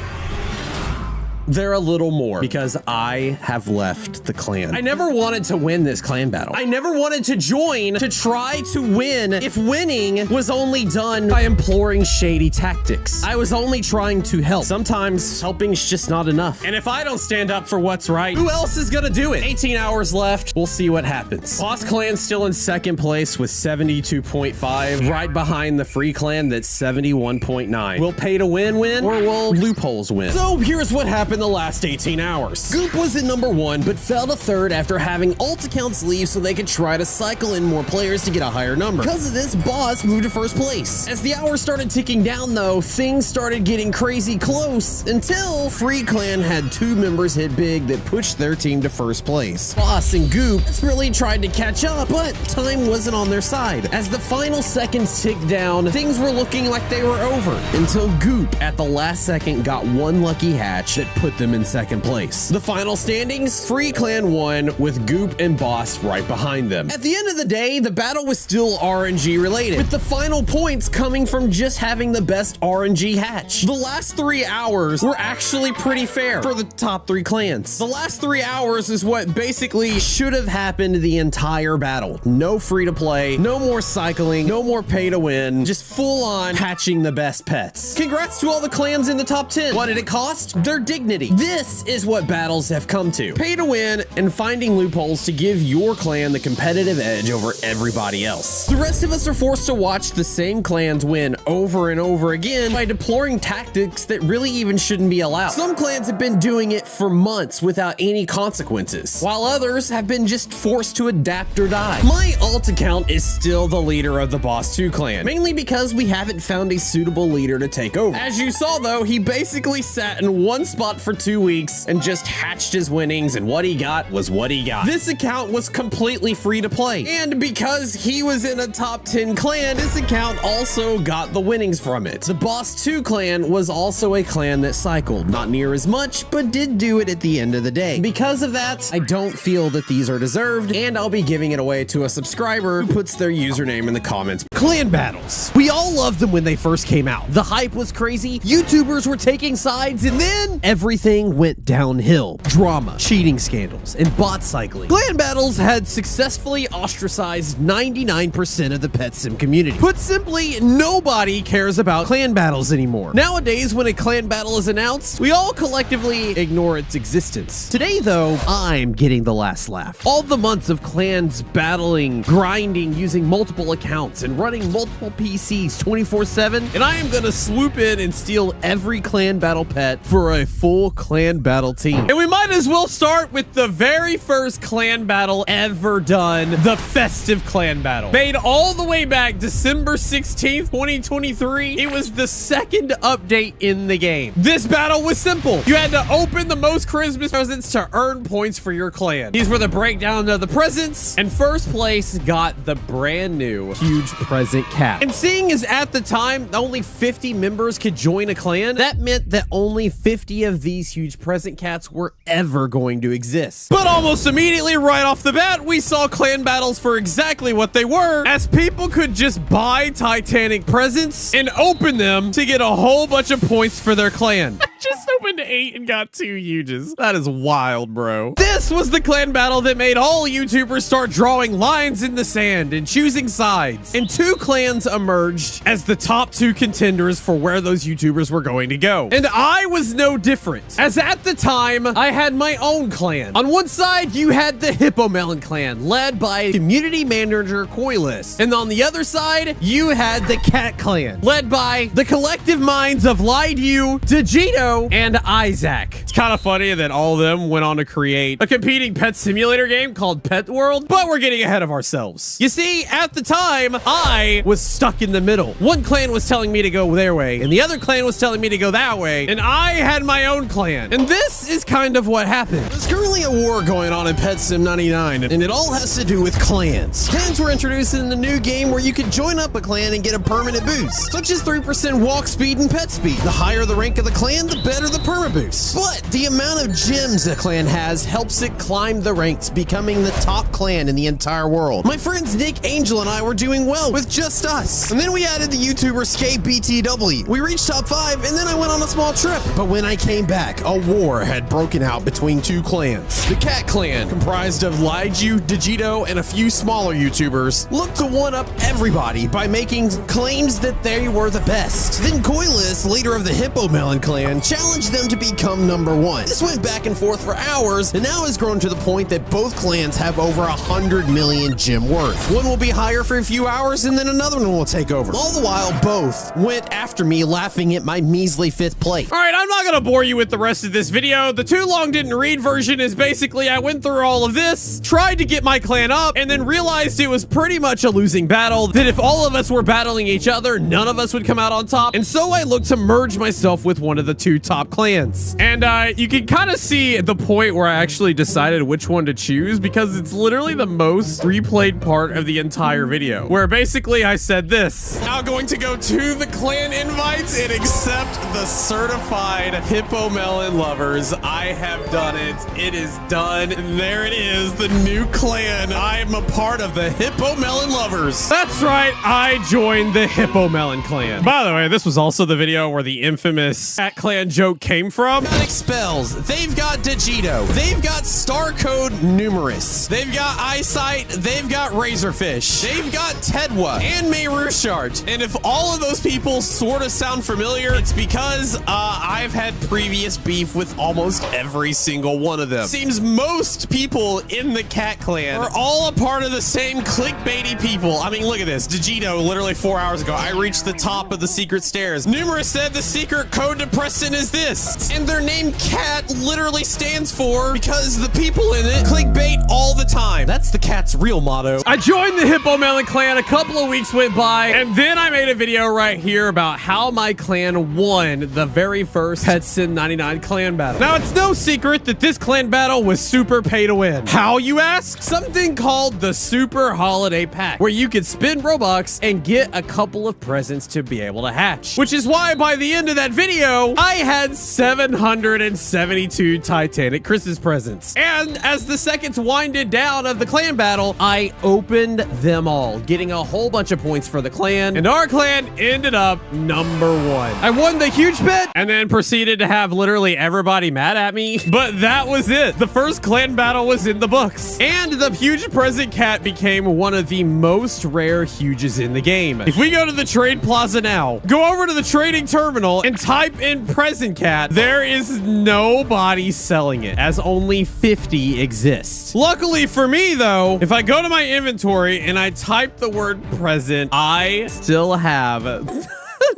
they're a little more because I have left the clan. I never wanted to win this clan battle. I never wanted to join to try to win if winning was only done by employing shady tactics. I was only trying to help. Sometimes helping's just not enough. And if I don't stand up for what's right, who else is gonna do it? 18 hours left. We'll see what happens. Boss Clan's still in second place with 72.5, right behind the Free Clan that's 71.9. Will pay to win win, or will loopholes win? So here's what happened the last 18 hours. Goop was at number 1, but fell to 3rd after having alt accounts leave so they could try to cycle in more players to get a higher number. Because of this, Boss moved to 1st place. As the hours started ticking down though, things started getting crazy close until Free Clan had 2 members hit big that pushed their team to 1st place. Boss and Goop desperately tried to catch up, but time wasn't on their side. As the final seconds ticked down, things were looking like they were over until Goop at the last second got one lucky hatch that put them in 2nd place. The final standings, Free Clan won with Goop and Boss right behind them. At the end of the day, the battle was still RNG related, with the final points coming from just having the best RNG hatch. The last 3 hours were actually pretty fair for the top 3 clans. The last 3 hours is what basically should have happened the entire battle. No free to play, no more cycling, no more pay to win, just full on hatching the best pets. Congrats to all the clans in the top 10. What did it cost? Their dignity. This is what battles have come to. Pay to win and finding loopholes to give your clan the competitive edge over everybody else. The rest of us are forced to watch the same clans win over and over again by deploying tactics that really even shouldn't be allowed. Some clans have been doing it for months without any consequences, while others have been just forced to adapt or die. My alt account is still the leader of the Boss 2 clan, mainly because we haven't found a suitable leader to take over. As you saw though, he basically sat in one spot for 2 weeks and just hatched his winnings, and what he got was what he got. This account was completely free to play, and because he was in a top 10 clan, this account also got the winnings from it. The Boss 2 clan was also a clan that cycled, not near as much, but did do it at the end of the day. Because of that, I don't feel that these are deserved, and I'll be giving it away to a subscriber who puts their username in the comments. Clan battles. We all loved them when they first came out. The hype was crazy, YouTubers were taking sides, and then everything went downhill. Drama, cheating scandals, and bot cycling. Clan battles had successfully ostracized 99% of the pet sim community. Put simply, nobody cares about clan battles anymore. Nowadays, when a clan battle is announced, we all collectively ignore its existence. Today, though, I'm getting the last laugh. All the months of clans battling, grinding, using multiple accounts, and running multiple PCs 24/7, and I am gonna swoop in and steal every clan battle pet for a full clan battle team. And we might as well start with the very first clan battle ever done, the festive clan battle. Made all the way back December 16th, 2023. It was the 2nd update in the game. This battle was simple. You had to open the most Christmas presents to earn points for your clan. These were the breakdown of the presents, and 1st place got the brand new huge present cat. And seeing as at the time only 50 members could join a clan, that meant that only 50 of these huge present cats were ever going to exist. But almost immediately right off the bat, we saw clan battles for exactly what they were, as people could just buy Titanic presents and open them to get a whole bunch of points for their clan. Just opened 8 and got 2 huges. That is wild, bro. This was the clan battle that made all YouTubers start drawing lines in the sand and choosing sides. And 2 clans emerged as the top 2 contenders for where those YouTubers were going to go. And I was no different, as at the time, I had my own clan. On one side, you had the Hippo Melon clan, led by community manager Coilus. And on the other side, you had the Cat clan, led by the collective minds of Lidew, Digito, and Isaac. It's kind of funny that all of them went on to create a competing pet simulator game called Pet World, but we're getting ahead of ourselves. You see, at the time, I was stuck in the middle. One clan was telling me to go their way, and the other clan was telling me to go that way, and I had my own own clan. And this is kind of what happened. There's currently a war going on in Pet Sim 99, and it all has to do with clans. Clans were introduced in the new game where you could join up a clan and get a permanent boost, such as 3% walk speed and pet speed. The higher the rank of the clan, the better the perma boost. But the amount of gems a clan has helps it climb the ranks, becoming the top clan in the entire world. My friends Nick, Angel, and I were doing well with just us. And then we added the YouTuber SkateBTW. We reached top 5, and then I went on a small trip. But when I came back, a war had broken out between two clans. The Cat Clan, comprised of Liju, Digito, and a few smaller YouTubers, looked to one-up everybody by making claims that they were the best. Then Coilus, leader of the Hippo Melon clan, challenged them to become #1. This went back and forth for hours, and now has grown to the point that both clans have over 100 million gem worth. One will be higher for a few hours, and then another one will take over. All the while, both went after me, laughing at my measly 5th place. All right, I'm not gonna bore you with the rest of this video. The too long didn't read version is basically I went through all of this, tried to get my clan up, and then realized it was pretty much a losing battle, that if all of us were battling each other, none of us would come out on top, and so I looked to merge myself with one of the two top clans. And you can kind of see the point where I actually decided which one to choose, because it's literally the most replayed part of the entire video, where basically I said this: now going to go to the clan invites and accept the certified Hippo Melon lovers. I have done it. It is done. And there it is, the new clan. I am a part of the Hippo Melon lovers. That's right, I joined the Hippo Melon clan. By the way, this was also the video where the infamous Cat Clan joke came from. Got Expels. They've got Digito. They've got Star Code Numerous. They've got Eyesight. They've got Razorfish. They've got Tedwa and Mayrushart. And if all of those people sort of sound familiar, it's because I've had previous beef with almost every single one of them. Seems most people in the Cat Clan are all a part of the same clickbaity people. I mean, look at this. Digito, literally 4 hours ago, I reached the top of the secret stairs. Numerous said the secret code to Preston is this. And their name Cat literally stands for because the people in it clickbait all the time. That's the Cat's real motto. I joined the Hippo Melon clan, a couple of weeks went by, and then I made a video right here about how my clan won the very first Pet Sim 99 clan battle. Now, it's no secret that this clan battle was super pay to win. How, you ask? Something called the Super Holiday Pack, where you could spend Robux and get a couple of presents to be able to hatch. Which is why by the end of that video, I had 772 Titanic Christmas presents. And as the seconds winded down of the clan battle, I opened them all, getting a whole bunch of points for the clan, and our clan ended up #1. I won the huge bet and then proceeded to have literally everybody mad at me, but that was it. The first clan battle was in the books, and the huge present cat became one of the most rare huges in the game. If we go to the trade plaza now, go over to the trading terminal and type in present cat, there is nobody selling it, as only 50 exist. Luckily for me though, if I go to my inventory and I type the word present, I still have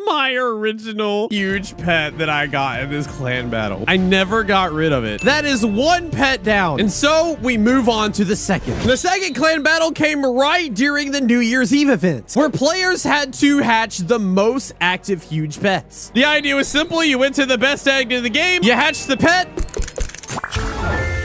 my original huge pet that I got in this clan battle. I never got rid of it. That is one pet down. And so we move on to the second. The second clan battle came right during the New Year's Eve event, where players had to hatch the most active huge pets. The idea was simple. You went to the best egg in the game, you hatched the pet,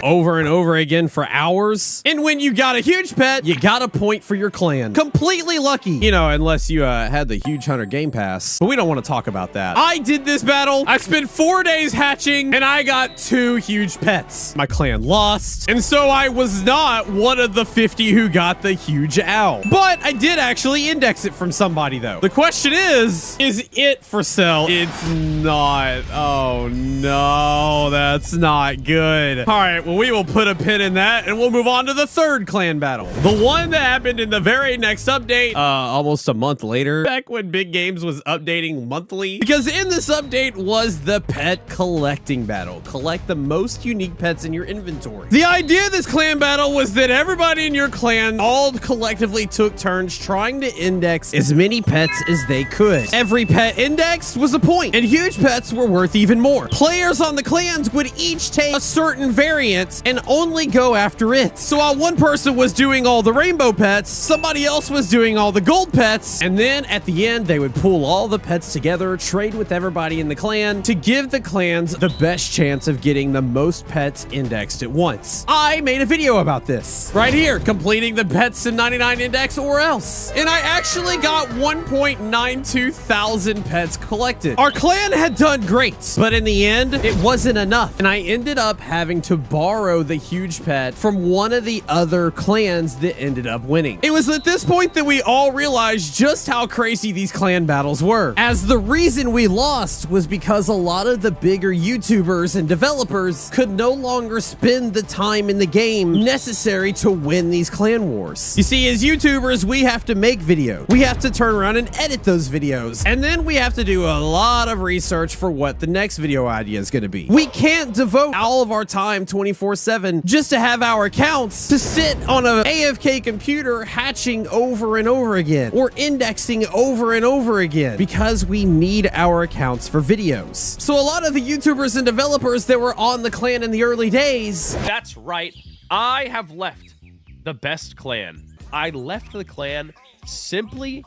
over and over again for hours. And when you got a huge pet, you got a point for your clan. Completely lucky. You know, unless you had the huge hunter game pass. But we don't want to talk about that. I did this battle. I spent 4 days hatching and I got 2 huge pets. My clan lost. And so I was not one of the 50 who got the huge owl. But I did actually index it from somebody though. The question is it for sale? It's not. Oh no, that's not good. All right, well, we will put a pin in that and we'll move on to the third clan battle. The one that happened in the very next update, almost a month later, back when Big Games was updating monthly. Because in this update was the pet collecting battle. Collect the most unique pets in your inventory. The idea of this clan battle was that everybody in your clan all collectively took turns trying to index as many pets as they could. Every pet indexed was a point, and huge pets were worth even more. Players on the clans would each take a certain variant plant and only go after it. So while one person was doing all the rainbow pets, somebody else was doing all the gold pets, and then at the end, they would pull all the pets together, trade with everybody in the clan to give the clans the best chance of getting the most pets indexed at once. I made a video about this right here, completing the pets in 99 index or else. And I actually got 1.92 thousand pets collected. Our clan had done great, but in the end, it wasn't enough. And I ended up having to borrow the huge pet from one of the other clans that ended up winning. It was at this point that we all realized just how crazy these clan battles were, as the reason we lost was because a lot of the bigger YouTubers and developers could no longer spend the time in the game necessary to win these clan wars. You see, as YouTubers, we have to make videos. We have to turn around and edit those videos, and then we have to do a lot of research for what the next video idea is going to be. We can't devote all of our time 24/7 just to have our accounts to sit on an AFK computer hatching over and over again or indexing over and over again, because we need our accounts for videos. So a lot of the YouTubers and developers that were on the clan in the early days. That's right. I have left the best clan. I left the clan simply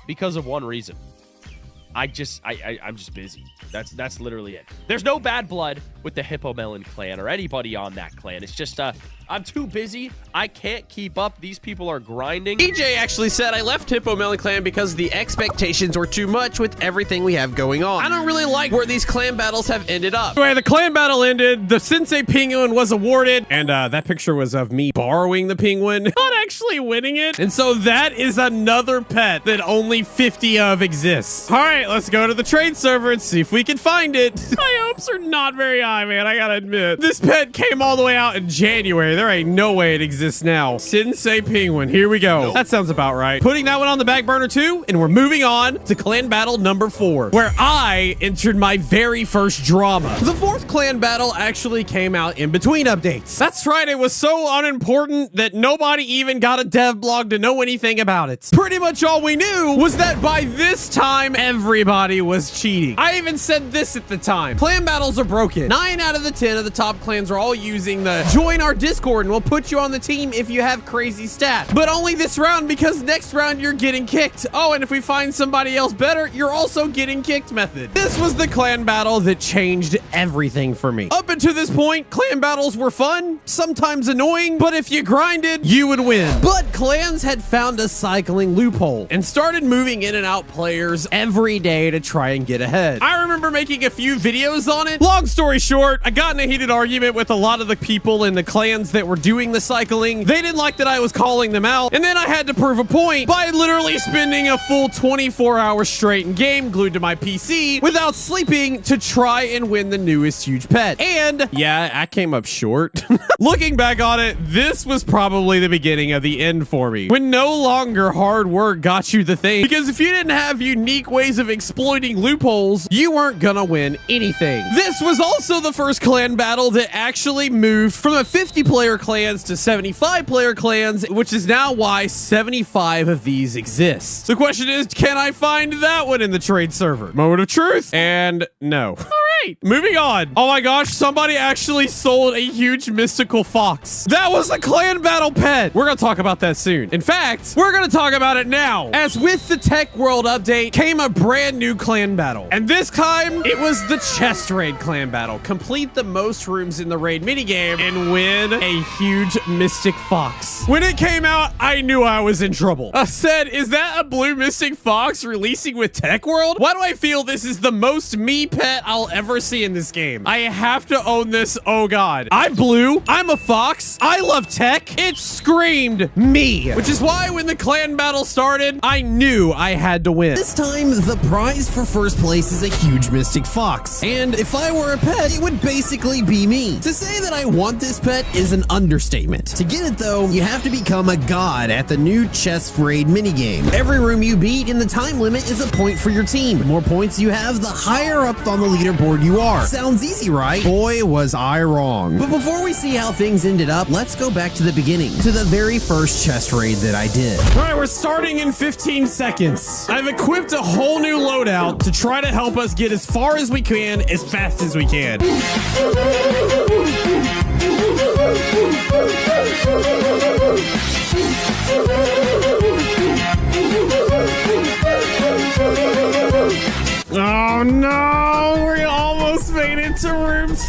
because of one reason. I'm just busy. That's literally it. There's no bad blood with the Hippo Melon clan or anybody on that clan. It's just I'm too busy. I can't keep up. These people are grinding. DJ actually said I left Hippo Melon clan because the expectations were too much with everything we have going on. I don't really like where these clan battles have ended up. Anyway, the clan battle ended. The Sensei Penguin was awarded, and that picture was of me borrowing the penguin, not actually winning it. And so that is another pet that only 50 of exists. All right, let's go to the trade server and see if we can find it. My hopes are not very high, man. I gotta admit. This pet came all the way out in January. There ain't no way it exists now. Sensei Penguin. Here we go. That sounds about right. Putting that one on the back burner too, and we're moving on to clan battle number 4, where I entered my very first drama. The 4th clan battle actually came out in between updates. That's right. It was so unimportant that nobody even got a dev blog to know anything about it. Pretty much all we knew was that by this time, everybody was cheating. I even said this at the time. Clan battles are broken. 9 out of the 10 of the top clans are all using the join our Discord and we'll put you on the team if you have crazy stats. But only this round, because next round you're getting kicked. Oh, and if we find somebody else better, you're also getting kicked method. This was the clan battle that changed everything for me. Up until this point, clan battles were fun, sometimes annoying, but if you grinded, you would win. But clans had found a cycling loophole and started moving in and out players every day to try and get ahead. I remember making a few videos on it. Long story short, I got in a heated argument with a lot of the people in the clans that were doing the cycling. They didn't like that I was calling them out, and then I had to prove a point by literally spending a full 24 hours straight in game glued to my PC without sleeping to try and win the newest huge pet. And yeah, I came up short. Looking back on it, this was probably the beginning of the end for me, when no longer hard work got you the thing, because if you didn't have unique ways of exploiting loopholes, you weren't gonna win anything. This was also the first clan battle that actually moved from a 50-player clans to 75-player clans, which is now why 75 of these exist. The question is, can I find that one in the trade server? Moment of truth, and no. All right, moving on. Oh my gosh, somebody actually sold a huge mystical fox. That was a clan battle pet. We're gonna talk about that soon. In fact, we're gonna talk about it now, as with the Tech World update came a brand new clan battle. And this time, it was the chest raid clan battle. Complete the most rooms in the raid minigame and win a huge mystic fox. When it came out, I knew I was in trouble. I said, is that a blue mystic fox releasing with Tech World? Why do I feel this is the most me pet I'll ever see in this game? I have to own this. Oh god. I'm blue. I'm a fox. I love tech. It screamed me. Which is why when the clan battle started, I knew I had to win. This time, the prize for first place is a huge mystic fox. And if I were a pet, it would basically be me. To say that I want this pet is an understatement. To get it though, you have to become a god at the new chest raid minigame. Every room you beat in the time limit is a point for your team. The more points you have, the higher up on the leaderboard you are. Sounds easy, right? Boy, was I wrong. But before we see how things ended up, let's go back to the beginning, to the very first chest raid that I did. All right, we're starting in 15 seconds. I've equipped a whole new loadout to try to help us get as far as we can, as fast as we can.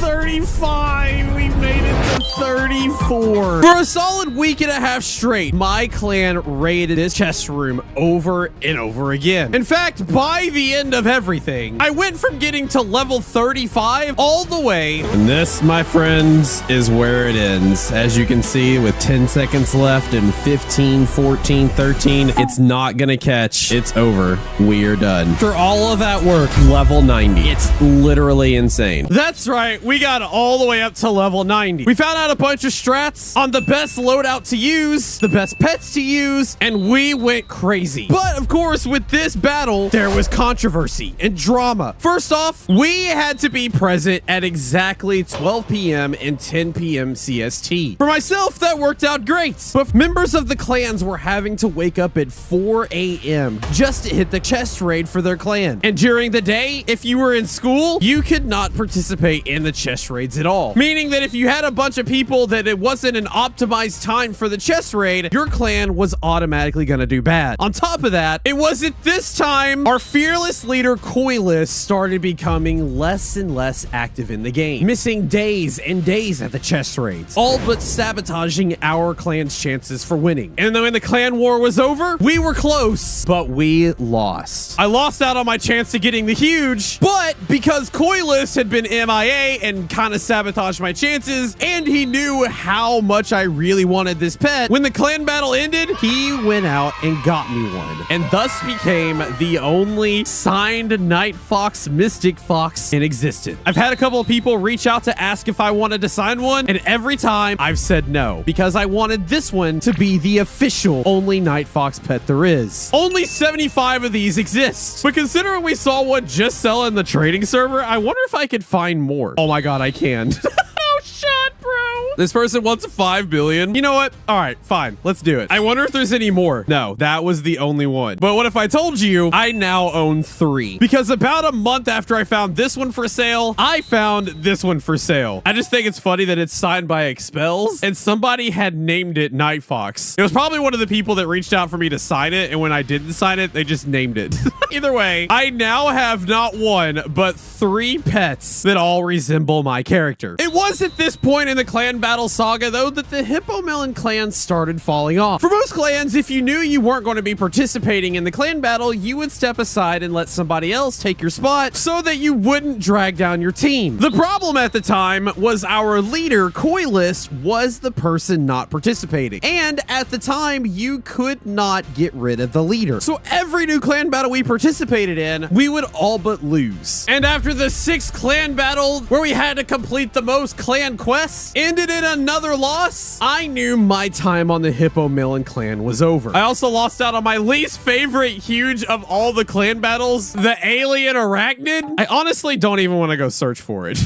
35. We made it to 34. For a solid week and a half straight, my clan raided this chest room over and over again. In fact, by the end of everything, I went from getting to level 35 all the way. And this, my friends, is where it ends. As you can see, with 10 seconds left and 15, 14, 13, it's not gonna catch. It's over. We are done. After all of that work, level 90. It's literally insane. That's right. We got all the way up to level 90. We found out a bunch of strats on the best loadout to use, the best pets to use, and we went crazy. But of course, with this battle, there was controversy and drama. First off, we had to be present at exactly 12 p.m. and 10 p.m. CST. For myself, that worked out great. But members of the clans were having to wake up at 4 a.m. just to hit the chest raid for their clan. And during the day, if you were in school, you could not participate in the chest raids at all. Meaning that if you had a bunch of people that it wasn't an optimized time for the chest raid, your clan was automatically gonna do bad. On top of that, it was at this time our fearless leader Coilus started becoming less and less active in the game, missing days and days at the chest raids, all but sabotaging our clan's chances for winning. And then when the clan war was over, we were close, but we lost. I lost out on my chance to getting the huge, but because Coilus had been MIA and kind of sabotaged my chances, and he knew how much I really wanted this pet, when the clan battle ended, he went out and got me one, and thus became the only signed NightFoxx Mystic Fox in existence. I've had a couple of people reach out to ask if I wanted to sign one, and every time I've said no, because I wanted this one to be the official only NightFoxx pet there is. Only 75 of these exist, but considering we saw one just sell in the trading server, I wonder if I could find more. Oh my god, I can. Oh, shot, bro. This person wants 5 billion. You know what? All right, fine. Let's do it. I wonder if there's any more. No, that was the only one. But what if I told you I now own 3? Because about a month after I found this one for sale, I found this one for sale. I just think it's funny that it's signed by Expels and somebody had named it NightFoxx. It was probably one of the people that reached out for me to sign it, and when I didn't sign it, they just named it. Either way, I now have not 1, but 3 pets that all resemble my character. It was at this point in the clan battle saga, though, that the Hippo Melon clan started falling off. For most clans, if you knew you weren't going to be participating in the clan battle, you would step aside and let somebody else take your spot so that you wouldn't drag down your team. The problem at the time was our leader, Coilus, was the person not participating. And at the time, you could not get rid of the leader. So every new clan battle we participated in, we would all but lose. And after the 6th clan battle, where we had to complete the most clan quests, ended in another loss, I knew my time on the Hippo Melon clan was over. I also lost out on my least favorite huge of all the clan battles, the alien arachnid. I honestly don't even want to go search for it.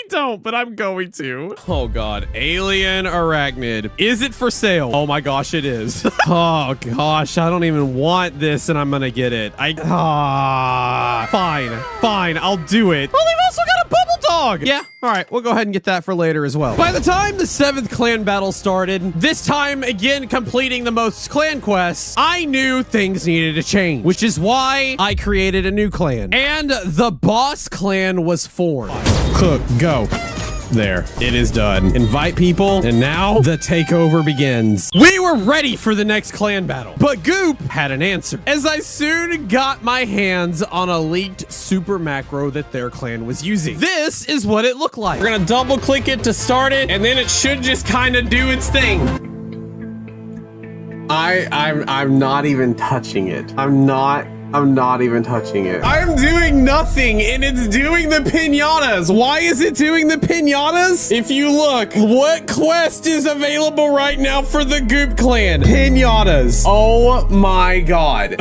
Don't, but I'm going to. Oh god, alien arachnid. Is it for sale? Oh my gosh, it is. Oh gosh, I don't even want this and I'm gonna get it. Fine, I'll do it. Oh, they've also got a bubble dog. Yeah, all right, we'll go ahead and get that for later as well. By the time the 7th clan battle started, this time again completing the most clan quests, I knew things needed to change, which is why I created a new clan. And the boss clan was formed. Cook, go. There, it is done. Invite people, and now the takeover begins. We were ready for the next clan battle, but Goop had an answer, as I soon got my hands on a leaked super macro that their clan was using. This is what it looked like. We're gonna double click it to start it, and then it should just kind of do its thing. I'm not even touching it. I'm not even touching it. I'm doing nothing and it's doing the pinatas. Why is it doing the pinatas? If you look, what quest is available right now for the Goop clan? Pinatas. Oh my god.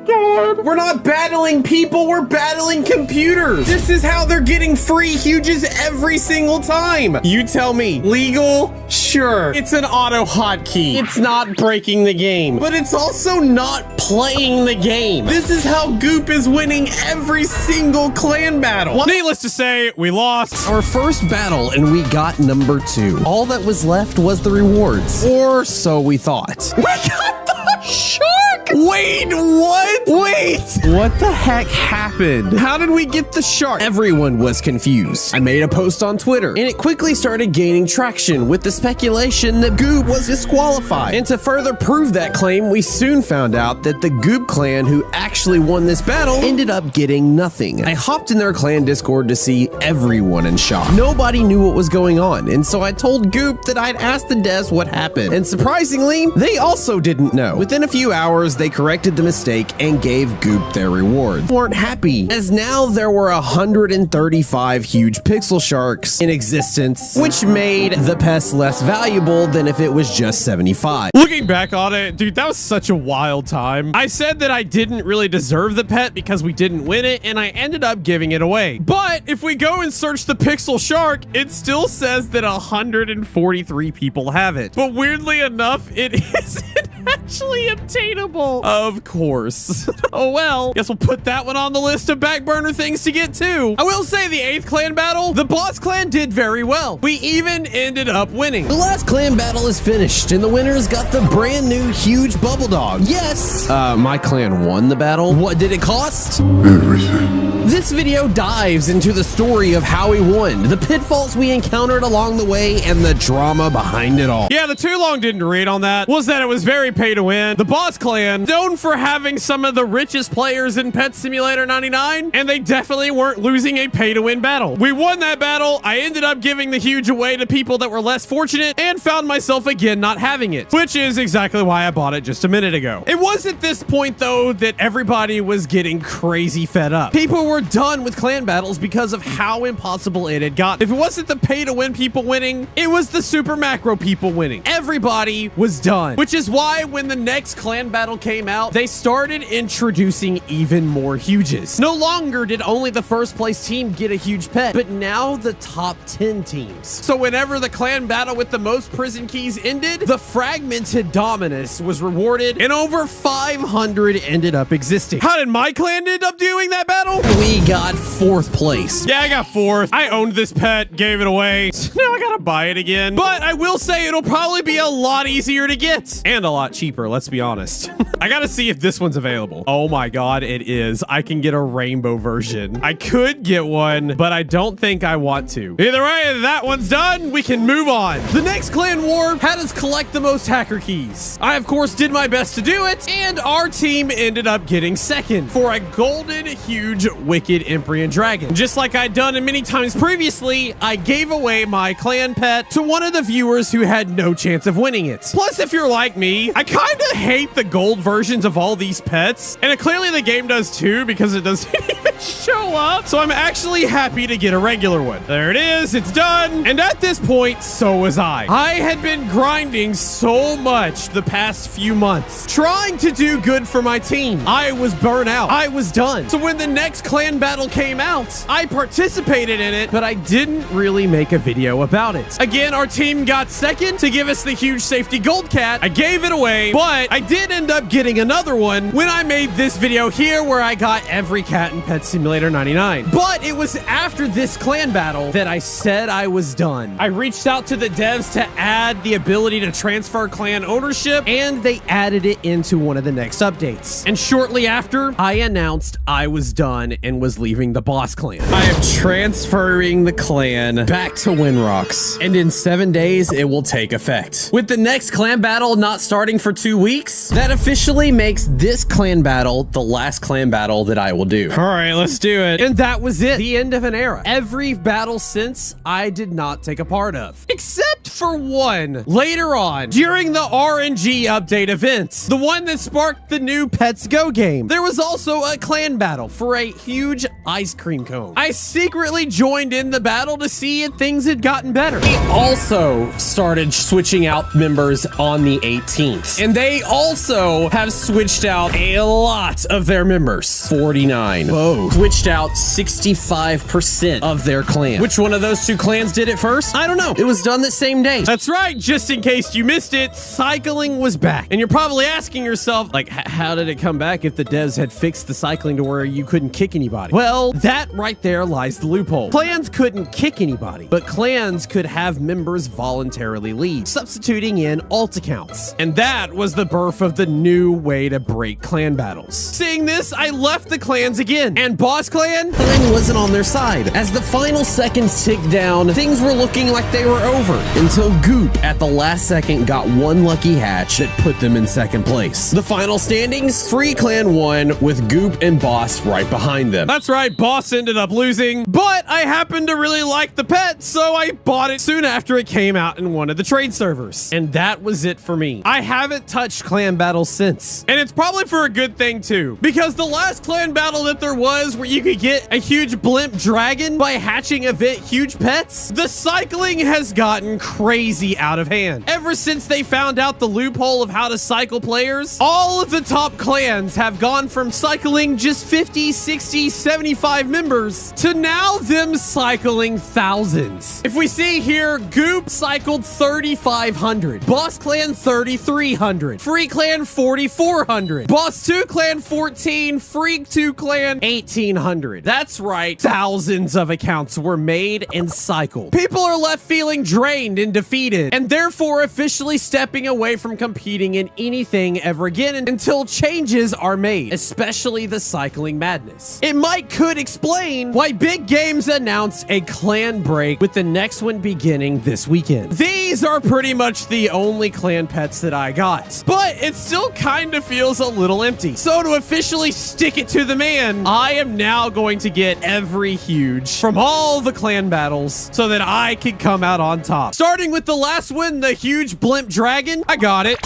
God. We're not battling people, we're battling computers. This is how they're getting free huges every single time. You tell me, legal? Sure. It's an auto hotkey. It's not breaking the game, but it's also not playing the game. This is how Goop is winning every single clan battle. Well, needless to say, we lost our first battle and we got number 2. All that was left was the rewards, or so we thought. We got the shark! Wait, what? Wait! What the heck happened? How did we get the shark? Everyone was confused. I made a post on Twitter, and it quickly started gaining traction with the speculation that Goob was disqualified. And to further prove that claim, we soon found out that the Goob clan who actually won this battle ended up getting nothing. I hopped in their clan Discord to see everyone in shock. Nobody knew what was going on, and so I told Goop that I'd asked the devs what happened. And surprisingly, they also didn't know. Within a few hours, they corrected the mistake and gave Goop their reward. They weren't happy, as now there were 135 huge pixel sharks in existence, which made the pest less valuable than if it was just 75. Looking back on it, dude, that was such a wild time. I said that I didn't really deserve the pet because we didn't win it, and I ended up giving it away. But if we go and search the pixel shark, it still says that 143 people have it. But weirdly enough, it isn't actually obtainable. Of course. Oh well, guess we'll put that one on the list of back burner things to get to. I will say the 8th clan battle, the boss clan did very well. We even ended up winning. The last clan battle is finished, and the winners got the brand new huge bubble dog. Yes, my clan won the battle. What did it cost? Everything. This video dives into the story of how we won, the pitfalls we encountered along the way, and the drama behind it all. Yeah, the too long didn't read on that was that it was very pay to win. The boss clan, known for having some of the richest players in Pet Simulator 99, and they definitely weren't losing a pay to win battle. We won that battle. I ended up giving the huge away to people that were less fortunate and found myself again not having it, which is exactly why I bought it just a minute ago. It was at this point though that everybody was getting crazy fed up. People were done with clan battles because of how impossible it had gotten. If it wasn't the pay to win people winning, it was the super macro people winning. Everybody was done, which is why when the next clan battle came out, they started introducing even more huges. No longer did only the first place team get a huge pet, but now the top 10 teams. So whenever the clan battle with the most prison keys ended, the fragmented Dominus was rewarded and over 500 ended up existing. How did my clan end up doing that battle? We got 4th place. Yeah, I got 4th. I owned this pet, gave it away. So now I gotta buy it again. But I will say it'll probably be a lot easier to get and a lot cheaper, let's be honest. I gotta see if this one's available. Oh my god, it is. I can get a rainbow version. I could get one, but I don't think I want to. Either way, that one's done. We can move on. The next clan war had us collect the most hacker keys. I, of course, did my best to do it, and our team ended up getting 2nd for a golden, huge, wicked Emperor dragon. Just like I'd done in many times previously, I gave away my clan pet to one of the viewers who had no chance of winning it. Plus, if you're like me, I kind of hate the gold versions of all these pets, and clearly the game does too because it doesn't even show up. So I'm actually happy to get a regular one. There it is. It's done. And at this point, so was I. I had been grinding so much the past few months, trying to do good for my team. I was burnt out. I was done. So when the next clan battle came out, I participated in it, but I didn't really make a video about it. Again, our team got 2nd to give us the huge safety gold cat. I gave it away, but I did end up getting another one when I made this video here where I got every cat in Pet Simulator 99. But it was after this clan battle that I said I was done. I reached out to the devs to add the ability to transfer clan ownership, and they added it into one of the next updates. And shortly after, I announced I was done and was leaving the boss clan. I am transferring the clan back to Winrocks, and in 7 days, it will take effect. With the next clan battle not starting for 2 weeks, that officially makes this clan battle the last clan battle that I will do. All right, let's do it. And that was it. The end of an era. Every battle since I did not take a part of, except for one later on during the RNG update event, the one that sparked the new Pets Go game. There was also a clan battle for a huge ice cream cone. I secretly joined in the battle to see if things had gotten better. We also started switching out members on the 18th, and they also have switched out a lot of their members. 49 both switched out 65% of their clan. Which one of those two clans did it first? I don't know. It was done the same days. That's right, just in case you missed it, cycling was back. And you're probably asking yourself, like, how did it come back if the devs had fixed the cycling to where you couldn't kick anybody? Well, that right there lies the loophole. Clans couldn't kick anybody, but clans could have members voluntarily leave, substituting in alt accounts. And that was the birth of the new way to break clan battles. Seeing this, I left the clans again, and Boss Clan wasn't on their side. As the final seconds ticked down, things were looking like they were over, until Goop at the last second got one lucky hatch that put them in second place. The final standings, Free Clan won with Goop and Boss right behind them. That's right, Boss ended up losing, but I happened to really like the pet, so I bought it soon after it came out in one of the trade servers. And that was it for me. I haven't touched clan battles since. And it's probably for a good thing too, because the last clan battle that there was where you could get a huge blimp dragon by hatching event huge pets, the cycling has gotten crazy out of hand. Ever since they found out the loophole of how to cycle players, all of the top clans have gone from cycling just 50, 60, 75 members to now them cycling thousands. If we see here, Goop cycled 3,500, Boss Clan 3,300, Free Clan 4,400, Boss 2 Clan 14, Freak 2 Clan 1,800. That's right, thousands of accounts were made and cycled. People are left feeling drained and defeated, and therefore officially stepping away from competing in anything ever again until changes are made, especially the cycling madness. It could explain why Big Games announced a clan break with the next one beginning this weekend. These are pretty much the only clan pets that I got, but it still kind of feels a little empty. So to officially stick it to the man, I am now going to get every huge from all the clan battles so that I can come out on top. Starting with the last one, the huge blimp dragon, I got it.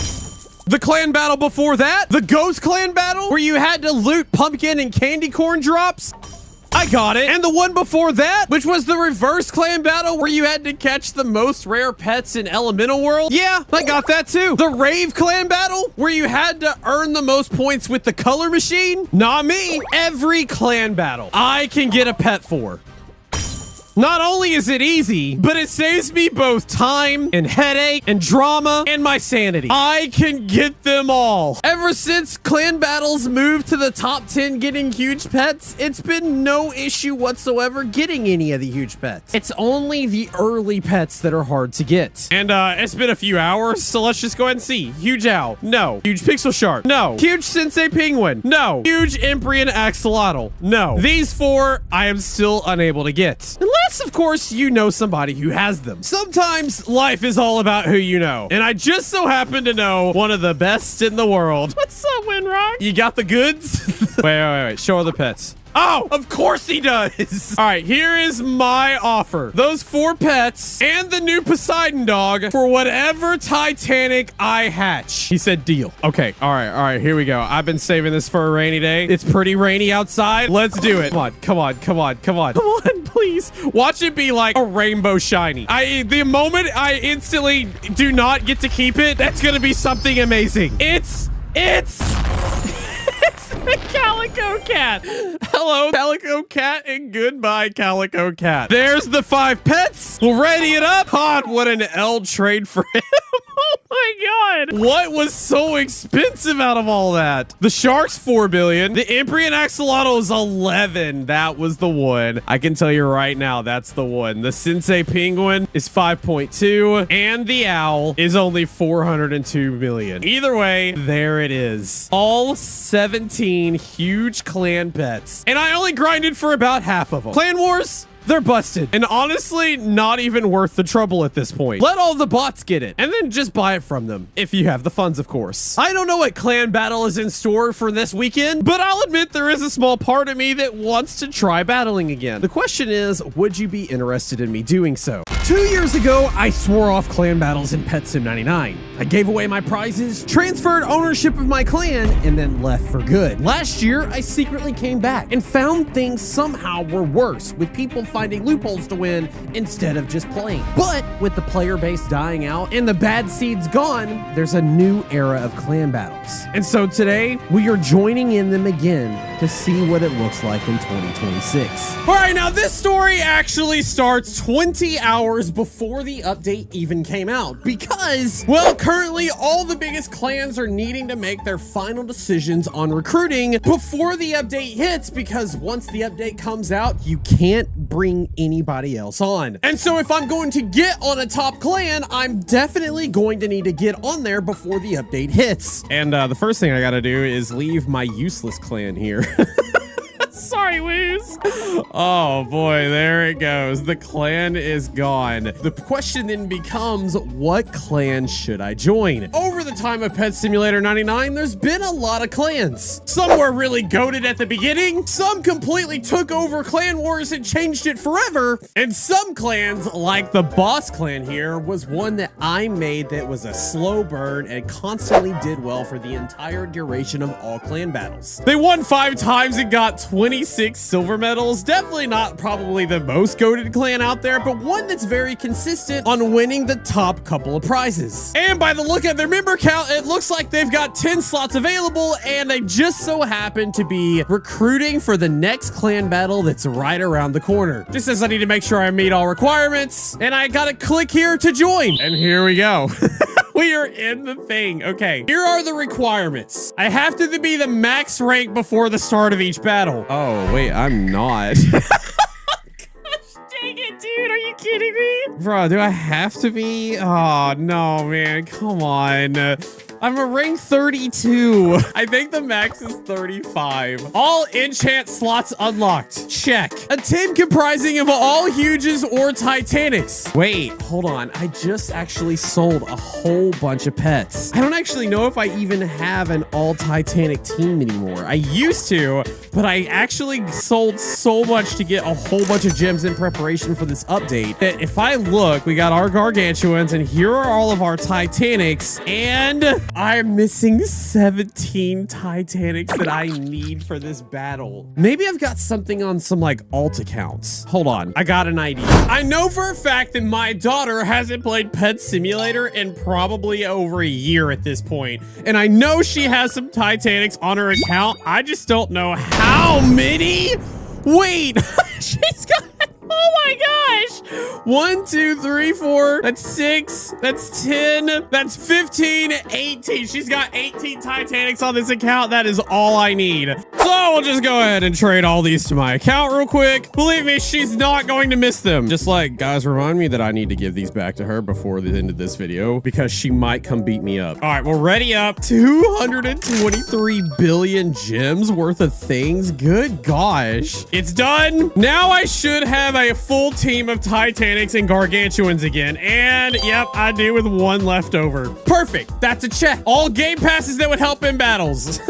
The clan battle before that, the ghost clan battle, where you had to loot pumpkin and candy corn drops, I got it. And the one before that, which was the reverse clan battle, where you had to catch the most rare pets in Elemental World, yeah, I got that too. The rave clan battle, where you had to earn the most points with the color machine, not me. Every clan battle I can get a pet for. Not only is it easy, but it saves me both time and headache and drama and my sanity. I can get them all. Ever since clan battles moved to the top 10 getting huge pets, it's been no issue whatsoever getting any of the huge pets. It's only the early pets that are hard to get. And it's been a few hours, so let's just go ahead and see. Huge owl, no. Huge pixel shark, no. Huge sensei penguin, no. Huge Emperor axolotl, no. These four I am still unable to get. Unless, of course, you know somebody who has them. Sometimes life is all about who you know. And I just so happen to know one of the best in the world. What's up, Windrock? You got the goods? wait. Show her the pets. Oh, of course he does. All right, here is my offer. Those 4 pets and the new Poseidon dog for whatever Titanic I hatch. He said deal. Okay, all right, here we go. I've been saving this for a rainy day. It's pretty rainy outside. Let's do it. Come on, please. Watch it be like a rainbow shiny. The moment I instantly do not get to keep it, that's gonna be something amazing. It's the Calico Cat. Hello, Calico Cat, and goodbye, Calico Cat. There's the 5 pets. We'll ready it up. God, what an L trade for him. Oh my God. What was so expensive out of all that? The shark's 4 billion. The Emperor axolotl is 11. That was the one. I can tell you right now, that's the one. The sensei penguin is 5.2, and the owl is only 402 million. Either way, there it is. All 17 huge clan pets. And I only grinded for about half of them. Clan Wars? They're busted. And honestly, not even worth the trouble at this point. Let all the bots get it, and then just buy it from them. If you have the funds, of course. I don't know what clan battle is in store for this weekend, but I'll admit there is a small part of me that wants to try battling again. The question is, would you be interested in me doing so? 2 years ago, I swore off clan battles in Pet Sim 99. I gave away my prizes, transferred ownership of my clan, and then left for good. Last year, I secretly came back and found things somehow were worse, with people finding loopholes to win instead of just playing. But with the player base dying out and the bad seeds gone, there's a new era of clan battles. And so today, we are joining in them again to see what it looks like in 2026. All right, now this story actually starts 20 hours before the update even came out because, well, currently all the biggest clans are needing to make their final decisions on recruiting before the update hits, because once the update comes out, you can't bring anybody else on. And so if I'm going to get on a top clan, I'm definitely going to need to get on there before the update hits. And the first thing I gotta do is leave my useless clan here. Sorry, Woos. Oh boy, there it goes. The clan is gone. The question then becomes, what clan should I join? Over the time of Pet Simulator 99, there's been a lot of clans. Some were really goated at the beginning, some completely took over Clan Wars and changed it forever, and some clans, like the Boss Clan here, was one that I made that was a slow burn and constantly did well for the entire duration of all clan battles. They won 5 times and got 26 silver medals. Definitely not probably the most goated clan out there, but one that's very consistent on winning the top couple of prizes. And by the look at their member count, it looks like they've got 10 slots available, and they just so happen to be recruiting for the next clan battle that's right around the corner. Just says I need to make sure I meet all requirements, and I gotta click here to join. And here we go. We are in the thing. Okay, here are the requirements. I have to be the max rank before the start of each battle. Oh, wait, I'm not. Gosh dang it, dude. Are you kidding me? Bro, do I have to be? Oh, no, man. Come on. I'm a rank 32. I think the max is 35. All enchant slots unlocked. Check. A team comprising of all Huges or Titanics. Wait, hold on. I just actually sold a whole bunch of pets. I don't actually know if I even have an all Titanic team anymore. I used to, but I actually sold so much to get a whole bunch of gems in preparation for this update that if I look, we got our Gargantuans, and here are all of our Titanics, and I'm missing 17 Titanics that I need for this battle. Maybe I've got something on some like alt accounts. Hold on, I got an idea. I know for a fact that my daughter hasn't played Pet Simulator in probably over a year at this point. And I know she has some Titanics on her account. I just don't know how many. Wait, she's got, oh my gosh. 1, 2, 3, 4. That's 6. That's 10. That's 15, 18. She's got 18 Titanics on this account. That is all I need. So we'll just go ahead and trade all these to my account real quick. Believe me, she's not going to miss them. Just like, guys, remind me that I need to give these back to her before the end of this video because she might come beat me up. All right, well, ready up. 223 billion gems worth of things. Good gosh. It's done. Now I should have a full team of Titanics and Gargantuans again. And yep, I do with one left over. Perfect. That's a check. All game passes that would help in battles.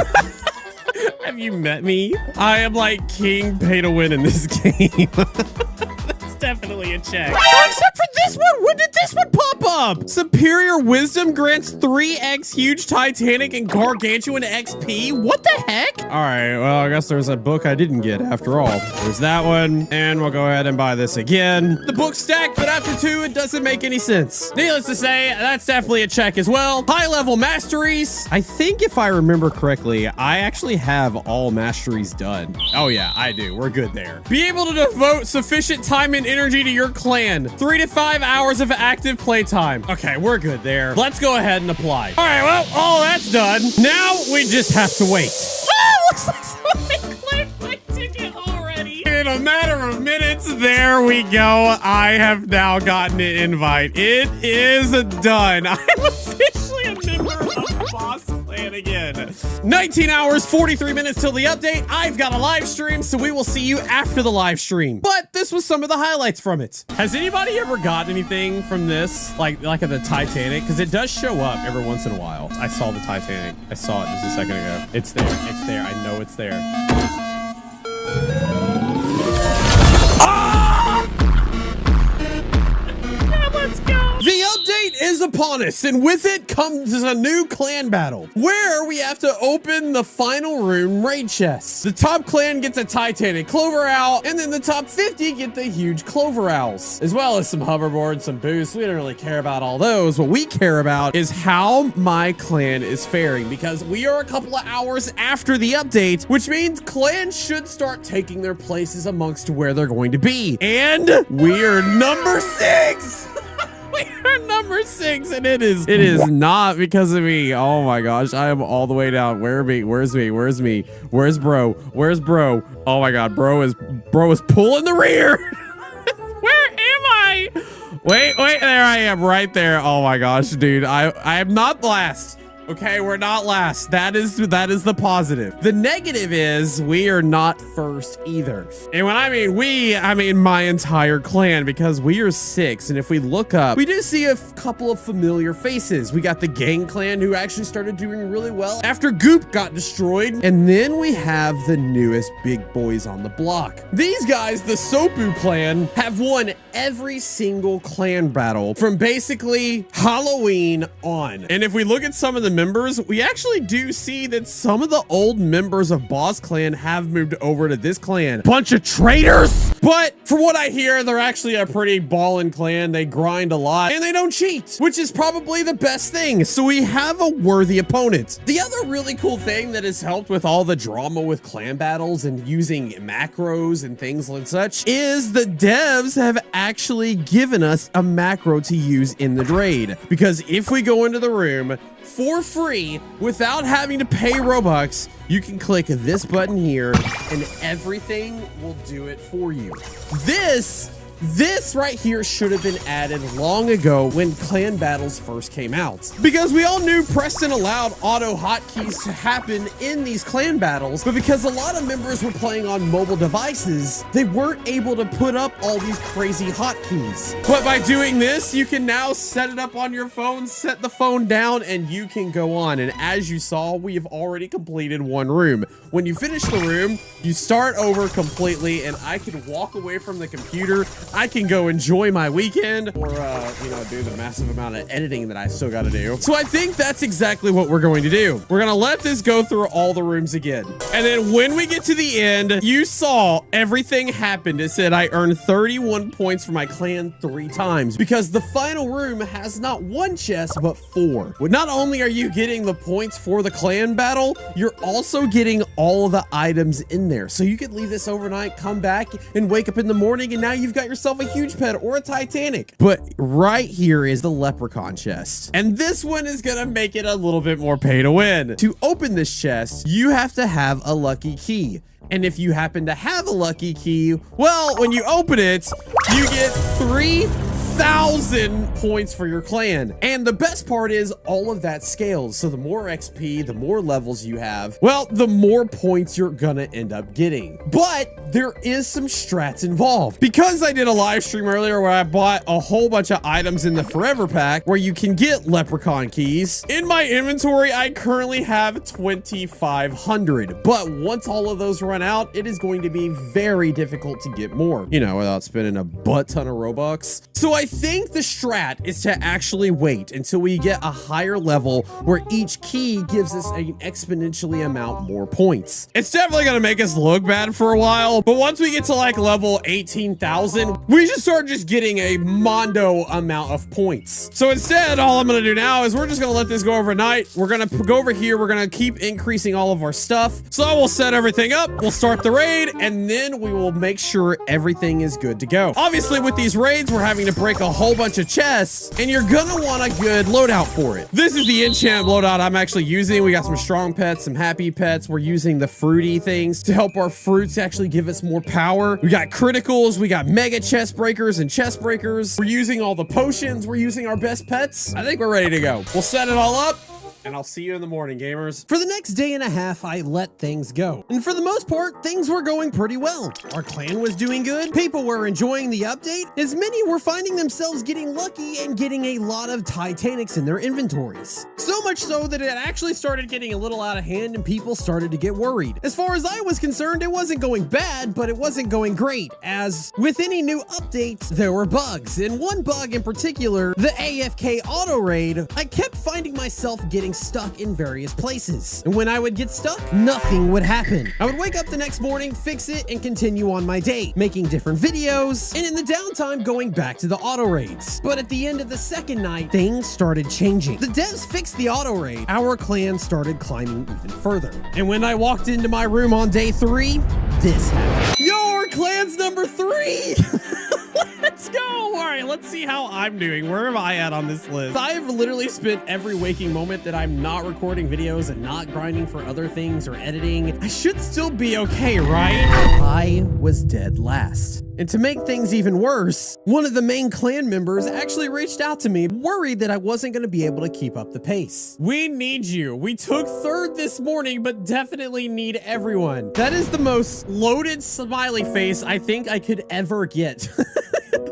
Have you met me? I am like king pay to win in this game. That's definitely a check. Oh, except for this one. When did this one pop up? Superior Wisdom grants 3x huge Titanic and Gargantuan XP. What the heck? All right, well, I guess there's a book I didn't get after all. There's that one, and we'll go ahead and buy this again. The book's stacked, but after 2, it doesn't make any sense. Needless to say, that's definitely a check as well. High-level masteries. I think if I remember correctly, I actually have all masteries done. Oh yeah, I do. We're good there. Be able to devote sufficient time and energy to your clan. 3 to 5 hours of active playtime. Okay, we're good there. Let's go ahead and apply. All right, well, all that's done. Now we just have to wait. Oh, looks like somebody clicked my ticket already. In a matter of minutes, there we go. I have now gotten an invite. It is done. I'm officially a member of Boss Clan again. 19 hours, 43 minutes till the update. I've got a live stream, so we will see you after the live stream. But this was some of the highlights from it. Has anybody ever got anything from this? Like at the Titanic? Because it does show up every once in a while. I saw the Titanic. I saw it just a second ago. It's there. It's there. I know it's there. Ah! Yeah, let's go. The update is upon us, and with it comes a new clan battle, where we have to open the final room raid chests. The top clan gets a Titanic Clover Owl, and then the top 50 get the huge Clover Owls, as well as some hoverboards, some boosts. We don't really care about all those. What we care about is how my clan is faring, because we are a couple of hours after the update, which means clans should start taking their places amongst where they're going to be. And we are number 6. We are number 6, and it is not because of me. Oh my gosh, I am all the way down. Where's me? Where's bro? Where's bro? Oh my god, bro is pulling the rear. Where am I? Wait, there I am, right there. Oh my gosh, dude, I am not last. Okay, we're not last. That is the positive. The negative is we are not first either. And when I mean we, I mean my entire clan, because we are 6. And if we look up, we do see a couple of familiar faces. We got the Gang Clan, who actually started doing really well after Goop got destroyed. And then we have the newest big boys on the block. These guys, the Sopu Clan, have won every single clan battle from basically Halloween on. And if we look at some of the members, we actually do see that some of the old members of Boss Clan have moved over to this clan. Bunch of traitors! But from what I hear, they're actually a pretty ballin' clan. They grind a lot and they don't cheat, which is probably the best thing. So we have a worthy opponent. The other really cool thing that has helped with all the drama with clan battles and using macros and things like such is the devs have actually given us a macro to use in the raid. Because if we go into the room for free without having to pay Robux, you can click this button here and everything will do it for you. This right here should have been added long ago when clan battles first came out, because we all knew Preston allowed auto hotkeys to happen in these clan battles, but because a lot of members were playing on mobile devices, they weren't able to put up all these crazy hotkeys. But by doing this, you can now set it up on your phone, set the phone down, and you can go on. And as you saw, we have already completed one room. When you finish the room, you start over completely, and I can walk away from the computer. I can go enjoy my weekend or, do the massive amount of editing that I still got to do. So I think that's exactly what we're going to do. We're going to let this go through all the rooms again. And then when we get to the end, you saw everything happened. It said I earned 31 points for my clan 3 times because the final room has not 1 chest, but 4. Not only are you getting the points for the clan battle, you're also getting all of the items in there. So you could leave this overnight, come back and wake up in the morning, and now you've got yourself a huge pet or a Titanic. But right here is the leprechaun chest. And this one is gonna make it a little bit more pay to win. To open this chest, you have to have a lucky key. And if you happen to have a lucky key, well, when you open it, you get 3,000 points for your clan. And the best part is all of that scales. So the more XP, the more levels you have, well, the more points you're gonna end up getting. But there is some strats involved. Because I did a live stream earlier where I bought a whole bunch of items in the Forever Pack where you can get leprechaun keys. In my inventory, I currently have 2,500. But once all of those run out, it is going to be very difficult to get more, without spending a butt ton of Robux. So I think the strat is to actually wait until we get a higher level where each key gives us an exponentially amount more points. It's definitely going to make us look bad for a while, but once we get to like level 18,000, we just start just getting a mondo amount of points. So instead, all I'm going to do now is we're just going to let this go overnight. We're going to go over here. We're going to keep increasing all of our stuff. So we'll set everything up. We'll start the raid, and then we will make sure everything is good to go. Obviously, with these raids, we're having to break a whole bunch of chests, and you're gonna want a good loadout for it. This is the enchant loadout I'm actually using. We got some strong pets, some happy pets. We're using the fruity things to help our fruits actually give us more power. We got criticals, we got mega chest breakers and chest breakers. We're using all the potions. We're using our best pets. I think we're ready to go. We'll set it all up. and I'll see you in the morning, gamers. For the next day and a half, I let things go. And for the most part, things were going pretty well. Our clan was doing good, people were enjoying the update, as many were finding themselves getting lucky and getting a lot of Titanics in their inventories. So much so that it actually started getting a little out of hand and people started to get worried. As far as I was concerned, it wasn't going bad, but it wasn't going great, as with any new updates, there were bugs. And one bug in particular, the AFK auto raid, I kept finding myself getting stuck in various places. And when I would get stuck, nothing would happen. I would wake up the next morning, fix it, and continue on my day, making different videos, and in the downtime going back to the auto raids. But at the end of the second night, things started changing. The devs fixed the auto raid, our clan started climbing even further. And when I walked into my room on day 3, this happened. Yo, our clan's number 3! Let's go. All right, let's see how I'm doing. Where am I at on this list? I've literally spent every waking moment that I'm not recording videos and not grinding for other things or editing. I should still be okay, right? I was dead last. And to make things even worse, one of the main clan members actually reached out to me, worried that I wasn't going to be able to keep up the pace. We need you. We took 3rd this morning, but definitely need everyone. That is the most loaded smiley face I think I could ever get.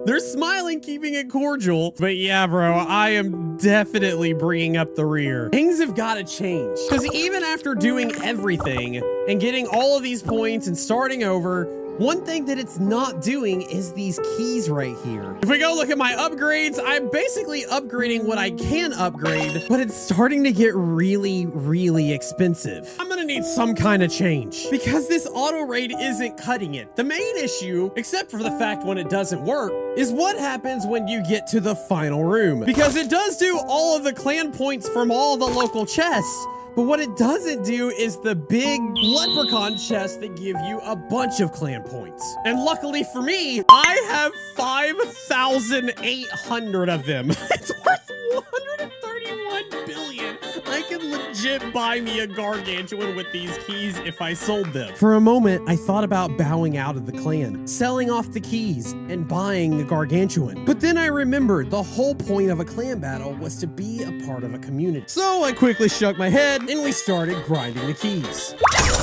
They're smiling, keeping it cordial. But yeah, bro, I am definitely bringing up the rear. Things have got to change. Because even after doing everything and getting all of these points and starting over, one thing that it's not doing is these keys right here. If we go look at my upgrades, I'm basically upgrading what I can upgrade, but it's starting to get really, really expensive. I'm gonna need some kind of change because this auto raid isn't cutting it. The main issue, except for the fact when it doesn't work, is what happens when you get to the final room. Because it does do all of the clan points from all the local chests, but what it doesn't do is the big leprechaun chests that give you a bunch of clan points. And luckily for me, I have 5,800 of them. It's worth 131 billion. I can legit buy me a gargantuan with these keys if I sold them. For a moment, I thought about bowing out of the clan, selling off the keys, and buying a gargantuan. But then I remembered the whole point of a clan battle was to be a part of a community. So I quickly shook my head and we started grinding the keys.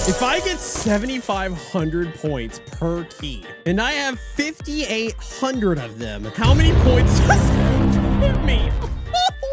If I get 7,500 points per key, and I have 5,800 of them, how many points does that give me?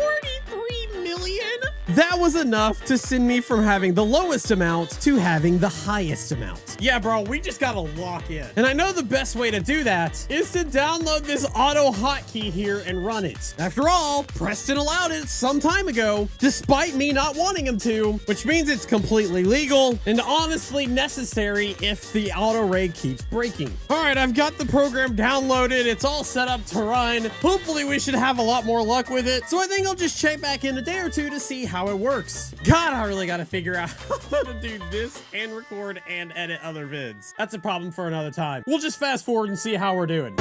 43 million? That was enough to send me from having the lowest amount to having the highest amount. Yeah, bro, we just gotta lock in. And I know the best way to do that is to download this auto hotkey here and run it. After all, Preston allowed it some time ago, despite me not wanting him to, which means it's completely legal and honestly necessary if the auto raid keeps breaking. All right, I've got the program downloaded. It's all set up to run. Hopefully we should have a lot more luck with it. So I think I'll just check back in a day or two to see how it works. God, I really gotta figure out how to do this and record and edit other vids. That's a problem for another time. We'll just fast forward and see how we're doing.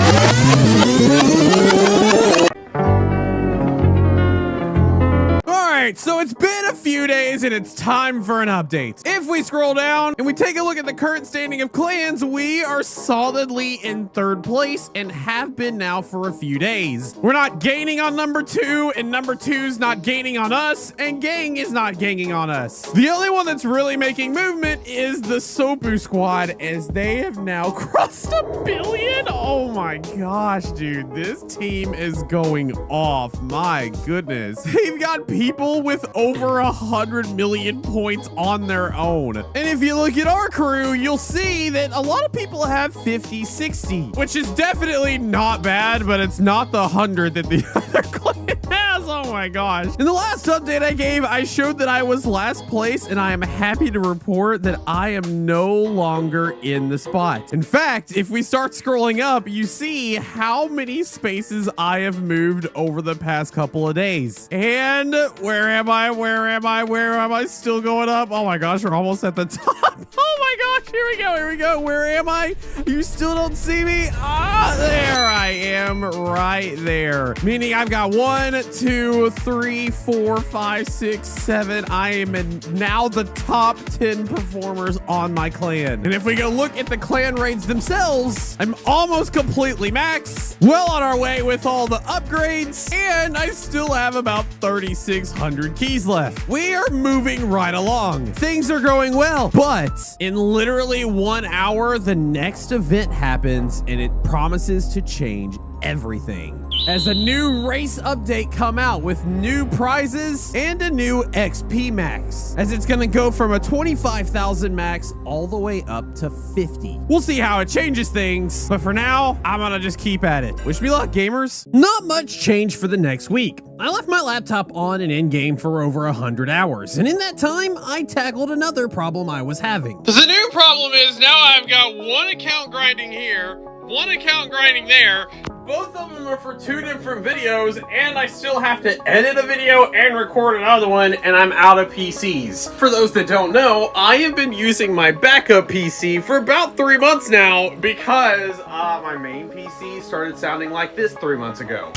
Alright, so it's been a few days and it's time for an update. If we scroll down and we take a look at the current standing of clans, we are solidly in 3rd place and have been now for a few days. We're not gaining on number 2 and number 2's not gaining on us and gang is not gaining on us. The only one that's really making movement is the Sopu squad as they have now crossed 1 billion. Oh my gosh, dude, this team is going off. My goodness. They've got people with over 100 million points on their own. And if you look at our crew, you'll see that a lot of people have 50, 60, which is definitely not bad, but it's not the 100 that the other clan has. Oh my gosh. In the last update I gave, I showed that I was last place, and I am happy to report that I am no longer in the spot. In fact, if we start scrolling up, you see how many spaces I have moved over the past couple of days. And where am I? Where am I? Where am I? Still going up? Oh my gosh, we're almost at the top. Oh my gosh, here we go, here we go. Where am I? You still don't see me? Ah, there I am, right there. Meaning I've got 1, 2, 2, 3, 4, 5, 6, 7. I am in now the top 10 performers on my clan. And if we go look at the clan raids themselves, I'm almost completely max, well on our way with all the upgrades, and I still have about 3,600 keys left. We are moving right along. Things are going well, but in literally 1 hour, the next event happens, and it promises to change everything. As a new race update come out with new prizes and a new XP max, as it's gonna go from a 25,000 max all the way up to 50. We'll see how it changes things, but for now, I'm gonna just keep at it. Wish me luck, gamers. Not much change for the next week. I left my laptop on and in game for over 100 hours, and in that time, I tackled another problem I was having. The new problem is now I've got one account grinding here, one account grinding there. Both of them are for 2 different videos, and I still have to edit a video and record another one, and I'm out of PCs. For those that don't know, I have been using my backup PC for about 3 months now because my main PC started sounding like this 3 months ago.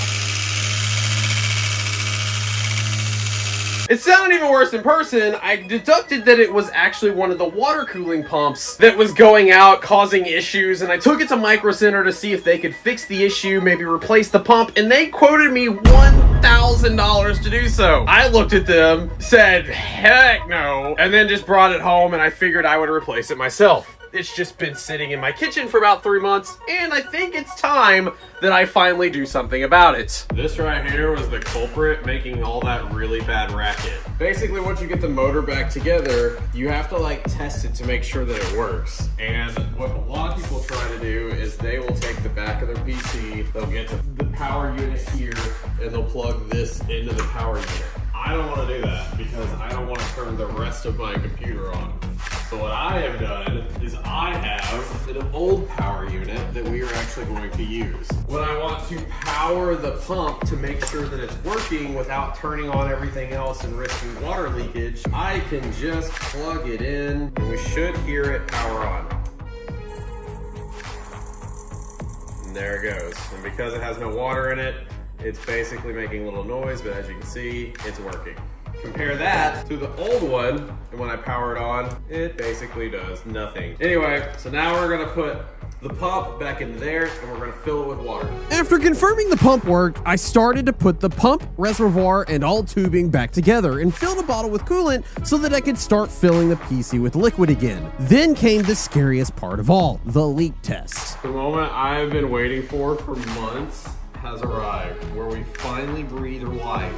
It sounded even worse in person. I deducted that it was actually one of the water cooling pumps that was going out, causing issues, and I took it to Micro Center to see if they could fix the issue, maybe replace the pump, and they quoted me $1,000 to do so. I looked at them, said, heck no, and then just brought it home, and I figured I would replace it myself. It's just been sitting in my kitchen for about 3 months, and I think it's time that I finally do something about it. This right here was the culprit making all that really bad racket. Basically, once you get the motor back together, you have to like test it to make sure that it works. And what a lot of people try to do is they will take the back of their PC, they'll get the power unit here, and they'll plug this into the power unit. I don't want to do that because I don't want to turn the rest of my computer on. So what I have done is I have an old power unit that we are actually going to use. When I want to power the pump to make sure that it's working without turning on everything else and risking water leakage, I can just plug it in and we should hear it power on. And there it goes. And because it has no water in it, it's basically making a little noise, but as you can see, it's working. Compare that to the old one, and when I power it on, it basically does nothing. Anyway, so now we're gonna put the pump back into there, and we're gonna fill it with water. After confirming the pump worked, I started to put the pump, reservoir, and all tubing back together and filled a bottle with coolant so that I could start filling the PC with liquid again. Then came the scariest part of all, the leak test. The moment I've been waiting for months has arrived, where we finally breathe life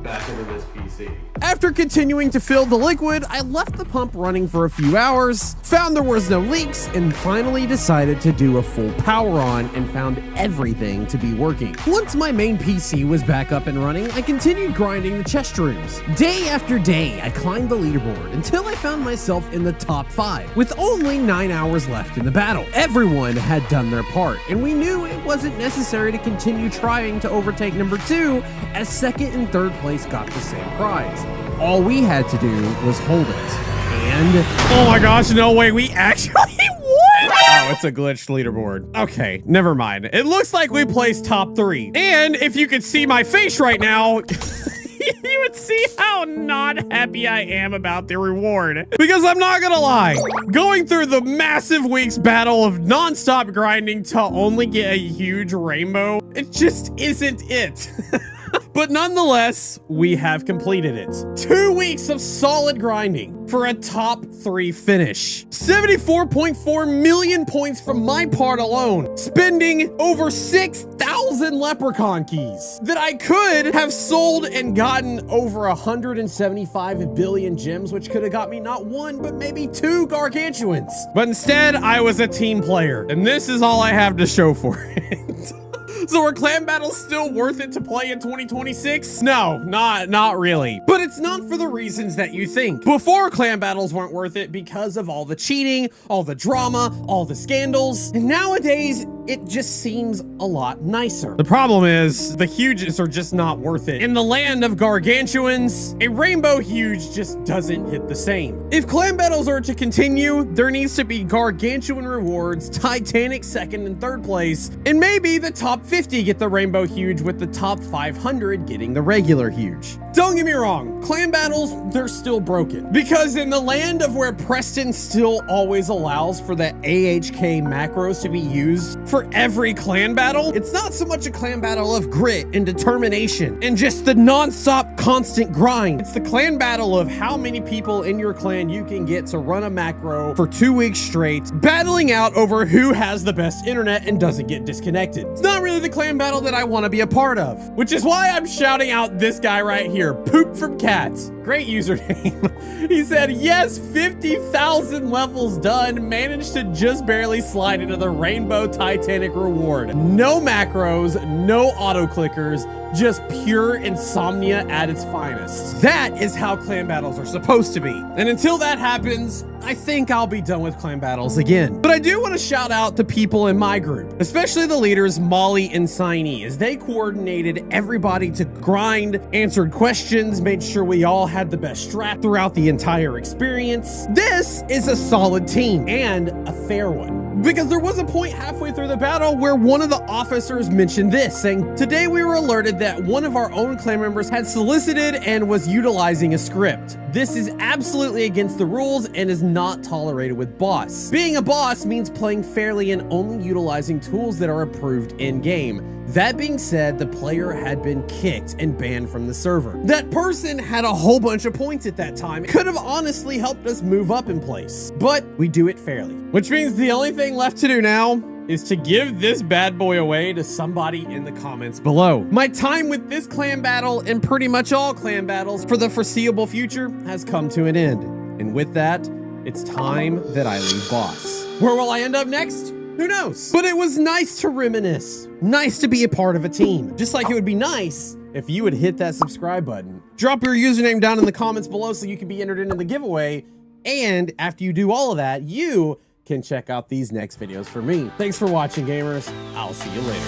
back into this PC. After continuing to fill the liquid, I left the pump running for a few hours, found there was no leaks, and finally decided to do a full power on and found everything to be working. Once my main PC was back up and running, I continued grinding the chest rooms. Day after day, I climbed the leaderboard until I found myself in the top 5, with only 9 hours left in the battle. Everyone had done their part, and we knew it wasn't necessary to continue trying to overtake number 2, as second and third place got the same prize. All we had to do was hold it. And oh my gosh, no way, we actually won! Oh, it's a glitched leaderboard. Okay, never mind. It looks like we placed top 3. And if you could see my face right now, you would see how not happy I am about the reward. Because I'm not gonna lie, going through the massive week's battle of non-stop grinding to only get a huge rainbow, it just isn't it. But nonetheless, we have completed it. 2 weeks of solid grinding for a top 3 finish. 74.4 million points from my part alone, spending over 6,000 leprechaun keys that I could have sold and gotten over 175 billion gems, which could have got me not 1, but maybe 2 gargantuans. But instead, I was a team player, and this is all I have to show for it. So are clan battles still worth it to play in 2026? No, not really. But it's not for the reasons that you think. Before, clan battles weren't worth it because of all the cheating, all the drama, all the scandals. And nowadays, it just seems a lot nicer. The problem is the huges are just not worth it. In the land of gargantuans, a rainbow huge just doesn't hit the same. If clan battles are to continue, there needs to be gargantuan rewards, Titanic second and third place, and maybe the top 50 get the rainbow huge with the top 500 getting the regular huge. Don't get me wrong, clan battles, they're still broken. Because in the land of where Preston still always allows for the AHK macros to be used for every clan battle, it's not so much a clan battle of grit and determination and just the non-stop constant grind. It's the clan battle of how many people in your clan you can get to run a macro for 2 weeks straight, battling out over who has the best internet and doesn't get disconnected. It's not really the clan battle that I want to be a part of, which is why I'm shouting out this guy right here, Poop from Cats. Great username. He said, yes, 50,000 levels done, managed to just barely slide into the Rainbow Titanic reward. No macros, no auto clickers, just pure insomnia at its finest. That is how clan battles are supposed to be. And until that happens, I think I'll be done with clan battles again. But I do want to shout out the people in my group, especially the leaders Molly and Signee, as they coordinated everybody to grind, answered questions, made sure we all had the best strat throughout the entire experience. This is a solid team and a fair one. Because there was a point halfway through the battle where one of the officers mentioned this, saying, today we were alerted that one of our own clan members had solicited and was utilizing a script. This is absolutely against the rules and is not tolerated with boss. Being a boss means playing fairly and only utilizing tools that are approved in-game. That being said, the player had been kicked and banned from the server. That person had a whole bunch of points at that time. Could have honestly helped us move up in place, but we do it fairly. Which means the only thing left to do now is to give this bad boy away to somebody in the comments below. My time with this clan battle and pretty much all clan battles for the foreseeable future has come to an end. And with that, it's time that I leave boss. Where will I end up next? Who knows? But it was nice to reminisce. Nice to be a part of a team. Just like it would be nice if you would hit that subscribe button. Drop your username down in the comments below so you can be entered into the giveaway. And after you do all of that, you can check out these next videos for me. Thanks for watching, gamers. I'll see you later.